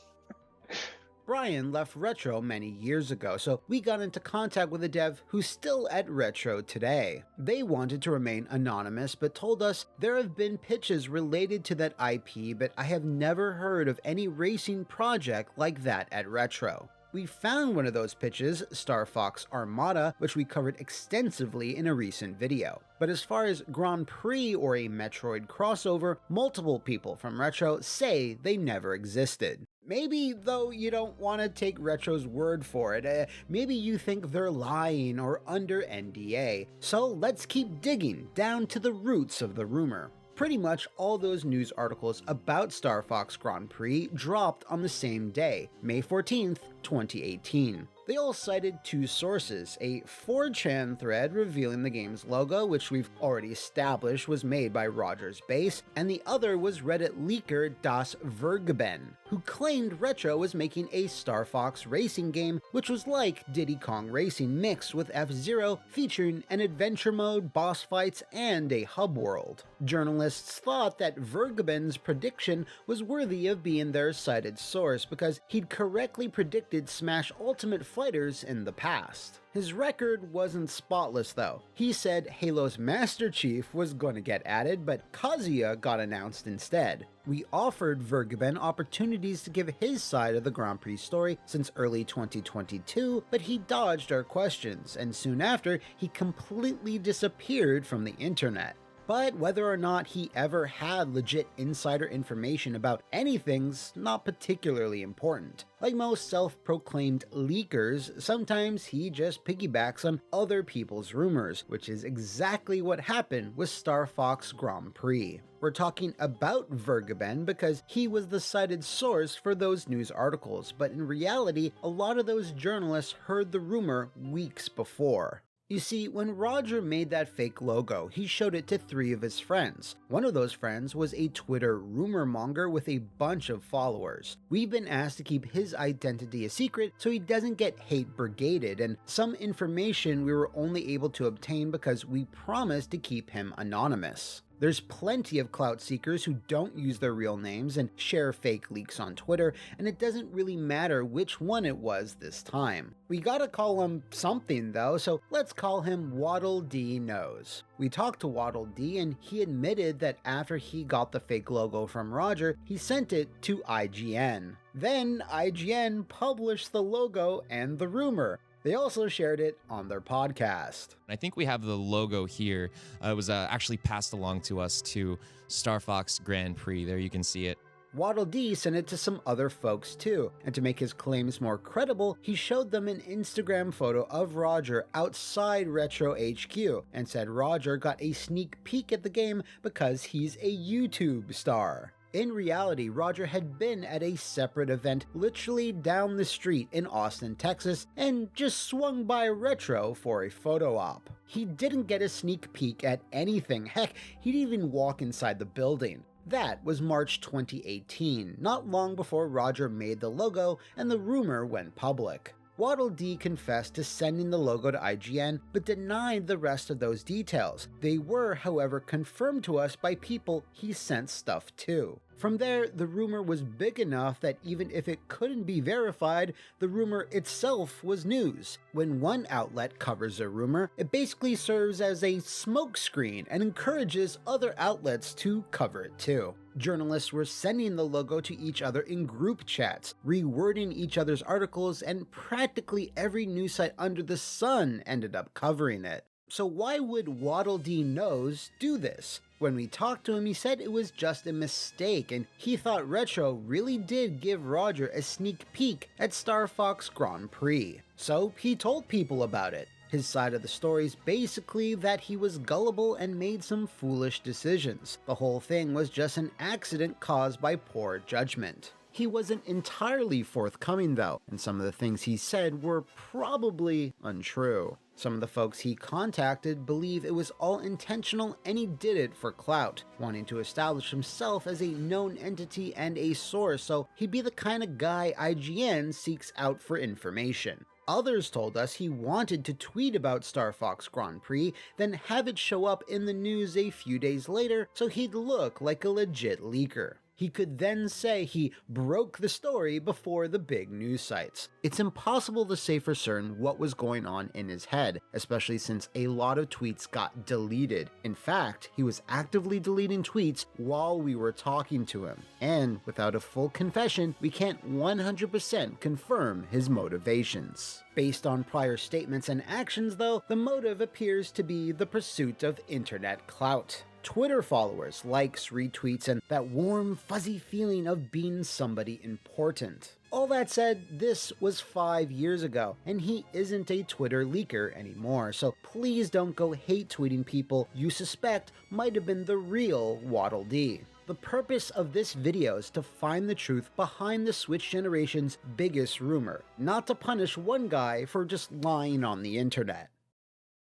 Brian left Retro many years ago, so we got into contact with a dev who's still at Retro today. They wanted to remain anonymous, but told us there have been pitches related to that IP, but I have never heard of any racing project like that at Retro. We found one of those pitches, Star Fox Armada, which we covered extensively in a recent video. But as far as Grand Prix or a Metroid crossover, multiple people from Retro say they never existed. Maybe, though, you don't want to take Retro's word for it. Maybe you think they're lying or under NDA. So let's keep digging down to the roots of the rumor. Pretty much all those news articles about Star Fox Grand Prix dropped on the same day, May 14th, 2018. They all cited two sources, a 4chan thread revealing the game's logo, which we've already established was made by Roger's Base, and the other was Reddit leaker Das Vergeben, who claimed Retro was making a Star Fox racing game, which was like Diddy Kong Racing mixed with F-Zero, featuring an adventure mode, boss fights, and a hub world. Journalists thought that Vergeben's prediction was worthy of being their cited source because he'd correctly predicted Smash Ultimate Fighters in the past. His record wasn't spotless though. He said Halo's Master Chief was going to get added, but Kazuya got announced instead. We offered Vergeben opportunities to give his side of the Grand Prix story since early 2022, but he dodged our questions, and soon after, he completely disappeared from the internet. But whether or not he ever had legit insider information about anything's not particularly important. Like most self-proclaimed leakers, sometimes he just piggybacks on other people's rumors, which is exactly what happened with Star Fox Grand Prix. We're talking about Vergeben because he was the cited source for those news articles, but in reality, a lot of those journalists heard the rumor weeks before. You see, when Roger made that fake logo, he showed it to 3 of his friends. One of those friends was a Twitter rumor monger with a bunch of followers. We've been asked to keep his identity a secret so he doesn't get hate brigaded, and some information we were only able to obtain because we promised to keep him anonymous. There's plenty of clout seekers who don't use their real names and share fake leaks on Twitter, and it doesn't really matter which one it was this time. We gotta call him something though, so let's call him Waddle Dee Knows. We talked to Waddle Dee and he admitted that after he got the fake logo from Roger, he sent it to IGN. Then IGN published the logo and the rumor. They also shared it on their podcast. I think we have the logo here. It was actually passed along to us to Star Fox Grand Prix. There you can see it. Waddle Dee sent it to some other folks too, and to make his claims more credible, he showed them an Instagram photo of Roger outside Retro HQ and said Roger got a sneak peek at the game because he's a YouTube star. In reality, Roger had been at a separate event literally down the street in Austin, Texas, and just swung by Retro for a photo op. He didn't get a sneak peek at anything. Heck, he didn't even walk inside the building. That was March 2018, not long before Roger made the logo and the rumor went public. Waddle Dee confessed to sending the logo to IGN, but denied the rest of those details. They were, however, confirmed to us by people he sent stuff to. From there, the rumor was big enough that even if it couldn't be verified, the rumor itself was news. When one outlet covers a rumor, it basically serves as a smokescreen and encourages other outlets to cover it too. Journalists were sending the logo to each other in group chats, rewording each other's articles, and practically every news site under the sun ended up covering it. So why would Waddle Dee Knows do this? When we talked to him, he said it was just a mistake, and he thought Retro really did give Roger a sneak peek at Star Fox Grand Prix. So he told people about it. His side of the story is basically that he was gullible and made some foolish decisions. The whole thing was just an accident caused by poor judgment. He wasn't entirely forthcoming though, and some of the things he said were probably untrue. Some of the folks he contacted believe it was all intentional and he did it for clout, wanting to establish himself as a known entity and a source, so he'd be the kind of guy IGN seeks out for information. Others told us he wanted to tweet about Star Fox Grand Prix, then have it show up in the news a few days later so he'd look like a legit leaker. He could then say he broke the story before the big news sites. It's impossible to say for certain what was going on in his head, especially since a lot of tweets got deleted. In fact, he was actively deleting tweets while we were talking to him. And without a full confession, we can't 100% confirm his motivations. Based on prior statements and actions though, the motive appears to be the pursuit of internet clout. Twitter followers, likes, retweets, and that warm, fuzzy feeling of being somebody important. All that said, this was 5 years ago, and he isn't a Twitter leaker anymore, so please don't go hate tweeting people you suspect might have been the real Waddle Dee. The purpose of this video is to find the truth behind the Switch generation's biggest rumor, not to punish one guy for just lying on the internet.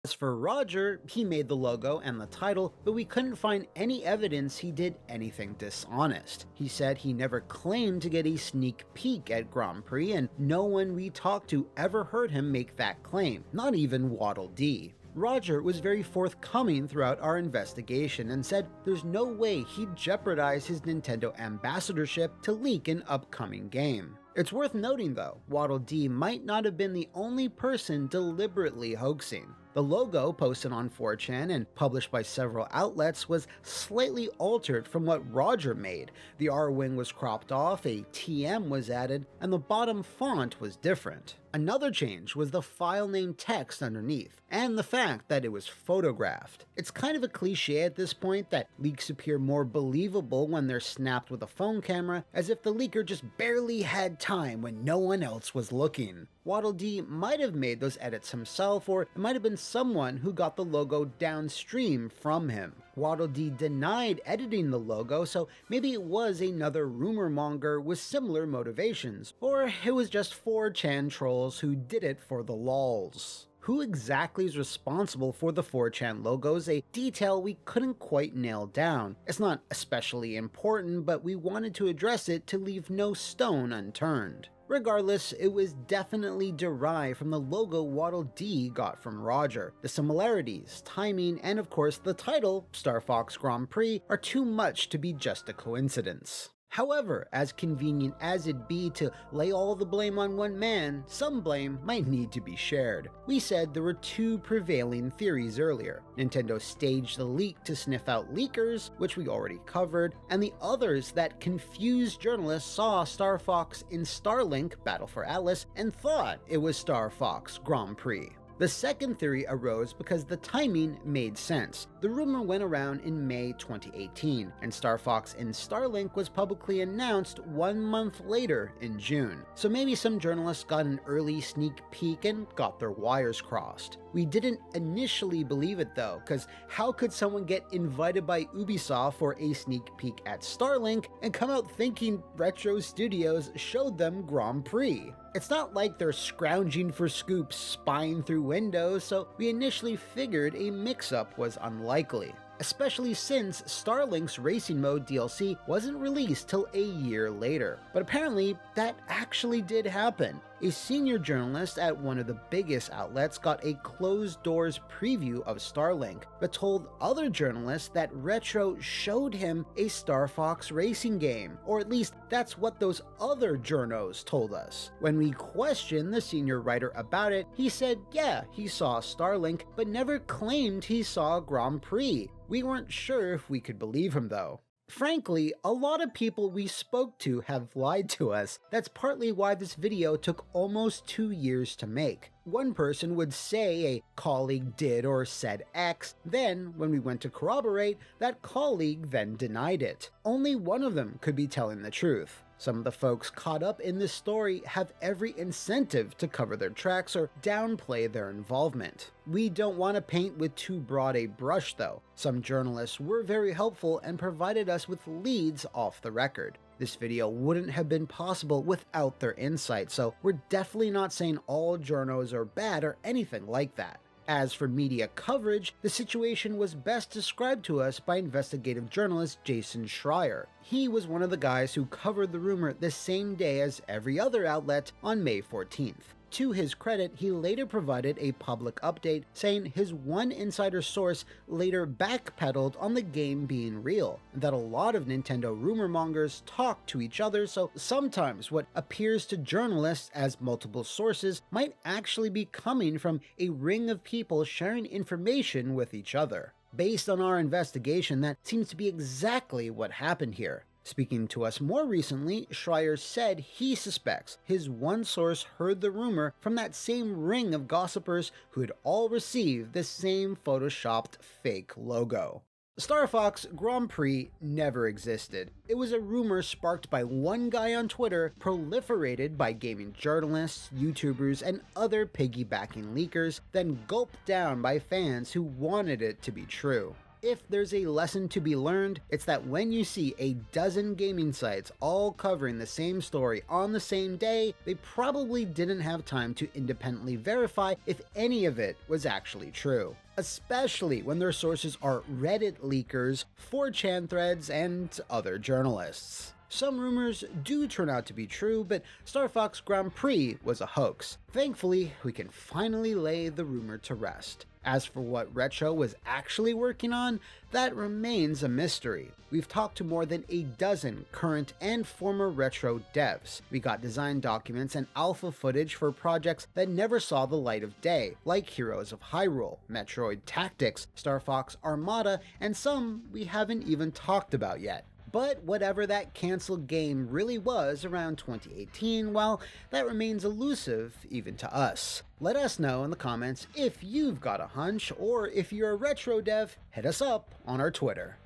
As for Roger, he made the logo and the title, but we couldn't find any evidence he did anything dishonest. He said he never claimed to get a sneak peek at Grand Prix, and no one we talked to ever heard him make that claim, not even Waddle Dee. Roger was very forthcoming throughout our investigation and said there's no way he'd jeopardize his Nintendo ambassadorship to leak an upcoming game. It's worth noting though, Waddle Dee might not have been the only person deliberately hoaxing. The logo, posted on 4chan and published by several outlets, was slightly altered from what Roger made. The R-wing was cropped off, a TM was added, and the bottom font was different. Another change was the file name text underneath, and the fact that it was photographed. It's kind of a cliche at this point that leaks appear more believable when they're snapped with a phone camera, as if the leaker just barely had time when no one else was looking. Waddle Dee might have made those edits himself, or it might have been someone who got the logo downstream from him. Waddle Dee denied editing the logo, so maybe it was another rumor monger with similar motivations, or it was just 4chan trolls who did it for the lols. who exactly is responsible for the 4chan logo is a detail we couldn't quite nail down. It's not especially important, but we wanted to address it to leave no stone unturned. Regardless, it was definitely derived from the logo Waddle Dee got from Roger. The similarities, timing, and of course the title, Star Fox Grand Prix, are too much to be just a coincidence. However, as convenient as it'd be to lay all the blame on one man, some blame might need to be shared. We said there were two prevailing theories earlier. Nintendo staged the leak to sniff out leakers, which we already covered, and the others that confused journalists saw Star Fox in Starlink Battle for Atlas and thought it was Star Fox Grand Prix. The second theory arose because the timing made sense. The rumor went around in May 2018, and Star Fox in Starlink was publicly announced 1 month later in June. So maybe some journalists got an early sneak peek and got their wires crossed. We didn't initially believe it though, because how could someone get invited by Ubisoft for a sneak peek at Starlink and come out thinking Retro Studios showed them Grand Prix? It's not like they're scrounging for scoops spying through windows, so we initially figured a mix-up was unlikely. Especially since Starlink's Racing Mode DLC wasn't released till a year later. But apparently, that actually did happen. A senior journalist at one of the biggest outlets got a closed-doors preview of Starlink, but told other journalists that Retro showed him a Star Fox racing game, or at least that's what those other journos told us. When we questioned the senior writer about it, he said yeah, he saw Starlink, but never claimed he saw Grand Prix. We weren't sure if we could believe him though. Frankly, a lot of people we spoke to have lied to us. That's partly why this video took almost 2 years to make. One person would say a colleague did or said X, then when we went to corroborate, that colleague then denied it. Only one of them could be telling the truth. Some of the folks caught up in this story have every incentive to cover their tracks or downplay their involvement. We don't want to paint with too broad a brush though. Some journalists were very helpful and provided us with leads off the record. This video wouldn't have been possible without their insight, so we're definitely not saying all journos are bad or anything like that. As for media coverage, the situation was best described to us by investigative journalist Jason Schreier. He was one of the guys who covered the rumor the same day as every other outlet on May 14th. To his credit, he later provided a public update saying his one insider source later backpedaled on the game being real, and that a lot of Nintendo rumor mongers talk to each other, so sometimes what appears to journalists as multiple sources might actually be coming from a ring of people sharing information with each other. Based on our investigation, that seems to be exactly what happened here. Speaking to us more recently, Schreier said he suspects his one source heard the rumor from that same ring of gossipers who had all received the same photoshopped fake logo. Star Fox Grand Prix never existed. It was a rumor sparked by one guy on Twitter, proliferated by gaming journalists, YouTubers, and other piggybacking leakers, then gulped down by fans who wanted it to be true. If there's a lesson to be learned, it's that when you see a dozen gaming sites all covering the same story on the same day, they probably didn't have time to independently verify if any of it was actually true. Especially when their sources are Reddit leakers, 4chan threads, and other journalists. Some rumors do turn out to be true, but Star Fox Grand Prix was a hoax. Thankfully, we can finally lay the rumor to rest. As for what Retro was actually working on, that remains a mystery. We've talked to more than a dozen current and former Retro devs. We got design documents and alpha footage for projects that never saw the light of day, like Heroes of Hyrule, Metroid Tactics, Star Fox Armada, and some we haven't even talked about yet. But whatever that canceled game really was around 2018, well, that remains elusive even to us. Let us know in the comments if you've got a hunch, or if you're a retro dev, hit us up on our Twitter.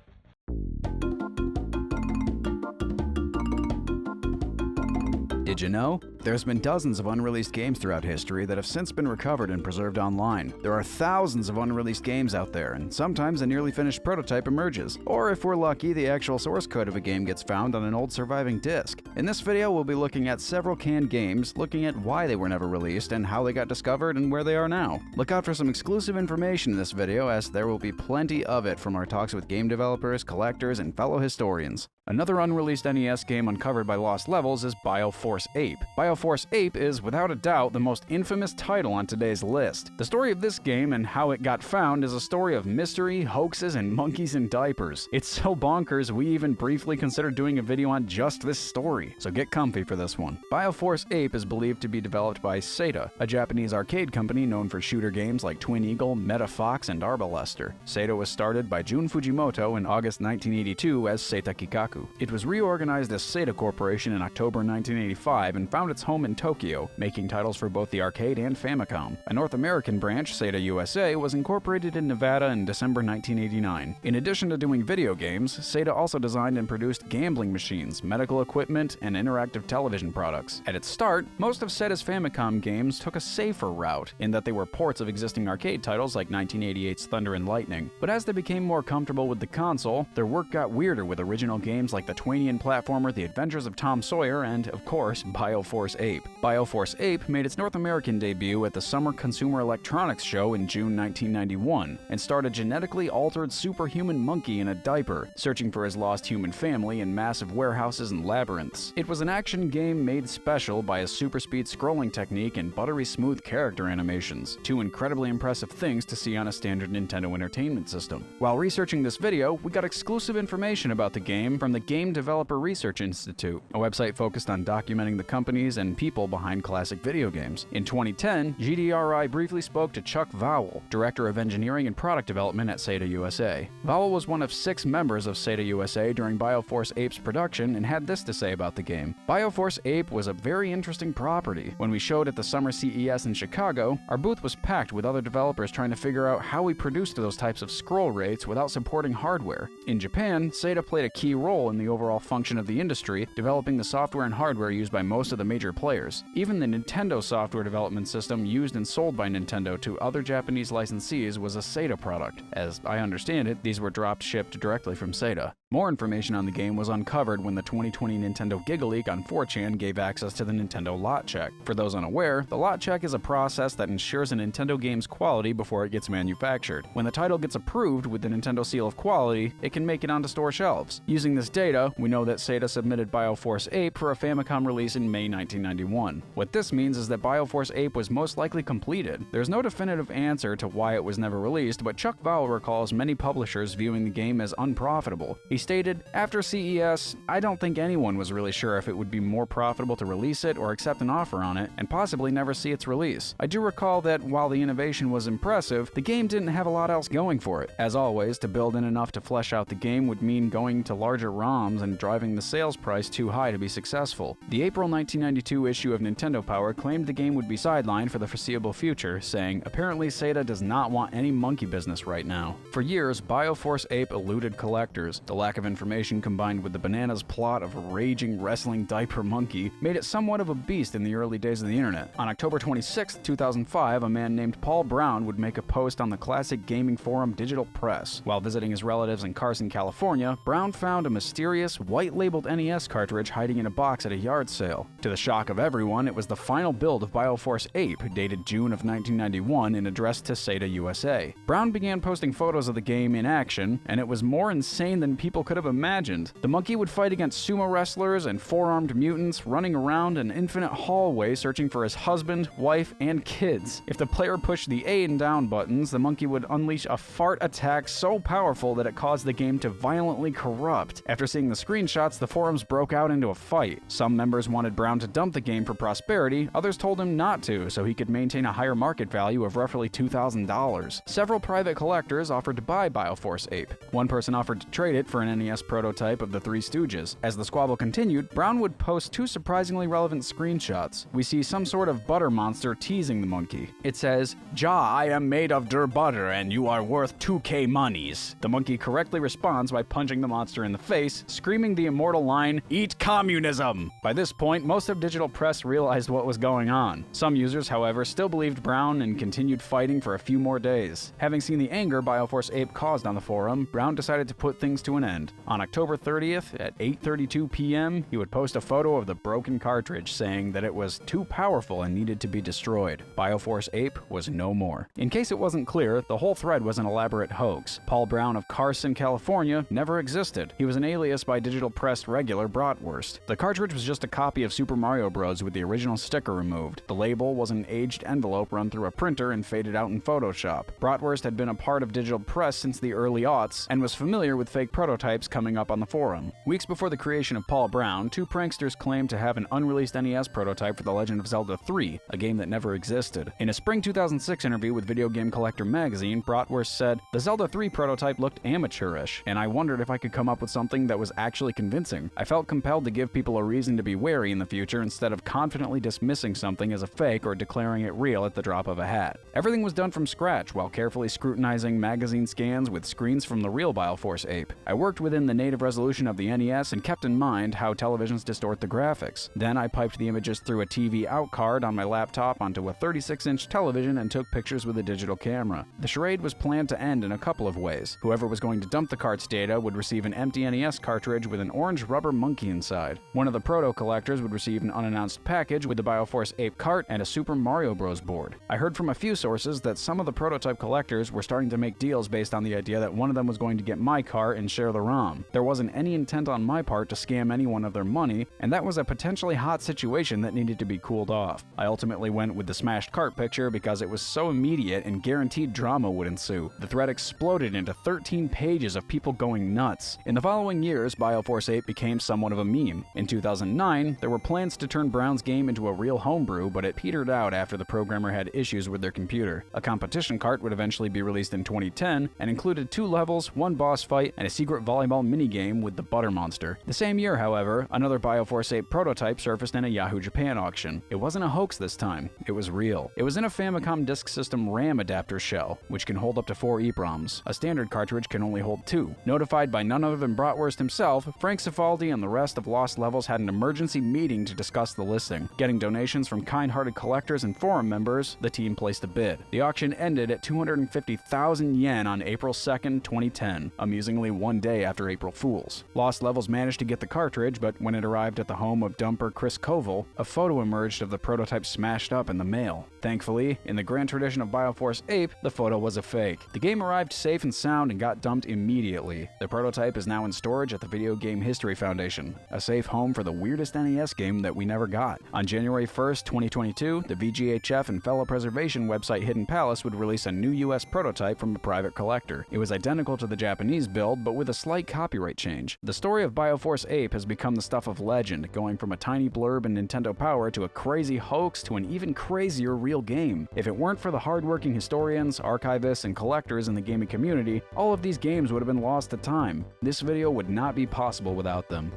Did Did you know? There's been dozens of unreleased games throughout history that have since been recovered and preserved online. There are thousands of unreleased games out there, and sometimes a nearly finished prototype emerges. Or if we're lucky, the actual source code of a game gets found on an old surviving disc. In this video, we'll be looking at several canned games, looking at why they were never released and how they got discovered and where they are now. Look out for some exclusive information in this video, as there will be plenty of it from our talks with game developers, collectors, and fellow historians. Another unreleased NES game uncovered by Lost Levels is Bioforce Ape. Bioforce Ape is, without a doubt, the most infamous title on today's list. The story of this game and how it got found is a story of mystery, hoaxes, and monkeys in diapers. It's so bonkers, we even briefly considered doing a video on just this story, so get comfy for this one. Bioforce Ape is believed to be developed by Sega, a Japanese arcade company known for shooter games like Twin Eagle, Meta Fox, and Arbalester. Sega was started by Jun Fujimoto in August 1982 as Sega Kikaku. It was reorganized as Sega Corporation in October 1985 and found its home in Tokyo, making titles for both the arcade and Famicom. A North American branch, Sega USA, was incorporated in Nevada in December 1989. In addition to doing video games, Sega also designed and produced gambling machines, medical equipment, and interactive television products. At its start, most of Sega's Famicom games took a safer route, in that they were ports of existing arcade titles like 1988's Thunder and Lightning. But as they became more comfortable with the console, their work got weirder with original games like the Twainian platformer The Adventures of Tom Sawyer and, of course, Bioforce Ape. Bioforce Ape made its North American debut at the Summer Consumer Electronics Show in June 1991 and starred a genetically altered superhuman monkey in a diaper, searching for his lost human family in massive warehouses and labyrinths. It was an action game made special by a super speed scrolling technique and buttery smooth character animations, two incredibly impressive things to see on a standard Nintendo Entertainment System. While researching this video, we got exclusive information about the game from the Game Developer Research Institute, a website focused on documenting the companies and people behind classic video games. In 2010, GDRI briefly spoke to Chuck Vowell, Director of Engineering and Product Development at Sega USA. Vowell was one of 6 members of Sega USA during Bioforce Ape's production and had this to say about the game. Bioforce Ape was a very interesting property. When we showed at the Summer CES in Chicago, our booth was packed with other developers trying to figure out how we produced those types of scroll rates without supporting hardware. In Japan, Sega played a key role in the overall function of the industry, developing the software and hardware used by most of the major players. Even the Nintendo software development system used and sold by Nintendo to other Japanese licensees was a Sega product. As I understand it, these were shipped directly from Sega. More information on the game was uncovered when the 2020 Nintendo GigaLeak on 4chan gave access to the Nintendo Lot Check. For those unaware, the Lot Check is a process that ensures a Nintendo game's quality before it gets manufactured. When the title gets approved with the Nintendo seal of quality, it can make it onto store shelves. Using this data, we know that Sega submitted Bioforce Ape for a Famicom release in May 1991. What this means is that Bioforce Ape was most likely completed. There's no definitive answer to why it was never released, but Chuck Vowell recalls many publishers viewing the game as unprofitable. He stated, "After CES, I don't think anyone was really sure if it would be more profitable to release it or accept an offer on it, and possibly never see its release. I do recall that while the innovation was impressive, the game didn't have a lot else going for it. As always, to build in enough to flesh out the game would mean going to larger ROMs and driving the sales price too high to be successful." The April 1992 issue of Nintendo Power claimed the game would be sidelined for the foreseeable future, saying, "Apparently Sega does not want any monkey business right now." For years, Bioforce Ape eluded collectors. The lack of information combined with the bananas plot of a raging wrestling diaper monkey made it somewhat of a beast in the early days of the internet. On October 26, 2005, a man named Paul Brown would make a post on the classic gaming forum Digital Press. While visiting his relatives in Carson, California, Brown found a mysterious white-labeled NES cartridge hiding in a box at a yard sale. To the shock of everyone, it was the final build of Bioforce Ape, dated June of 1991 and addressed to Sega USA. Brown began posting photos of the game in action, and it was more insane than people could have imagined. The monkey would fight against sumo wrestlers and four-armed mutants, running around an infinite hallway searching for his husband, wife, and kids. If the player pushed the A and down buttons, the monkey would unleash a fart attack so powerful that it caused the game to violently corrupt. After seeing the screenshots, the forums broke out into a fight. Some members wanted Brown to dump the game for prosperity, others told him not to, so he could maintain a higher market value of roughly $2,000. Several private collectors offered to buy Bioforce Ape. One person offered to trade it for an an NES prototype of the Three Stooges. As the squabble continued, Brown would post two surprisingly relevant screenshots. We see some sort of butter monster teasing the monkey. It says, "Ja, I am made of der butter and you are worth 2K monies." The monkey correctly responds by punching the monster in the face, screaming the immortal line, "Eat communism!" By this point, most of digital press realized what was going on. Some users, however, still believed Brown and continued fighting for a few more days. Having seen the anger Bioforce Ape caused on the forum, Brown decided to put things to an end. On October 30th, at 8:32 p.m., he would post a photo of the broken cartridge saying that it was too powerful and needed to be destroyed. Bioforce Ape was no more. In case it wasn't clear, the whole thread was an elaborate hoax. Paul Brown of Carson, California never existed. He was an alias by digital press regular Bratwurst. The cartridge was just a copy of Super Mario Bros. With the original sticker removed. The label was an aged envelope run through a printer and faded out in Photoshop. Bratwurst had been a part of digital press since the early aughts and was familiar with fake prototypes coming up on the forum. Weeks before the creation of Paul Brown, two pranksters claimed to have an unreleased NES prototype for The Legend of Zelda 3, a game that never existed. In a spring 2006 interview with Video Game Collector magazine, Bratwurst said, "The Zelda 3 prototype looked amateurish, and I wondered if I could come up with something that was actually convincing. I felt compelled to give people a reason to be wary in the future instead of confidently dismissing something as a fake or declaring it real at the drop of a hat." Everything was done from scratch while carefully scrutinizing magazine scans with screens from the real Bioforce Ape. I worked within the native resolution of the NES and kept in mind how televisions distort the graphics. Then I piped the images through a TV out card on my laptop onto a 36-inch television and took pictures with a digital camera. The charade was planned to end in a couple of ways. Whoever was going to dump the cart's data would receive an empty NES cartridge with an orange rubber monkey inside. One of the proto collectors would receive an unannounced package with the Bioforce Ape cart and a Super Mario Bros. Board. I heard from a few sources that some of the prototype collectors were starting to make deals based on the idea that one of them was going to get my cart and share the ROM. There wasn't any intent on my part to scam anyone of their money, and that was a potentially hot situation that needed to be cooled off. I ultimately went with the smashed cart picture because it was so immediate and guaranteed drama would ensue. The thread exploded into 13 pages of people going nuts. In the following years, Bioforce 8 became somewhat of a meme. In 2009, there were plans to turn Brown's game into a real homebrew, but it petered out after the programmer had issues with their computer. A competition cart would eventually be released in 2010 and included 2 levels, 1 boss fight, and a secret volleyball minigame with the Butter Monster. The same year, however, another Bioforce 8 prototype surfaced in a Yahoo Japan auction. It wasn't a hoax this time, it was real. It was in a Famicom Disk System RAM adapter shell, which can hold up to 4 EEPROMs. A standard cartridge can only hold 2. Notified by none other than Bratwurst himself, Frank Cifaldi and the rest of Lost Levels had an emergency meeting to discuss the listing. Getting donations from kind-hearted collectors and forum members, the team placed a bid. The auction ended at 250,000 yen on April 2nd, 2010, amusingly 1 day after April Fools. Lost Levels managed to get the cartridge, but when it arrived at the home of dumper Chris Koval, a photo emerged of the prototype smashed up in the mail. Thankfully, in the grand tradition of Bioforce Ape, the photo was a fake. The game arrived safe and sound and got dumped immediately. The prototype is now in storage at the Video Game History Foundation, a safe home for the weirdest NES game that we never got. On January 1st, 2022, the VGHF and fellow preservation website Hidden Palace would release a new US prototype from a private collector. It was identical to the Japanese build, but with a slight copyright change. The story of Bioforce Ape has become the stuff of legend, going from a tiny blurb in Nintendo Power to a crazy hoax to an even crazier real game. If it weren't for the hardworking historians, archivists, and collectors in the gaming community, all of these games would have been lost to time. This video would not be possible without them.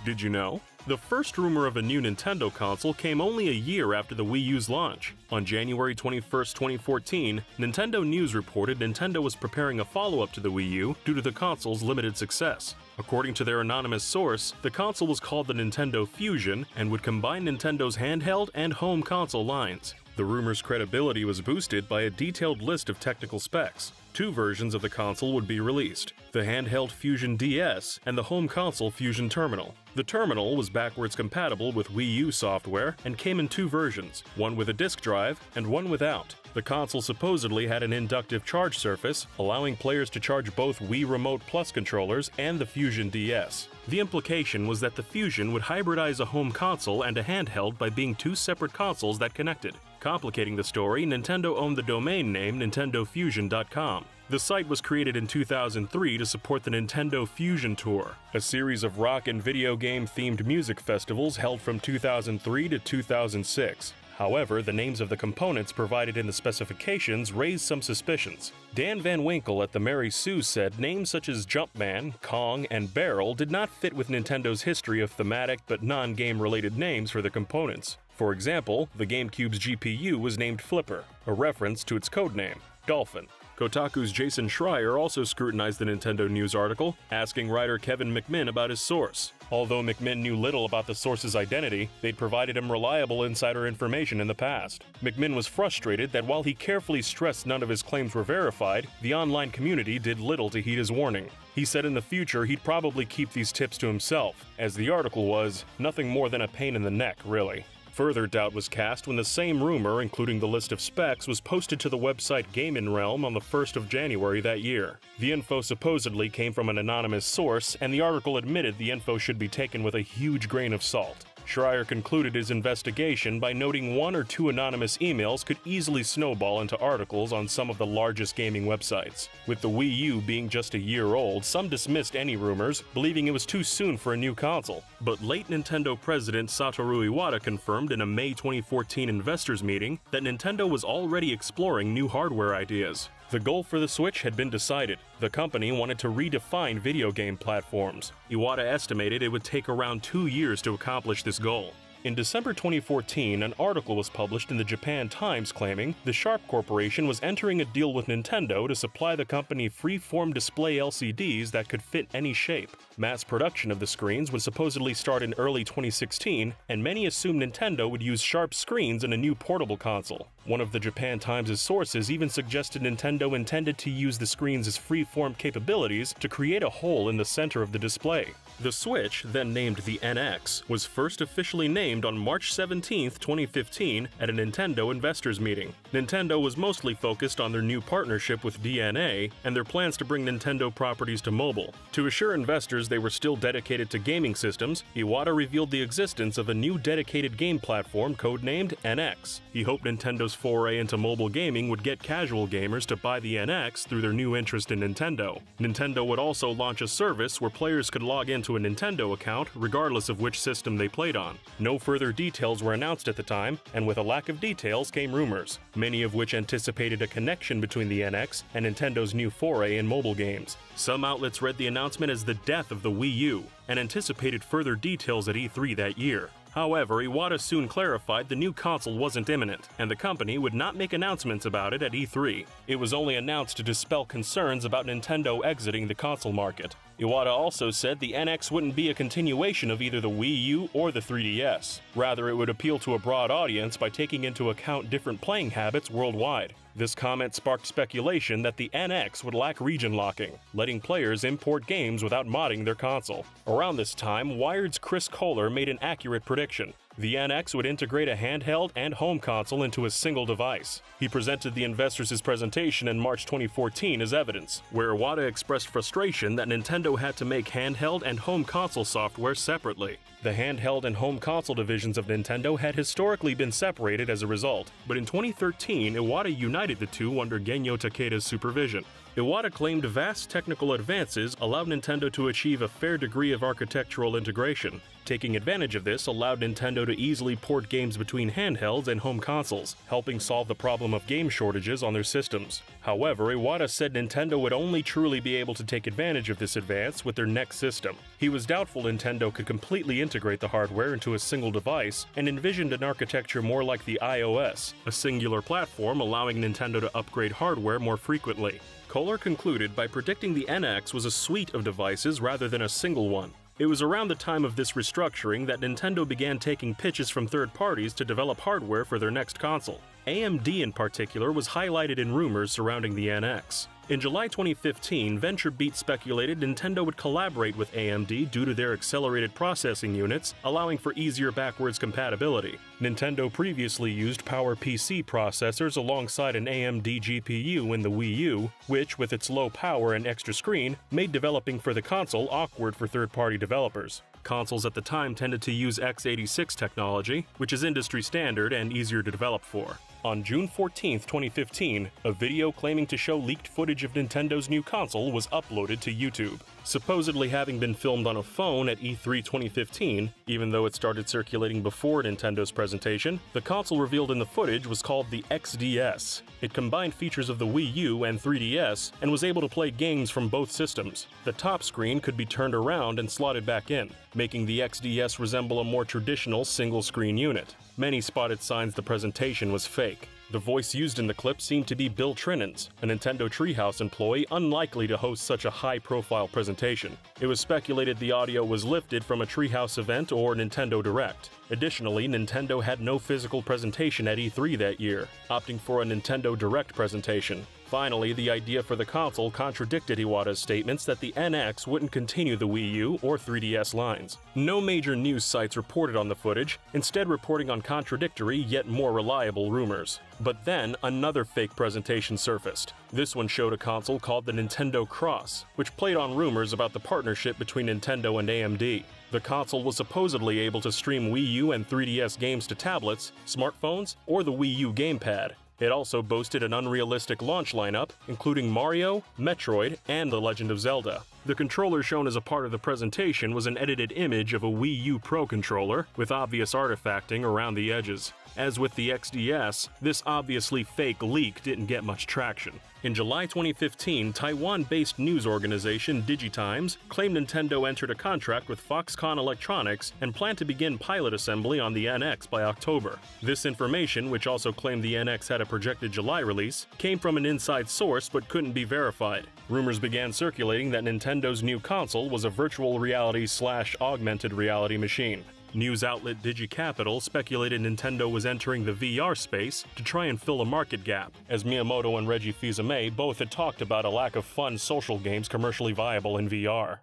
Did you know? The first rumor of a new Nintendo console came only a year after the Wii U's launch. On January 21st, 2014, Nintendo News reported Nintendo was preparing a follow-up to the Wii U due to the console's limited success. According to their anonymous source, the console was called the Nintendo Fusion and would combine Nintendo's handheld and home console lines. The rumor's credibility was boosted by a detailed list of technical specs. 2 versions of the console would be released, the handheld Fusion DS and the home console Fusion Terminal. The terminal was backwards compatible with Wii U software and came in 2 versions, one with a disk drive and one without. The console supposedly had an inductive charge surface, allowing players to charge both Wii Remote Plus controllers and the Fusion DS. The implication was that the Fusion would hybridize a home console and a handheld by being 2 separate consoles that connected. Complicating the story, Nintendo owned the domain name NintendoFusion.com. The site was created in 2003 to support the Nintendo Fusion Tour, a series of rock and video game-themed music festivals held from 2003 to 2006. However, the names of the components provided in the specifications raised some suspicions. Dan Van Winkle at the Mary Sue said names such as Jumpman, Kong, and Barrel did not fit with Nintendo's history of thematic but non-game related names for the components. For example, the GameCube's GPU was named Flipper, a reference to its codename, Dolphin. Kotaku's Jason Schreier also scrutinized the Nintendo news article, asking writer Kevin McMinn about his source. Although McMinn knew little about the source's identity, they'd provided him reliable insider information in the past. McMinn was frustrated that while he carefully stressed none of his claims were verified, the online community did little to heed his warning. He said in the future he'd probably keep these tips to himself, as the article was nothing more than a pain in the neck, really. Further doubt was cast when the same rumor, including the list of specs, was posted to the website Game & Realm on the 1st of January that year. The info supposedly came from an anonymous source, and the article admitted the info should be taken with a huge grain of salt. Schreier concluded his investigation by noting one or two anonymous emails could easily snowball into articles on some of the largest gaming websites. With the Wii U being just a year old, some dismissed any rumors, believing it was too soon for a new console. But late Nintendo president Satoru Iwata confirmed in a May 2014 investors meeting that Nintendo was already exploring new hardware ideas. The goal for the Switch had been decided. The company wanted to redefine video game platforms. Iwata estimated it would take around 2 years to accomplish this goal. In December 2014, an article was published in the Japan Times claiming the Sharp Corporation was entering a deal with Nintendo to supply the company free-form display LCDs that could fit any shape. Mass production of the screens would supposedly start in early 2016, and many assumed Nintendo would use Sharp screens in a new portable console. One of the Japan Times' sources even suggested Nintendo intended to use the screen's free-form capabilities to create a hole in the center of the display. The Switch, then named the NX, was first officially named on March 17, 2015 at a Nintendo investors meeting. Nintendo was mostly focused on their new partnership with DNA and their plans to bring Nintendo properties to mobile. To assure investors they were still dedicated to gaming systems, Iwata revealed the existence of a new dedicated game platform codenamed NX. He hoped Nintendo's foray into mobile gaming would get casual gamers to buy the NX through their new interest in Nintendo. Nintendo would also launch a service where players could log into a Nintendo account regardless of which system they played on. No further details were announced at the time, and with a lack of details came rumors, many of which anticipated a connection between the NX and Nintendo's new foray in mobile games. Some outlets read the announcement as the death of the Wii U and anticipated further details at E3 that year. However, Iwata soon clarified the new console wasn't imminent, and the company would not make announcements about it at E3. It was only announced to dispel concerns about Nintendo exiting the console market. Iwata also said the NX wouldn't be a continuation of either the Wii U or the 3DS. Rather, it would appeal to a broad audience by taking into account different playing habits worldwide. This comment sparked speculation that the NX would lack region locking, letting players import games without modding their console. Around this time, Wired's Chris Kohler made an accurate prediction. The NX would integrate a handheld and home console into a single device. He presented the investors his presentation in March 2014 as evidence, where Iwata expressed frustration that Nintendo had to make handheld and home console software separately. The handheld and home console divisions of Nintendo had historically been separated as a result, but in 2013, Iwata united the two under Genyo Takeda's supervision. Iwata claimed vast technical advances allowed Nintendo to achieve a fair degree of architectural integration. Taking advantage of this allowed Nintendo to easily port games between handhelds and home consoles, helping solve the problem of game shortages on their systems. However, Iwata said Nintendo would only truly be able to take advantage of this advance with their next system. He was doubtful Nintendo could completely integrate the hardware into a single device, and envisioned an architecture more like the iOS, a singular platform allowing Nintendo to upgrade hardware more frequently. Kohler concluded by predicting the NX was a suite of devices rather than a single one. It was around the time of this restructuring that Nintendo began taking pitches from third parties to develop hardware for their next console. AMD in particular was highlighted in rumors surrounding the NX. In July 2015, VentureBeat speculated Nintendo would collaborate with AMD due to their accelerated processing units, allowing for easier backwards compatibility. Nintendo previously used PowerPC processors alongside an AMD GPU in the Wii U, which, with its low power and extra screen, made developing for the console awkward for third-party developers. Consoles at the time tended to use x86 technology, which is industry standard and easier to develop for. On June 14, 2015, a video claiming to show leaked footage of Nintendo's new console was uploaded to YouTube. Supposedly having been filmed on a phone at E3 2015, even though it started circulating before Nintendo's presentation, the console revealed in the footage was called the XDS. It combined features of the Wii U and 3DS and was able to play games from both systems. The top screen could be turned around and slotted back in, making the XDS resemble a more traditional single-screen unit. Many spotted signs the presentation was fake. The voice used in the clip seemed to be Bill Trinin's, a Nintendo Treehouse employee unlikely to host such a high-profile presentation. It was speculated the audio was lifted from a Treehouse event or Nintendo Direct. Additionally, Nintendo had no physical presentation at E3 that year, opting for a Nintendo Direct presentation. Finally, the idea for the console contradicted Iwata's statements that the NX wouldn't continue the Wii U or 3DS lines. No major news sites reported on the footage, instead reporting on contradictory yet more reliable rumors. But then, another fake presentation surfaced. This one showed a console called the Nintendo Cross, which played on rumors about the partnership between Nintendo and AMD. The console was supposedly able to stream Wii U and 3DS games to tablets, smartphones, or the Wii U gamepad. It also boasted an unrealistic launch lineup, including Mario, Metroid, and The Legend of Zelda. The controller shown as a part of the presentation was an edited image of a Wii U Pro controller, with obvious artifacting around the edges. As with the XDS, this obviously fake leak didn't get much traction. In July 2015, Taiwan-based news organization DigiTimes claimed Nintendo entered a contract with Foxconn Electronics and planned to begin pilot assembly on the NX by October. This information, which also claimed the NX had a projected July release, came from an inside source but couldn't be verified. Rumors began circulating that Nintendo's new console was a virtual reality/augmented reality machine. News outlet DigiCapital speculated Nintendo was entering the VR space to try and fill a market gap, as Miyamoto and Reggie Fils-Aimé both had talked about a lack of fun social games commercially viable in VR.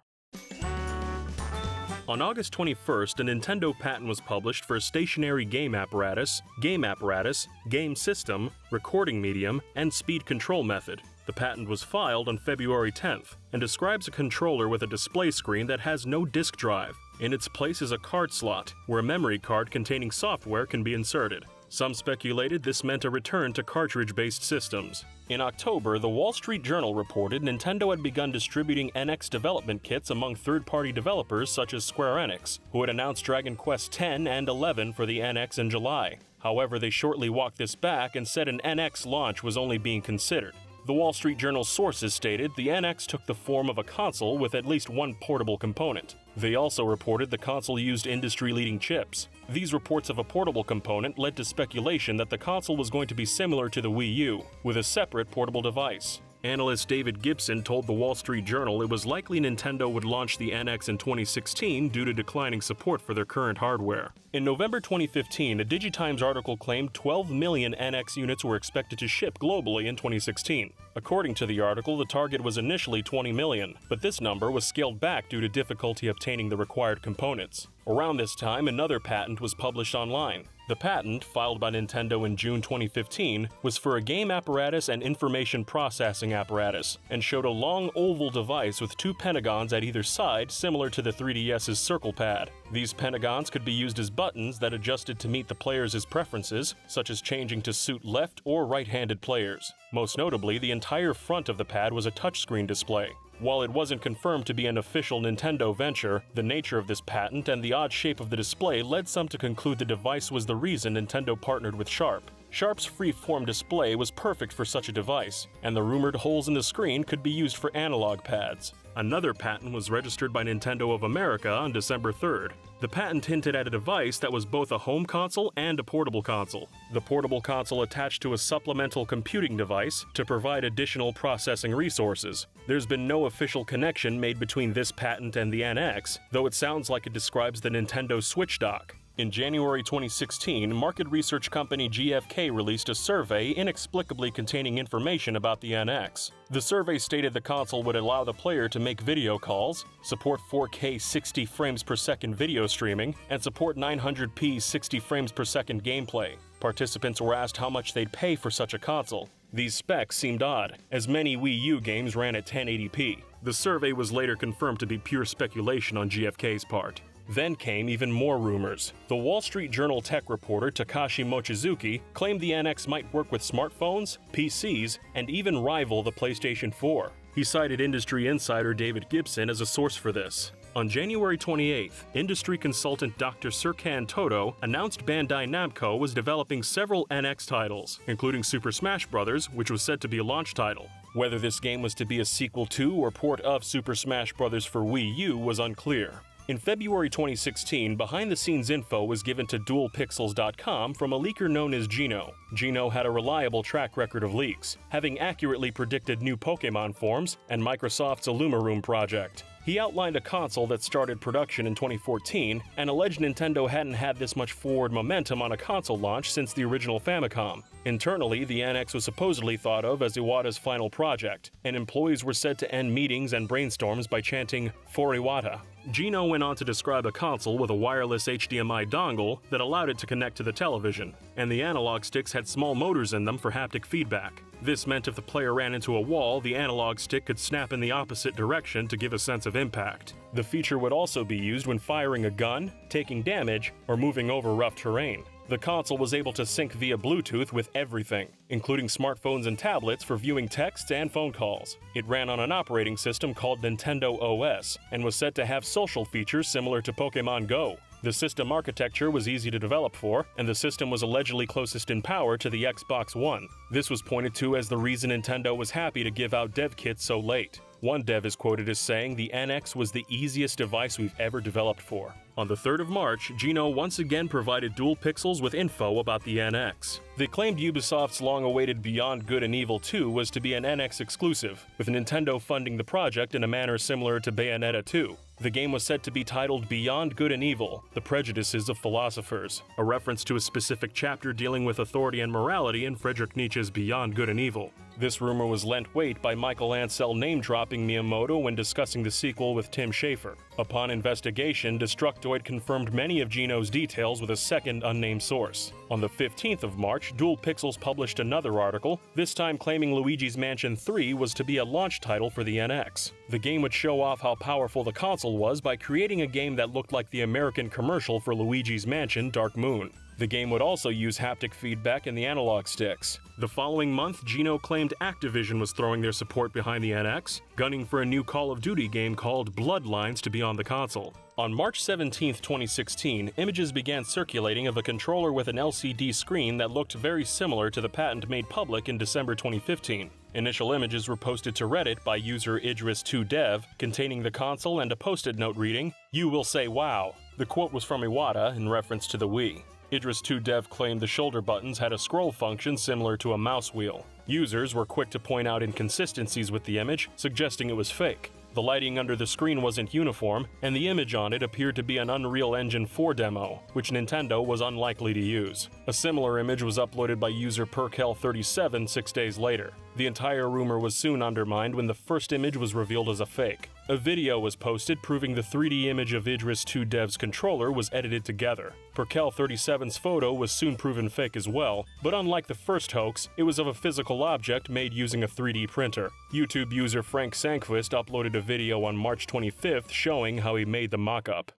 On August 21st, a Nintendo patent was published for a stationary game apparatus, game system, recording medium, and speed control method. The patent was filed on February 10th and describes a controller with a display screen that has no disk drive. In its place is a card slot, where a memory card containing software can be inserted. Some speculated this meant a return to cartridge-based systems. In October, the Wall Street Journal reported Nintendo had begun distributing NX development kits among third-party developers such as Square Enix, who had announced Dragon Quest X and XI for the NX in July. However, they shortly walked this back and said an NX launch was only being considered. The Wall Street Journal's sources stated the NX took the form of a console with at least one portable component. They also reported the console used industry-leading chips. These reports of a portable component led to speculation that the console was going to be similar to the Wii U, with a separate portable device. Analyst David Gibson told the Wall Street Journal it was likely Nintendo would launch the NX in 2016 due to declining support for their current hardware. In November 2015, a DigiTimes article claimed 12 million NX units were expected to ship globally in 2016. According to the article, the target was initially 20 million, but this number was scaled back due to difficulty obtaining the required components. Around this time, another patent was published online. The patent, filed by Nintendo in June 2015, was for a game apparatus and information processing apparatus, and showed a long oval device with two pentagons at either side similar to the 3DS's circle pad. These pentagons could be used as buttons that adjusted to meet the player's preferences, such as changing to suit left or right-handed players. Most notably, the entire front of the pad was a touchscreen display. While it wasn't confirmed to be an official Nintendo venture, the nature of this patent and the odd shape of the display led some to conclude the device was the reason Nintendo partnered with Sharp. Sharp's free-form display was perfect for such a device, and the rumored holes in the screen could be used for analog pads. Another patent was registered by Nintendo of America on December 3rd. The patent hinted at a device that was both a home console and a portable console. The portable console attached to a supplemental computing device to provide additional processing resources. There's been no official connection made between this patent and the NX, though it sounds like it describes the Nintendo Switch dock. In January 2016, market research company GFK released a survey inexplicably containing information about the NX. The survey stated the console would allow the player to make video calls, support 4K 60 frames per second video streaming, and support 900p 60 frames per second gameplay. Participants were asked how much they'd pay for such a console. These specs seemed odd, as many Wii U games ran at 1080p. The survey was later confirmed to be pure speculation on GFK's part. Then came even more rumors. The Wall Street Journal tech reporter Takashi Mochizuki claimed the NX might work with smartphones, PCs, and even rival the PlayStation 4. He cited industry insider David Gibson as a source for this. On January 28th, industry consultant Dr. Serkan Toto announced Bandai Namco was developing several NX titles, including Super Smash Bros., which was said to be a launch title. Whether this game was to be a sequel to or port of Super Smash Bros. For Wii U was unclear. In February 2016, behind-the-scenes info was given to DualPixels.com from a leaker known as Gino. Gino had a reliable track record of leaks, having accurately predicted new Pokémon forms and Microsoft's Illumaroom project. He outlined a console that started production in 2014 and alleged Nintendo hadn't had this much forward momentum on a console launch since the original Famicom. Internally, the NX was supposedly thought of as Iwata's final project, and employees were said to end meetings and brainstorms by chanting, "For Iwata." Gino went on to describe a console with a wireless HDMI dongle that allowed it to connect to the television, and the analog sticks had small motors in them for haptic feedback. This meant if the player ran into a wall, the analog stick could snap in the opposite direction to give a sense of impact. The feature would also be used when firing a gun, taking damage, or moving over rough terrain. The console was able to sync via Bluetooth with everything, including smartphones and tablets for viewing texts and phone calls. It ran on an operating system called Nintendo OS, and was said to have social features similar to Pokémon Go. The system architecture was easy to develop for, and the system was allegedly closest in power to the Xbox One. This was pointed to as the reason Nintendo was happy to give out dev kits so late. One dev is quoted as saying the NX was the easiest device we've ever developed for. On the 3rd of March, Gino once again provided DualPixels with info about the NX. They claimed Ubisoft's long-awaited Beyond Good and Evil 2 was to be an NX exclusive, with Nintendo funding the project in a manner similar to Bayonetta 2. The game was said to be titled Beyond Good and Evil, The Prejudices of Philosophers, a reference to a specific chapter dealing with authority and morality in Friedrich Nietzsche's Beyond Good and Evil. This rumor was lent weight by Michael Ansel name-dropping Miyamoto when discussing the sequel with Tim Schafer. Upon investigation, Destructoid confirmed many of Gino's details with a second unnamed source. On the 15th of March, DualPixels published another article, this time claiming Luigi's Mansion 3 was to be a launch title for the NX. The game would show off how powerful the console was by creating a game that looked like the American commercial for Luigi's Mansion Dark Moon. The game would also use haptic feedback in the analog sticks. The following month, Gino claimed Activision was throwing their support behind the NX, gunning for a new Call of Duty game called Bloodlines to be on the console. On March 17, 2016, images began circulating of a controller with an LCD screen that looked very similar to the patent made public in December 2015. Initial images were posted to Reddit by user Idris2Dev, containing the console and a post-it note reading, "You will say wow." The quote was from Iwata in reference to the Wii. Idris2Dev claimed the shoulder buttons had a scroll function similar to a mouse wheel. Users were quick to point out inconsistencies with the image, suggesting it was fake. The lighting under the screen wasn't uniform, and the image on it appeared to be an Unreal Engine 4 demo, which Nintendo was unlikely to use. A similar image was uploaded by user Perkel37 6 days later. The entire rumor was soon undermined when the first image was revealed as a fake. A video was posted proving the 3D image of Idris2Dev's controller was edited together. Perkel37's photo was soon proven fake as well, but unlike the first hoax, it was of a physical object made using a 3D printer. YouTube user Frank Sanquist uploaded a video on March 25th showing how he made the mock-up.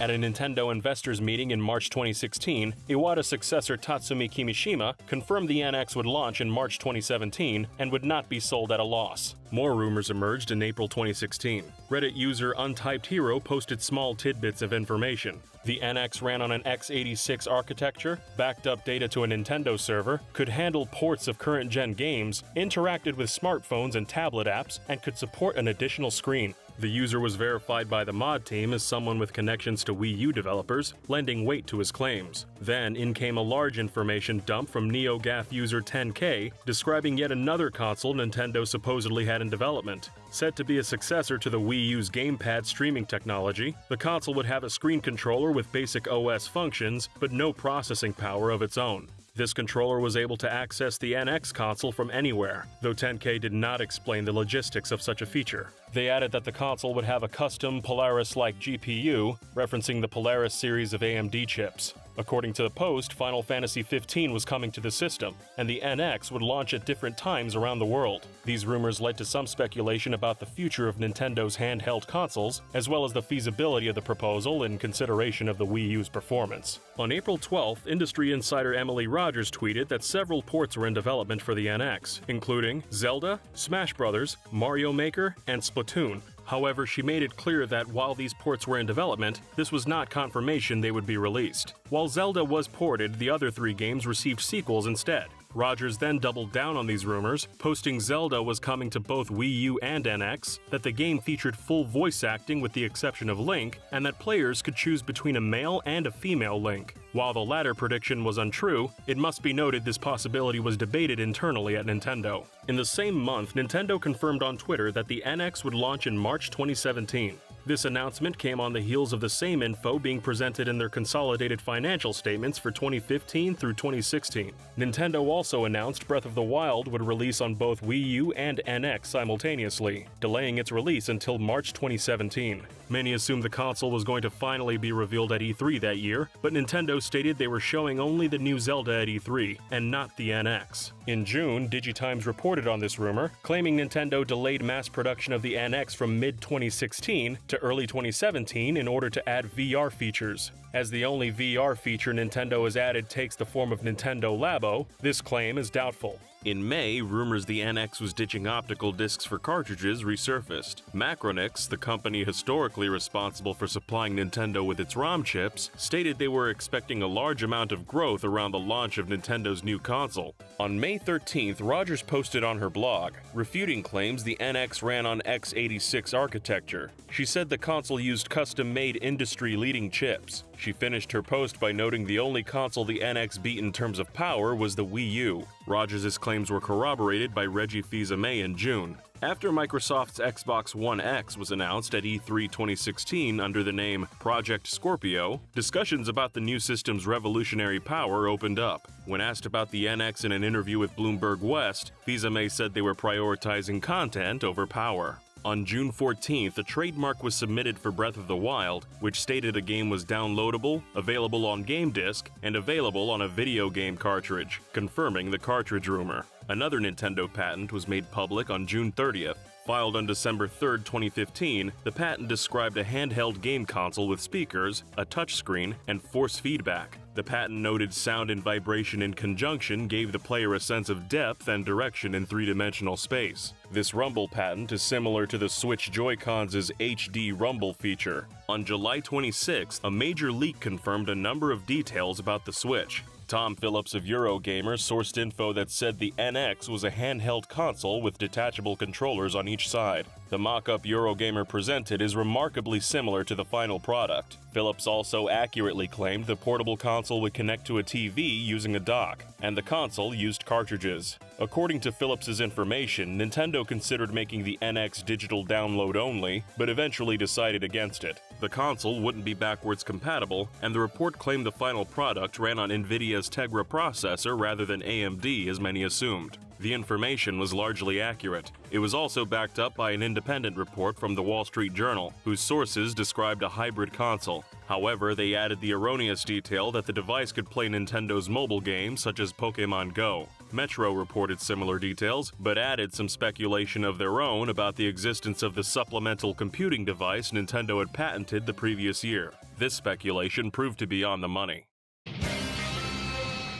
At a Nintendo investors meeting in March 2016, Iwata's successor Tatsumi Kimishima confirmed the NX would launch in March 2017 and would not be sold at a loss. More rumors emerged in April 2016. Reddit user Untyped Hero posted small tidbits of information. The NX ran on an x86 architecture, backed up data to a Nintendo server, could handle ports of current-gen games, interacted with smartphones and tablet apps, and could support an additional screen. The user was verified by the mod team as someone with connections to Wii U developers, lending weight to his claims. Then in came a large information dump from NeoGAF user 10K, describing yet another console Nintendo supposedly had in development. Said to be a successor to the Wii U's gamepad streaming technology, the console would have a screen controller with basic OS functions, but no processing power of its own. This controller was able to access the NX console from anywhere, though 10K did not explain the logistics of such a feature. They added that the console would have a custom Polaris-like GPU, referencing the Polaris series of AMD chips. According to the post, Final Fantasy XV was coming to the system, and the NX would launch at different times around the world. These rumors led to some speculation about the future of Nintendo's handheld consoles, as well as the feasibility of the proposal in consideration of the Wii U's performance. On April 12th, industry insider Emily Rogers tweeted that several ports were in development for the NX, including Zelda, Smash Bros., Mario Maker, and Splatoon. However, she made it clear that while these ports were in development, this was not confirmation they would be released. While Zelda was ported, the other 3 games received sequels instead. Rogers then doubled down on these rumors, posting Zelda was coming to both Wii U and NX, that the game featured full voice acting with the exception of Link, and that players could choose between a male and a female Link. While the latter prediction was untrue, it must be noted this possibility was debated internally at Nintendo. In the same month, Nintendo confirmed on Twitter that the NX would launch in March 2017. This announcement came on the heels of the same info being presented in their consolidated financial statements for 2015 through 2016. Nintendo also announced Breath of the Wild would release on both Wii U and NX simultaneously, delaying its release until March 2017. Many assumed the console was going to finally be revealed at E3 that year, but Nintendo stated they were showing only the new Zelda at E3, and not the NX. In June, DigiTimes reported on this rumor, claiming Nintendo delayed mass production of the NX from mid-2016 to early 2017 in order to add VR features. As the only VR feature Nintendo has added takes the form of Nintendo Labo, this claim is doubtful. In May, rumors the NX was ditching optical discs for cartridges resurfaced. Macronix, the company historically responsible for supplying Nintendo with its ROM chips, stated they were expecting a large amount of growth around the launch of Nintendo's new console. On May 13th, Rogers posted on her blog, refuting claims the NX ran on x86 architecture. She said the console used custom-made industry-leading chips. She finished her post by noting the only console the NX beat in terms of power was the Wii U. Rogers' claims were corroborated by Reggie Fils-Aimé in June. After Microsoft's Xbox One X was announced at E3 2016 under the name Project Scorpio, discussions about the new system's revolutionary power opened up. When asked about the NX in an interview with Bloomberg West, Fils-Aimé said they were prioritizing content over power. On June 14th, a trademark was submitted for Breath of the Wild, which stated a game was downloadable, available on game disc, and available on a video game cartridge, confirming the cartridge rumor. Another Nintendo patent was made public on June 30th. Filed on December 3, 2015, the patent described a handheld game console with speakers, a touchscreen, and force feedback. The patent noted sound and vibration in conjunction gave the player a sense of depth and direction in three-dimensional space. This rumble patent is similar to the Switch Joy-Cons' HD rumble feature. On July 26, a major leak confirmed a number of details about the Switch. Tom Phillips of Eurogamer sourced info that said the NX was a handheld console with detachable controllers on each side. The mock-up Eurogamer presented is remarkably similar to the final product. Phillips also accurately claimed the portable console would connect to a TV using a dock, and the console used cartridges. According to Phillips's information, Nintendo considered making the NX digital download only, but eventually decided against it. The console wouldn't be backwards compatible, and the report claimed the final product ran on NVIDIA's Tegra processor rather than AMD as many assumed. The information was largely accurate. It was also backed up by an independent report from the Wall Street Journal, whose sources described a hybrid console. However, they added the erroneous detail that the device could play Nintendo's mobile games such as Pokémon Go. Metro reported similar details, but added some speculation of their own about the existence of the supplemental computing device Nintendo had patented the previous year. This speculation proved to be on the money.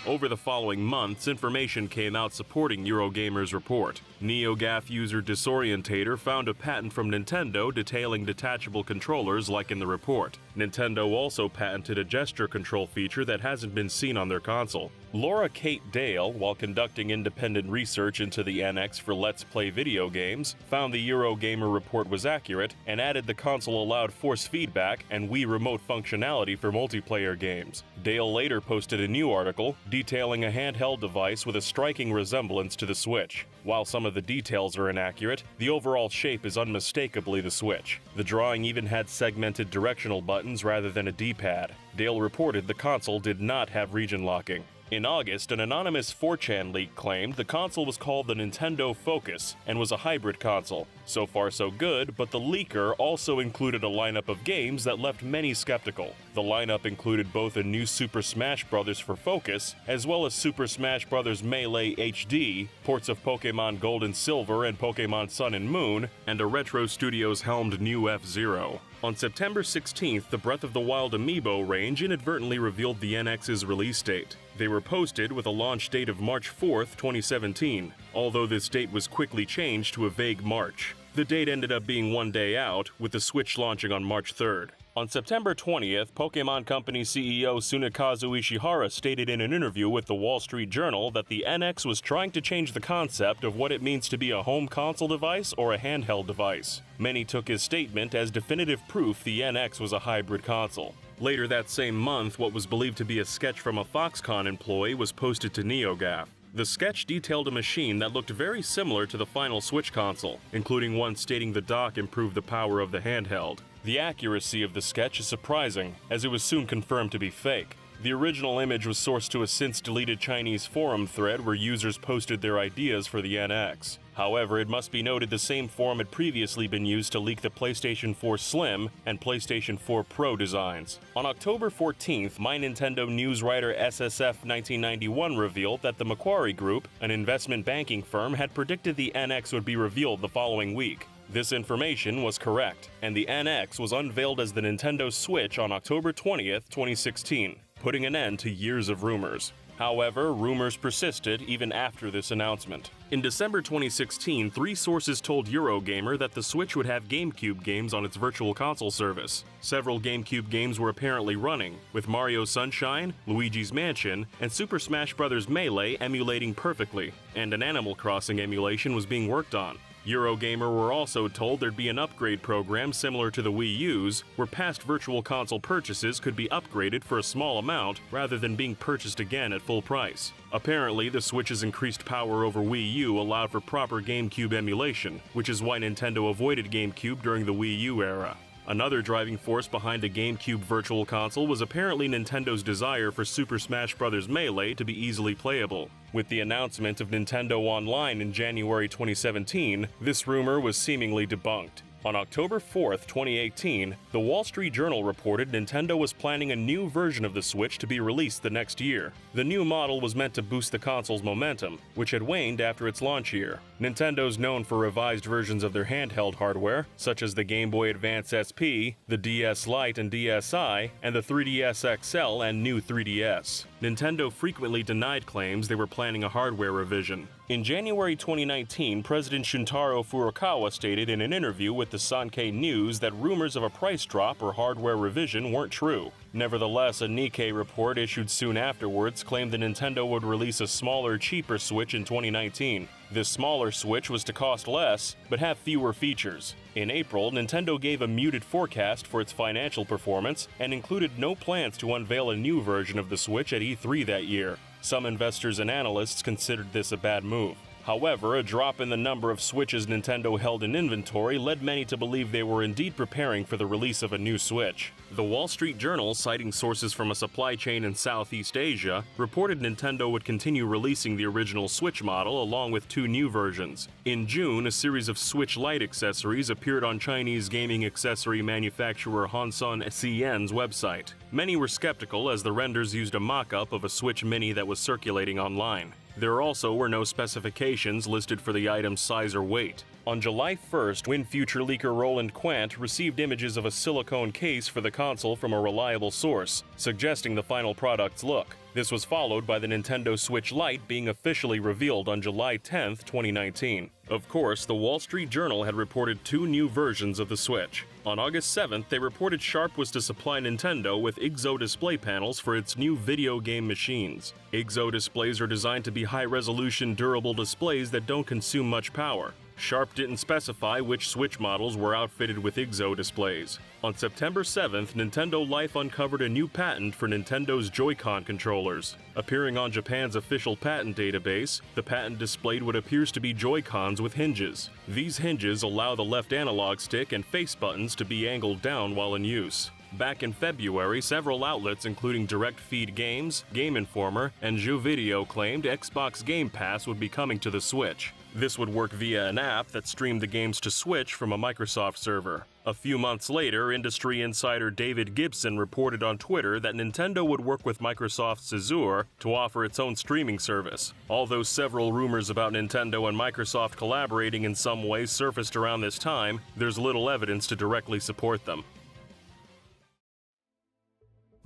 Over the following months, information came out supporting Eurogamer's report. NeoGAF user Disorientator found a patent from Nintendo detailing detachable controllers like in the report. Nintendo also patented a gesture control feature that hasn't been seen on their console. Laura Kate Dale, while conducting independent research into the NX for Let's Play video games, found the Eurogamer report was accurate and added the console allowed force feedback and Wii Remote functionality for multiplayer games. Dale later posted a new article detailing a handheld device with a striking resemblance to the Switch. While some of the details are inaccurate, the overall shape is unmistakably the Switch. The drawing even had segmented directional buttons rather than a D-pad. Dale reported the console did not have region locking. In August, an anonymous 4chan leak claimed the console was called the Nintendo Focus and was a hybrid console. So far so good, but the leaker also included a lineup of games that left many skeptical. The lineup included both a new Super Smash Bros. For Focus, as well as Super Smash Bros. Melee HD, ports of Pokemon Gold and Silver and Pokemon Sun and Moon, and a Retro Studios helmed new F-Zero. On September 16th, the Breath of the Wild amiibo range inadvertently revealed the NX's release date. They were posted with a launch date of March 4th, 2017, although this date was quickly changed to a vague March. The date ended up being one day out, with the Switch launching on March 3rd. On September 20th, Pokemon Company CEO Tsunekazu Ishihara stated in an interview with the Wall Street Journal that the NX was trying to change the concept of what it means to be a home console device or a handheld device. Many took his statement as definitive proof the NX was a hybrid console. Later that same month, what was believed to be a sketch from a Foxconn employee was posted to NeoGAF. The sketch detailed a machine that looked very similar to the final Switch console, including one stating the dock improved the power of the handheld. The accuracy of the sketch is surprising, as it was soon confirmed to be fake. The original image was sourced to a since-deleted Chinese forum thread where users posted their ideas for the NX. However, it must be noted the same forum had previously been used to leak the PlayStation 4 Slim and PlayStation 4 Pro designs. On October 14th, My Nintendo news writer SSF1991 revealed that the Macquarie Group, an investment banking firm, had predicted the NX would be revealed the following week. This information was correct, and the NX was unveiled as the Nintendo Switch on October 20th, 2016, putting an end to years of rumors. However, rumors persisted even after this announcement. In December 2016, 3 sources told Eurogamer that the Switch would have GameCube games on its Virtual Console service. Several GameCube games were apparently running, with Mario Sunshine, Luigi's Mansion, and Super Smash Bros. Melee emulating perfectly, and an Animal Crossing emulation was being worked on. Eurogamer were also told there'd be an upgrade program similar to the Wii U's, where past Virtual Console purchases could be upgraded for a small amount rather than being purchased again at full price. Apparently, the Switch's increased power over Wii U allowed for proper GameCube emulation, which is why Nintendo avoided GameCube during the Wii U era. Another driving force behind the GameCube Virtual Console was apparently Nintendo's desire for Super Smash Bros. Melee to be easily playable. With the announcement of Nintendo Online in January 2017, this rumor was seemingly debunked. On October 4th, 2018, the Wall Street Journal reported Nintendo was planning a new version of the Switch to be released the next year. The new model was meant to boost the console's momentum, which had waned after its launch year. Nintendo's known for revised versions of their handheld hardware, such as the Game Boy Advance SP, the DS Lite and DSi, and the 3DS XL and new 3DS. Nintendo frequently denied claims they were planning a hardware revision. In January 2019, President Shuntaro Furukawa stated in an interview with the Sankei News that rumors of a price drop or hardware revision weren't true. Nevertheless, a Nikkei report issued soon afterwards claimed that Nintendo would release a smaller, cheaper Switch in 2019. This smaller Switch was to cost less, but have fewer features. In April, Nintendo gave a muted forecast for its financial performance and included no plans to unveil a new version of the Switch at E3 that year. Some investors and analysts considered this a bad move. However, a drop in the number of Switches Nintendo held in inventory led many to believe they were indeed preparing for the release of a new Switch. The Wall Street Journal, citing sources from a supply chain in Southeast Asia, reported Nintendo would continue releasing the original Switch model along with 2 new versions. In June, a series of Switch Lite accessories appeared on Chinese gaming accessory manufacturer Hanson CN's website. Many were skeptical as the renders used a mock-up of a Switch Mini that was circulating online. There also were no specifications listed for the item's size or weight. On July 1st, WinFuture leaker Roland Quant received images of a silicone case for the console from a reliable source, suggesting the final product's look. This was followed by the Nintendo Switch Lite being officially revealed on July 10, 2019. Of course, the Wall Street Journal had reported 2 new versions of the Switch. On August 7th, they reported Sharp was to supply Nintendo with IGZO display panels for its new video game machines. IGZO displays are designed to be high-resolution, durable displays that don't consume much power. Sharp didn't specify which Switch models were outfitted with IGZO displays. On September 7th, Nintendo Life uncovered a new patent for Nintendo's Joy-Con controllers. Appearing on Japan's official patent database, the patent displayed what appears to be Joy-Cons with hinges. These hinges allow the left analog stick and face buttons to be angled down while in use. Back in February, several outlets including Direct Feed Games, Game Informer, and JuVideo claimed Xbox Game Pass would be coming to the Switch. This would work via an app that streamed the games to Switch from a Microsoft server. A few months later, industry insider David Gibson reported on Twitter that Nintendo would work with Microsoft's Azure to offer its own streaming service. Although several rumors about Nintendo and Microsoft collaborating in some way surfaced around this time, there's little evidence to directly support them.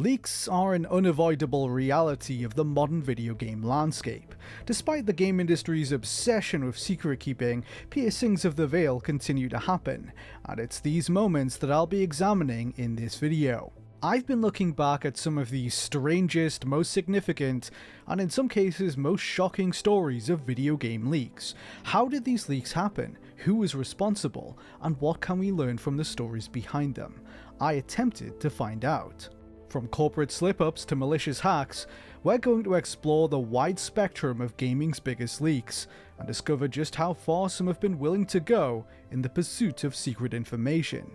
Leaks are an unavoidable reality of the modern video game landscape. Despite the game industry's obsession with secret keeping, piercings of the veil continue to happen, and it's these moments that I'll be examining in this video. I've been looking back at some of the strangest, most significant, and in some cases most shocking stories of video game leaks. How did these leaks happen? Who was responsible? And what can we learn from the stories behind them? I attempted to find out. From corporate slip-ups to malicious hacks, we're going to explore the wide spectrum of gaming's biggest leaks, and discover just how far some have been willing to go in the pursuit of secret information.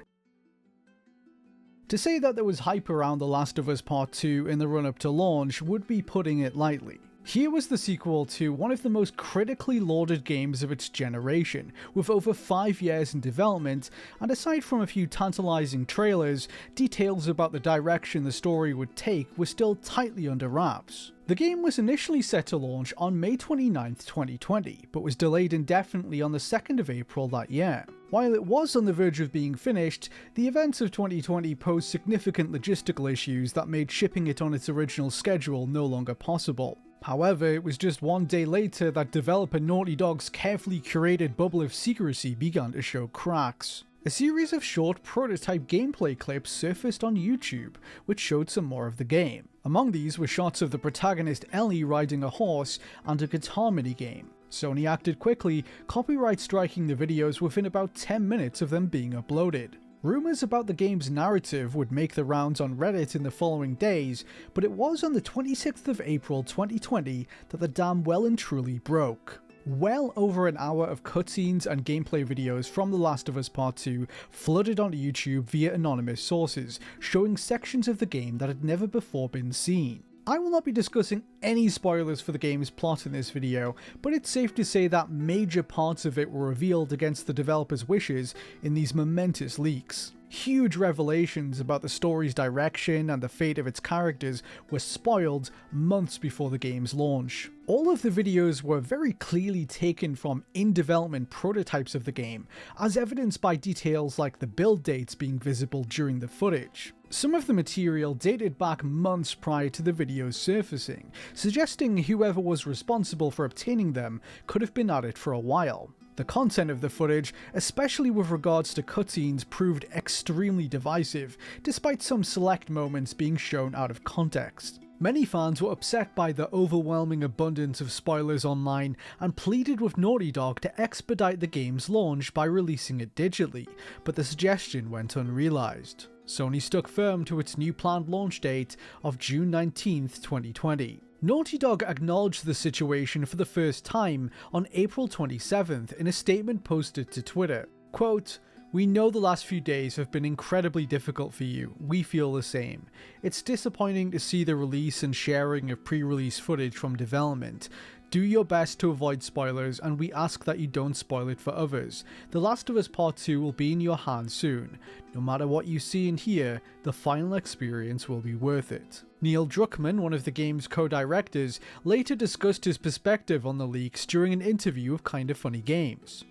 To say that there was hype around The Last of Us Part 2 in the run-up to launch would be putting it lightly. Here was the sequel to one of the most critically lauded games of its generation, with over 5 years in development, and aside from a few tantalizing trailers, details about the direction the story would take were still tightly under wraps. The game was initially set to launch on May 29, 2020, but was delayed indefinitely on the 2nd of April that year. While it was on the verge of being finished, the events of 2020 posed significant logistical issues that made shipping it on its original schedule no longer possible. However, it was just one day later that developer Naughty Dog's carefully curated bubble of secrecy began to show cracks. A series of short prototype gameplay clips surfaced on YouTube, which showed some more of the game. Among these were shots of the protagonist Ellie riding a horse and a guitar minigame. Sony acted quickly, copyright striking the videos within about 10 minutes of them being uploaded. Rumours about the game's narrative would make the rounds on Reddit in the following days, but it was on the 26th of April 2020 that the dam well and truly broke. Well over an hour of cutscenes and gameplay videos from The Last of Us Part 2 flooded onto YouTube via anonymous sources, showing sections of the game that had never before been seen. I will not be discussing any spoilers for the game's plot in this video, but it's safe to say that major parts of it were revealed against the developer's wishes in these momentous leaks. Huge revelations about the story's direction and the fate of its characters were spoiled months before the game's launch. All of the videos were very clearly taken from in-development prototypes of the game, as evidenced by details like the build dates being visible during the footage. Some of the material dated back months prior to the videos surfacing, suggesting whoever was responsible for obtaining them could have been at it for a while. The content of the footage, especially with regards to cutscenes, proved extremely divisive, despite some select moments being shown out of context. Many fans were upset by the overwhelming abundance of spoilers online and pleaded with Naughty Dog to expedite the game's launch by releasing it digitally, but the suggestion went unrealized. Sony stuck firm to its new planned launch date of June 19, 2020. Naughty Dog acknowledged the situation for the first time on April 27th in a statement posted to Twitter. Quote, "We know the last few days have been incredibly difficult for you. We feel the same. It's disappointing to see the release and sharing of pre-release footage from development. Do your best to avoid spoilers, and we ask that you don't spoil it for others. The Last of Us Part 2 will be in your hands soon. No matter what you see and hear, the final experience will be worth it." Neil Druckmann, one of the game's co-directors, later discussed his perspective on the leaks during an interview with Kinda Funny Games.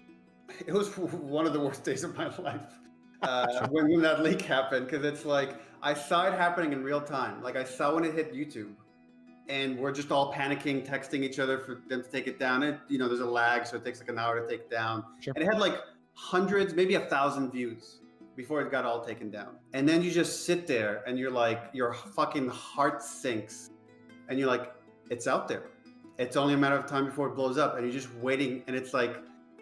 It was one of the worst days of my life when that leak happened, because it's like, I saw it happening in real time. Like, I saw when it hit YouTube. And we're just all panicking, texting each other for them to take it down. And, you know, there's a lag, so it takes like an hour to take it down. Sure. And it had like hundreds, maybe 1,000 views before it got all taken down. And then you just sit there and you're like, your fucking heart sinks. And you're like, it's out there. It's only a matter of time before it blows up. And you're just waiting. And it's like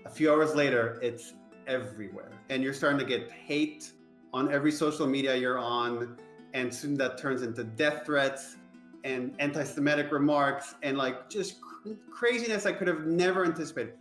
a few hours later, it's everywhere. And you're starting to get hate on every social media you're on. And soon that turns into death threats and anti-Semitic remarks and like just craziness I could have never anticipated.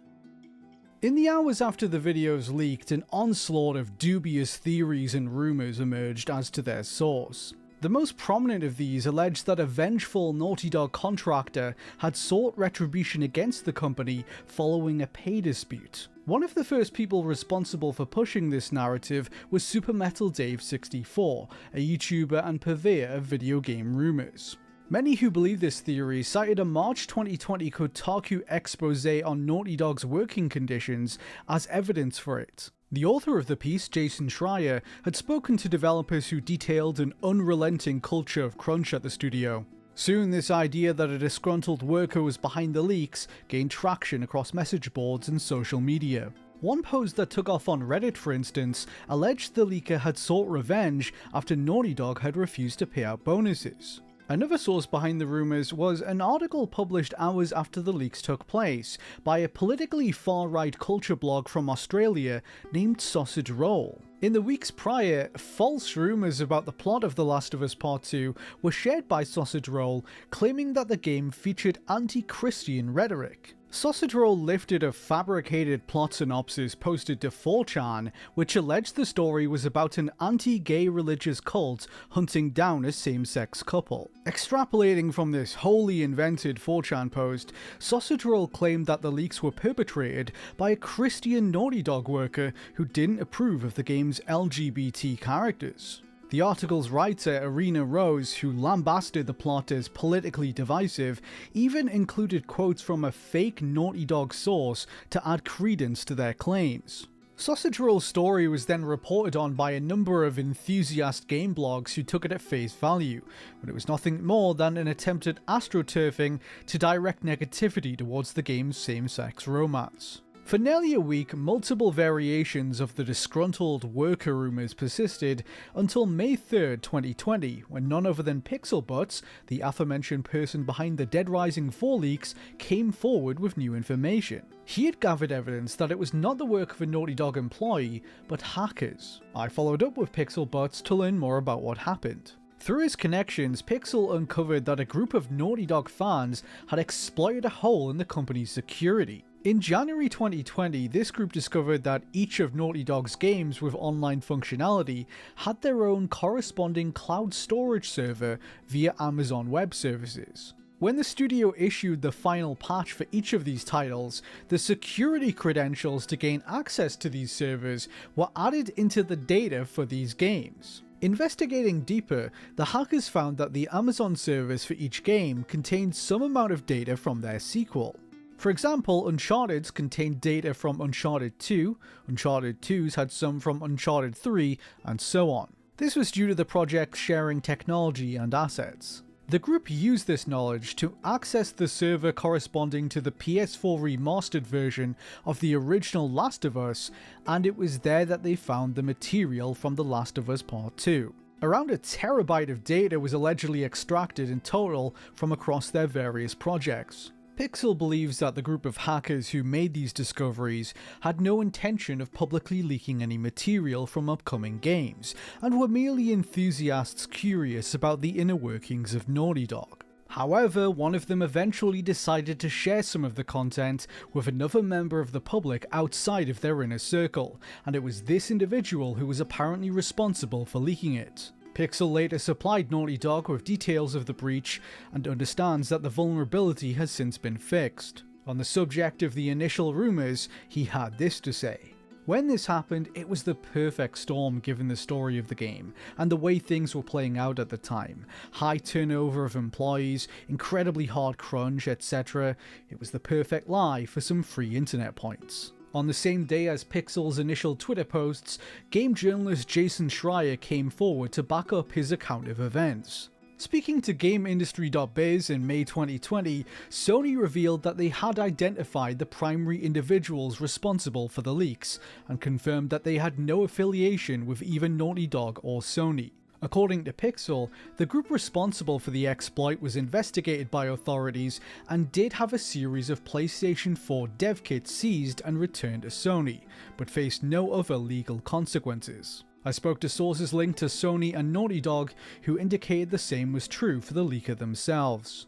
In the hours after the videos leaked, an onslaught of dubious theories and rumours emerged as to their source. The most prominent of these alleged that a vengeful Naughty Dog contractor had sought retribution against the company following a pay dispute. One of the first people responsible for pushing this narrative was Super Metal Dave 64, a YouTuber and purveyor of video game rumours. Many who believe this theory cited a March 2020 Kotaku expose on Naughty Dog's working conditions as evidence for it. The author of the piece, Jason Schreier, had spoken to developers who detailed an unrelenting culture of crunch at the studio. Soon, this idea that a disgruntled worker was behind the leaks gained traction across message boards and social media. One post that took off on Reddit, for instance, alleged the leaker had sought revenge after Naughty Dog had refused to pay out bonuses. Another source behind the rumours was an article published hours after the leaks took place by a politically far-right culture blog from Australia named Sausage Roll. In the weeks prior, false rumours about the plot of The Last of Us Part 2 were shared by Sausage Roll, claiming that the game featured anti-Christian rhetoric. Sausage Roll lifted a fabricated plot synopsis posted to 4chan, which alleged the story was about an anti-gay religious cult hunting down a same-sex couple. Extrapolating from this wholly invented 4chan post, Sausage Roll claimed that the leaks were perpetrated by a Christian Naughty Dog worker who didn't approve of the game's LGBT characters. The article's writer, Arena Rose, who lambasted the plot as politically divisive, even included quotes from a fake Naughty Dog source to add credence to their claims. Sausage Roll's story was then reported on by a number of enthusiast game blogs who took it at face value, but it was nothing more than an attempt at astroturfing to direct negativity towards the game's same-sex romance. For nearly a week, multiple variations of the disgruntled worker rumours persisted until May 3rd, 2020, when none other than Pixelbutts, the aforementioned person behind the Dead Rising 4 leaks, came forward with new information. He had gathered evidence that it was not the work of a Naughty Dog employee, but hackers. I followed up with Pixelbutts to learn more about what happened. Through his connections, Pixel uncovered that a group of Naughty Dog fans had exploited a hole in the company's security. In January 2020, this group discovered that each of Naughty Dog's games with online functionality had their own corresponding cloud storage server via Amazon Web Services. When the studio issued the final patch for each of these titles, the security credentials to gain access to these servers were added into the data for these games. Investigating deeper, the hackers found that the Amazon servers for each game contained some amount of data from their sequel. For example, Uncharted's contained data from Uncharted 2, Uncharted 2's had some from Uncharted 3, and so on. This was due to the project sharing technology and assets. The group used this knowledge to access the server corresponding to the PS4 remastered version of the original Last of Us, and it was there that they found the material from The Last of Us Part 2. Around a terabyte of data was allegedly extracted in total from across their various projects. Pixel believes that the group of hackers who made these discoveries had no intention of publicly leaking any material from upcoming games, and were merely enthusiasts curious about the inner workings of Naughty Dog. However, one of them eventually decided to share some of the content with another member of the public outside of their inner circle, and it was this individual who was apparently responsible for leaking it. Pixel later supplied Naughty Dog with details of the breach and understands that the vulnerability has since been fixed. On the subject of the initial rumours, he had this to say. When this happened, it was the perfect storm given the story of the game and the way things were playing out at the time. High turnover of employees, incredibly hard crunch, etc. It was the perfect lie for some free internet points. On the same day as Pixel's initial Twitter posts, game journalist Jason Schreier came forward to back up his account of events. Speaking to GameIndustry.biz in May 2020, Sony revealed that they had identified the primary individuals responsible for the leaks, and confirmed that they had no affiliation with either Naughty Dog or Sony. According to Pixel, the group responsible for the exploit was investigated by authorities and did have a series of PlayStation 4 dev kits seized and returned to Sony, but faced no other legal consequences. I spoke to sources linked to Sony and Naughty Dog who indicated the same was true for the leaker themselves.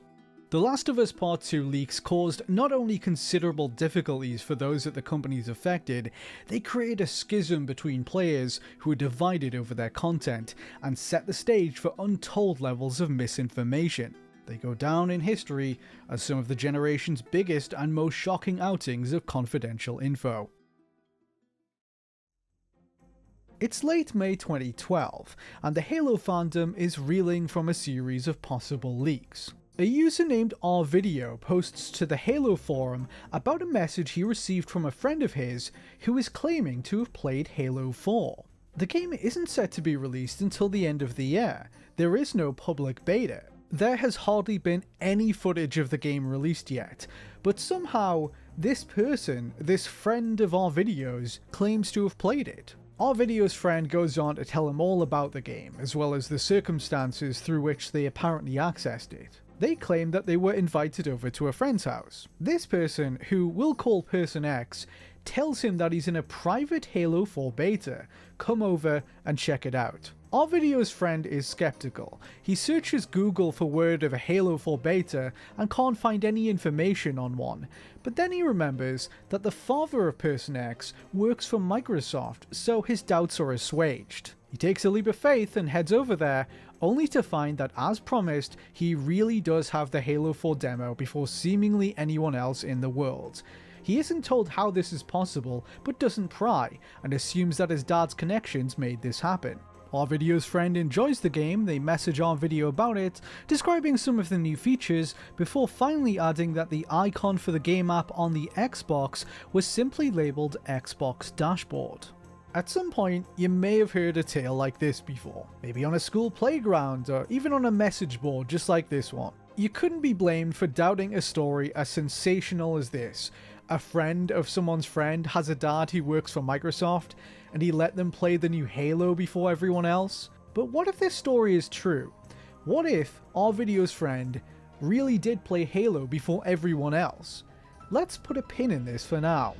The Last of Us Part 2 leaks caused not only considerable difficulties for those at the companies affected, they created a schism between players who were divided over their content, and set the stage for untold levels of misinformation. They go down in history as some of the generation's biggest and most shocking outings of confidential info. It's late May 2012, and the Halo fandom is reeling from a series of possible leaks. A user named RVideo posts to the Halo forum about a message he received from a friend of his who is claiming to have played Halo 4. The game isn't set to be released until the end of the year. There is no public beta. There has hardly been any footage of the game released yet, but somehow this person, this friend of RVideo's, claims to have played it. RVideo's friend goes on to tell him all about the game, as well as the circumstances through which they apparently accessed it. They claim that they were invited over to a friend's house. This person, who we'll call Person X, tells him that he's in a private Halo 4 beta. Come over and check it out. RVideo's friend is skeptical. He searches Google for word of a Halo 4 beta and can't find any information on one. But then he remembers that the father of Person X works for Microsoft, so his doubts are assuaged. He takes a leap of faith and heads over there, only to find that, as promised, he really does have the Halo 4 demo before seemingly anyone else in the world. He isn't told how this is possible, but doesn't pry, and assumes that his dad's connections made this happen. RVideo's friend enjoys the game, they message RVideo about it, describing some of the new features, before finally adding that the icon for the game app on the Xbox was simply labelled Xbox Dashboard. At some point, you may have heard a tale like this before, maybe on a school playground or even on a message board just like this one. You couldn't be blamed for doubting a story as sensational as this. A friend of someone's friend has a dad who works for Microsoft, and he let them play the new Halo before everyone else. But what if this story is true? What if RVideo's friend really did play Halo before everyone else? Let's put a pin in this for now.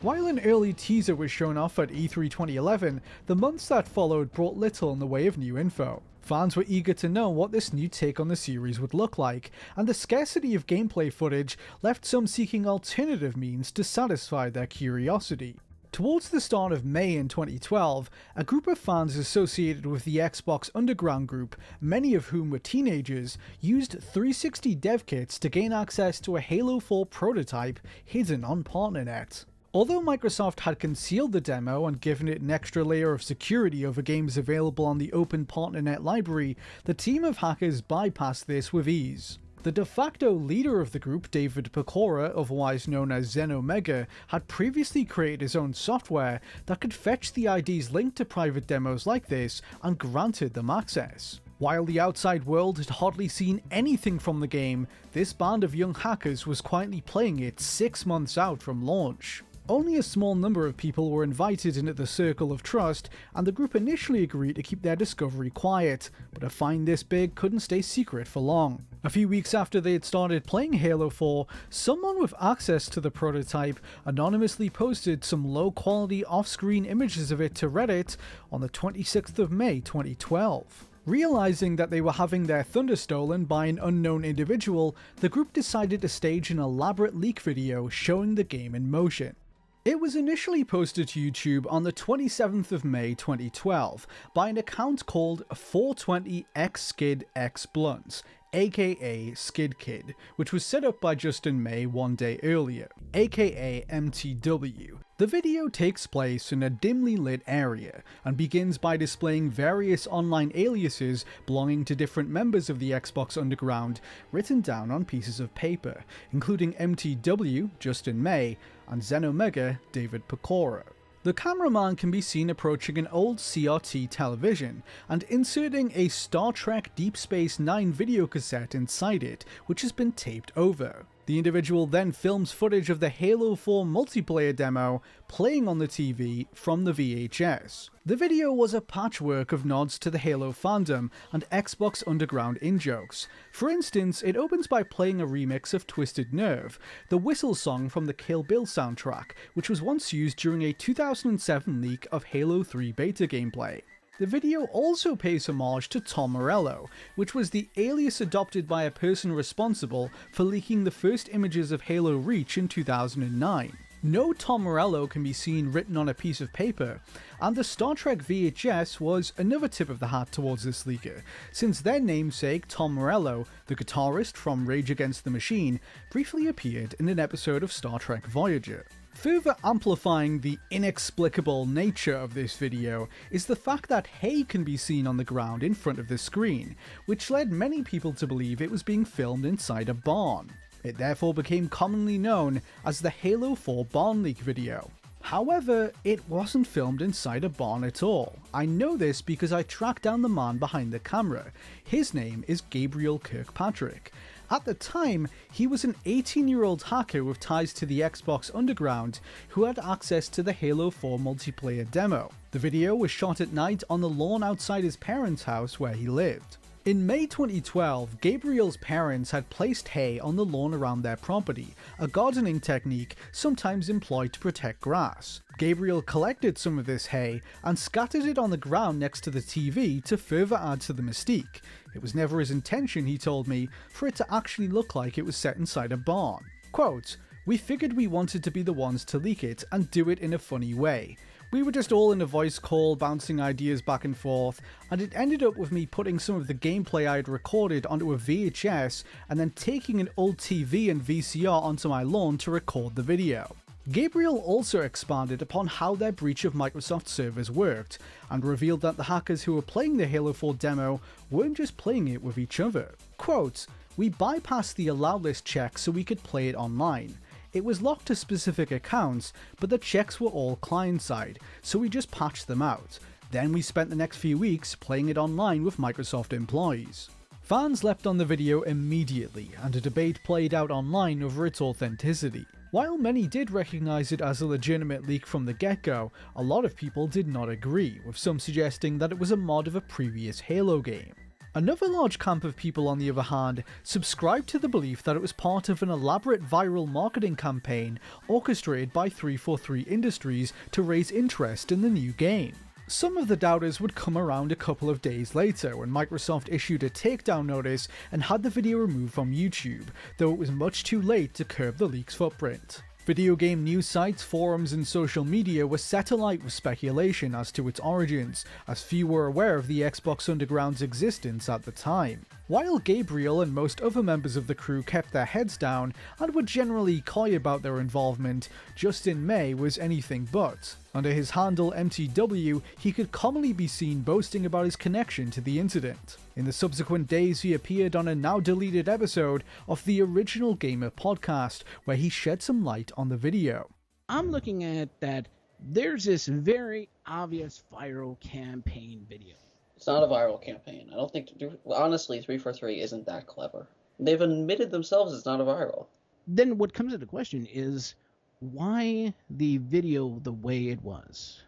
While an early teaser was shown off at E3 2011, the months that followed brought little in the way of new info. Fans were eager to know what this new take on the series would look like, and the scarcity of gameplay footage left some seeking alternative means to satisfy their curiosity. Towards the start of May in 2012, a group of fans associated with the Xbox Underground group, many of whom were teenagers, used 360 dev kits to gain access to a Halo 4 prototype hidden on PartnerNet. Although Microsoft had concealed the demo and given it an extra layer of security over games available on the open PartnerNet library, the team of hackers bypassed this with ease. The de facto leader of the group, David Pecora, otherwise known as Xenomega, had previously created his own software that could fetch the IDs linked to private demos like this and granted them access. While the outside world had hardly seen anything from the game, this band of young hackers was quietly playing it 6 months out from launch. Only a small number of people were invited into the circle of trust, and the group initially agreed to keep their discovery quiet, but a find this big couldn't stay secret for long. A few weeks after they had started playing Halo 4, someone with access to the prototype anonymously posted some low-quality off-screen images of it to Reddit on the 26th of May 2012. Realizing that they were having their thunder stolen by an unknown individual, the group decided to stage an elaborate leak video showing the game in motion. It was initially posted to YouTube on the 27th of May 2012 by an account called 420xskidxblunts, aka Skid Kid, which was set up by Justin May one day earlier, aka MTW. The video takes place in a dimly lit area, and begins by displaying various online aliases belonging to different members of the Xbox Underground, written down on pieces of paper, including MTW, Justin May, and Xenomega, David Pecora. The cameraman can be seen approaching an old CRT television, and inserting a Star Trek Deep Space Nine videocassette inside it, which has been taped over. The individual then films footage of the Halo 4 multiplayer demo playing on the TV from the VHS. The video was a patchwork of nods to the Halo fandom and Xbox Underground in-jokes. For instance, it opens by playing a remix of Twisted Nerve, the whistle song from the Kill Bill soundtrack, which was once used during a 2007 leak of Halo 3 beta gameplay. The video also pays homage to Tom Morello, which was the alias adopted by a person responsible for leaking the first images of Halo Reach in 2009. No Tom Morello can be seen written on a piece of paper, and the Star Trek VHS was another tip of the hat towards this leaker, since their namesake Tom Morello, the guitarist from Rage Against the Machine, briefly appeared in an episode of Star Trek Voyager. Further amplifying the inexplicable nature of this video is the fact that hay can be seen on the ground in front of the screen, which led many people to believe it was being filmed inside a barn. It therefore became commonly known as the Halo 4 barn leak video. However, it wasn't filmed inside a barn at all. I know this because I tracked down the man behind the camera. His name is Gabriel Kirkpatrick. At the time, he was an 18-year-old hacker with ties to the Xbox Underground who had access to the Halo 4 multiplayer demo. The video was shot at night on the lawn outside his parents' house where he lived. In May 2012, Gabriel's parents had placed hay on the lawn around their property, a gardening technique sometimes employed to protect grass. Gabriel collected some of this hay and scattered it on the ground next to the TV to further add to the mystique. It was never his intention, he told me, for it to actually look like it was set inside a barn. Quote, "We figured we wanted to be the ones to leak it and do it in a funny way. We were just all in a voice call, bouncing ideas back and forth, and it ended up with me putting some of the gameplay I had recorded onto a VHS and then taking an old TV and VCR onto my lawn to record the video." Gabriel also expanded upon how their breach of Microsoft servers worked, and revealed that the hackers who were playing the Halo 4 demo weren't just playing it with each other. Quote, "We bypassed the allow list check so we could play it online. It was locked to specific accounts, but the checks were all client-side, so we just patched them out. Then we spent the next few weeks playing it online with Microsoft employees." Fans leapt on the video immediately, and a debate played out online over its authenticity. While many did recognise it as a legitimate leak from the get-go, a lot of people did not agree, with some suggesting that it was a mod of a previous Halo game. Another large camp of people, on the other hand, subscribed to the belief that it was part of an elaborate viral marketing campaign orchestrated by 343 Industries to raise interest in the new game. Some of the doubters would come around a couple of days later when Microsoft issued a takedown notice and had the video removed from YouTube, though it was much too late to curb the leak's footprint. Video game news sites, forums, and social media were set alight with speculation as to its origins, as few were aware of the Xbox Underground's existence at the time. While Gabriel and most other members of the crew kept their heads down and were generally coy about their involvement, Justin May was anything but. Under his handle MTW, he could commonly be seen boasting about his connection to the incident. In the subsequent days, he appeared on a now-deleted episode of the Original Gamer podcast, where he shed some light on the video. I'm looking at that there's this very obvious viral campaign video. It's not a viral campaign. I don't think, honestly, 343 isn't that clever. They've admitted themselves it's not a viral. Then what comes into question is, why the video the way it was?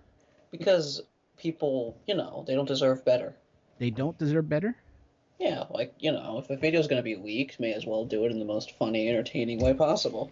Because people, they don't deserve better. They don't deserve better? Yeah, if a video's going to be leaked, may as well do it in the most funny, entertaining way possible.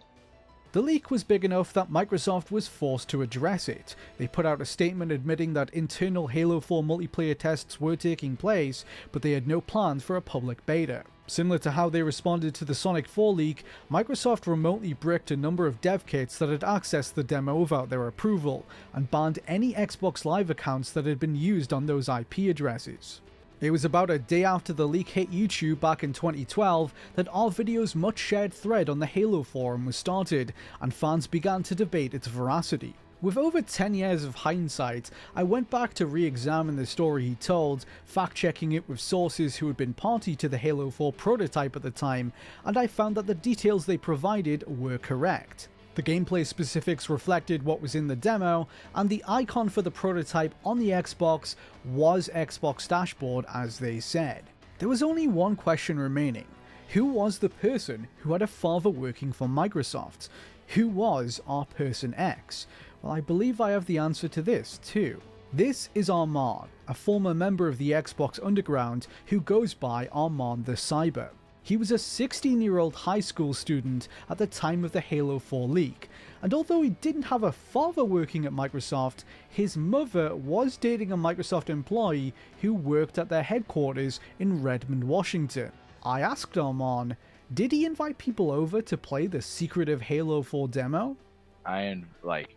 The leak was big enough that Microsoft was forced to address it. They put out a statement admitting that internal Halo 4 multiplayer tests were taking place, but they had no plans for a public beta. Similar to how they responded to the Sonic 4 leak, Microsoft remotely bricked a number of dev kits that had accessed the demo without their approval, and banned any Xbox Live accounts that had been used on those IP addresses. It was about a day after the leak hit YouTube back in 2012 that our video's much shared thread on the Halo forum was started, and fans began to debate its veracity. With over 10 years of hindsight, I went back to re-examine the story he told, fact-checking it with sources who had been party to the Halo 4 prototype at the time, and I found that the details they provided were correct. The gameplay specifics reflected what was in the demo, and the icon for the prototype on the Xbox was Xbox Dashboard, as they said. There was only one question remaining. Who was the person who had a father working for Microsoft? Who was our Person X? Well, I believe I have the answer to this too. This is Armand, a former member of the Xbox Underground who goes by Armand the Cyber. He was a 16-year-old high school student at the time of the Halo 4 leak, and although he didn't have a father working at Microsoft, his mother was dating a Microsoft employee who worked at their headquarters in Redmond, Washington. I asked Armand, did he invite people over to play the secretive Halo 4 demo? I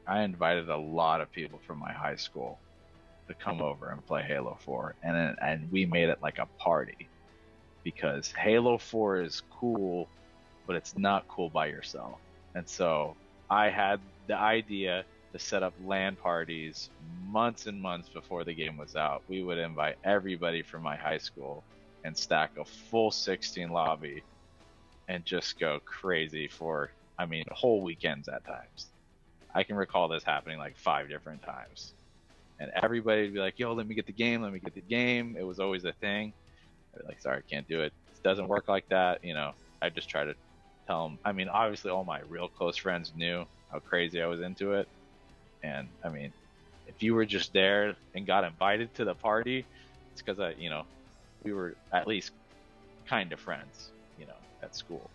invited a lot of people from my high school to come over and play Halo 4, and we made it like a party, because Halo 4 is cool, but it's not cool by yourself. And so I had the idea to set up LAN parties months and months before the game was out. We would invite everybody from my high school and stack a full 16 lobby and just go crazy for, whole weekends at times. I can recall this happening like 5 different times. And everybody would be like, yo, let me get the game. It was always a thing. I'd be like, sorry, I can't do it. It doesn't work like that. I just try to tell them. Obviously all my real close friends knew how crazy I was into it. And if you were just there and got invited to the party, it's because we were at least kind of friends, at school.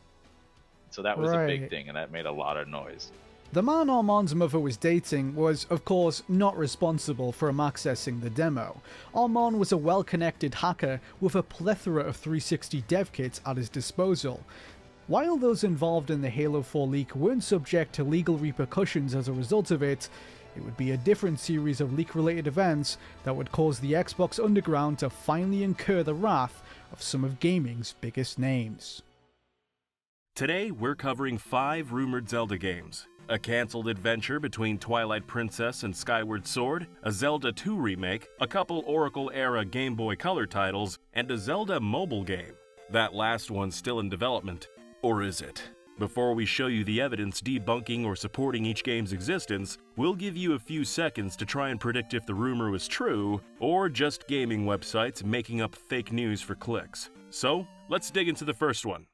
So that was a big thing, and that made a lot of noise. The man Armand's mother was dating was, of course, not responsible for him accessing the demo. Armand was a well-connected hacker with a plethora of 360 dev kits at his disposal. While those involved in the Halo 4 leak weren't subject to legal repercussions as a result of it, it would be a different series of leak-related events that would cause the Xbox Underground to finally incur the wrath of some of gaming's biggest names. Today, we're covering 5 rumored Zelda games. A cancelled adventure between Twilight Princess and Skyward Sword, a Zelda 2 remake, a couple Oracle-era Game Boy Color titles, and a Zelda mobile game. That last one's still in development. Or is it? Before we show you the evidence debunking or supporting each game's existence, we'll give you a few seconds to try and predict if the rumor was true, or just gaming websites making up fake news for clicks. So, let's dig into the first one.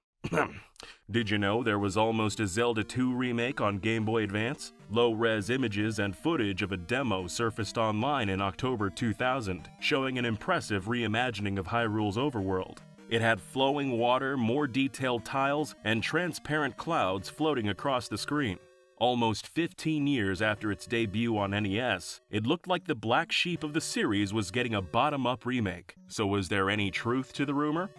Did you know there was almost a Zelda 2 remake on Game Boy Advance? Low-res images and footage of a demo surfaced online in October 2000, showing an impressive reimagining of Hyrule's overworld. It had flowing water, more detailed tiles, and transparent clouds floating across the screen. Almost 15 years after its debut on NES, it looked like the black sheep of the series was getting a bottom-up remake. So was there any truth to the rumor?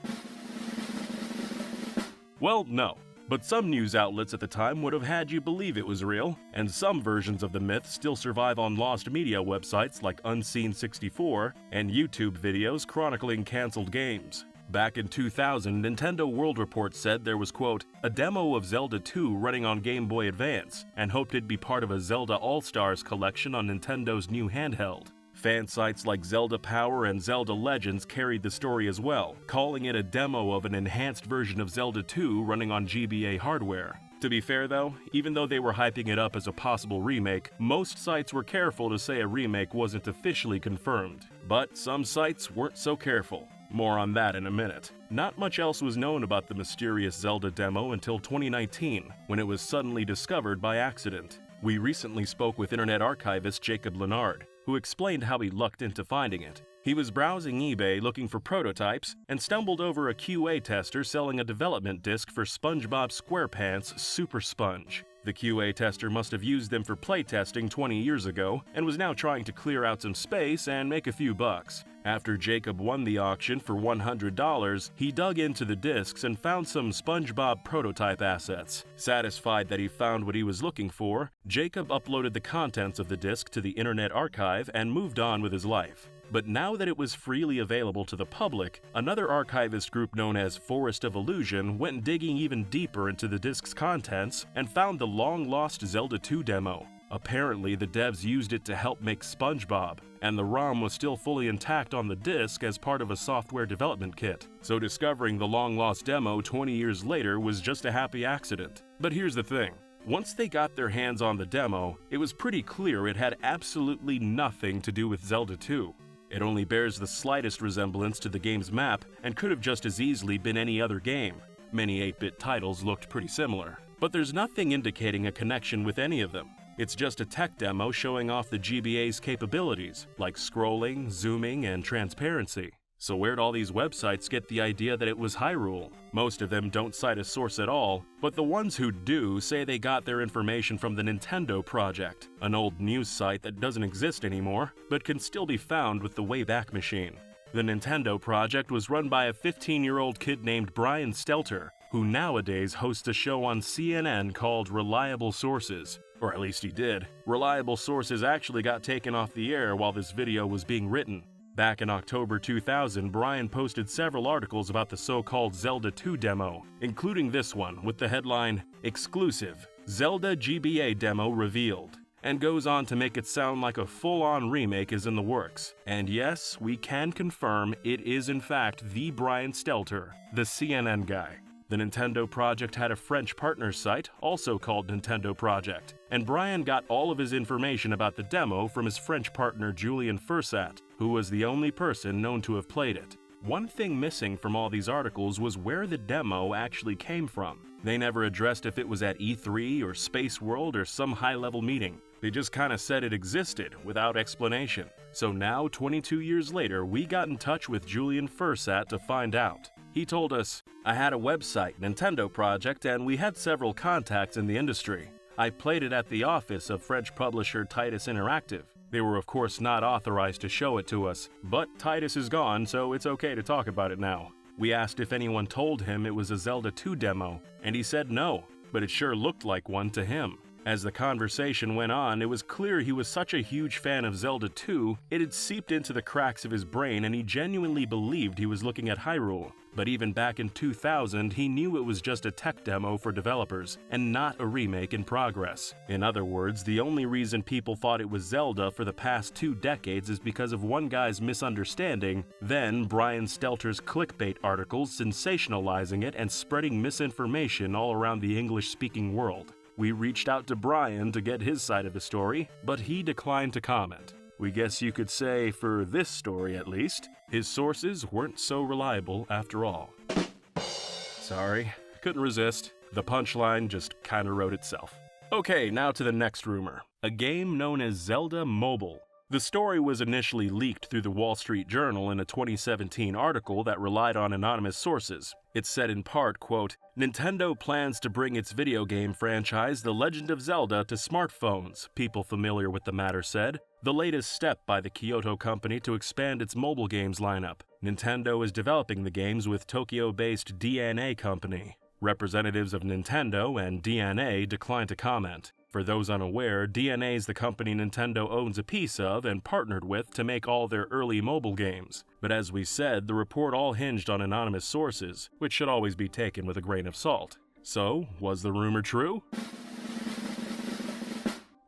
Well, no. But some news outlets at the time would have had you believe it was real, and some versions of the myth still survive on lost media websites like Unseen64 and YouTube videos chronicling cancelled games. Back in 2000, Nintendo World Report said there was, quote, a demo of Zelda 2 running on Game Boy Advance, and hoped it'd be part of a Zelda All-Stars collection on Nintendo's new handheld. Fan sites like Zelda Power and Zelda Legends carried the story as well, calling it a demo of an enhanced version of Zelda 2 running on GBA hardware. To be fair though, even though they were hyping it up as a possible remake, most sites were careful to say a remake wasn't officially confirmed. But some sites weren't so careful. More on that in a minute. Not much else was known about the mysterious Zelda demo until 2019, when it was suddenly discovered by accident. We recently spoke with Internet Archivist Jacob Leonard, who explained how he lucked into finding it. He was browsing eBay looking for prototypes and stumbled over a QA tester selling a development disc for SpongeBob SquarePants Super Sponge. The QA tester must have used them for playtesting 20 years ago and was now trying to clear out some space and make a few bucks. After Jacob won the auction for $100, he dug into the discs and found some SpongeBob prototype assets. Satisfied that he found what he was looking for, Jacob uploaded the contents of the disc to the Internet Archive and moved on with his life. But now that it was freely available to the public, another archivist group known as Forest of Illusion went digging even deeper into the disc's contents and found the long-lost Zelda 2 demo. Apparently, the devs used it to help make SpongeBob, and the ROM was still fully intact on the disc as part of a software development kit. So discovering the long-lost demo 20 years later was just a happy accident. But here's the thing. Once they got their hands on the demo, it was pretty clear it had absolutely nothing to do with Zelda 2. It only bears the slightest resemblance to the game's map and could have just as easily been any other game. Many 8-bit titles looked pretty similar. But there's nothing indicating a connection with any of them. It's just a tech demo showing off the GBA's capabilities, like scrolling, zooming, and transparency. So where'd all these websites get the idea that it was Hyrule? Most of them don't cite a source at all, but the ones who do say they got their information from the Nintendo Project, an old news site that doesn't exist anymore, but can still be found with the Wayback Machine. The Nintendo Project was run by a 15-year-old kid named Brian Stelter, who nowadays hosts a show on CNN called Reliable Sources. Or at least he did. Reliable Sources actually got taken off the air while this video was being written. Back in October 2000, Brian posted several articles about the so-called Zelda 2 demo, including this one with the headline, "Exclusive, Zelda GBA demo revealed," and goes on to make it sound like a full-on remake is in the works. And yes, we can confirm it is in fact the Brian Stelter, the CNN guy. The Nintendo Project had a French partner site, also called Nintendo Project, and Brian got all of his information about the demo from his French partner Julien Fursat, who was the only person known to have played it. One thing missing from all these articles was where the demo actually came from. They never addressed if it was at E3 or Space World or some high-level meeting. They just kinda said it existed, without explanation. So now, 22 years later, we got in touch with Julien Fursat to find out. He told us, "I had a website, Nintendo Project, and we had several contacts in the industry. I played it at the office of French publisher Titus Interactive. They were of course not authorized to show it to us, but Titus is gone, so it's okay to talk about it now. We asked if anyone told him it was a Zelda 2 demo, and he said no, but it sure looked like one to him. As the conversation went on, it was clear he was such a huge fan of Zelda 2, it had seeped into the cracks of his brain and he genuinely believed he was looking at Hyrule. But even back in 2000, he knew it was just a tech demo for developers, and not a remake in progress. In other words, the only reason people thought it was Zelda for the past 2 decades is because of one guy's misunderstanding, then Brian Stelter's clickbait articles sensationalizing it and spreading misinformation all around the English-speaking world. We reached out to Brian to get his side of the story, but he declined to comment. We guess you could say, for this story at least, his sources weren't so reliable after all. Sorry, couldn't resist. The punchline just kinda wrote itself. Okay, now to the next rumor. A game known as Zelda Mobile. The story was initially leaked through the Wall Street Journal in a 2017 article that relied on anonymous sources. It said in part, quote, "Nintendo plans to bring its video game franchise The Legend of Zelda to smartphones," people familiar with the matter said. The latest step by the Kyoto company to expand its mobile games lineup. Nintendo is developing the games with Tokyo-based DeNA company. Representatives of Nintendo and DeNA declined to comment. For those unaware, DeNA is the company Nintendo owns a piece of and partnered with to make all their early mobile games. But as we said, the report all hinged on anonymous sources, which should always be taken with a grain of salt. So, was the rumor true?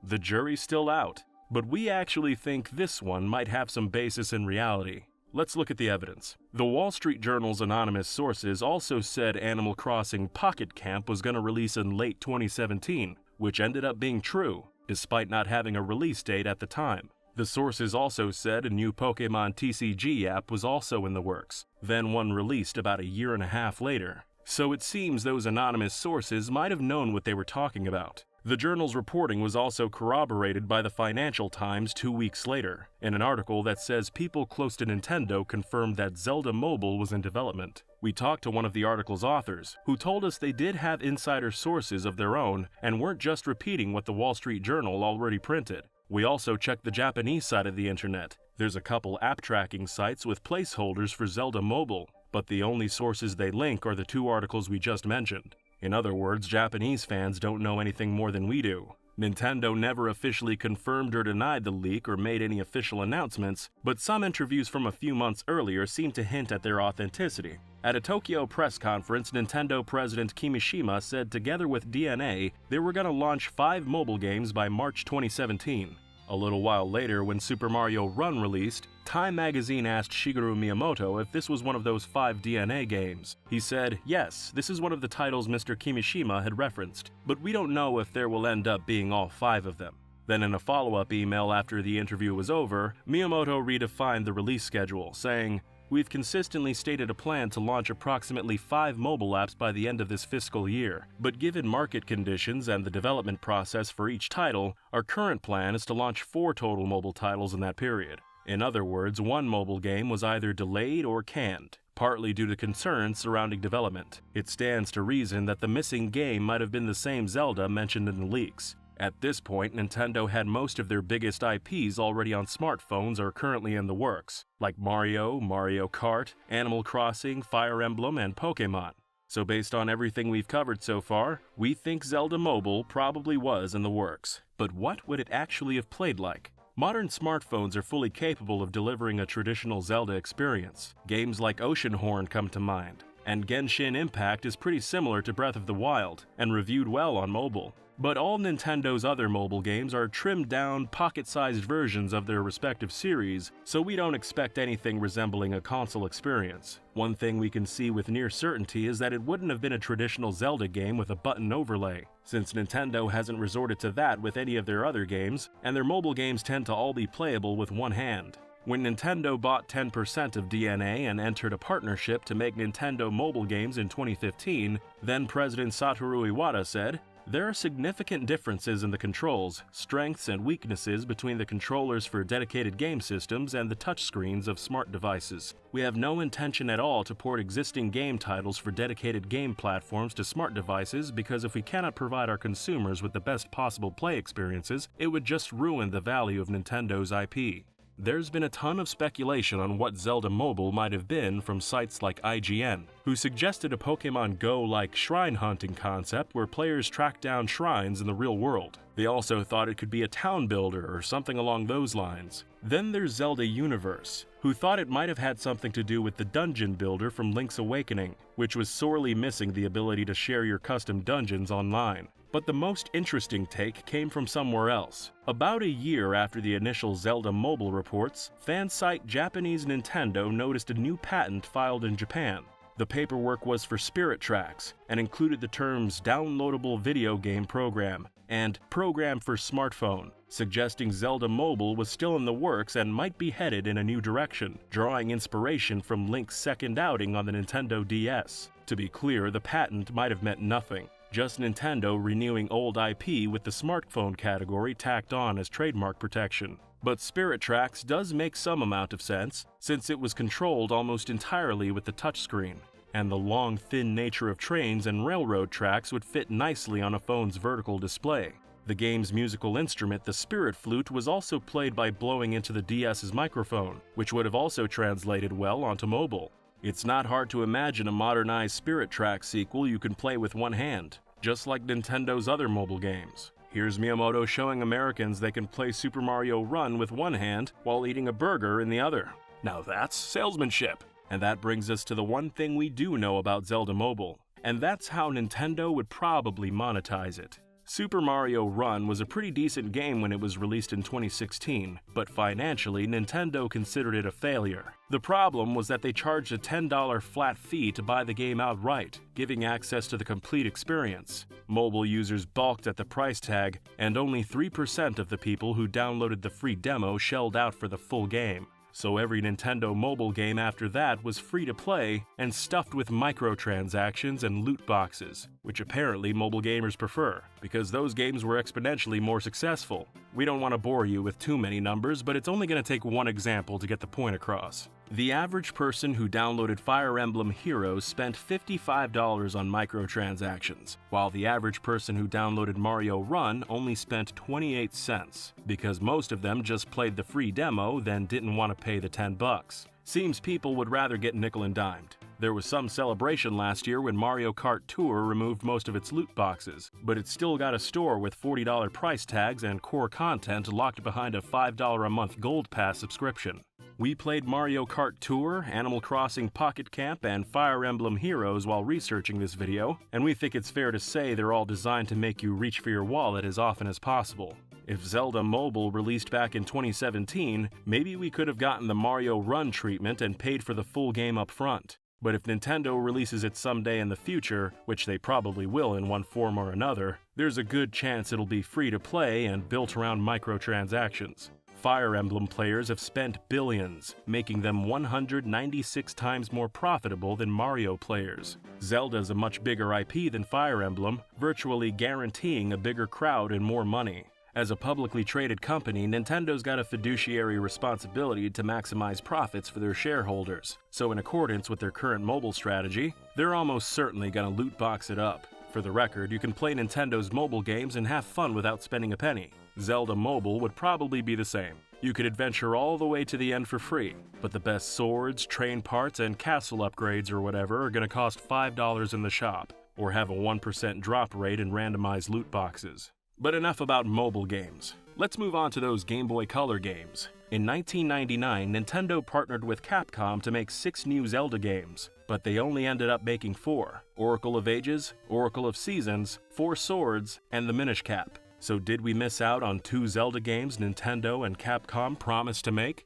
The jury's still out, but we actually think this one might have some basis in reality. Let's look at the evidence. The Wall Street Journal's anonymous sources also said Animal Crossing Pocket Camp was going to release in late 2017, which ended up being true, despite not having a release date at the time. The sources also said a new Pokemon TCG app was also in the works, then one released about a year and a half later. So it seems those anonymous sources might have known what they were talking about. The journal's reporting was also corroborated by the Financial Times 2 weeks later, in an article that says people close to Nintendo confirmed that Zelda Mobile was in development. We talked to one of the article's authors, who told us they did have insider sources of their own and weren't just repeating what the Wall Street Journal already printed. We also checked the Japanese side of the internet. There's a couple app tracking sites with placeholders for Zelda Mobile, but the only sources they link are the 2 articles we just mentioned. In other words, Japanese fans don't know anything more than we do. Nintendo never officially confirmed or denied the leak or made any official announcements, but some interviews from a few months earlier seem to hint at their authenticity. At a Tokyo press conference, Nintendo president Kimishima said together with DeNA, they were going to launch 5 mobile games by March 2017. A little while later, when Super Mario Run released, Time magazine asked Shigeru Miyamoto if this was one of those 5 DeNA games. He said, "Yes, this is one of the titles Mr. Kimishima had referenced, but we don't know if there will end up being all 5 of them." Then in a follow-up email after the interview was over, Miyamoto redefined the release schedule, saying, "We've consistently stated a plan to launch approximately 5 mobile apps by the end of this fiscal year, but given market conditions and the development process for each title, our current plan is to launch 4 total mobile titles in that period." In other words, one mobile game was either delayed or canned, partly due to concerns surrounding development. It stands to reason that the missing game might have been the same Zelda mentioned in the leaks. At this point, Nintendo had most of their biggest IPs already on smartphones or currently in the works, like Mario, Mario Kart, Animal Crossing, Fire Emblem, and Pokemon. So based on everything we've covered so far, we think Zelda Mobile probably was in the works. But what would it actually have played like? Modern smartphones are fully capable of delivering a traditional Zelda experience. Games like Oceanhorn come to mind, and Genshin Impact is pretty similar to Breath of the Wild, and reviewed well on mobile. But all Nintendo's other mobile games are trimmed-down, pocket-sized versions of their respective series, so we don't expect anything resembling a console experience. One thing we can see with near certainty is that it wouldn't have been a traditional Zelda game with a button overlay, since Nintendo hasn't resorted to that with any of their other games, and their mobile games tend to all be playable with one hand. When Nintendo bought 10% of DNA and entered a partnership to make Nintendo mobile games in 2015, then President Satoru Iwata said, "There are significant differences in the controls, strengths, and weaknesses between the controllers for dedicated game systems and the touchscreens of smart devices. We have no intention at all to port existing game titles for dedicated game platforms to smart devices because if we cannot provide our consumers with the best possible play experiences, it would just ruin the value of Nintendo's IP." There's been a ton of speculation on what Zelda Mobile might have been from sites like IGN, who suggested a Pokemon Go-like shrine hunting concept where players track down shrines in the real world. They also thought it could be a town builder or something along those lines. Then there's Zelda Universe, who thought it might have had something to do with the dungeon builder from Link's Awakening, which was sorely missing the ability to share your custom dungeons online. But the most interesting take came from somewhere else. About a year after the initial Zelda Mobile reports, fan site Japanese Nintendo noticed a new patent filed in Japan. The paperwork was for Spirit Tracks and included the terms downloadable video game program and program for smartphone, suggesting Zelda Mobile was still in the works and might be headed in a new direction, drawing inspiration from Link's second outing on the Nintendo DS. To be clear, the patent might have meant nothing. Just Nintendo renewing old IP with the smartphone category tacked on as trademark protection. But Spirit Tracks does make some amount of sense, since it was controlled almost entirely with the touchscreen, and the long, thin nature of trains and railroad tracks would fit nicely on a phone's vertical display. The game's musical instrument, the Spirit Flute, was also played by blowing into the DS's microphone, which would have also translated well onto mobile. It's not hard to imagine a modernized Spirit Tracks sequel you can play with one hand, just like Nintendo's other mobile games. Here's Miyamoto showing Americans they can play Super Mario Run with one hand while eating a burger in the other. Now that's salesmanship! And that brings us to the one thing we do know about Zelda Mobile, and that's how Nintendo would probably monetize it. Super Mario Run was a pretty decent game when it was released in 2016, but financially, Nintendo considered it a failure. The problem was that they charged a $10 flat fee to buy the game outright, giving access to the complete experience. Mobile users balked at the price tag, and only 3% of the people who downloaded the free demo shelled out for the full game. So every Nintendo mobile game after that was free to play and stuffed with microtransactions and loot boxes, which apparently mobile gamers prefer, because those games were exponentially more successful. We don't want to bore you with too many numbers, but it's only going to take one example to get the point across. The average person who downloaded Fire Emblem Heroes spent $55 on microtransactions, while the average person who downloaded Mario Run only spent 28 cents, because most of them just played the free demo, then didn't want to pay the $10. Seems people would rather get nickel and dimed. There was some celebration last year when Mario Kart Tour removed most of its loot boxes, but it still got a store with $40 price tags and core content locked behind a $5 a month Gold Pass subscription. We played Mario Kart Tour, Animal Crossing Pocket Camp, and Fire Emblem Heroes while researching this video, and we think it's fair to say they're all designed to make you reach for your wallet as often as possible. If Zelda Mobile released back in 2017, maybe we could have gotten the Mario Run treatment and paid for the full game up front. But if Nintendo releases it someday in the future, which they probably will in one form or another, there's a good chance it'll be free to play and built around microtransactions. Fire Emblem players have spent billions, making them 196 times more profitable than Mario players. Zelda's a much bigger IP than Fire Emblem, virtually guaranteeing a bigger crowd and more money. As a publicly traded company, Nintendo's got a fiduciary responsibility to maximize profits for their shareholders. So in accordance with their current mobile strategy, they're almost certainly gonna loot box it up. For the record, you can play Nintendo's mobile games and have fun without spending a penny. Zelda Mobile would probably be the same. You could adventure all the way to the end for free, but the best swords, train parts, and castle upgrades or whatever are gonna cost $5 in the shop, or have a 1% drop rate in randomized loot boxes. But enough about mobile games. Let's move on to those Game Boy Color games. In 1999, Nintendo partnered with Capcom to make 6 new Zelda games, but they only ended up making 4: Oracle of Ages, Oracle of Seasons, 4 Swords, and the Minish Cap. So did we miss out on 2 Zelda games Nintendo and Capcom promised to make?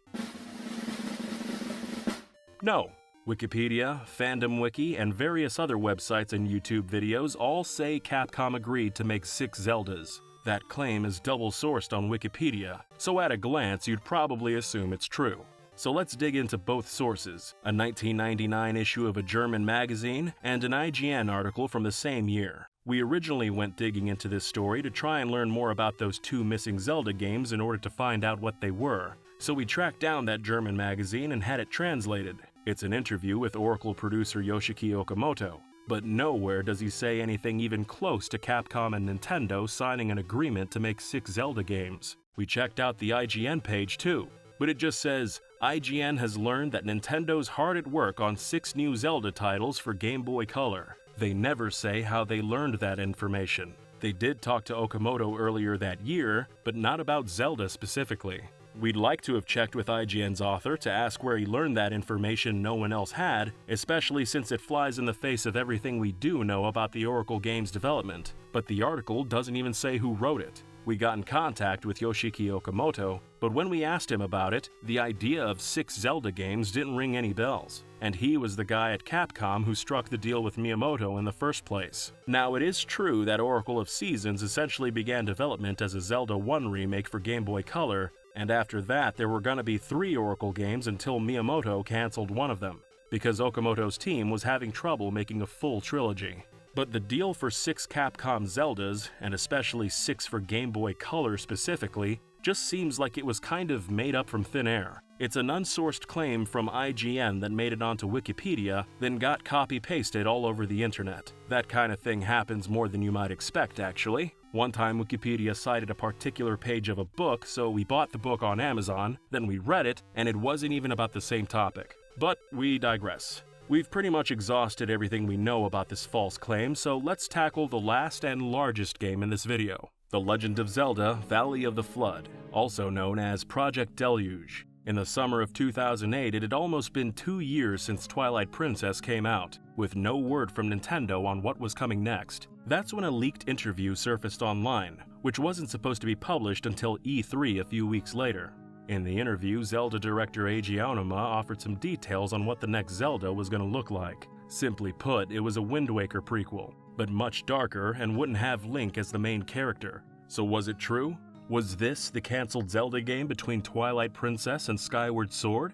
No. Wikipedia, Fandom Wiki, and various other websites and YouTube videos all say Capcom agreed to make 6 Zeldas. That claim is double-sourced on Wikipedia, so at a glance you'd probably assume it's true. So let's dig into both sources, a 1999 issue of a German magazine and an IGN article from the same year. We originally went digging into this story to try and learn more about those 2 missing Zelda games in order to find out what they were, so we tracked down that German magazine and had it translated. It's an interview with Oracle producer Yoshiki Okamoto, but nowhere does he say anything even close to Capcom and Nintendo signing an agreement to make 6 Zelda games. We checked out the IGN page too, but it just says, IGN has learned that Nintendo's hard at work on 6 new Zelda titles for Game Boy Color. They never say how they learned that information. They did talk to Okamoto earlier that year, but not about Zelda specifically. We'd like to have checked with IGN's author to ask where he learned that information no one else had, especially since it flies in the face of everything we do know about the Oracle game's development. But the article doesn't even say who wrote it. We got in contact with Yoshiki Okamoto, but when we asked him about it, the idea of 6 Zelda games didn't ring any bells. And he was the guy at Capcom who struck the deal with Miyamoto in the first place. Now, it is true that Oracle of Seasons essentially began development as a Zelda 1 remake for Game Boy Color, and after that there were gonna be 3 Oracle games until Miyamoto canceled one of them, because Okamoto's team was having trouble making a full trilogy. But the deal for 6 Capcom Zeldas, and especially 6 for Game Boy Color specifically, just seems like it was kind of made up from thin air. It's an unsourced claim from IGN that made it onto Wikipedia, then got copy-pasted all over the internet. That kind of thing happens more than you might expect, actually. One time Wikipedia cited a particular page of a book, so we bought the book on Amazon, then we read it, and it wasn't even about the same topic. But we digress. We've pretty much exhausted everything we know about this false claim, so let's tackle the last and largest game in this video. The Legend of Zelda: Valley of the Flood, also known as Project Deluge. In the summer of 2008, it had almost been 2 years since Twilight Princess came out, with no word from Nintendo on what was coming next. That's when a leaked interview surfaced online, which wasn't supposed to be published until E3 a few weeks later. In the interview, Zelda director Eiji Aonuma offered some details on what the next Zelda was going to look like. Simply put, it was a Wind Waker prequel, but much darker and wouldn't have Link as the main character. So was it true? Was this the cancelled Zelda game between Twilight Princess and Skyward Sword?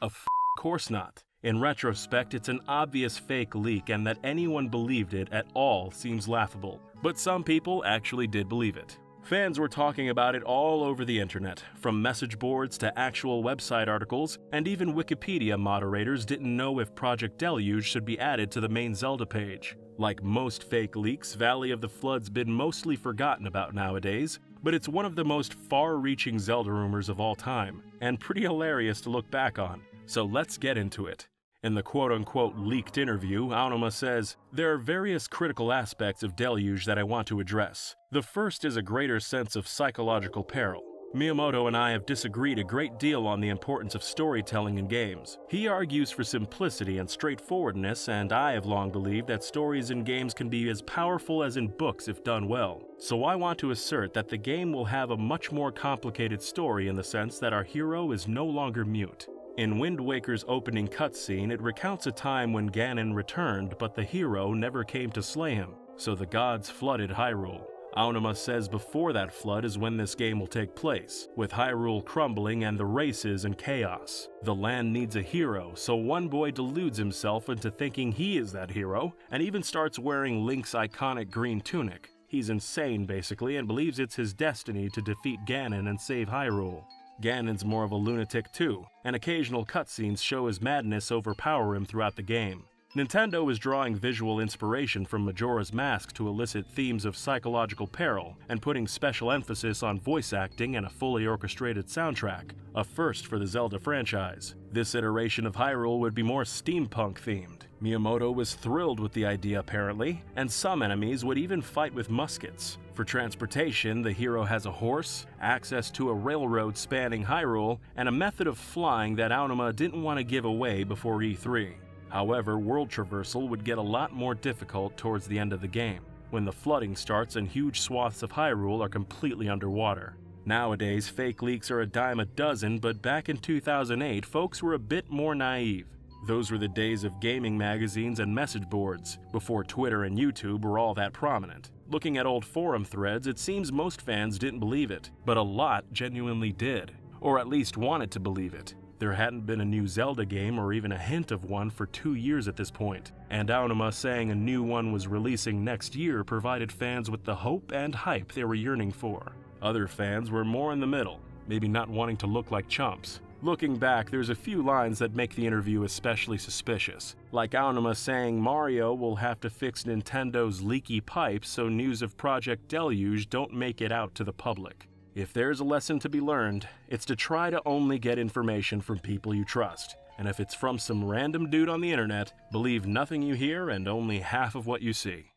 Of course not. In retrospect, it's an obvious fake leak, and that anyone believed it at all seems laughable. But some people actually did believe it. Fans were talking about it all over the internet, from message boards to actual website articles, and even Wikipedia moderators didn't know if Project Deluge should be added to the main Zelda page. Like most fake leaks, Valley of the Flood's been mostly forgotten about nowadays, but it's one of the most far-reaching Zelda rumors of all time, and pretty hilarious to look back on. So let's get into it. In the quote-unquote leaked interview, Aonuma says, "There are various critical aspects of Deluge that I want to address. The first is a greater sense of psychological peril. Miyamoto and I have disagreed a great deal on the importance of storytelling in games. He argues for simplicity and straightforwardness, and I have long believed that stories in games can be as powerful as in books if done well. So I want to assert that the game will have a much more complicated story in the sense that our hero is no longer mute. In Wind Waker's opening cutscene, it recounts a time when Ganon returned, but the hero never came to slay him, so the gods flooded Hyrule. Aonuma says before that flood is when this game will take place, with Hyrule crumbling and the races in chaos. The land needs a hero, so one boy deludes himself into thinking he is that hero, and even starts wearing Link's iconic green tunic. He's insane, basically, and believes it's his destiny to defeat Ganon and save Hyrule. Ganon's more of a lunatic too, and occasional cutscenes show his madness overpower him throughout the game. Nintendo is drawing visual inspiration from Majora's Mask to elicit themes of psychological peril, and putting special emphasis on voice acting and a fully orchestrated soundtrack, a first for the Zelda franchise. This iteration of Hyrule would be more steampunk themed. Miyamoto was thrilled with the idea apparently, and some enemies would even fight with muskets. For transportation, the hero has a horse, access to a railroad spanning Hyrule, and a method of flying that Aonuma didn't want to give away before E3. However, world traversal would get a lot more difficult towards the end of the game, when the flooding starts and huge swaths of Hyrule are completely underwater. Nowadays, fake leaks are a dime a dozen, but back in 2008, folks were a bit more naive. Those were the days of gaming magazines and message boards, before Twitter and YouTube were all that prominent. Looking at old forum threads, it seems most fans didn't believe it, but a lot genuinely did, or at least wanted to believe it. There hadn't been a new Zelda game or even a hint of one for 2 years at this point, and Aonuma saying a new one was releasing next year provided fans with the hope and hype they were yearning for. Other fans were more in the middle, maybe not wanting to look like chumps. Looking back, there's a few lines that make the interview especially suspicious, like Aonuma saying Mario will have to fix Nintendo's leaky pipes so news of Project Deluge don't make it out to the public. If there's a lesson to be learned, it's to try to only get information from people you trust, and if it's from some random dude on the internet, believe nothing you hear and only half of what you see.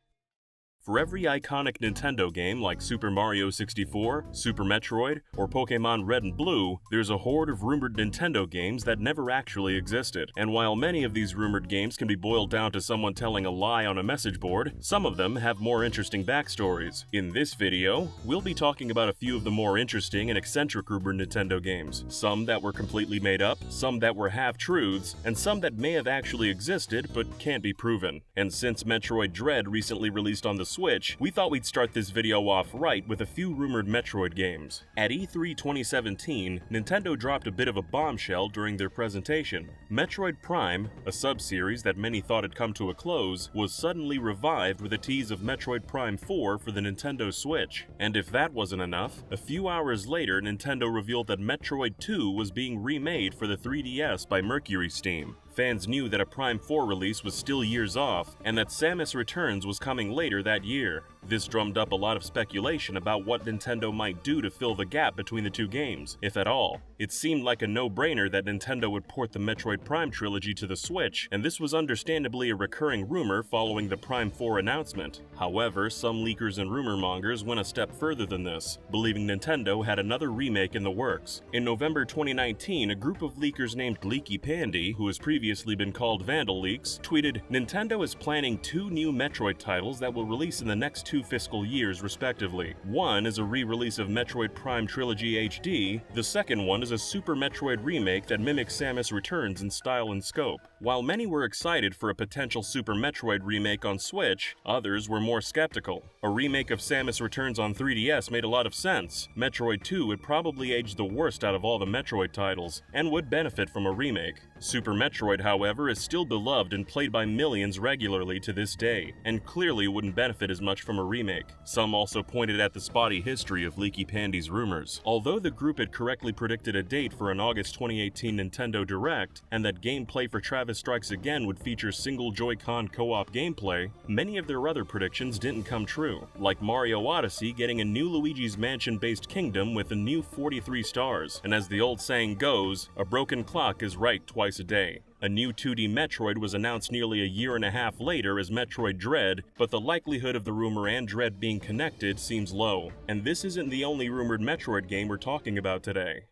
For every iconic Nintendo game like Super Mario 64, Super Metroid, or Pokémon Red and Blue, there's a horde of rumored Nintendo games that never actually existed. And while many of these rumored games can be boiled down to someone telling a lie on a message board, some of them have more interesting backstories. In this video, we'll be talking about a few of the more interesting and eccentric rumored Nintendo games. Some that were completely made up, some that were half-truths, and some that may have actually existed but can't be proven. And since Metroid Dread recently released on the Switch, we thought we'd start this video off right with a few rumored Metroid games. At E3 2017, Nintendo dropped a bit of a bombshell during their presentation. Metroid Prime, a sub-series that many thought had come to a close, was suddenly revived with a tease of Metroid Prime 4 for the Nintendo Switch. And if that wasn't enough, a few hours later Nintendo revealed that Metroid 2 was being remade for the 3DS by Mercury Steam. Fans knew that a Prime 4 release was still years off, and that Samus Returns was coming later that year. This drummed up a lot of speculation about what Nintendo might do to fill the gap between the two games, if at all. It seemed like a no-brainer that Nintendo would port the Metroid Prime trilogy to the Switch, and this was understandably a recurring rumor following the Prime 4 announcement. However, some leakers and rumor mongers went a step further than this, believing Nintendo had another remake in the works. In November 2019, a group of leakers named Leaky Pandy, who has previously been called Vandal Leaks, tweeted, "Nintendo is planning 2 new Metroid titles that will release in the next 2 fiscal years respectively. One is a re-release of Metroid Prime Trilogy HD, the second one is a Super Metroid remake that mimics Samus Returns in style and scope." While many were excited for a potential Super Metroid remake on Switch, others were more skeptical. A remake of Samus Returns on 3DS made a lot of sense. Metroid 2 would probably age the worst out of all the Metroid titles, and would benefit from a remake. Super Metroid, however, is still beloved and played by millions regularly to this day, and clearly wouldn't benefit as much from a remake. Some also pointed at the spotty history of Leaky Pandy's rumors. Although the group had correctly predicted a date for an August 2018 Nintendo Direct, and that gameplay for Travis Strikes Again would feature single Joy-Con co-op gameplay, many of their other predictions didn't come true, like Mario Odyssey getting a new Luigi's Mansion-based kingdom with a new 43 stars, and as the old saying goes, a broken clock is right twice a day. A new 2D Metroid was announced nearly a year and a half later as Metroid Dread, but the likelihood of the rumor and Dread being connected seems low. And this isn't the only rumored Metroid game we're talking about today.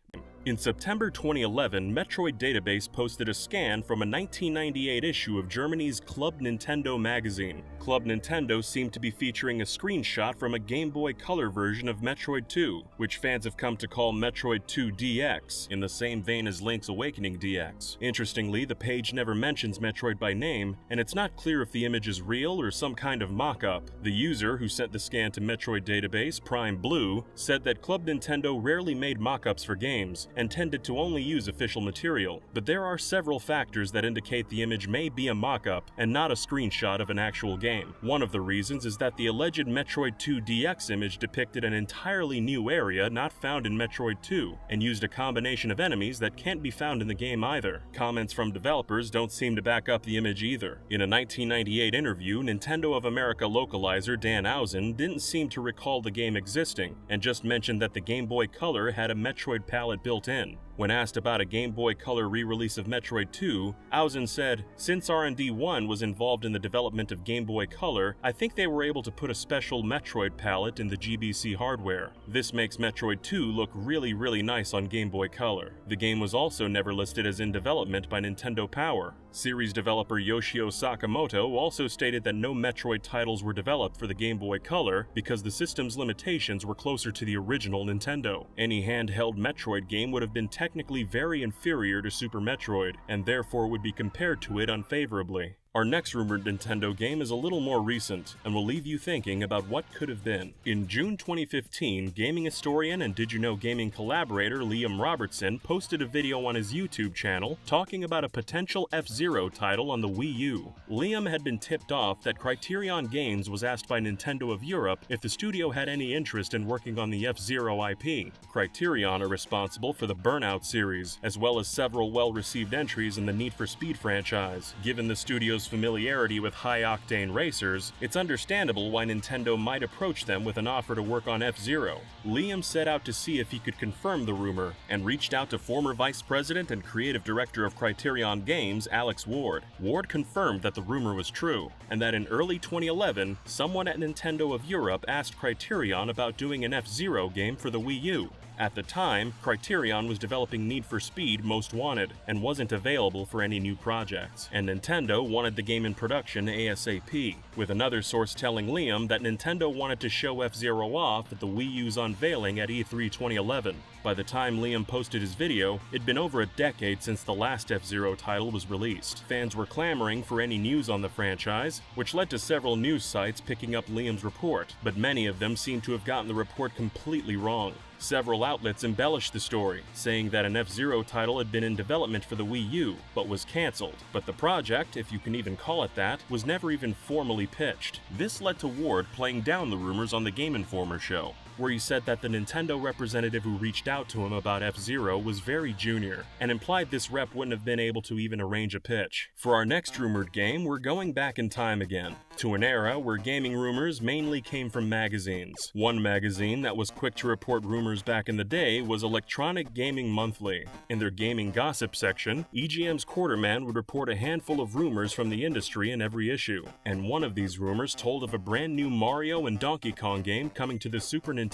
In September 2011, Metroid Database posted a scan from a 1998 issue of Germany's Club Nintendo magazine. Club Nintendo seemed to be featuring a screenshot from a Game Boy Color version of Metroid 2, which fans have come to call Metroid 2 DX, in the same vein as Link's Awakening DX. Interestingly, the page never mentions Metroid by name, and it's not clear if the image is real or some kind of mock-up. The user who sent the scan to Metroid Database, Prime Blue, said that Club Nintendo rarely made mock-ups for games, and tended to only use official material, but there are several factors that indicate the image may be a mock-up and not a screenshot of an actual game. One of the reasons is that the alleged Metroid 2 DX image depicted an entirely new area not found in Metroid 2, and used a combination of enemies that can't be found in the game either. Comments from developers don't seem to back up the image either. In a 1998 interview, Nintendo of America localizer Dan Ausen didn't seem to recall the game existing, and just mentioned that the Game Boy Color had a Metroid palette built in. When asked about a Game Boy Color re-release of Metroid 2, Ausen said, "Since R&D 1 was involved in the development of Game Boy Color, I think they were able to put a special Metroid palette in the GBC hardware. This makes Metroid 2 look really nice on Game Boy Color." The game was also never listed as in development by Nintendo Power. Series developer Yoshio Sakamoto also stated that no Metroid titles were developed for the Game Boy Color because the system's limitations were closer to the original Nintendo. Any handheld Metroid game would have been technically very inferior to Super Metroid, and therefore would be compared to it unfavorably. Our next rumored Nintendo game is a little more recent, and will leave you thinking about what could have been. In June 2015, gaming historian and Did You Know Gaming collaborator Liam Robertson posted a video on his YouTube channel talking about a potential F-Zero title on the Wii U. Liam had been tipped off that Criterion Games was asked by Nintendo of Europe if the studio had any interest in working on the F-Zero IP. Criterion are responsible for the Burnout series, as well as several well-received entries in the Need for Speed franchise. Given the studio's familiarity with high-octane racers, it's understandable why Nintendo might approach them with an offer to work on F-Zero. Liam set out to see if he could confirm the rumor, and reached out to former vice president and creative director of Criterion Games, Alex Ward. Ward confirmed that the rumor was true, and that in early 2011, someone at Nintendo of Europe asked Criterion about doing an F-Zero game for the Wii U. At the time, Criterion was developing Need for Speed Most Wanted, and wasn't available for any new projects, and Nintendo wanted the game in production ASAP, with another source telling Liam that Nintendo wanted to show F-Zero off at the Wii U's unveiling at E3 2011. By the time Liam posted his video, it'd been over a decade since the last F-Zero title was released. Fans were clamoring for any news on the franchise, which led to several news sites picking up Liam's report, but many of them seem to have gotten the report completely wrong. Several outlets embellished the story, saying that an F-Zero title had been in development for the Wii U, but was cancelled. But the project, if you can even call it that, was never even formally pitched. This led to Ward playing down the rumors on the Game Informer show, where he said that the Nintendo representative who reached out to him about F-Zero was very junior, and implied this rep wouldn't have been able to even arrange a pitch. For our next rumored game, we're going back in time again, to an era where gaming rumors mainly came from magazines. One magazine that was quick to report rumors back in the day was Electronic Gaming Monthly. In their gaming gossip section, EGM's Quarterman would report a handful of rumors from the industry in every issue, and one of these rumors told of a brand new Mario and Donkey Kong game coming to the Super Nintendo.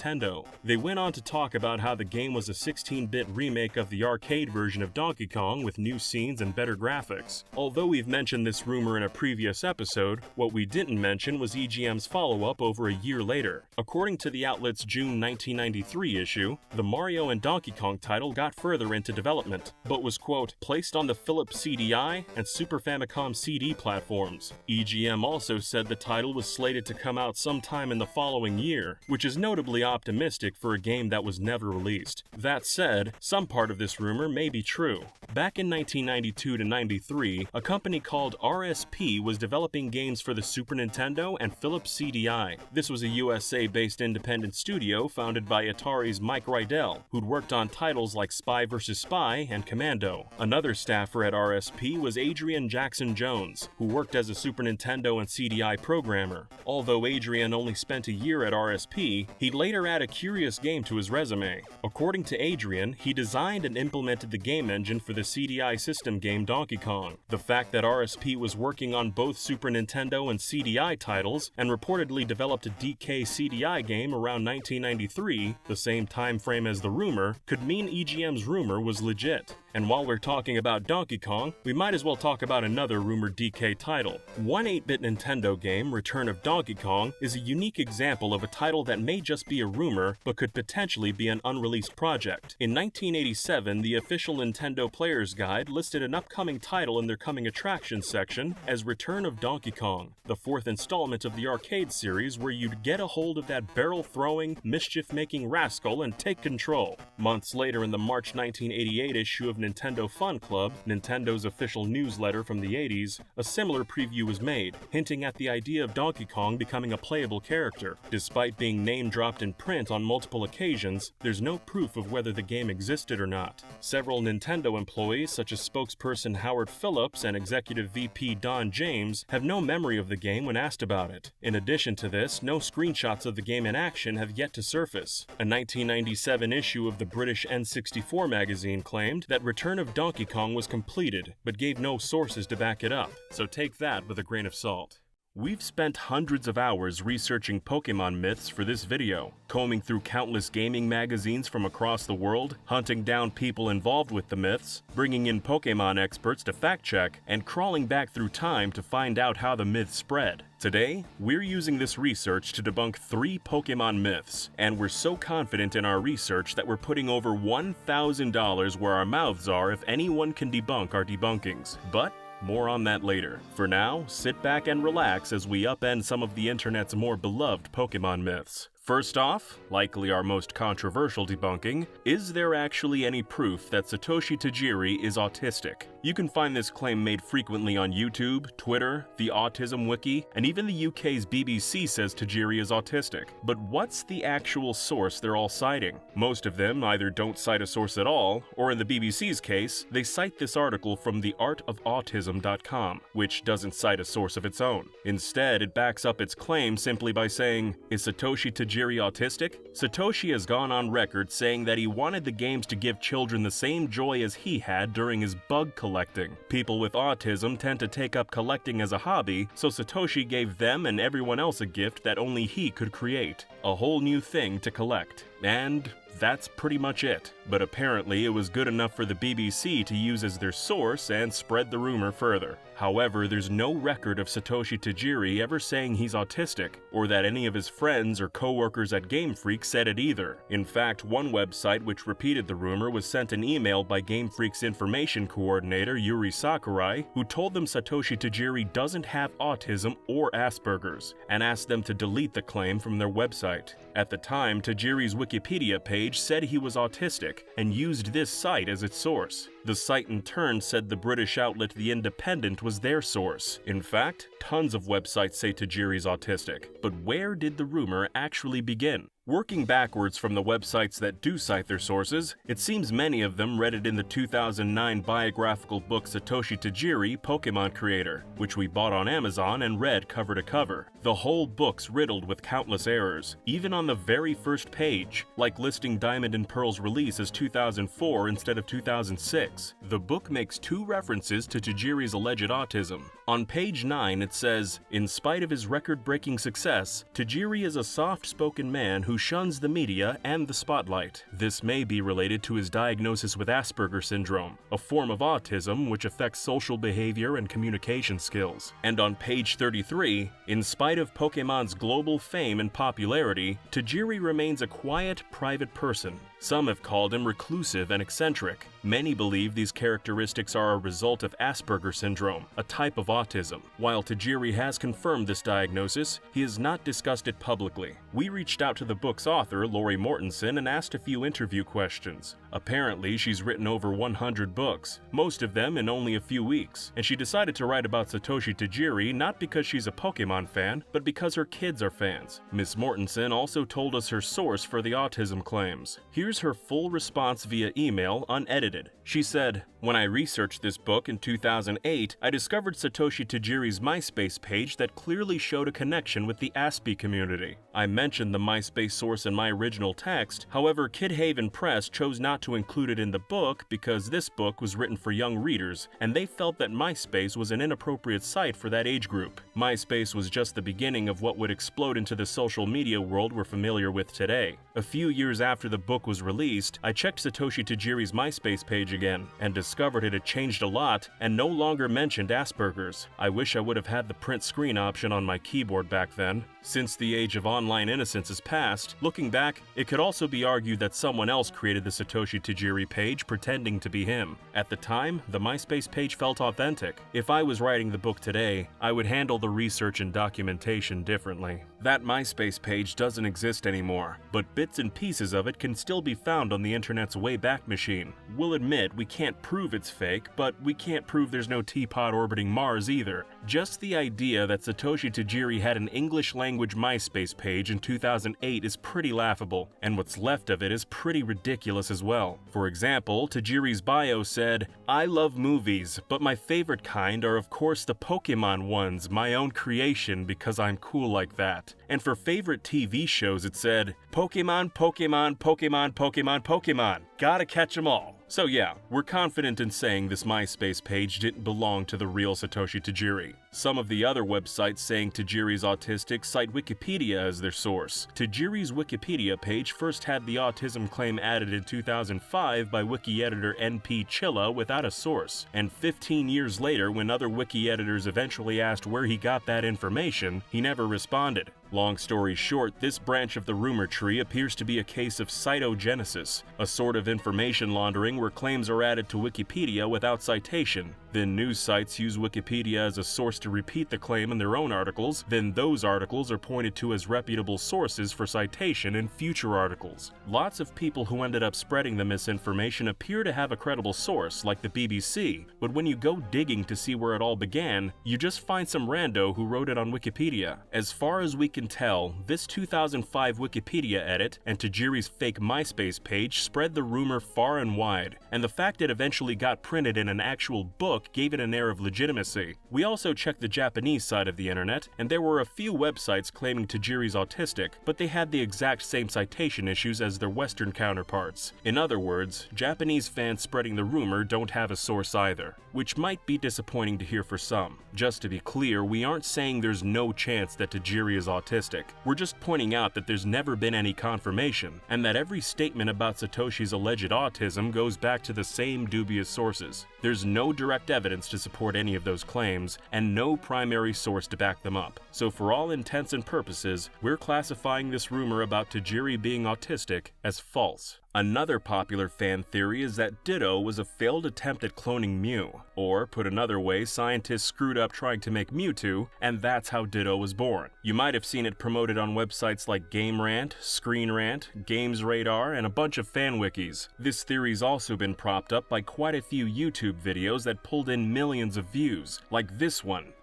They went on to talk about how the game was a 16-bit remake of the arcade version of Donkey Kong with new scenes and better graphics. Although we've mentioned this rumor in a previous episode, what we didn't mention was EGM's follow-up over a year later. According to the outlet's June 1993 issue, the Mario and Donkey Kong title got further into development, but was, quote, placed on the Philips CDI and Super Famicom CD platforms. EGM also said the title was slated to come out sometime in the following year, which is notably optimistic for a game that was never released. That said, some part of this rumor may be true. Back in 1992 to 93, a company called RSP was developing games for the Super Nintendo and Philips CDI. This was a USA-based independent studio founded by Atari's Mike Rydell, who'd worked on titles like Spy vs. Spy and Commando. Another staffer at RSP was Adrian Jackson Jones, who worked as a Super Nintendo and CDI programmer. Although Adrian only spent a year at RSP, he'd later add a curious game to his resume. According to Adrian, he designed and implemented the game engine for the CDI system game Donkey Kong. The fact that RSP was working on both Super Nintendo and CDI titles, and reportedly developed a DK CDI game around 1993, the same time frame as the rumor, could mean EGM's rumor was legit. And while we're talking about Donkey Kong, we might as well talk about another rumored DK title. One 8-bit Nintendo game, Return of Donkey Kong, is a unique example of a title that may just be a rumor, but could potentially be an unreleased project. In 1987, the official Nintendo Player Player's Guide listed an upcoming title in their coming attractions section as Return of Donkey Kong, the 4th installment of the arcade series where you'd get a hold of that barrel-throwing, mischief-making rascal and take control. Months later in the March 1988 issue of Nintendo Fun Club, Nintendo's official newsletter from the 80s, a similar preview was made, hinting at the idea of Donkey Kong becoming a playable character. Despite being name-dropped in print on multiple occasions, there's no proof of whether the game existed or not. Several Nintendo employees, such as spokesperson Howard Phillips and executive VP Don James, have no memory of the game when asked about it. In addition to this, no screenshots of the game in action have yet to surface. A 1997 issue of the British N64 magazine claimed that Return of Donkey Kong was completed, but gave no sources to back it up, so take that with a grain of salt. We've spent hundreds of hours researching Pokemon myths for this video, combing through countless gaming magazines from across the world, hunting down people involved with the myths, bringing in Pokemon experts to fact-check, and crawling back through time to find out how the myths spread. Today, we're using this research to debunk 3 Pokemon myths, and we're so confident in our research that we're putting over $1,000 where our mouths are if anyone can debunk our debunkings. But more on that later. For now, sit back and relax as we upend some of the internet's more beloved Pokemon myths. First off, likely our most controversial debunking, is there actually any proof that Satoshi Tajiri is autistic? You can find this claim made frequently on YouTube, Twitter, the Autism Wiki, and even the UK's BBC says Tajiri is autistic. But what's the actual source they're all citing? Most of them either don't cite a source at all, or in the BBC's case, they cite this article from theartofautism.com, which doesn't cite a source of its own. Instead, it backs up its claim simply by saying, is Satoshi Tajiri autistic? Satoshi has gone on record saying that he wanted the games to give children the same joy as he had during his bug collecting. People with autism tend to take up collecting as a hobby, so Satoshi gave them and everyone else a gift that only he could create. A whole new thing to collect. And that's pretty much it. But apparently it was good enough for the BBC to use as their source and spread the rumor further. However, there's no record of Satoshi Tajiri ever saying he's autistic, or that any of his friends or co-workers at Game Freak said it either. In fact, one website which repeated the rumor was sent an email by Game Freak's information coordinator Yuri Sakurai, who told them Satoshi Tajiri doesn't have autism or Asperger's, and asked them to delete the claim from their website. At the time, Tajiri's Wikipedia page said he was autistic, and used this site as its source. The site in turn said the British outlet The Independent was their source. In fact, tons of websites say Tajiri's autistic. But where did the rumor actually begin? Working backwards from the websites that do cite their sources, it seems many of them read it in the 2009 biographical book Satoshi Tajiri, Pokemon Creator, which we bought on Amazon and read cover to cover. The whole book's riddled with countless errors, even on the very first page, like listing Diamond and Pearl's release as 2004 instead of 2006. The book makes 2 references to Tajiri's alleged autism. On page 9 it says, in spite of his record-breaking success, Tajiri is a soft-spoken man who shuns the media and the spotlight. This may be related to his diagnosis with Asperger syndrome, a form of autism which affects social behavior and communication skills. And on page 33, in spite of Pokemon's global fame and popularity, Tajiri remains a quiet, private person. Some have called him reclusive and eccentric. Many believe these characteristics are a result of Asperger syndrome, a type of autism. While Tajiri has confirmed this diagnosis, he has not discussed it publicly. We reached out to the book's author, Laurie Mortensen, and asked a few interview questions. Apparently, she's written over 100 books, most of them in only a few weeks, and she decided to write about Satoshi Tajiri not because she's a Pokemon fan, but because her kids are fans. Ms. Mortensen also told us her source for the autism claims. Here's her full response via email, unedited. She said, when I researched this book in 2008, I discovered Satoshi Tajiri's MySpace page that clearly showed a connection with the Aspie community. I mentioned the MySpace source in my original text, however, Kid Haven Press chose not to include it in the book because this book was written for young readers, and they felt that MySpace was an inappropriate site for that age group. MySpace was just the beginning of what would explode into the social media world we're familiar with today. A few years after the book was released, I checked Satoshi Tajiri's MySpace page again, and discovered it had changed a lot and no longer mentioned Asperger's. I wish I would have had the print screen option on my keyboard back then. Since the age of online innocence is past, looking back, it could also be argued that someone else created the Satoshi Tajiri page pretending to be him. At the time, the MySpace page felt authentic. If I was writing the book today, I would handle the research and documentation differently. That MySpace page doesn't exist anymore, but bits and pieces of it can still be found on the internet's Wayback Machine. We'll admit we can't prove it's fake, but we can't prove there's no teapot orbiting Mars either. Just the idea that Satoshi Tajiri had an English language MySpace page in 2008 is pretty laughable, and what's left of it is pretty ridiculous as well. For example, Tajiri's bio said, "I love movies, but my favorite kind are of course the Pokemon ones, my own creation because I'm cool like that." And for favorite TV shows it said, "Pokemon, Pokemon, Pokemon, Pokemon, Pokemon. Gotta catch 'em all." So yeah, we're confident in saying this MySpace page didn't belong to the real Satoshi Tajiri. Some of the other websites saying Tajiri's autistic cite Wikipedia as their source. Tajiri's Wikipedia page first had the autism claim added in 2005 by wiki editor NP Chilla without a source, and 15 years later when other wiki editors eventually asked where he got that information, he never responded. Long story short, this branch of the rumor tree appears to be a case of cytogenesis, a sort of information laundering where claims are added to Wikipedia without citation. Then news sites use Wikipedia as a source to repeat the claim in their own articles, then those articles are pointed to as reputable sources for citation in future articles. Lots of people who ended up spreading the misinformation appear to have a credible source, like the BBC, but when you go digging to see where it all began, you just find some rando who wrote it on Wikipedia. As far as we can tell, this 2005 Wikipedia edit and Tajiri's fake MySpace page spread the rumor far and wide, and the fact it eventually got printed in an actual book gave it an air of legitimacy. We also checked the Japanese side of the internet, and there were a few websites claiming Tajiri's autistic, but they had the exact same citation issues as their Western counterparts. In other words, Japanese fans spreading the rumor don't have a source either, which might be disappointing to hear for some. Just to be clear, we aren't saying there's no chance that Tajiri is autistic. We're just pointing out that there's never been any confirmation, and that every statement about Satoshi's alleged autism goes back to the same dubious sources. There's no direct evidence to support any of those claims, and no primary source to back them up. So for all intents and purposes, we're classifying this rumor about Tajiri being autistic as false. Another popular fan theory is that Ditto was a failed attempt at cloning Mew, or put another way, scientists screwed up trying to make Mewtwo, and that's how Ditto was born. You might have seen it promoted on websites like Game Rant, Screen Rant, Games Radar, and a bunch of fan wikis. This theory's also been propped up by quite a few YouTube videos that pulled in millions of views, like this one.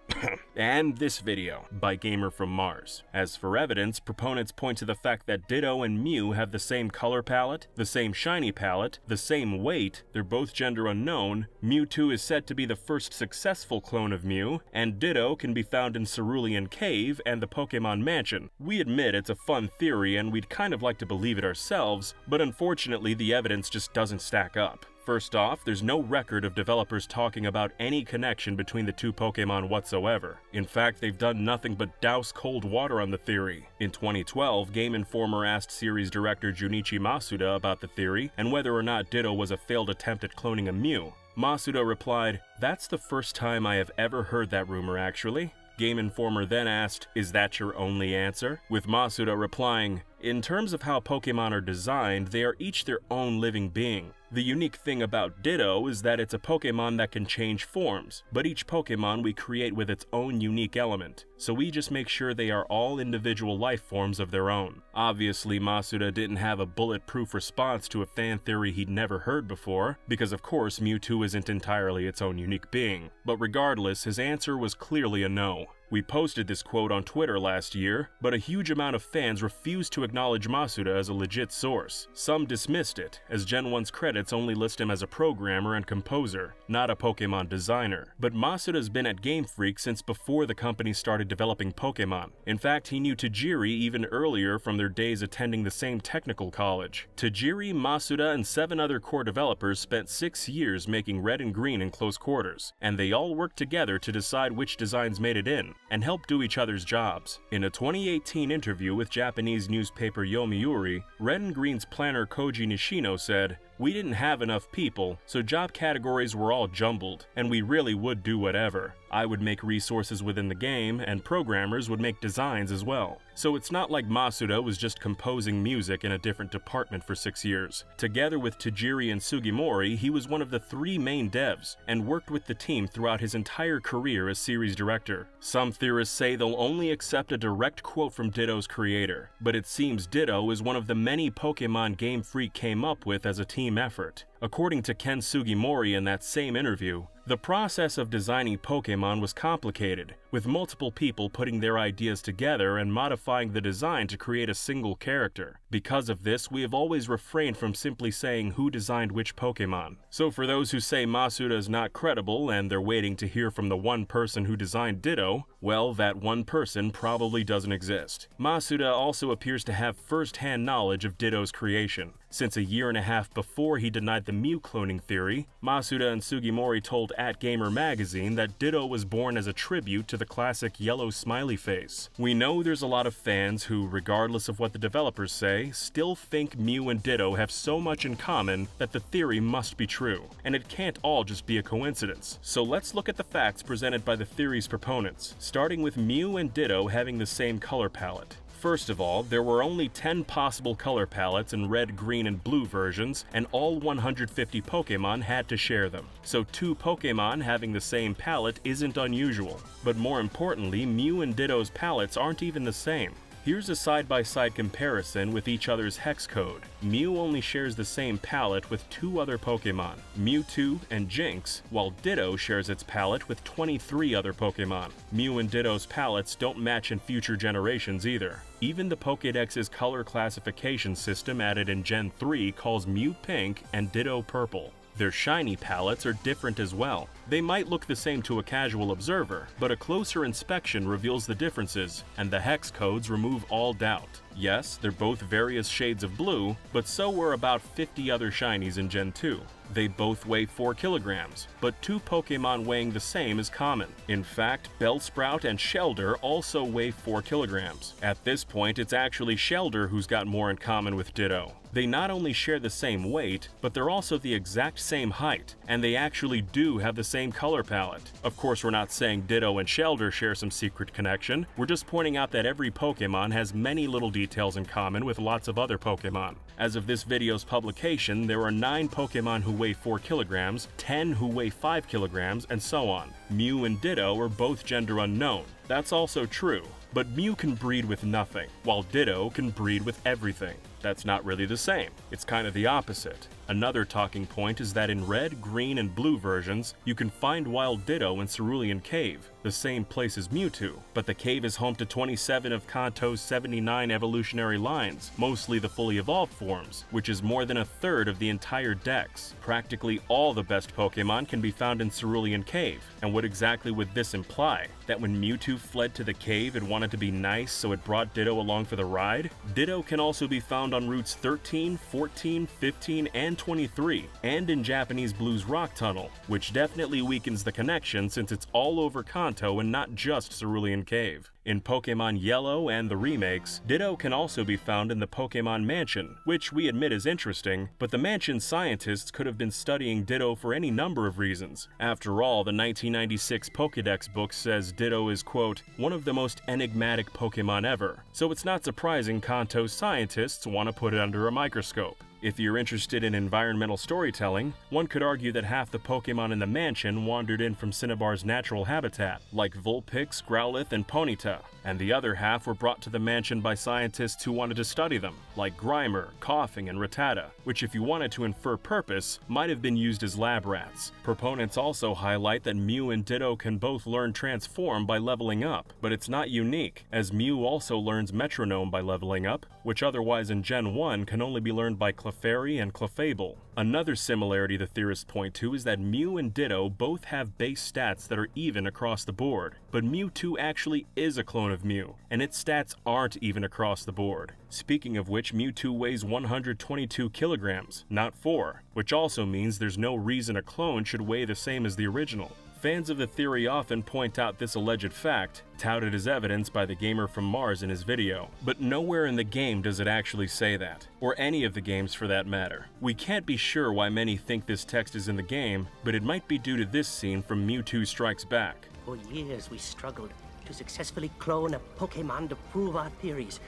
And this video, by Gamer from Mars. As for evidence, proponents point to the fact that Ditto and Mew have the same color palette, the same shiny palette, the same weight, they're both gender unknown, Mewtwo is said to be the first successful clone of Mew, and Ditto can be found in Cerulean Cave and the Pokemon Mansion. We admit it's a fun theory and we'd kind of like to believe it ourselves, but unfortunately the evidence just doesn't stack up. First off, there's no record of developers talking about any connection between the two Pokemon whatsoever. In fact, they've done nothing but douse cold water on the theory. In 2012, Game Informer asked series director Junichi Masuda about the theory and whether or not Ditto was a failed attempt at cloning a Mew. Masuda replied, "That's the first time I have ever heard that rumor actually." Game Informer then asked, "Is that your only answer?" With Masuda replying, "In terms of how Pokemon are designed, they are each their own living being. The unique thing about Ditto is that it's a Pokemon that can change forms, but each Pokemon we create with its own unique element, so we just make sure they are all individual life forms of their own." Obviously, Masuda didn't have a bulletproof response to a fan theory he'd never heard before, because of course Mewtwo isn't entirely its own unique being. But regardless, his answer was clearly a no. We posted this quote on Twitter last year, but a huge amount of fans refused to acknowledge Masuda as a legit source. Some dismissed it, as Gen 1's credits only list him as a programmer and composer, not a Pokemon designer. But Masuda's been at Game Freak since before the company started developing Pokemon. In fact, he knew Tajiri even earlier from their days attending the same technical college. Tajiri, Masuda, and 7 other core developers spent 6 years making Red and Green in close quarters, and they all worked together to decide which designs made it in, and help do each other's jobs. In a 2018 interview with Japanese newspaper Yomiuri, Red and Green's planner Koji Nishino said, We didn't have enough people, so job categories were all jumbled, and we really would do whatever. I would make resources within the game, and programmers would make designs as well. So it's not like Masuda was just composing music in a different department for 6 years. Together with Tajiri and Sugimori, he was one of the 3 main devs, and worked with the team throughout his entire career as series director. Some theorists say they'll only accept a direct quote from Ditto's creator, but it seems Ditto is one of the many Pokemon Game Freak came up with as a team effort. According to Ken Sugimori in that same interview, the process of designing Pokemon was complicated, with multiple people putting their ideas together and modifying the design to create a single character. Because of this, we have always refrained from simply saying who designed which Pokemon. So for those who say Masuda is not credible and they're waiting to hear from the one person who designed Ditto, well, that one person probably doesn't exist. Masuda also appears to have first-hand knowledge of Ditto's creation. Since a year and a half before he denied the Mew cloning theory, Masuda and Sugimori told @Gamer magazine that Ditto was born as a tribute to the classic yellow smiley face. We know there's a lot of fans who, regardless of what the developers say, still think Mew and Ditto have so much in common that the theory must be true, and it can't all just be a coincidence. So let's look at the facts presented by the theory's proponents, starting with Mew and Ditto having the same color palette. First of all, there were only 10 possible color palettes in red, green, and blue versions, and all 150 Pokemon had to share them. So 2 Pokemon having the same palette isn't unusual. But more importantly, Mew and Ditto's palettes aren't even the same. Here's a side-by-side comparison with each other's hex code. Mew only shares the same palette with 2 other Pokemon, Mewtwo and Jinx, while Ditto shares its palette with 23 other Pokemon. Mew and Ditto's palettes don't match in future generations either. Even the Pokédex's color classification system added in Gen 3 calls Mew pink and Ditto purple. Their shiny palettes are different as well. They might look the same to a casual observer, but a closer inspection reveals the differences, and the hex codes remove all doubt. Yes, they're both various shades of blue, but so were about 50 other shinies in Gen 2. They both weigh 4 kilograms, but 2 Pokemon weighing the same is common. In fact, Bellsprout and Shellder also weigh 4 kilograms. At this point, it's actually Shellder who's got more in common with Ditto. They not only share the same weight, but they're also the exact same height, and they actually do have the same color palette. Of course, we're not saying Ditto and Shellder share some secret connection, we're just pointing out that every Pokemon has many little details in common with lots of other Pokemon. As of this video's publication, there are 9 Pokemon who weigh 4 kilograms, 10 who weigh 5 kilograms, and so on. Mew and Ditto are both gender unknown. That's also true, but Mew can breed with nothing, while Ditto can breed with everything. That's not really the same. It's kind of the opposite. Another talking point is that in red, green, and blue versions, you can find wild Ditto in Cerulean Cave, the same place as Mewtwo, but the cave is home to 27 of Kanto's 79 evolutionary lines, mostly the fully evolved forms, which is more than a third of the entire dex. Practically all the best Pokemon can be found in Cerulean Cave, and what exactly would this imply? That when Mewtwo fled to the cave it wanted to be nice, so it brought Ditto along for the ride? Ditto can also be found on routes 13, 14, 15, and 23, and in Japanese Blue's Rock Tunnel, which definitely weakens the connection since it's all over Kanto and not just Cerulean Cave. In Pokemon Yellow and the remakes, Ditto can also be found in the Pokemon Mansion, which we admit is interesting, but the Mansion scientists could have been studying Ditto for any number of reasons. After all, the 1996 Pokédex book says Ditto is, quote, one of the most enigmatic Pokemon ever, so it's not surprising Kanto's scientists want to put it under a microscope. If you're interested in environmental storytelling, one could argue that half the Pokemon in the mansion wandered in from Cinnabar's natural habitat, like Vulpix, Growlithe, and Ponyta, and the other half were brought to the mansion by scientists who wanted to study them, like Grimer, Coughing, and Rattata, which if you wanted to infer purpose, might have been used as lab rats. Proponents also highlight that Mew and Ditto can both learn Transform by leveling up, but it's not unique, as Mew also learns Metronome by leveling up, which otherwise in Gen 1 can only be learned by Clefairy and Clefable. Another similarity the theorists point to is that Mew and Ditto both have base stats that are even across the board, but Mewtwo actually is a clone of Mew, and its stats aren't even across the board. Speaking of which, Mewtwo weighs 122 kilograms, not 4, which also means there's no reason a clone should weigh the same as the original. Fans of the theory often point out this alleged fact, touted as evidence by the gamer from Mars in his video, but nowhere in the game does it actually say that, or any of the games for that matter. We can't be sure why many think this text is in the game, but it might be due to this scene from Mewtwo Strikes Back. For years we struggled to successfully clone a Pokemon to prove our theories,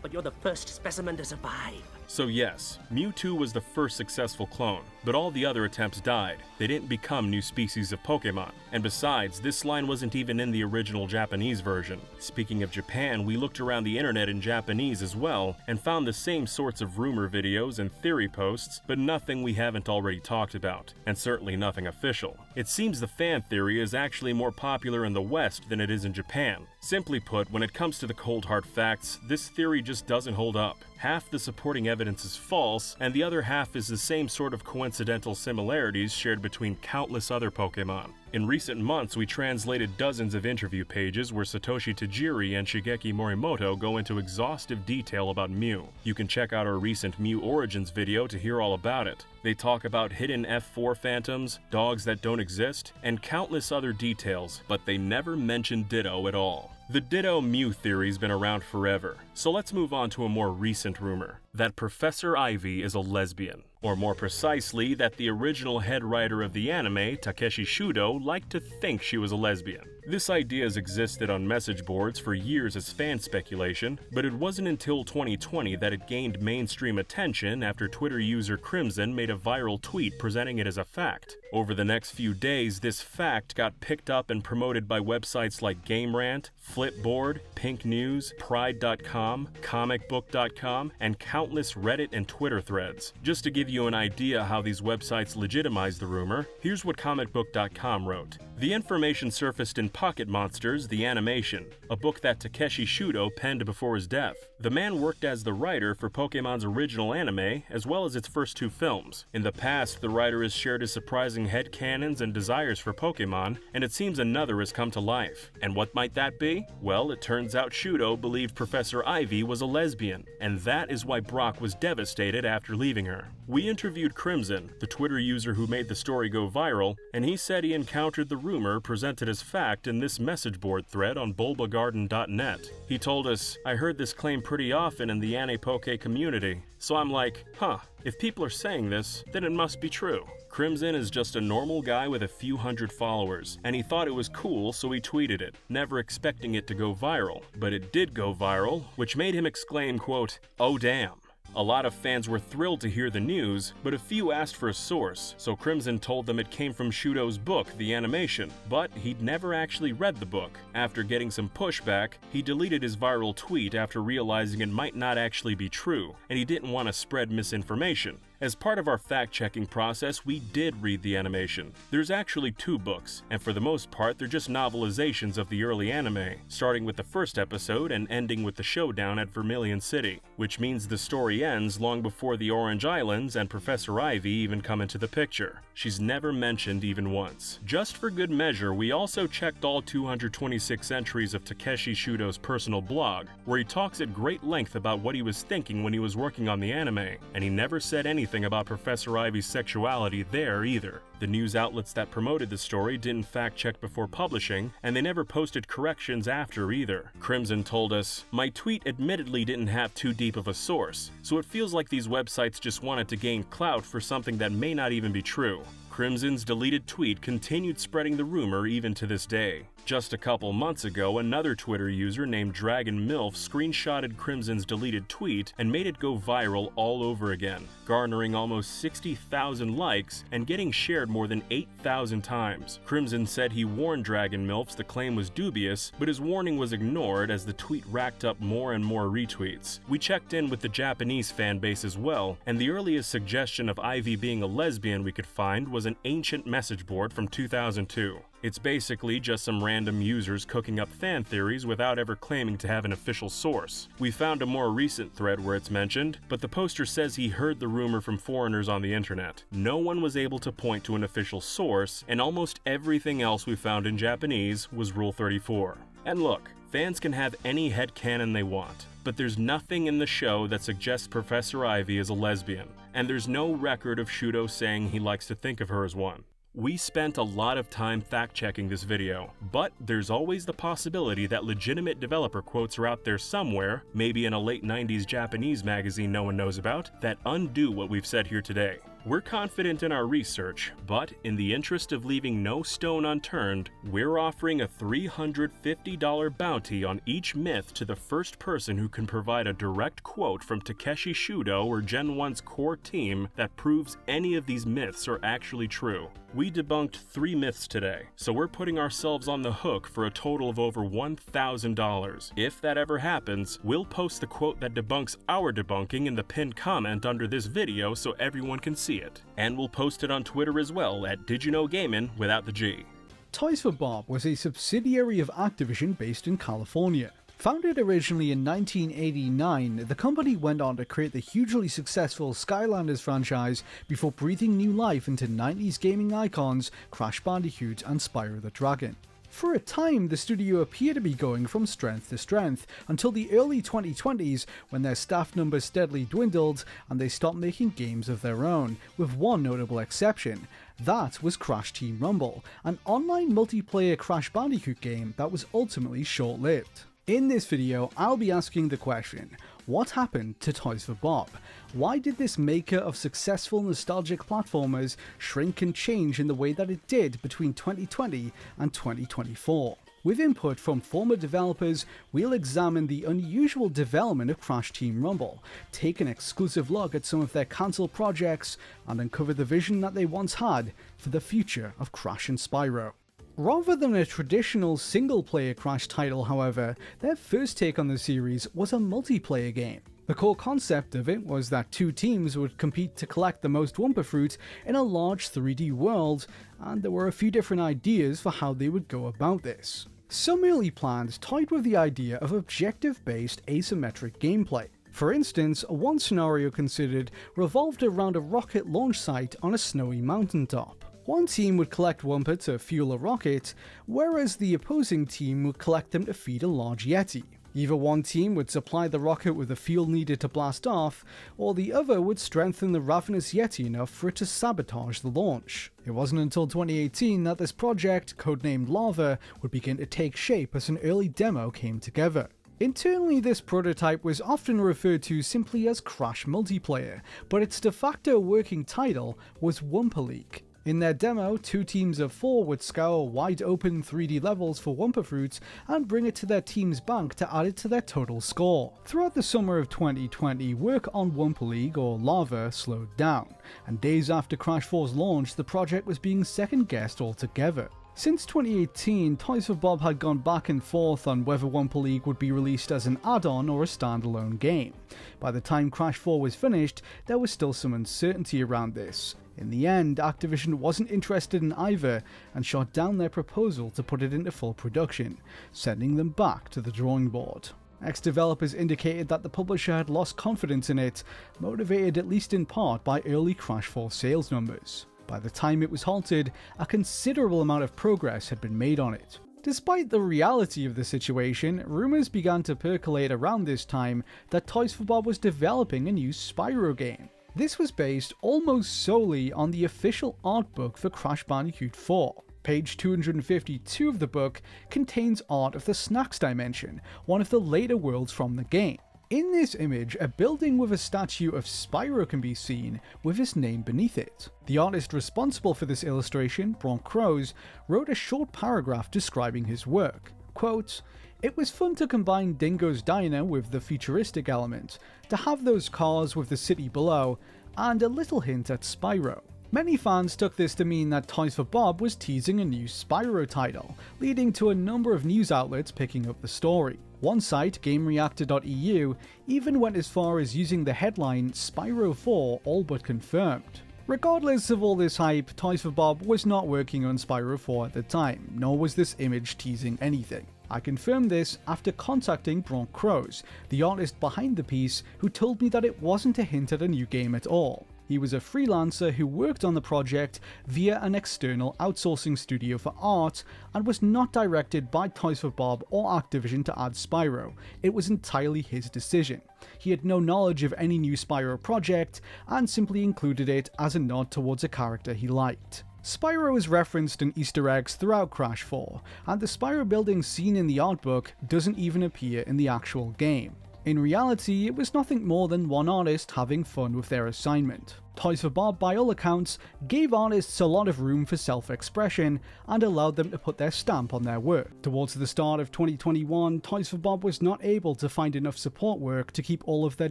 but you're the first specimen to survive. So yes, Mewtwo was the first successful clone, but all the other attempts died. They didn't become new species of Pokemon. And besides, this line wasn't even in the original Japanese version. Speaking of Japan, we looked around the internet in Japanese as well, and found the same sorts of rumor videos and theory posts, but nothing we haven't already talked about, and certainly nothing official. It seems the fan theory is actually more popular in the West than it is in Japan. Simply put, when it comes to the cold hard facts, this theory just doesn't hold up. Half the supporting evidence is false, and the other half is the same sort of coincidental similarities shared between countless other Pokemon. In recent months, we translated dozens of interview pages where Satoshi Tajiri and Shigeki Morimoto go into exhaustive detail about Mew. You can check out our recent Mew Origins video to hear all about it. They talk about hidden F4 phantoms, dogs that don't exist, and countless other details, but they never mention Ditto at all. The Ditto Mew theory's been around forever, so let's move on to a more recent rumor, that Professor Ivy is a lesbian. Or more precisely, that the original head writer of the anime, Takeshi Shudo, liked to think she was a lesbian. This idea has existed on message boards for years as fan speculation, but it wasn't until 2020 that it gained mainstream attention after Twitter user Crimson made a viral tweet presenting it as a fact. Over the next few days, this fact got picked up and promoted by websites like GameRant, Flipboard, Pink News, Pride.com, Comicbook.com, and countless Reddit and Twitter threads. Just to give you an idea how these websites legitimize the rumor, here's what Comicbook.com wrote. The information surfaced in Pocket Monsters, the Animation, a book that Takeshi Shudo penned before his death. The man worked as the writer for Pokemon's original anime, as well as its first two films. In the past, the writer has shared his surprising headcanons and desires for Pokemon, and it seems another has come to life. And what might that be? Well, it turns out Shudo believed Professor Ivy was a lesbian, and that is why Brock was devastated after leaving her. We interviewed Crimson, the Twitter user who made the story go viral, and he said he encountered the rumor presented as fact in this message board thread on bulbagarden.net. He told us, "I heard this claim pretty often in the Ane-Poke community, so I'm like, huh, if people are saying this, then it must be true." Crimson is just a normal guy with a few hundred followers, and he thought it was cool, so he tweeted it, never expecting it to go viral. But it did go viral, which made him exclaim, quote, "Oh damn." A lot of fans were thrilled to hear the news, but a few asked for a source, so Crimson told them it came from Shudo's book, The Animation, but he'd never actually read the book. After getting some pushback, he deleted his viral tweet after realizing it might not actually be true, and he didn't want to spread misinformation. As part of our fact-checking process, we did read the animation. There's actually 2 books, and for the most part, they're just novelizations of the early anime, starting with the first episode and ending with the showdown at Vermilion City, which means the story ends long before the Orange Islands and Professor Ivy even come into the picture. She's never mentioned even once. Just for good measure, we also checked all 226 entries of Takeshi Shudo's personal blog, where he talks at great length about what he was thinking when he was working on the anime, and he never said anything about Professor Ivy's sexuality there either. The news outlets that promoted the story didn't fact-check before publishing, and they never posted corrections after either. Crimson told us, "My tweet admittedly didn't have too deep of a source, so it feels like these websites just wanted to gain clout for something that may not even be true." Crimson's deleted tweet continued spreading the rumor even to this day. Just a couple months ago, another Twitter user named Dragon Milf screenshotted Crimson's deleted tweet and made it go viral all over again, garnering almost 60,000 likes and getting shared more than 8,000 times. Crimson said he warned Dragon Milfs the claim was dubious, but his warning was ignored as the tweet racked up more and more retweets. We checked in with the Japanese fan base as well, and the earliest suggestion of Ivy being a lesbian we could find was an ancient message board from 2002. It's basically just some random users cooking up fan theories without ever claiming to have an official source. We found a more recent thread where it's mentioned, but the poster says he heard the rumor from foreigners on the internet. No one was able to point to an official source, and almost everything else we found in Japanese was Rule 34. And look, fans can have any headcanon they want, but there's nothing in the show that suggests Professor Ivy is a lesbian, and there's no record of Shudo saying he likes to think of her as one. We spent a lot of time fact-checking this video, but there's always the possibility that legitimate developer quotes are out there somewhere, maybe in a late 90s Japanese magazine no one knows about, that undo what we've said here today. We're confident in our research, but in the interest of leaving no stone unturned, we're offering a $350 bounty on each myth to the first person who can provide a direct quote from Takeshi Shudo or Gen 1's core team that proves any of these myths are actually true. We debunked 3 myths today, so we're putting ourselves on the hook for a total of over $1,000. If that ever happens, we'll post the quote that debunks our debunking in the pinned comment under this video so everyone can see it. And we'll post it on Twitter as well at DidYouKnowGaming without the G. Toys for Bob was a subsidiary of Activision based in California. Founded originally in 1989, the company went on to create the hugely successful Skylanders franchise before breathing new life into 90s gaming icons Crash Bandicoot and Spyro the Dragon. For a time, the studio appeared to be going from strength to strength until the early 2020s when their staff numbers steadily dwindled and they stopped making games of their own, with one notable exception. That was Crash Team Rumble, an online multiplayer Crash Bandicoot game that was ultimately short-lived. In this video, I'll be asking the question, what happened to Toys for Bob? Why did this maker of successful nostalgic platformers shrink and change in the way that it did between 2020 and 2024? With input from former developers, we'll examine the unusual development of Crash Team Rumble, take an exclusive look at some of their cancelled projects, and uncover the vision that they once had for the future of Crash and Spyro. Rather than a traditional single-player Crash title, however, their first take on the series was a multiplayer game. The core concept of it was that 2 teams would compete to collect the most Wumpa Fruit in a large 3D world, and there were a few different ideas for how they would go about this. Some early plans toyed with the idea of objective-based asymmetric gameplay. For instance, one scenario considered revolved around a rocket launch site on a snowy mountaintop. One team would collect Wumpa to fuel a rocket, whereas the opposing team would collect them to feed a large Yeti. Either one team would supply the rocket with the fuel needed to blast off, or the other would strengthen the ravenous Yeti enough for it to sabotage the launch. It wasn't until 2018 that this project, codenamed Lava, would begin to take shape as an early demo came together. Internally, this prototype was often referred to simply as Crash Multiplayer, but its de facto working title was Wumpa League. In their demo, 2 teams of 4 would scour wide open 3D levels for Wumpa Fruits and bring it to their team's bank to add it to their total score. Throughout the summer of 2020, work on Wumpa League, or Lava, slowed down, and days after Crash 4's launch, the project was being second-guessed altogether. Since 2018, Toys for Bob had gone back and forth on whether Wumpa League would be released as an add-on or a standalone game. By the time Crash 4 was finished, there was still some uncertainty around this. In the end, Activision wasn't interested in either and shot down their proposal to put it into full production, sending them back to the drawing board. Ex-developers indicated that the publisher had lost confidence in it, motivated at least in part by early Crash 4 sales numbers. By the time it was halted, a considerable amount of progress had been made on it. Despite the reality of the situation, rumours began to percolate around this time that Toys for Bob was developing a new Spyro game. This was based almost solely on the official art book for Crash Bandicoot 4. Page 252 of the book contains art of the Snacks Dimension, one of the later worlds from the game. In this image, a building with a statue of Spyro can be seen, with his name beneath it. The artist responsible for this illustration, Bronk Crows, wrote a short paragraph describing his work. Quote, "It was fun to combine Dingo's Diner with the futuristic element, to have those cars with the city below, and a little hint at Spyro." Many fans took this to mean that Toys for Bob was teasing a new Spyro title, leading to a number of news outlets picking up the story. One site, GameReactor.eu, even went as far as using the headline "Spyro 4 all but confirmed." Regardless of all this hype, Toys for Bob was not working on Spyro 4 at the time, nor was this image teasing anything. I confirmed this after contacting Bronk Crows, the artist behind the piece, who told me that it wasn't a hint at a new game at all. He was a freelancer who worked on the project via an external outsourcing studio for art and was not directed by Toys for Bob or Activision to add Spyro. It was entirely his decision. He had no knowledge of any new Spyro project and simply included it as a nod towards a character he liked. Spyro is referenced in Easter eggs throughout Crash 4, and the Spyro building seen in the art book doesn't even appear in the actual game. In reality, it was nothing more than one artist having fun with their assignment. Toys for Bob, by all accounts, gave artists a lot of room for self-expression and allowed them to put their stamp on their work. Towards the start of 2021, Toys for Bob was not able to find enough support work to keep all of their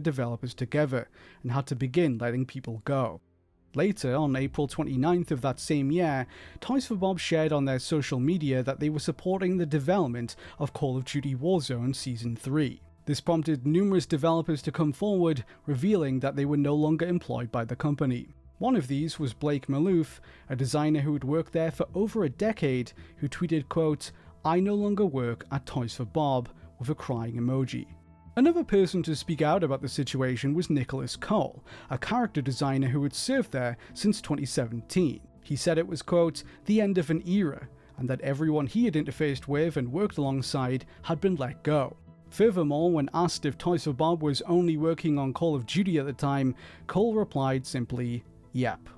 developers together, and had to begin letting people go. Later, on April 29th of that same year, Toys for Bob shared on their social media that they were supporting the development of Call of Duty Warzone Season 3. This prompted numerous developers to come forward, revealing that they were no longer employed by the company. One of these was Blake Maloof, a designer who had worked there for over a decade, who tweeted, quote, "I no longer work at Toys for Bob," with a crying emoji. Another person to speak out about the situation was Nicholas Cole, a character designer who had served there since 2017. He said it was, quote, "the end of an era," and that everyone he had interfaced with and worked alongside had been let go. Furthermore, when asked if Toys for Bob was only working on Call of Duty at the time, Cole replied simply, "Yep."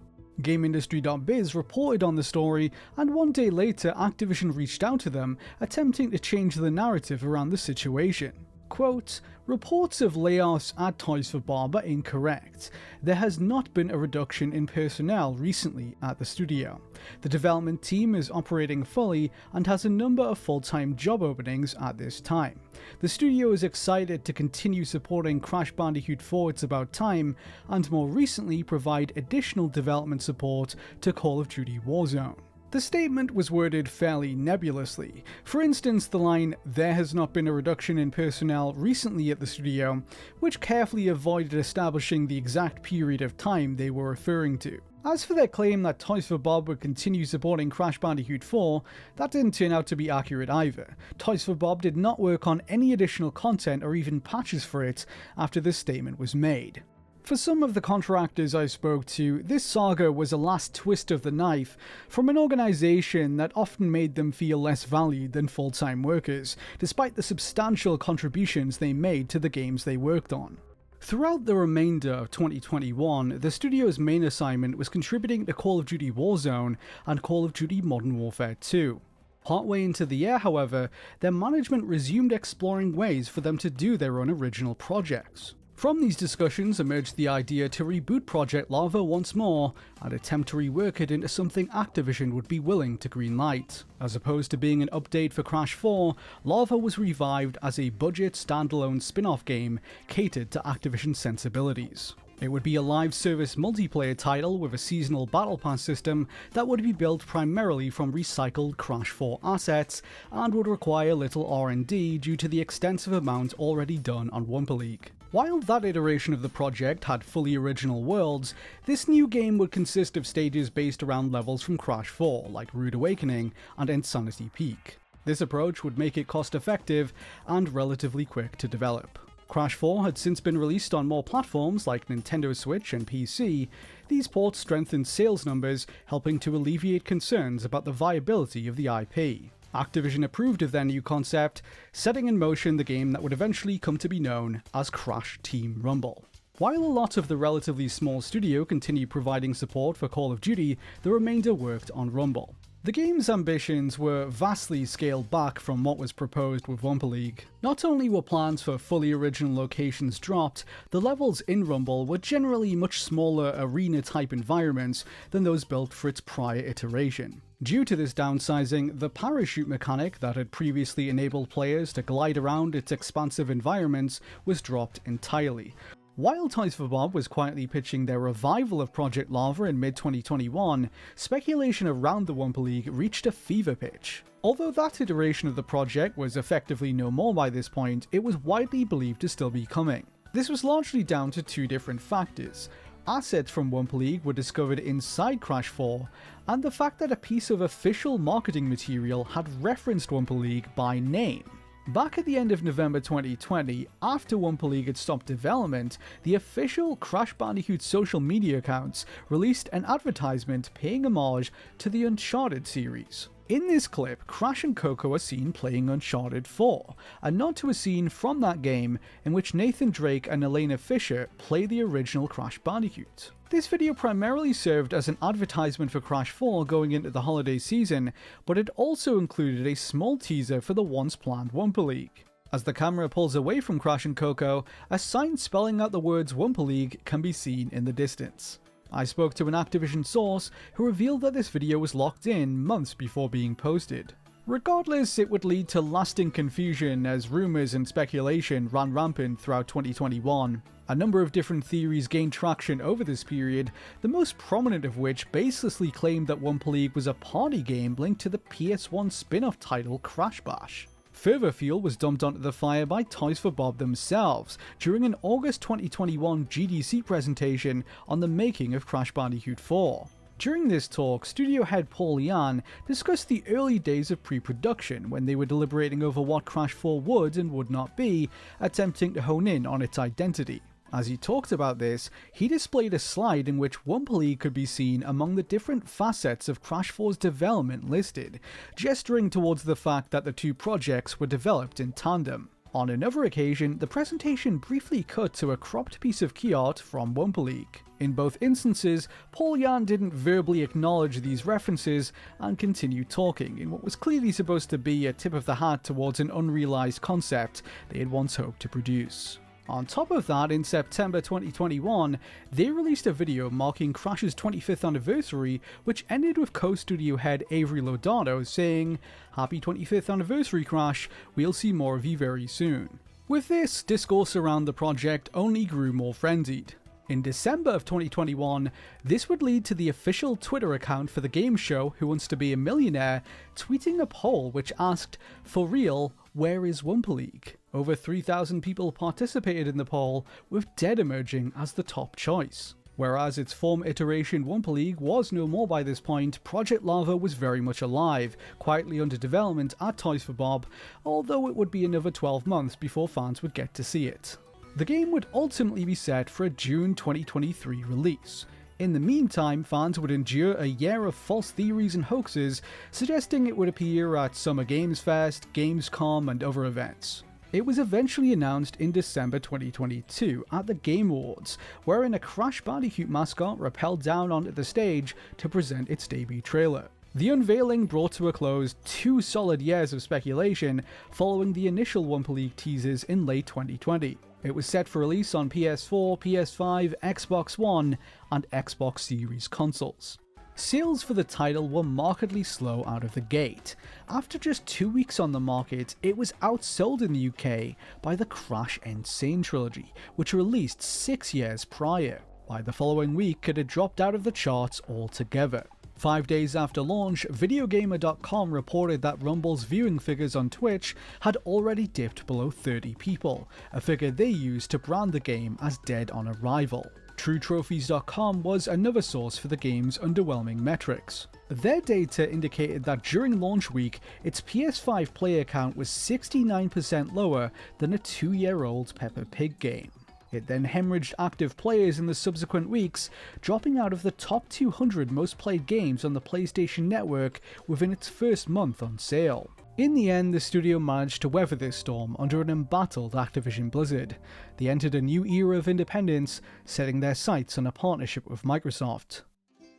GameIndustry.biz reported on the story, and one day later Activision reached out to them, attempting to change the narrative around the situation. Quote, "Reports of layoffs at Toys for Bob are incorrect. There has not been a reduction in personnel recently at the studio. The development team is operating fully and has a number of full-time job openings at this time. The studio is excited to continue supporting Crash Bandicoot 4 It's About Time, and more recently provide additional development support to Call of Duty Warzone." The statement was worded fairly nebulously. For instance, the line, "there has not been a reduction in personnel recently at the studio," which carefully avoided establishing the exact period of time they were referring to. As for their claim that Toys for Bob would continue supporting Crash Bandicoot 4, that didn't turn out to be accurate either. Toys for Bob did not work on any additional content or even patches for it after this statement was made. For some of the contractors I spoke to, this saga was a last twist of the knife from an organisation that often made them feel less valued than full-time workers, despite the substantial contributions they made to the games they worked on. Throughout the remainder of 2021, the studio's main assignment was contributing to Call of Duty Warzone and Call of Duty Modern Warfare 2. Partway into the year, however, their management resumed exploring ways for them to do their own original projects. From these discussions emerged the idea to reboot Project Lava once more and attempt to rework it into something Activision would be willing to greenlight. As opposed to being an update for Crash 4, Lava was revived as a budget standalone spin-off game catered to Activision sensibilities. It would be a live service multiplayer title with a seasonal battle pass system that would be built primarily from recycled Crash 4 assets and would require little R&D due to the extensive amount already done on Wumpa League. While that iteration of the project had fully original worlds, this new game would consist of stages based around levels from Crash 4, like Rude Awakening and Insanity Peak. This approach would make it cost-effective and relatively quick to develop. Crash 4 had since been released on more platforms like Nintendo Switch and PC. These ports strengthened sales numbers, helping to alleviate concerns about the viability of the IP. Activision approved of their new concept, setting in motion the game that would eventually come to be known as Crash Team Rumble. While a lot of the relatively small studio continued providing support for Call of Duty, the remainder worked on Rumble. The game's ambitions were vastly scaled back from what was proposed with Wumpa League. Not only were plans for fully original locations dropped, the levels in Rumble were generally much smaller arena-type environments than those built for its prior iteration. Due to this downsizing, the parachute mechanic that had previously enabled players to glide around its expansive environments was dropped entirely. While Toys for Bob was quietly pitching their revival of Project Lava in mid-2021, speculation around the Wumpa League reached a fever pitch. Although that iteration of the project was effectively no more by this point, it was widely believed to still be coming. This was largely down to two different factors. Assets from Wumpa League were discovered inside Crash 4, and the fact that a piece of official marketing material had referenced Wumpa League by name. Back at the end of November 2020, after Wumpa League had stopped development, the official Crash Bandicoot social media accounts released an advertisement paying homage to the Uncharted series. In this clip, Crash and Coco are seen playing Uncharted 4, a nod to a scene from that game in which Nathan Drake and Elena Fisher play the original Crash Bandicoot. This video primarily served as an advertisement for Crash 4 going into the holiday season, but it also included a small teaser for the once-planned Wumpa League. As the camera pulls away from Crash and Coco, a sign spelling out the words Wumpa League can be seen in the distance. I spoke to an Activision source who revealed that this video was locked in months before being posted. Regardless, it would lead to lasting confusion as rumours and speculation ran rampant throughout 2021. A number of different theories gained traction over this period, the most prominent of which baselessly claimed that Wumpa League was a party game linked to the PS1 spin-off title Crash Bash. Further fuel was dumped onto the fire by Toys for Bob themselves during an August 2021 GDC presentation on the making of Crash Bandicoot 4. During this talk, studio head Paul Yan discussed the early days of pre-production when they were deliberating over what Crash 4 would and would not be, attempting to hone in on its identity. As he talked about this, he displayed a slide in which Wumpa League could be seen among the different facets of Crash 4's development listed, gesturing towards the fact that the two projects were developed in tandem. On another occasion, the presentation briefly cut to a cropped piece of key art from Wumpa League. In both instances, Paul Yan didn't verbally acknowledge these references and continued talking in what was clearly supposed to be a tip of the hat towards an unrealized concept they had once hoped to produce. On top of that, in September 2021, they released a video marking Crash's 25th anniversary, which ended with co-studio head Avery Lodato saying, "Happy 25th anniversary, Crash, we'll see more of you very soon." With this, discourse around the project only grew more frenzied. In December of 2021, this would lead to the official Twitter account for the game show Who Wants to Be a Millionaire tweeting a poll which asked, "For real, where is Wumpa League?" Over 3,000 people participated in the poll, with Dead emerging as the top choice. Whereas its former iteration Wumpa League was no more by this point, Project Lava was very much alive, quietly under development at Toys for Bob, although it would be another 12 months before fans would get to see it. The game would ultimately be set for a June 2023 release. In the meantime, fans would endure a year of false theories and hoaxes, suggesting it would appear at Summer Games Fest, Gamescom, and other events. It was eventually announced in December 2022 at the Game Awards, wherein a Crash Bandicoot mascot rappelled down onto the stage to present its debut trailer. The unveiling brought to a close 2 solid years of speculation following the initial Wumpa League teasers in late 2020. It was set for release on PS4, PS5, Xbox One, and Xbox Series consoles. Sales for the title were markedly slow out of the gate. After just 2 weeks on the market, it was outsold in the UK by the Crash Insane trilogy, which released 6 years prior. By the following week, it had dropped out of the charts altogether. 5 days after launch, Videogamer.com reported that Rumble's viewing figures on Twitch had already dipped below 30 people, a figure they used to brand the game as dead on arrival. TrueTrophies.com was another source for the game's underwhelming metrics. Their data indicated that during launch week, its PS5 player count was 69% lower than a 2-year-old Peppa Pig game. It then hemorrhaged active players in the subsequent weeks, dropping out of the top 200 most played games on the PlayStation Network within its first month on sale. In the end, the studio managed to weather this storm under an embattled Activision Blizzard. They entered a new era of independence, setting their sights on a partnership with Microsoft.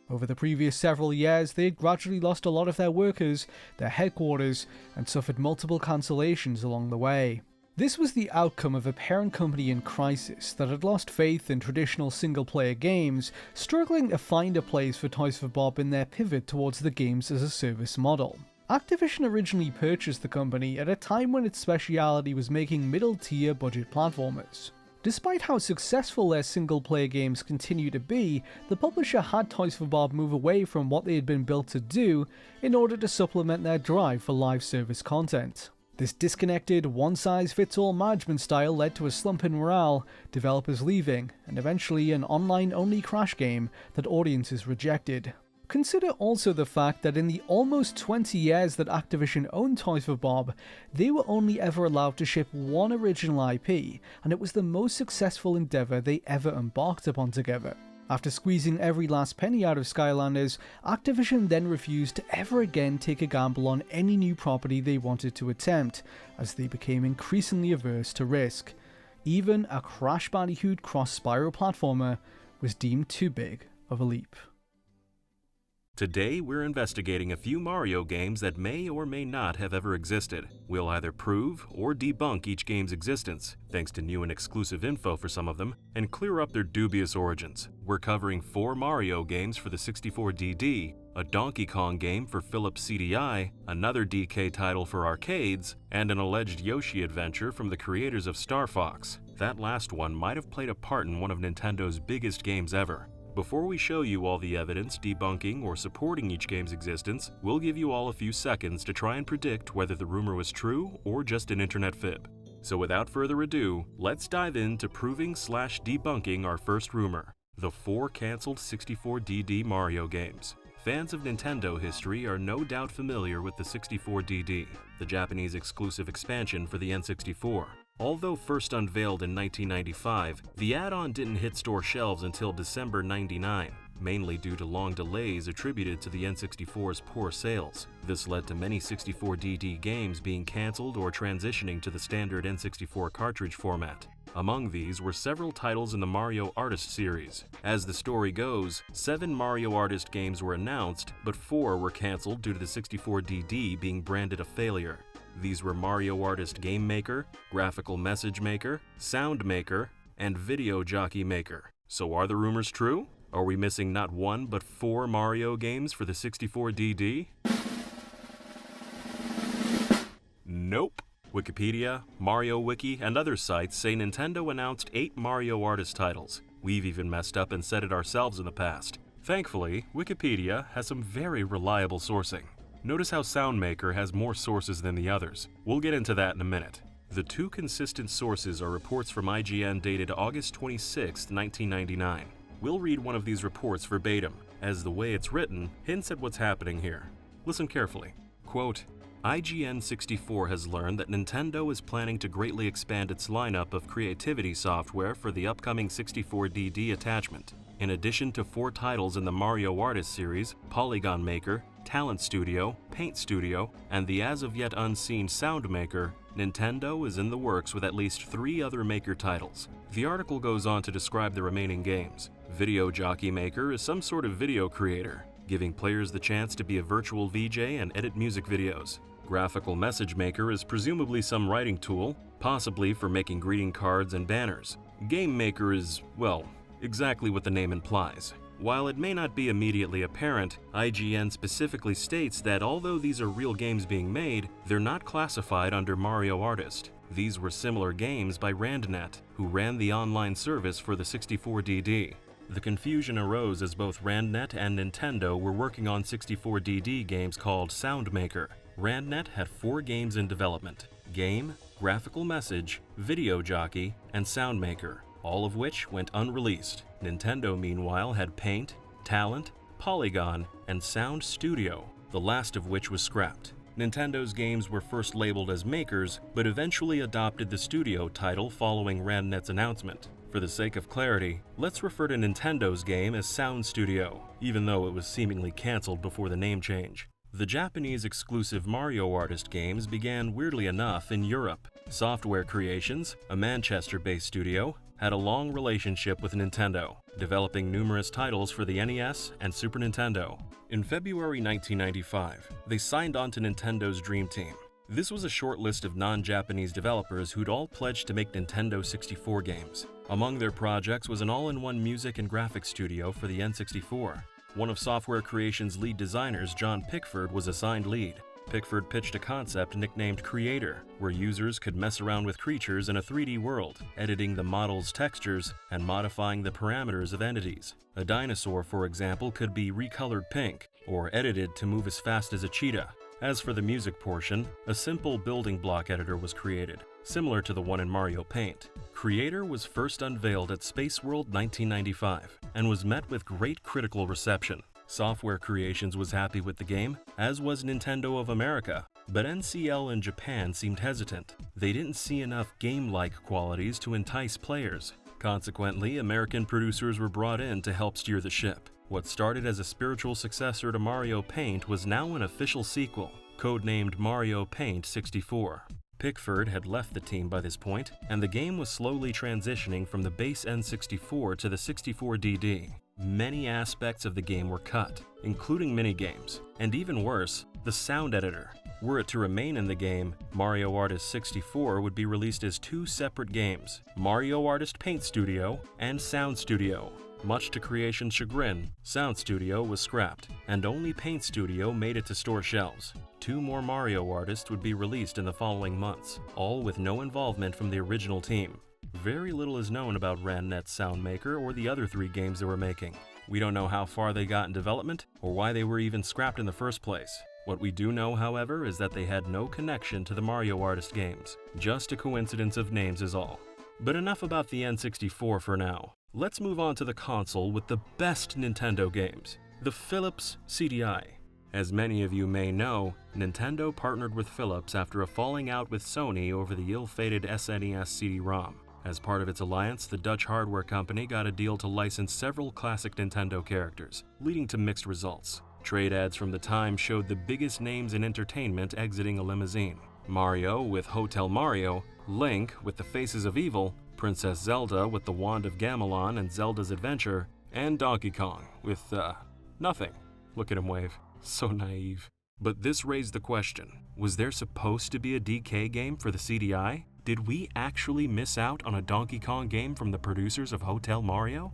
Over the previous several years, they had gradually lost a lot of their workers, their headquarters, and suffered multiple cancellations along the way. This was the outcome of a parent company in crisis that had lost faith in traditional single-player games, struggling to find a place for Toys for Bob in their pivot towards the games-as-a-service model. Activision originally purchased the company at a time when its speciality was making middle-tier budget platformers. Despite how successful their single-player games continue to be, the publisher had Toys for Bob move away from what they had been built to do in order to supplement their drive for live service content. This disconnected, one-size-fits-all management style led to a slump in morale, developers leaving, and eventually an online-only Crash game that audiences rejected. Consider also the fact that in the almost 20 years that Activision owned Toys for Bob, they were only ever allowed to ship one original IP, and it was the most successful endeavour they ever embarked upon together. After squeezing every last penny out of Skylanders, Activision then refused to ever again take a gamble on any new property they wanted to attempt, as they became increasingly averse to risk. Even a Crash Bandicoot cross-spiral platformer was deemed too big of a leap. Today, we're investigating a few Mario games that may or may not have ever existed. We'll either prove or debunk each game's existence, thanks to new and exclusive info for some of them, and clear up their dubious origins. We're covering 4 Mario games for the 64DD, a Donkey Kong game for Philips CDI, another DK title for arcades, and an alleged Yoshi adventure from the creators of Star Fox. That last one might have played a part in one of Nintendo's biggest games ever. Before we show you all the evidence debunking or supporting each game's existence, we'll give you all a few seconds to try and predict whether the rumor was true or just an internet fib. So without further ado, let's dive into proving/debunking our first rumor, the 4 canceled 64DD Mario games. Fans of Nintendo history are no doubt familiar with the 64DD, the Japanese exclusive expansion for the N64. Although first unveiled in 1995, the add-on didn't hit store shelves until December '99, mainly due to long delays attributed to the N64's poor sales. This led to many 64DD games being cancelled or transitioning to the standard N64 cartridge format. Among these were several titles in the Mario Artist series. As the story goes, 7 Mario Artist games were announced, but 4 were cancelled due to the 64DD being branded a failure. These were Mario Artist Game Maker, Graphical Message Maker, Sound Maker, and Video Jockey Maker. So are the rumors true? Are we missing not 1 but 4 Mario games for the 64DD? Nope. Wikipedia, Mario Wiki, and other sites say Nintendo announced 8 Mario Artist titles. We've even messed up and said it ourselves in the past. Thankfully, Wikipedia has some very reliable sourcing. Notice how SoundMaker has more sources than the others. We'll get into that in a minute. The 2 consistent sources are reports from IGN dated August 26, 1999. We'll read one of these reports verbatim, as the way it's written hints at what's happening here. Listen carefully. Quote, IGN 64 has learned that Nintendo is planning to greatly expand its lineup of creativity software for the upcoming 64DD attachment. In addition to 4 titles in the Mario Artist series, Polygon Maker, Talent Studio, Paint Studio, and the as-of-yet unseen Sound Maker, Nintendo is in the works with at least 3 other Maker titles. The article goes on to describe the remaining games. Video Jockey Maker is some sort of video creator, giving players the chance to be a virtual VJ and edit music videos. Graphical Message Maker is presumably some writing tool, possibly for making greeting cards and banners. Game Maker is, well, exactly what the name implies. While it may not be immediately apparent, IGN specifically states that although these are real games being made, they're not classified under Mario Artist. These were similar games by RandNet, who ran the online service for the 64DD. The confusion arose as both RandNet and Nintendo were working on 64DD games called Sound Maker. RandNet had 4 games in development: Game, Graphical Message, Video Jockey, and Sound Maker, all of which went unreleased. Nintendo, meanwhile, had Paint, Talent, Polygon, and Sound Studio, the last of which was scrapped. Nintendo's games were first labeled as Makers, but eventually adopted the Studio title following RandNet's announcement. For the sake of clarity, let's refer to Nintendo's game as Sound Studio, even though it was seemingly cancelled before the name change. The Japanese exclusive Mario Artist games began weirdly enough in Europe. Software Creations, a Manchester-based studio, had a long relationship with Nintendo, developing numerous titles for the NES and Super Nintendo. In February 1995, they signed on to Nintendo's Dream Team. This was a short list of non-Japanese developers who'd all pledged to make Nintendo 64 games. Among their projects was an all-in-one music and graphics studio for the N64. One of Software Creations' lead designers, John Pickford, was assigned lead. Pickford pitched a concept nicknamed Creator, where users could mess around with creatures in a 3D world, editing the model's textures and modifying the parameters of entities. A dinosaur, for example, could be recolored pink, or edited to move as fast as a cheetah. As for the music portion, a simple building block editor was created, similar to the one in Mario Paint. Creator was first unveiled at Space World 1995, and was met with great critical reception. Software Creations was happy with the game, as was Nintendo of America, but NCL in Japan seemed hesitant. They didn't see enough game-like qualities to entice players. Consequently, American producers were brought in to help steer the ship. What started as a spiritual successor to Mario Paint was now an official sequel, codenamed Mario Paint 64. Pickford had left the team by this point, and the game was slowly transitioning from the base N64 to the 64DD. Many aspects of the game were cut, including minigames, and even worse, the sound editor. Were it to remain in the game, Mario Artist 64 would be released as two separate games, Mario Artist Paint Studio and Sound Studio. Much to Creation's chagrin, Sound Studio was scrapped, and only Paint Studio made it to store shelves. 2 more Mario Artists would be released in the following months, all with no involvement from the original team. Very little is known about RandNet's Soundmaker or the other 3 games they were making. We don't know how far they got in development, or why they were even scrapped in the first place. What we do know, however, is that they had no connection to the Mario Artist games. Just a coincidence of names is all. But enough about the N64 for now. Let's move on to the console with the best Nintendo games, the Philips CDI. As many of you may know, Nintendo partnered with Philips after a falling out with Sony over the ill-fated SNES CD-ROM. As part of its alliance, the Dutch hardware company got a deal to license several classic Nintendo characters, leading to mixed results. Trade ads from the time showed the biggest names in entertainment exiting a limousine. Mario with Hotel Mario, Link with the Faces of Evil, Princess Zelda with the Wand of Gamelon and Zelda's Adventure, and Donkey Kong with, nothing. Look at him wave. So naive. But this raised the question, was there supposed to be a DK game for the CDI? Did we actually miss out on a Donkey Kong game from the producers of Hotel Mario?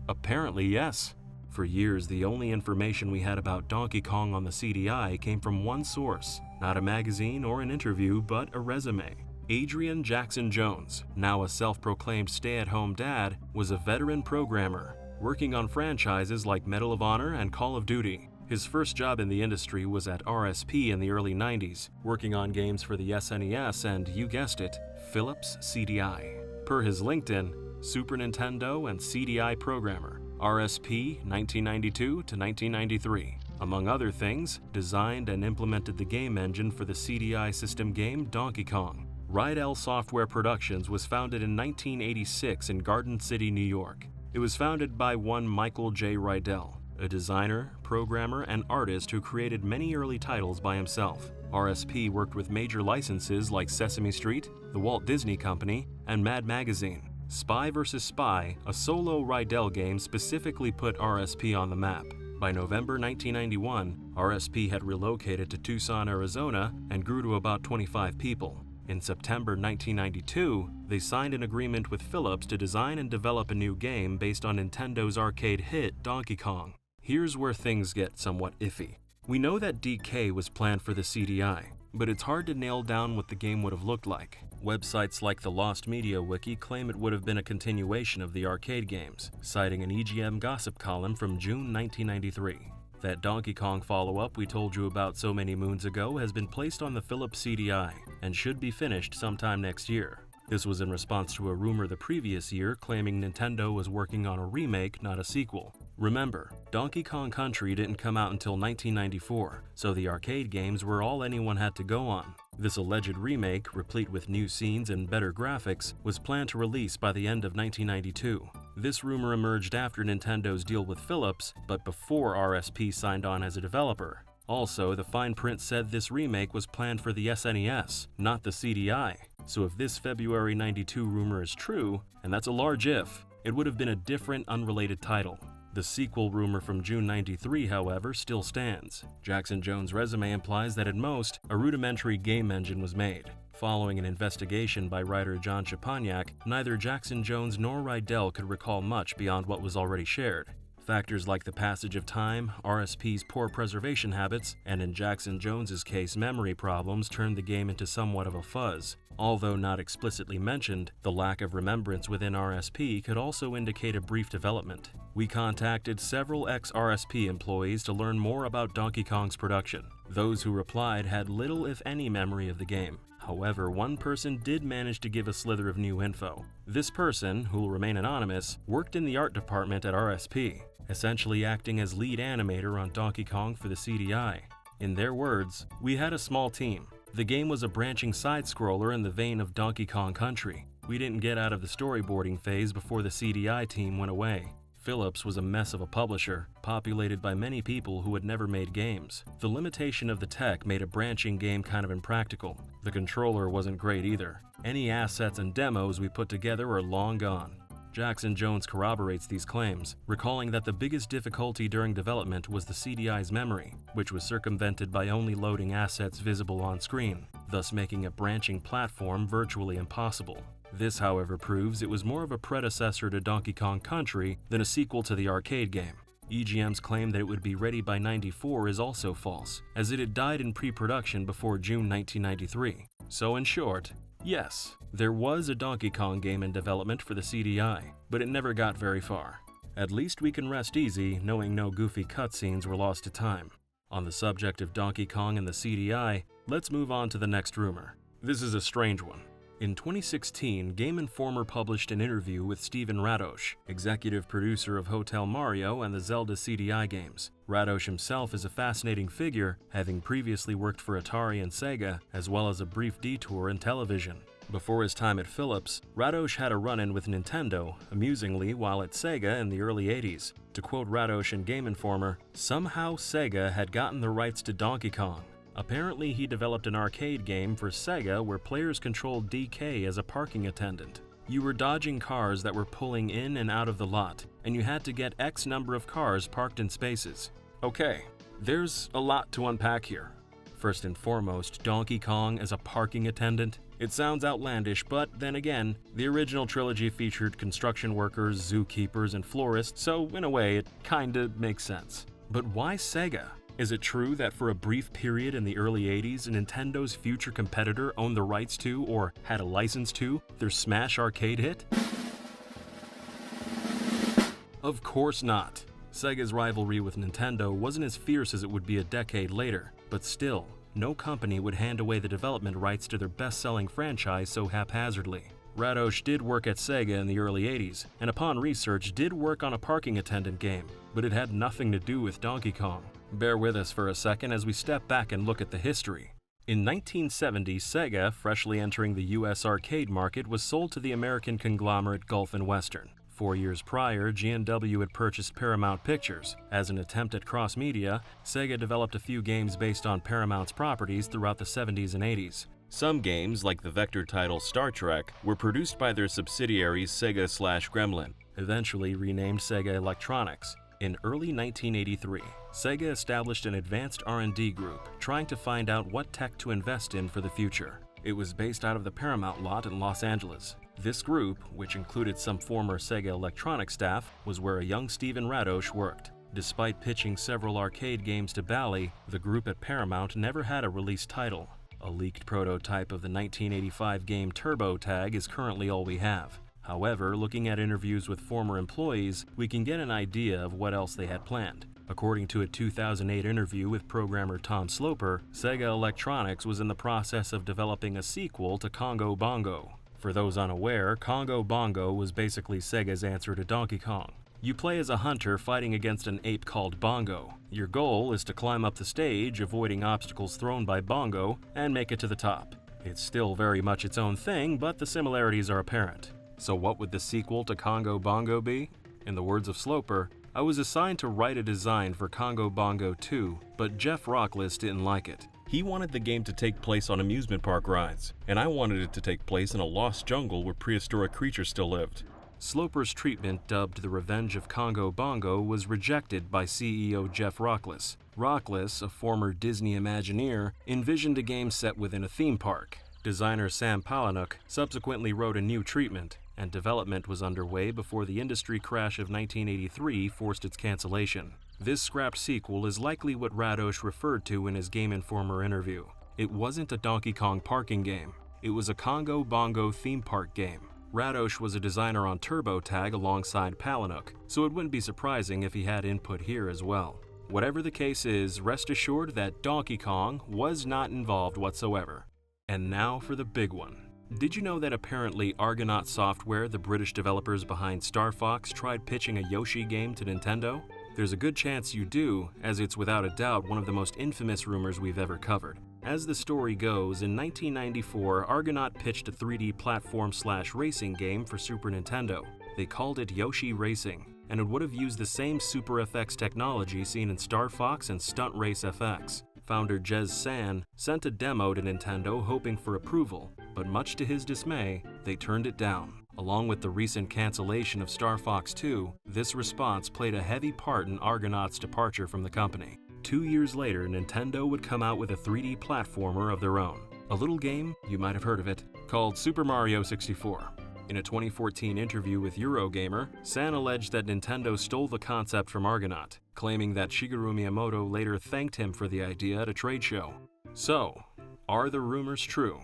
Apparently yes. For years, the only information we had about Donkey Kong on the CDI came from one source, not a magazine or an interview, but a resume. Adrian Jackson Jones, now a self-proclaimed stay-at-home dad, was a veteran programmer, working on franchises like Medal of Honor and Call of Duty. His first job in the industry was at RSP in the early 90s, working on games for the SNES and, you guessed it, Philips CDI. Per his LinkedIn, Super Nintendo and CDI programmer, RSP 1992 to 1993. Among other things, designed and implemented the game engine for the CDI system game Donkey Kong. Rydell Software Productions was founded in 1986 in Garden City, New York. It was founded by one Michael J. Rydell, a designer, programmer, and artist who created many early titles by himself. RSP worked with major licenses like Sesame Street, The Walt Disney Company, and Mad Magazine. Spy vs. Spy, a solo Rydell game, specifically put RSP on the map. By November 1991, RSP had relocated to Tucson, Arizona, and grew to about 25 people. In September 1992, they signed an agreement with Philips to design and develop a new game based on Nintendo's arcade hit Donkey Kong. Here's where things get somewhat iffy. We know that DK was planned for the CDI, but it's hard to nail down what the game would have looked like. Websites like the Lost Media Wiki claim it would have been a continuation of the arcade games, citing an EGM gossip column from June 1993. That Donkey Kong follow-up we told you about so many moons ago has been placed on the Philips CDI and should be finished sometime next year. This was in response to a rumor the previous year claiming Nintendo was working on a remake, not a sequel. Remember, Donkey Kong Country didn't come out until 1994, so the arcade games were all anyone had to go on. This alleged remake, replete with new scenes and better graphics, was planned to release by the end of 1992. This rumor emerged after Nintendo's deal with Philips, but before RSP signed on as a developer. Also, the fine print said this remake was planned for the SNES, not the CDI. So if this February 92 rumor is true, and that's a large if, it would have been a different, unrelated title. The sequel rumor from June 93, however, still stands. Jackson Jones' resume implies that at most, a rudimentary game engine was made. Following an investigation by writer John Chapaniak, neither Jackson Jones nor Rydell could recall much beyond what was already shared. Factors like the passage of time, RSP's poor preservation habits, and in Jackson Jones's case memory problems turned the game into somewhat of a fuzz. Although not explicitly mentioned, the lack of remembrance within RSP could also indicate a brief development. We contacted several ex-RSP employees to learn more about Donkey Kong's production. Those who replied had little if any memory of the game. However, one person did manage to give a slither of new info. This person, who will remain anonymous, worked in the art department at RSP, essentially acting as lead animator on Donkey Kong for the CDI. In their words, "We had a small team. The game was a branching side-scroller in the vein of Donkey Kong Country. We didn't get out of the storyboarding phase before the CDI team went away. Philips was a mess of a publisher, populated by many people who had never made games. The limitation of the tech made a branching game kind of impractical. The controller wasn't great either. Any assets and demos we put together are long gone. Jackson Jones corroborates these claims, recalling that the biggest difficulty during development was the CDI's memory, which was circumvented by only loading assets visible on screen, thus making a branching platform virtually impossible. This, however, proves it was more of a predecessor to Donkey Kong Country than a sequel to the arcade game. EGM's claim that it would be ready by '94 is also false, as it had died in pre-production before June 1993. So in short, yes, there was a Donkey Kong game in development for the CDI, but it never got very far. At least we can rest easy knowing no goofy cutscenes were lost to time. On the subject of Donkey Kong and the CDI, let's move on to the next rumor. This is a strange one. In 2016, Game Informer published an interview with Steven Radosh, executive producer of Hotel Mario and the Zelda CDI games. Radosh himself is a fascinating figure, having previously worked for Atari and Sega, as well as a brief detour in television. Before his time at Philips, Radosh had a run-in with Nintendo, amusingly while at Sega in the early 80s. To quote Radosh in Game Informer, "Somehow Sega had gotten the rights to Donkey Kong. Apparently he developed an arcade game for Sega where players controlled DK as a parking attendant. You were dodging cars that were pulling in and out of the lot, and you had to get X number of cars parked in spaces." Okay, there's a lot to unpack here. First and foremost, Donkey Kong as a parking attendant? It sounds outlandish, but then again, the original trilogy featured construction workers, zookeepers, and florists, so in a way it kinda makes sense. But why Sega? Is it true that for a brief period in the early 80s, Nintendo's future competitor owned the rights to, or had a license to, their Smash arcade hit? Of course not. Sega's rivalry with Nintendo wasn't as fierce as it would be a decade later, but still, no company would hand away the development rights to their best-selling franchise so haphazardly. Radosh did work at Sega in the early 80s, and upon research did work on a parking attendant game, but it had nothing to do with Donkey Kong. Bear with us for a second as we step back and look at the history. In 1970, Sega, freshly entering the US arcade market, was sold to the American conglomerate Gulf and Western. 4 years prior, G&W had purchased Paramount Pictures. As an attempt at cross-media, Sega developed a few games based on Paramount's properties throughout the 70s and 80s. Some games, like the vector title Star Trek, were produced by their subsidiaries Sega/Gremlin, eventually renamed Sega Electronics. In early 1983, Sega established an advanced R&D group, trying to find out what tech to invest in for the future. It was based out of the Paramount lot in Los Angeles. This group, which included some former Sega Electronics staff, was where a young Steven Radosh worked. Despite pitching several arcade games to Bally, the group at Paramount never had a released title. A leaked prototype of the 1985 game Turbo Tag is currently all we have. However, looking at interviews with former employees, we can get an idea of what else they had planned. According to a 2008 interview with programmer Tom Sloper, Sega Electronics was in the process of developing a sequel to Congo Bongo. For those unaware, Congo Bongo was basically Sega's answer to Donkey Kong. You play as a hunter fighting against an ape called Bongo. Your goal is to climb up the stage, avoiding obstacles thrown by Bongo, and make it to the top. It's still very much its own thing, but the similarities are apparent. So what would the sequel to Congo Bongo be? In the words of Sloper, "I was assigned to write a design for Congo Bongo 2, but Jeff Rockless didn't like it. He wanted the game to take place on amusement park rides, and I wanted it to take place in a lost jungle where prehistoric creatures still lived." Sloper's treatment, dubbed The Revenge of Congo Bongo, was rejected by CEO Jeff Rockless. Rockless, a former Disney Imagineer, envisioned a game set within a theme park. Designer Sam Palahniuk subsequently wrote a new treatment, and development was underway before the industry crash of 1983 forced its cancellation. This scrapped sequel is likely what Radosh referred to in his Game Informer interview. It wasn't a Donkey Kong parking game. It was a Congo Bongo theme park game. Radosh was a designer on Turbo Tag alongside Palahniuk, so it wouldn't be surprising if he had input here as well. Whatever the case is, rest assured that Donkey Kong was not involved whatsoever. And now for the big one. Did you know that apparently Argonaut Software, the British developers behind Star Fox, tried pitching a Yoshi game to Nintendo? There's a good chance you do, as it's without a doubt one of the most infamous rumors we've ever covered. As the story goes, in 1994, Argonaut pitched a 3D platform/racing game for Super Nintendo. They called it Yoshi Racing, and it would have used the same Super FX technology seen in Star Fox and Stunt Race FX. Founder Jez San sent a demo to Nintendo hoping for approval, but much to his dismay, they turned it down. Along with the recent cancellation of Star Fox 2, this response played a heavy part in Argonaut's departure from the company. 2 years later, Nintendo would come out with a 3D platformer of their own. A little game, you might have heard of it, called Super Mario 64. In a 2014 interview with Eurogamer, San alleged that Nintendo stole the concept from Argonaut, claiming that Shigeru Miyamoto later thanked him for the idea at a trade show. So, are the rumors true?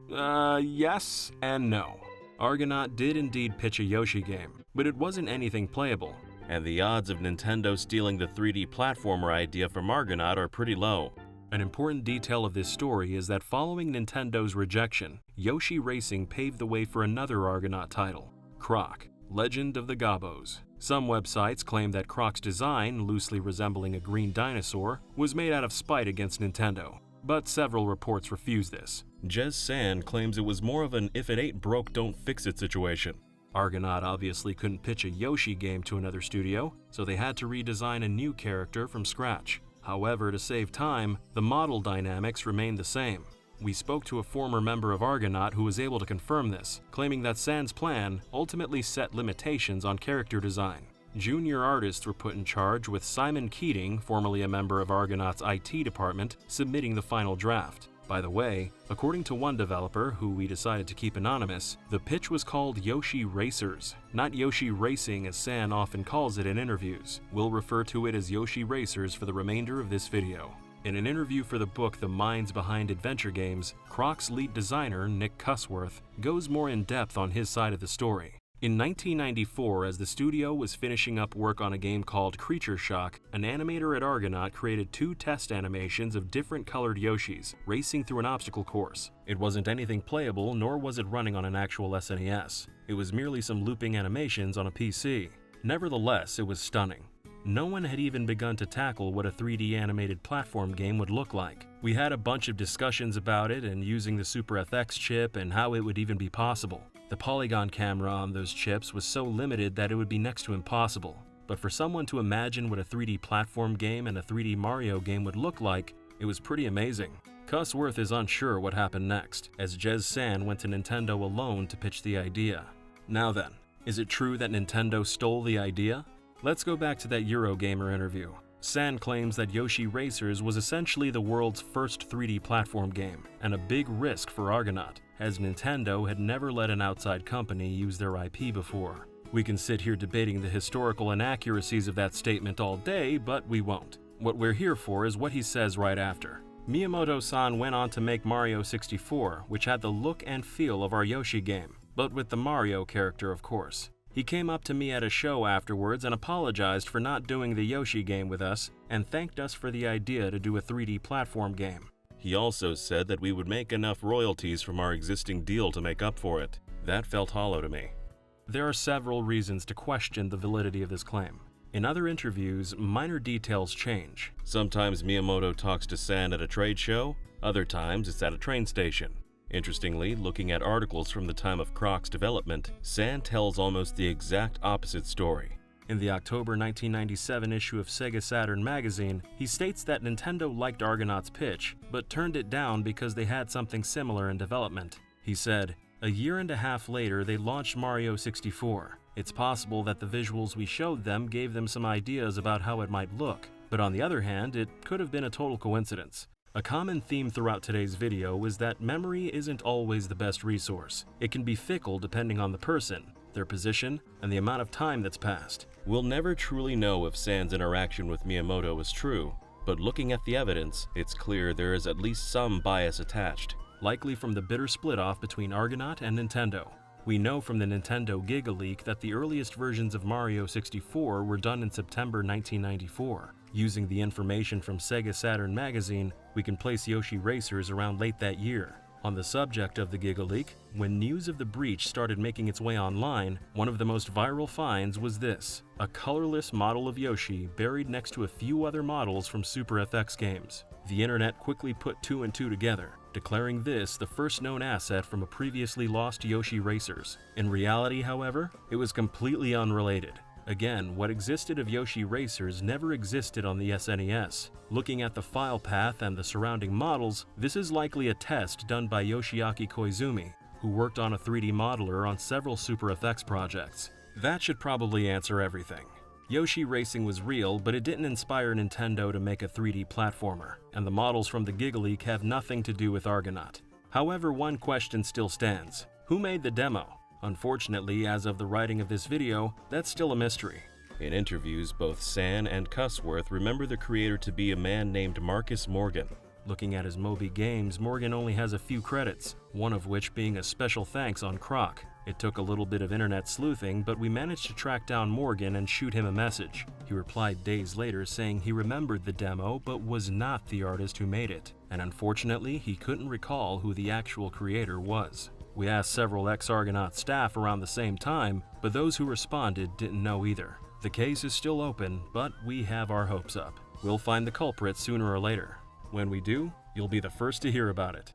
Yes and no. Argonaut did indeed pitch a Yoshi game, but it wasn't anything playable, and the odds of Nintendo stealing the 3D platformer idea from Argonaut are pretty low. An important detail of this story is that following Nintendo's rejection, Yoshi Racing paved the way for another Argonaut title, Croc, Legend of the Gobos. Some websites claim that Croc's design, loosely resembling a green dinosaur, was made out of spite against Nintendo, but several reports refuse this. Jez San claims it was more of an if it ain't broke, don't fix it situation. Argonaut obviously couldn't pitch a Yoshi game to another studio, so they had to redesign a new character from scratch. However, to save time, the model dynamics remained the same. We spoke to a former member of Argonaut who was able to confirm this, claiming that San's plan ultimately set limitations on character design. Junior artists were put in charge, with Simon Keating, formerly a member of Argonaut's IT department, submitting the final draft. By the way, according to one developer, who we decided to keep anonymous, the pitch was called Yoshi Racers, not Yoshi Racing as San often calls it in interviews. We'll refer to it as Yoshi Racers for the remainder of this video. In an interview for the book The Minds Behind Adventure Games, Croc's lead designer, Nick Cusworth, goes more in depth on his side of the story. In 1994, as the studio was finishing up work on a game called Creature Shock, an animator at Argonaut created 2 test animations of different colored Yoshis racing through an obstacle course. It wasn't anything playable, nor was it running on an actual SNES. It was merely some looping animations on a PC. Nevertheless, it was stunning. No one had even begun to tackle what a 3D animated platform game would look like. We had a bunch of discussions about it and using the Super FX chip and how it would even be possible. The polygon camera on those chips was so limited that it would be next to impossible. But for someone to imagine what a 3D platform game and a 3D Mario game would look like, it was pretty amazing. Cusworth is unsure what happened next, as Jez San went to Nintendo alone to pitch the idea. Now then, is it true that Nintendo stole the idea? Let's go back to that Eurogamer interview. San claims that Yoshi Racers was essentially the world's first 3D platform game, and a big risk for Argonaut, as Nintendo had never let an outside company use their IP before. We can sit here debating the historical inaccuracies of that statement all day, but we won't. What we're here for is what he says right after. Miyamoto-san went on to make Mario 64, which had the look and feel of our Yoshi game, but with the Mario character, of course. He came up to me at a show afterwards and apologized for not doing the Yoshi game with us, and thanked us for the idea to do a 3D platform game. He also said that we would make enough royalties from our existing deal to make up for it. That felt hollow to me. There are several reasons to question the validity of this claim. In other interviews, minor details change. Sometimes Miyamoto talks to San at a trade show, other times it's at a train station. Interestingly, looking at articles from the time of Croc's development, San tells almost the exact opposite story. In the October 1997 issue of Sega Saturn magazine, he states that Nintendo liked Argonaut's pitch, but turned it down because they had something similar in development. He said, "A year and a half later, they launched Mario 64. It's possible that the visuals we showed them gave them some ideas about how it might look, but on the other hand, it could have been a total coincidence." A common theme throughout today's video is that memory isn't always the best resource. It can be fickle depending on the person, their position, and the amount of time that's passed. We'll never truly know if San's interaction with Miyamoto was true, but looking at the evidence, it's clear there is at least some bias attached, likely from the bitter split-off between Argonaut and Nintendo. We know from the Nintendo Giga leak that the earliest versions of Mario 64 were done in September 1994. Using the information from Sega Saturn magazine, we can place Yoshi Racers around late that year. On the subject of the Giga leak, when news of the breach started making its way online, one of the most viral finds was this: a colorless model of Yoshi buried next to a few other models from Super FX games. The internet quickly put 2 and 2 together, declaring this the first known asset from a previously lost Yoshi racers. In reality, however, it was completely unrelated. Again, what existed of Yoshi racers never existed on the SNES. Looking at the file path and the surrounding models, this is likely a test done by Yoshiaki Koizumi, who worked on a 3D modeler on several Super FX projects. That should probably answer everything. Yoshi Racing was real, but it didn't inspire Nintendo to make a 3D platformer, and the models from the Giga leak have nothing to do with Argonaut. However, one question still stands: who made the demo? Unfortunately, as of the writing of this video, that's still a mystery. In interviews, both San and Cusworth remember the creator to be a man named Marcus Morgan. Looking at his Moby games, Morgan only has a few credits, one of which being a special thanks on Croc. It took a little bit of internet sleuthing, but we managed to track down Morgan and shoot him a message. He replied days later saying he remembered the demo but was not the artist who made it, and unfortunately he couldn't recall who the actual creator was. We asked several ex-Argonaut staff around the same time, but those who responded didn't know either. The case is still open, but we have our hopes up. We'll find the culprit sooner or later. When we do, you'll be the first to hear about it.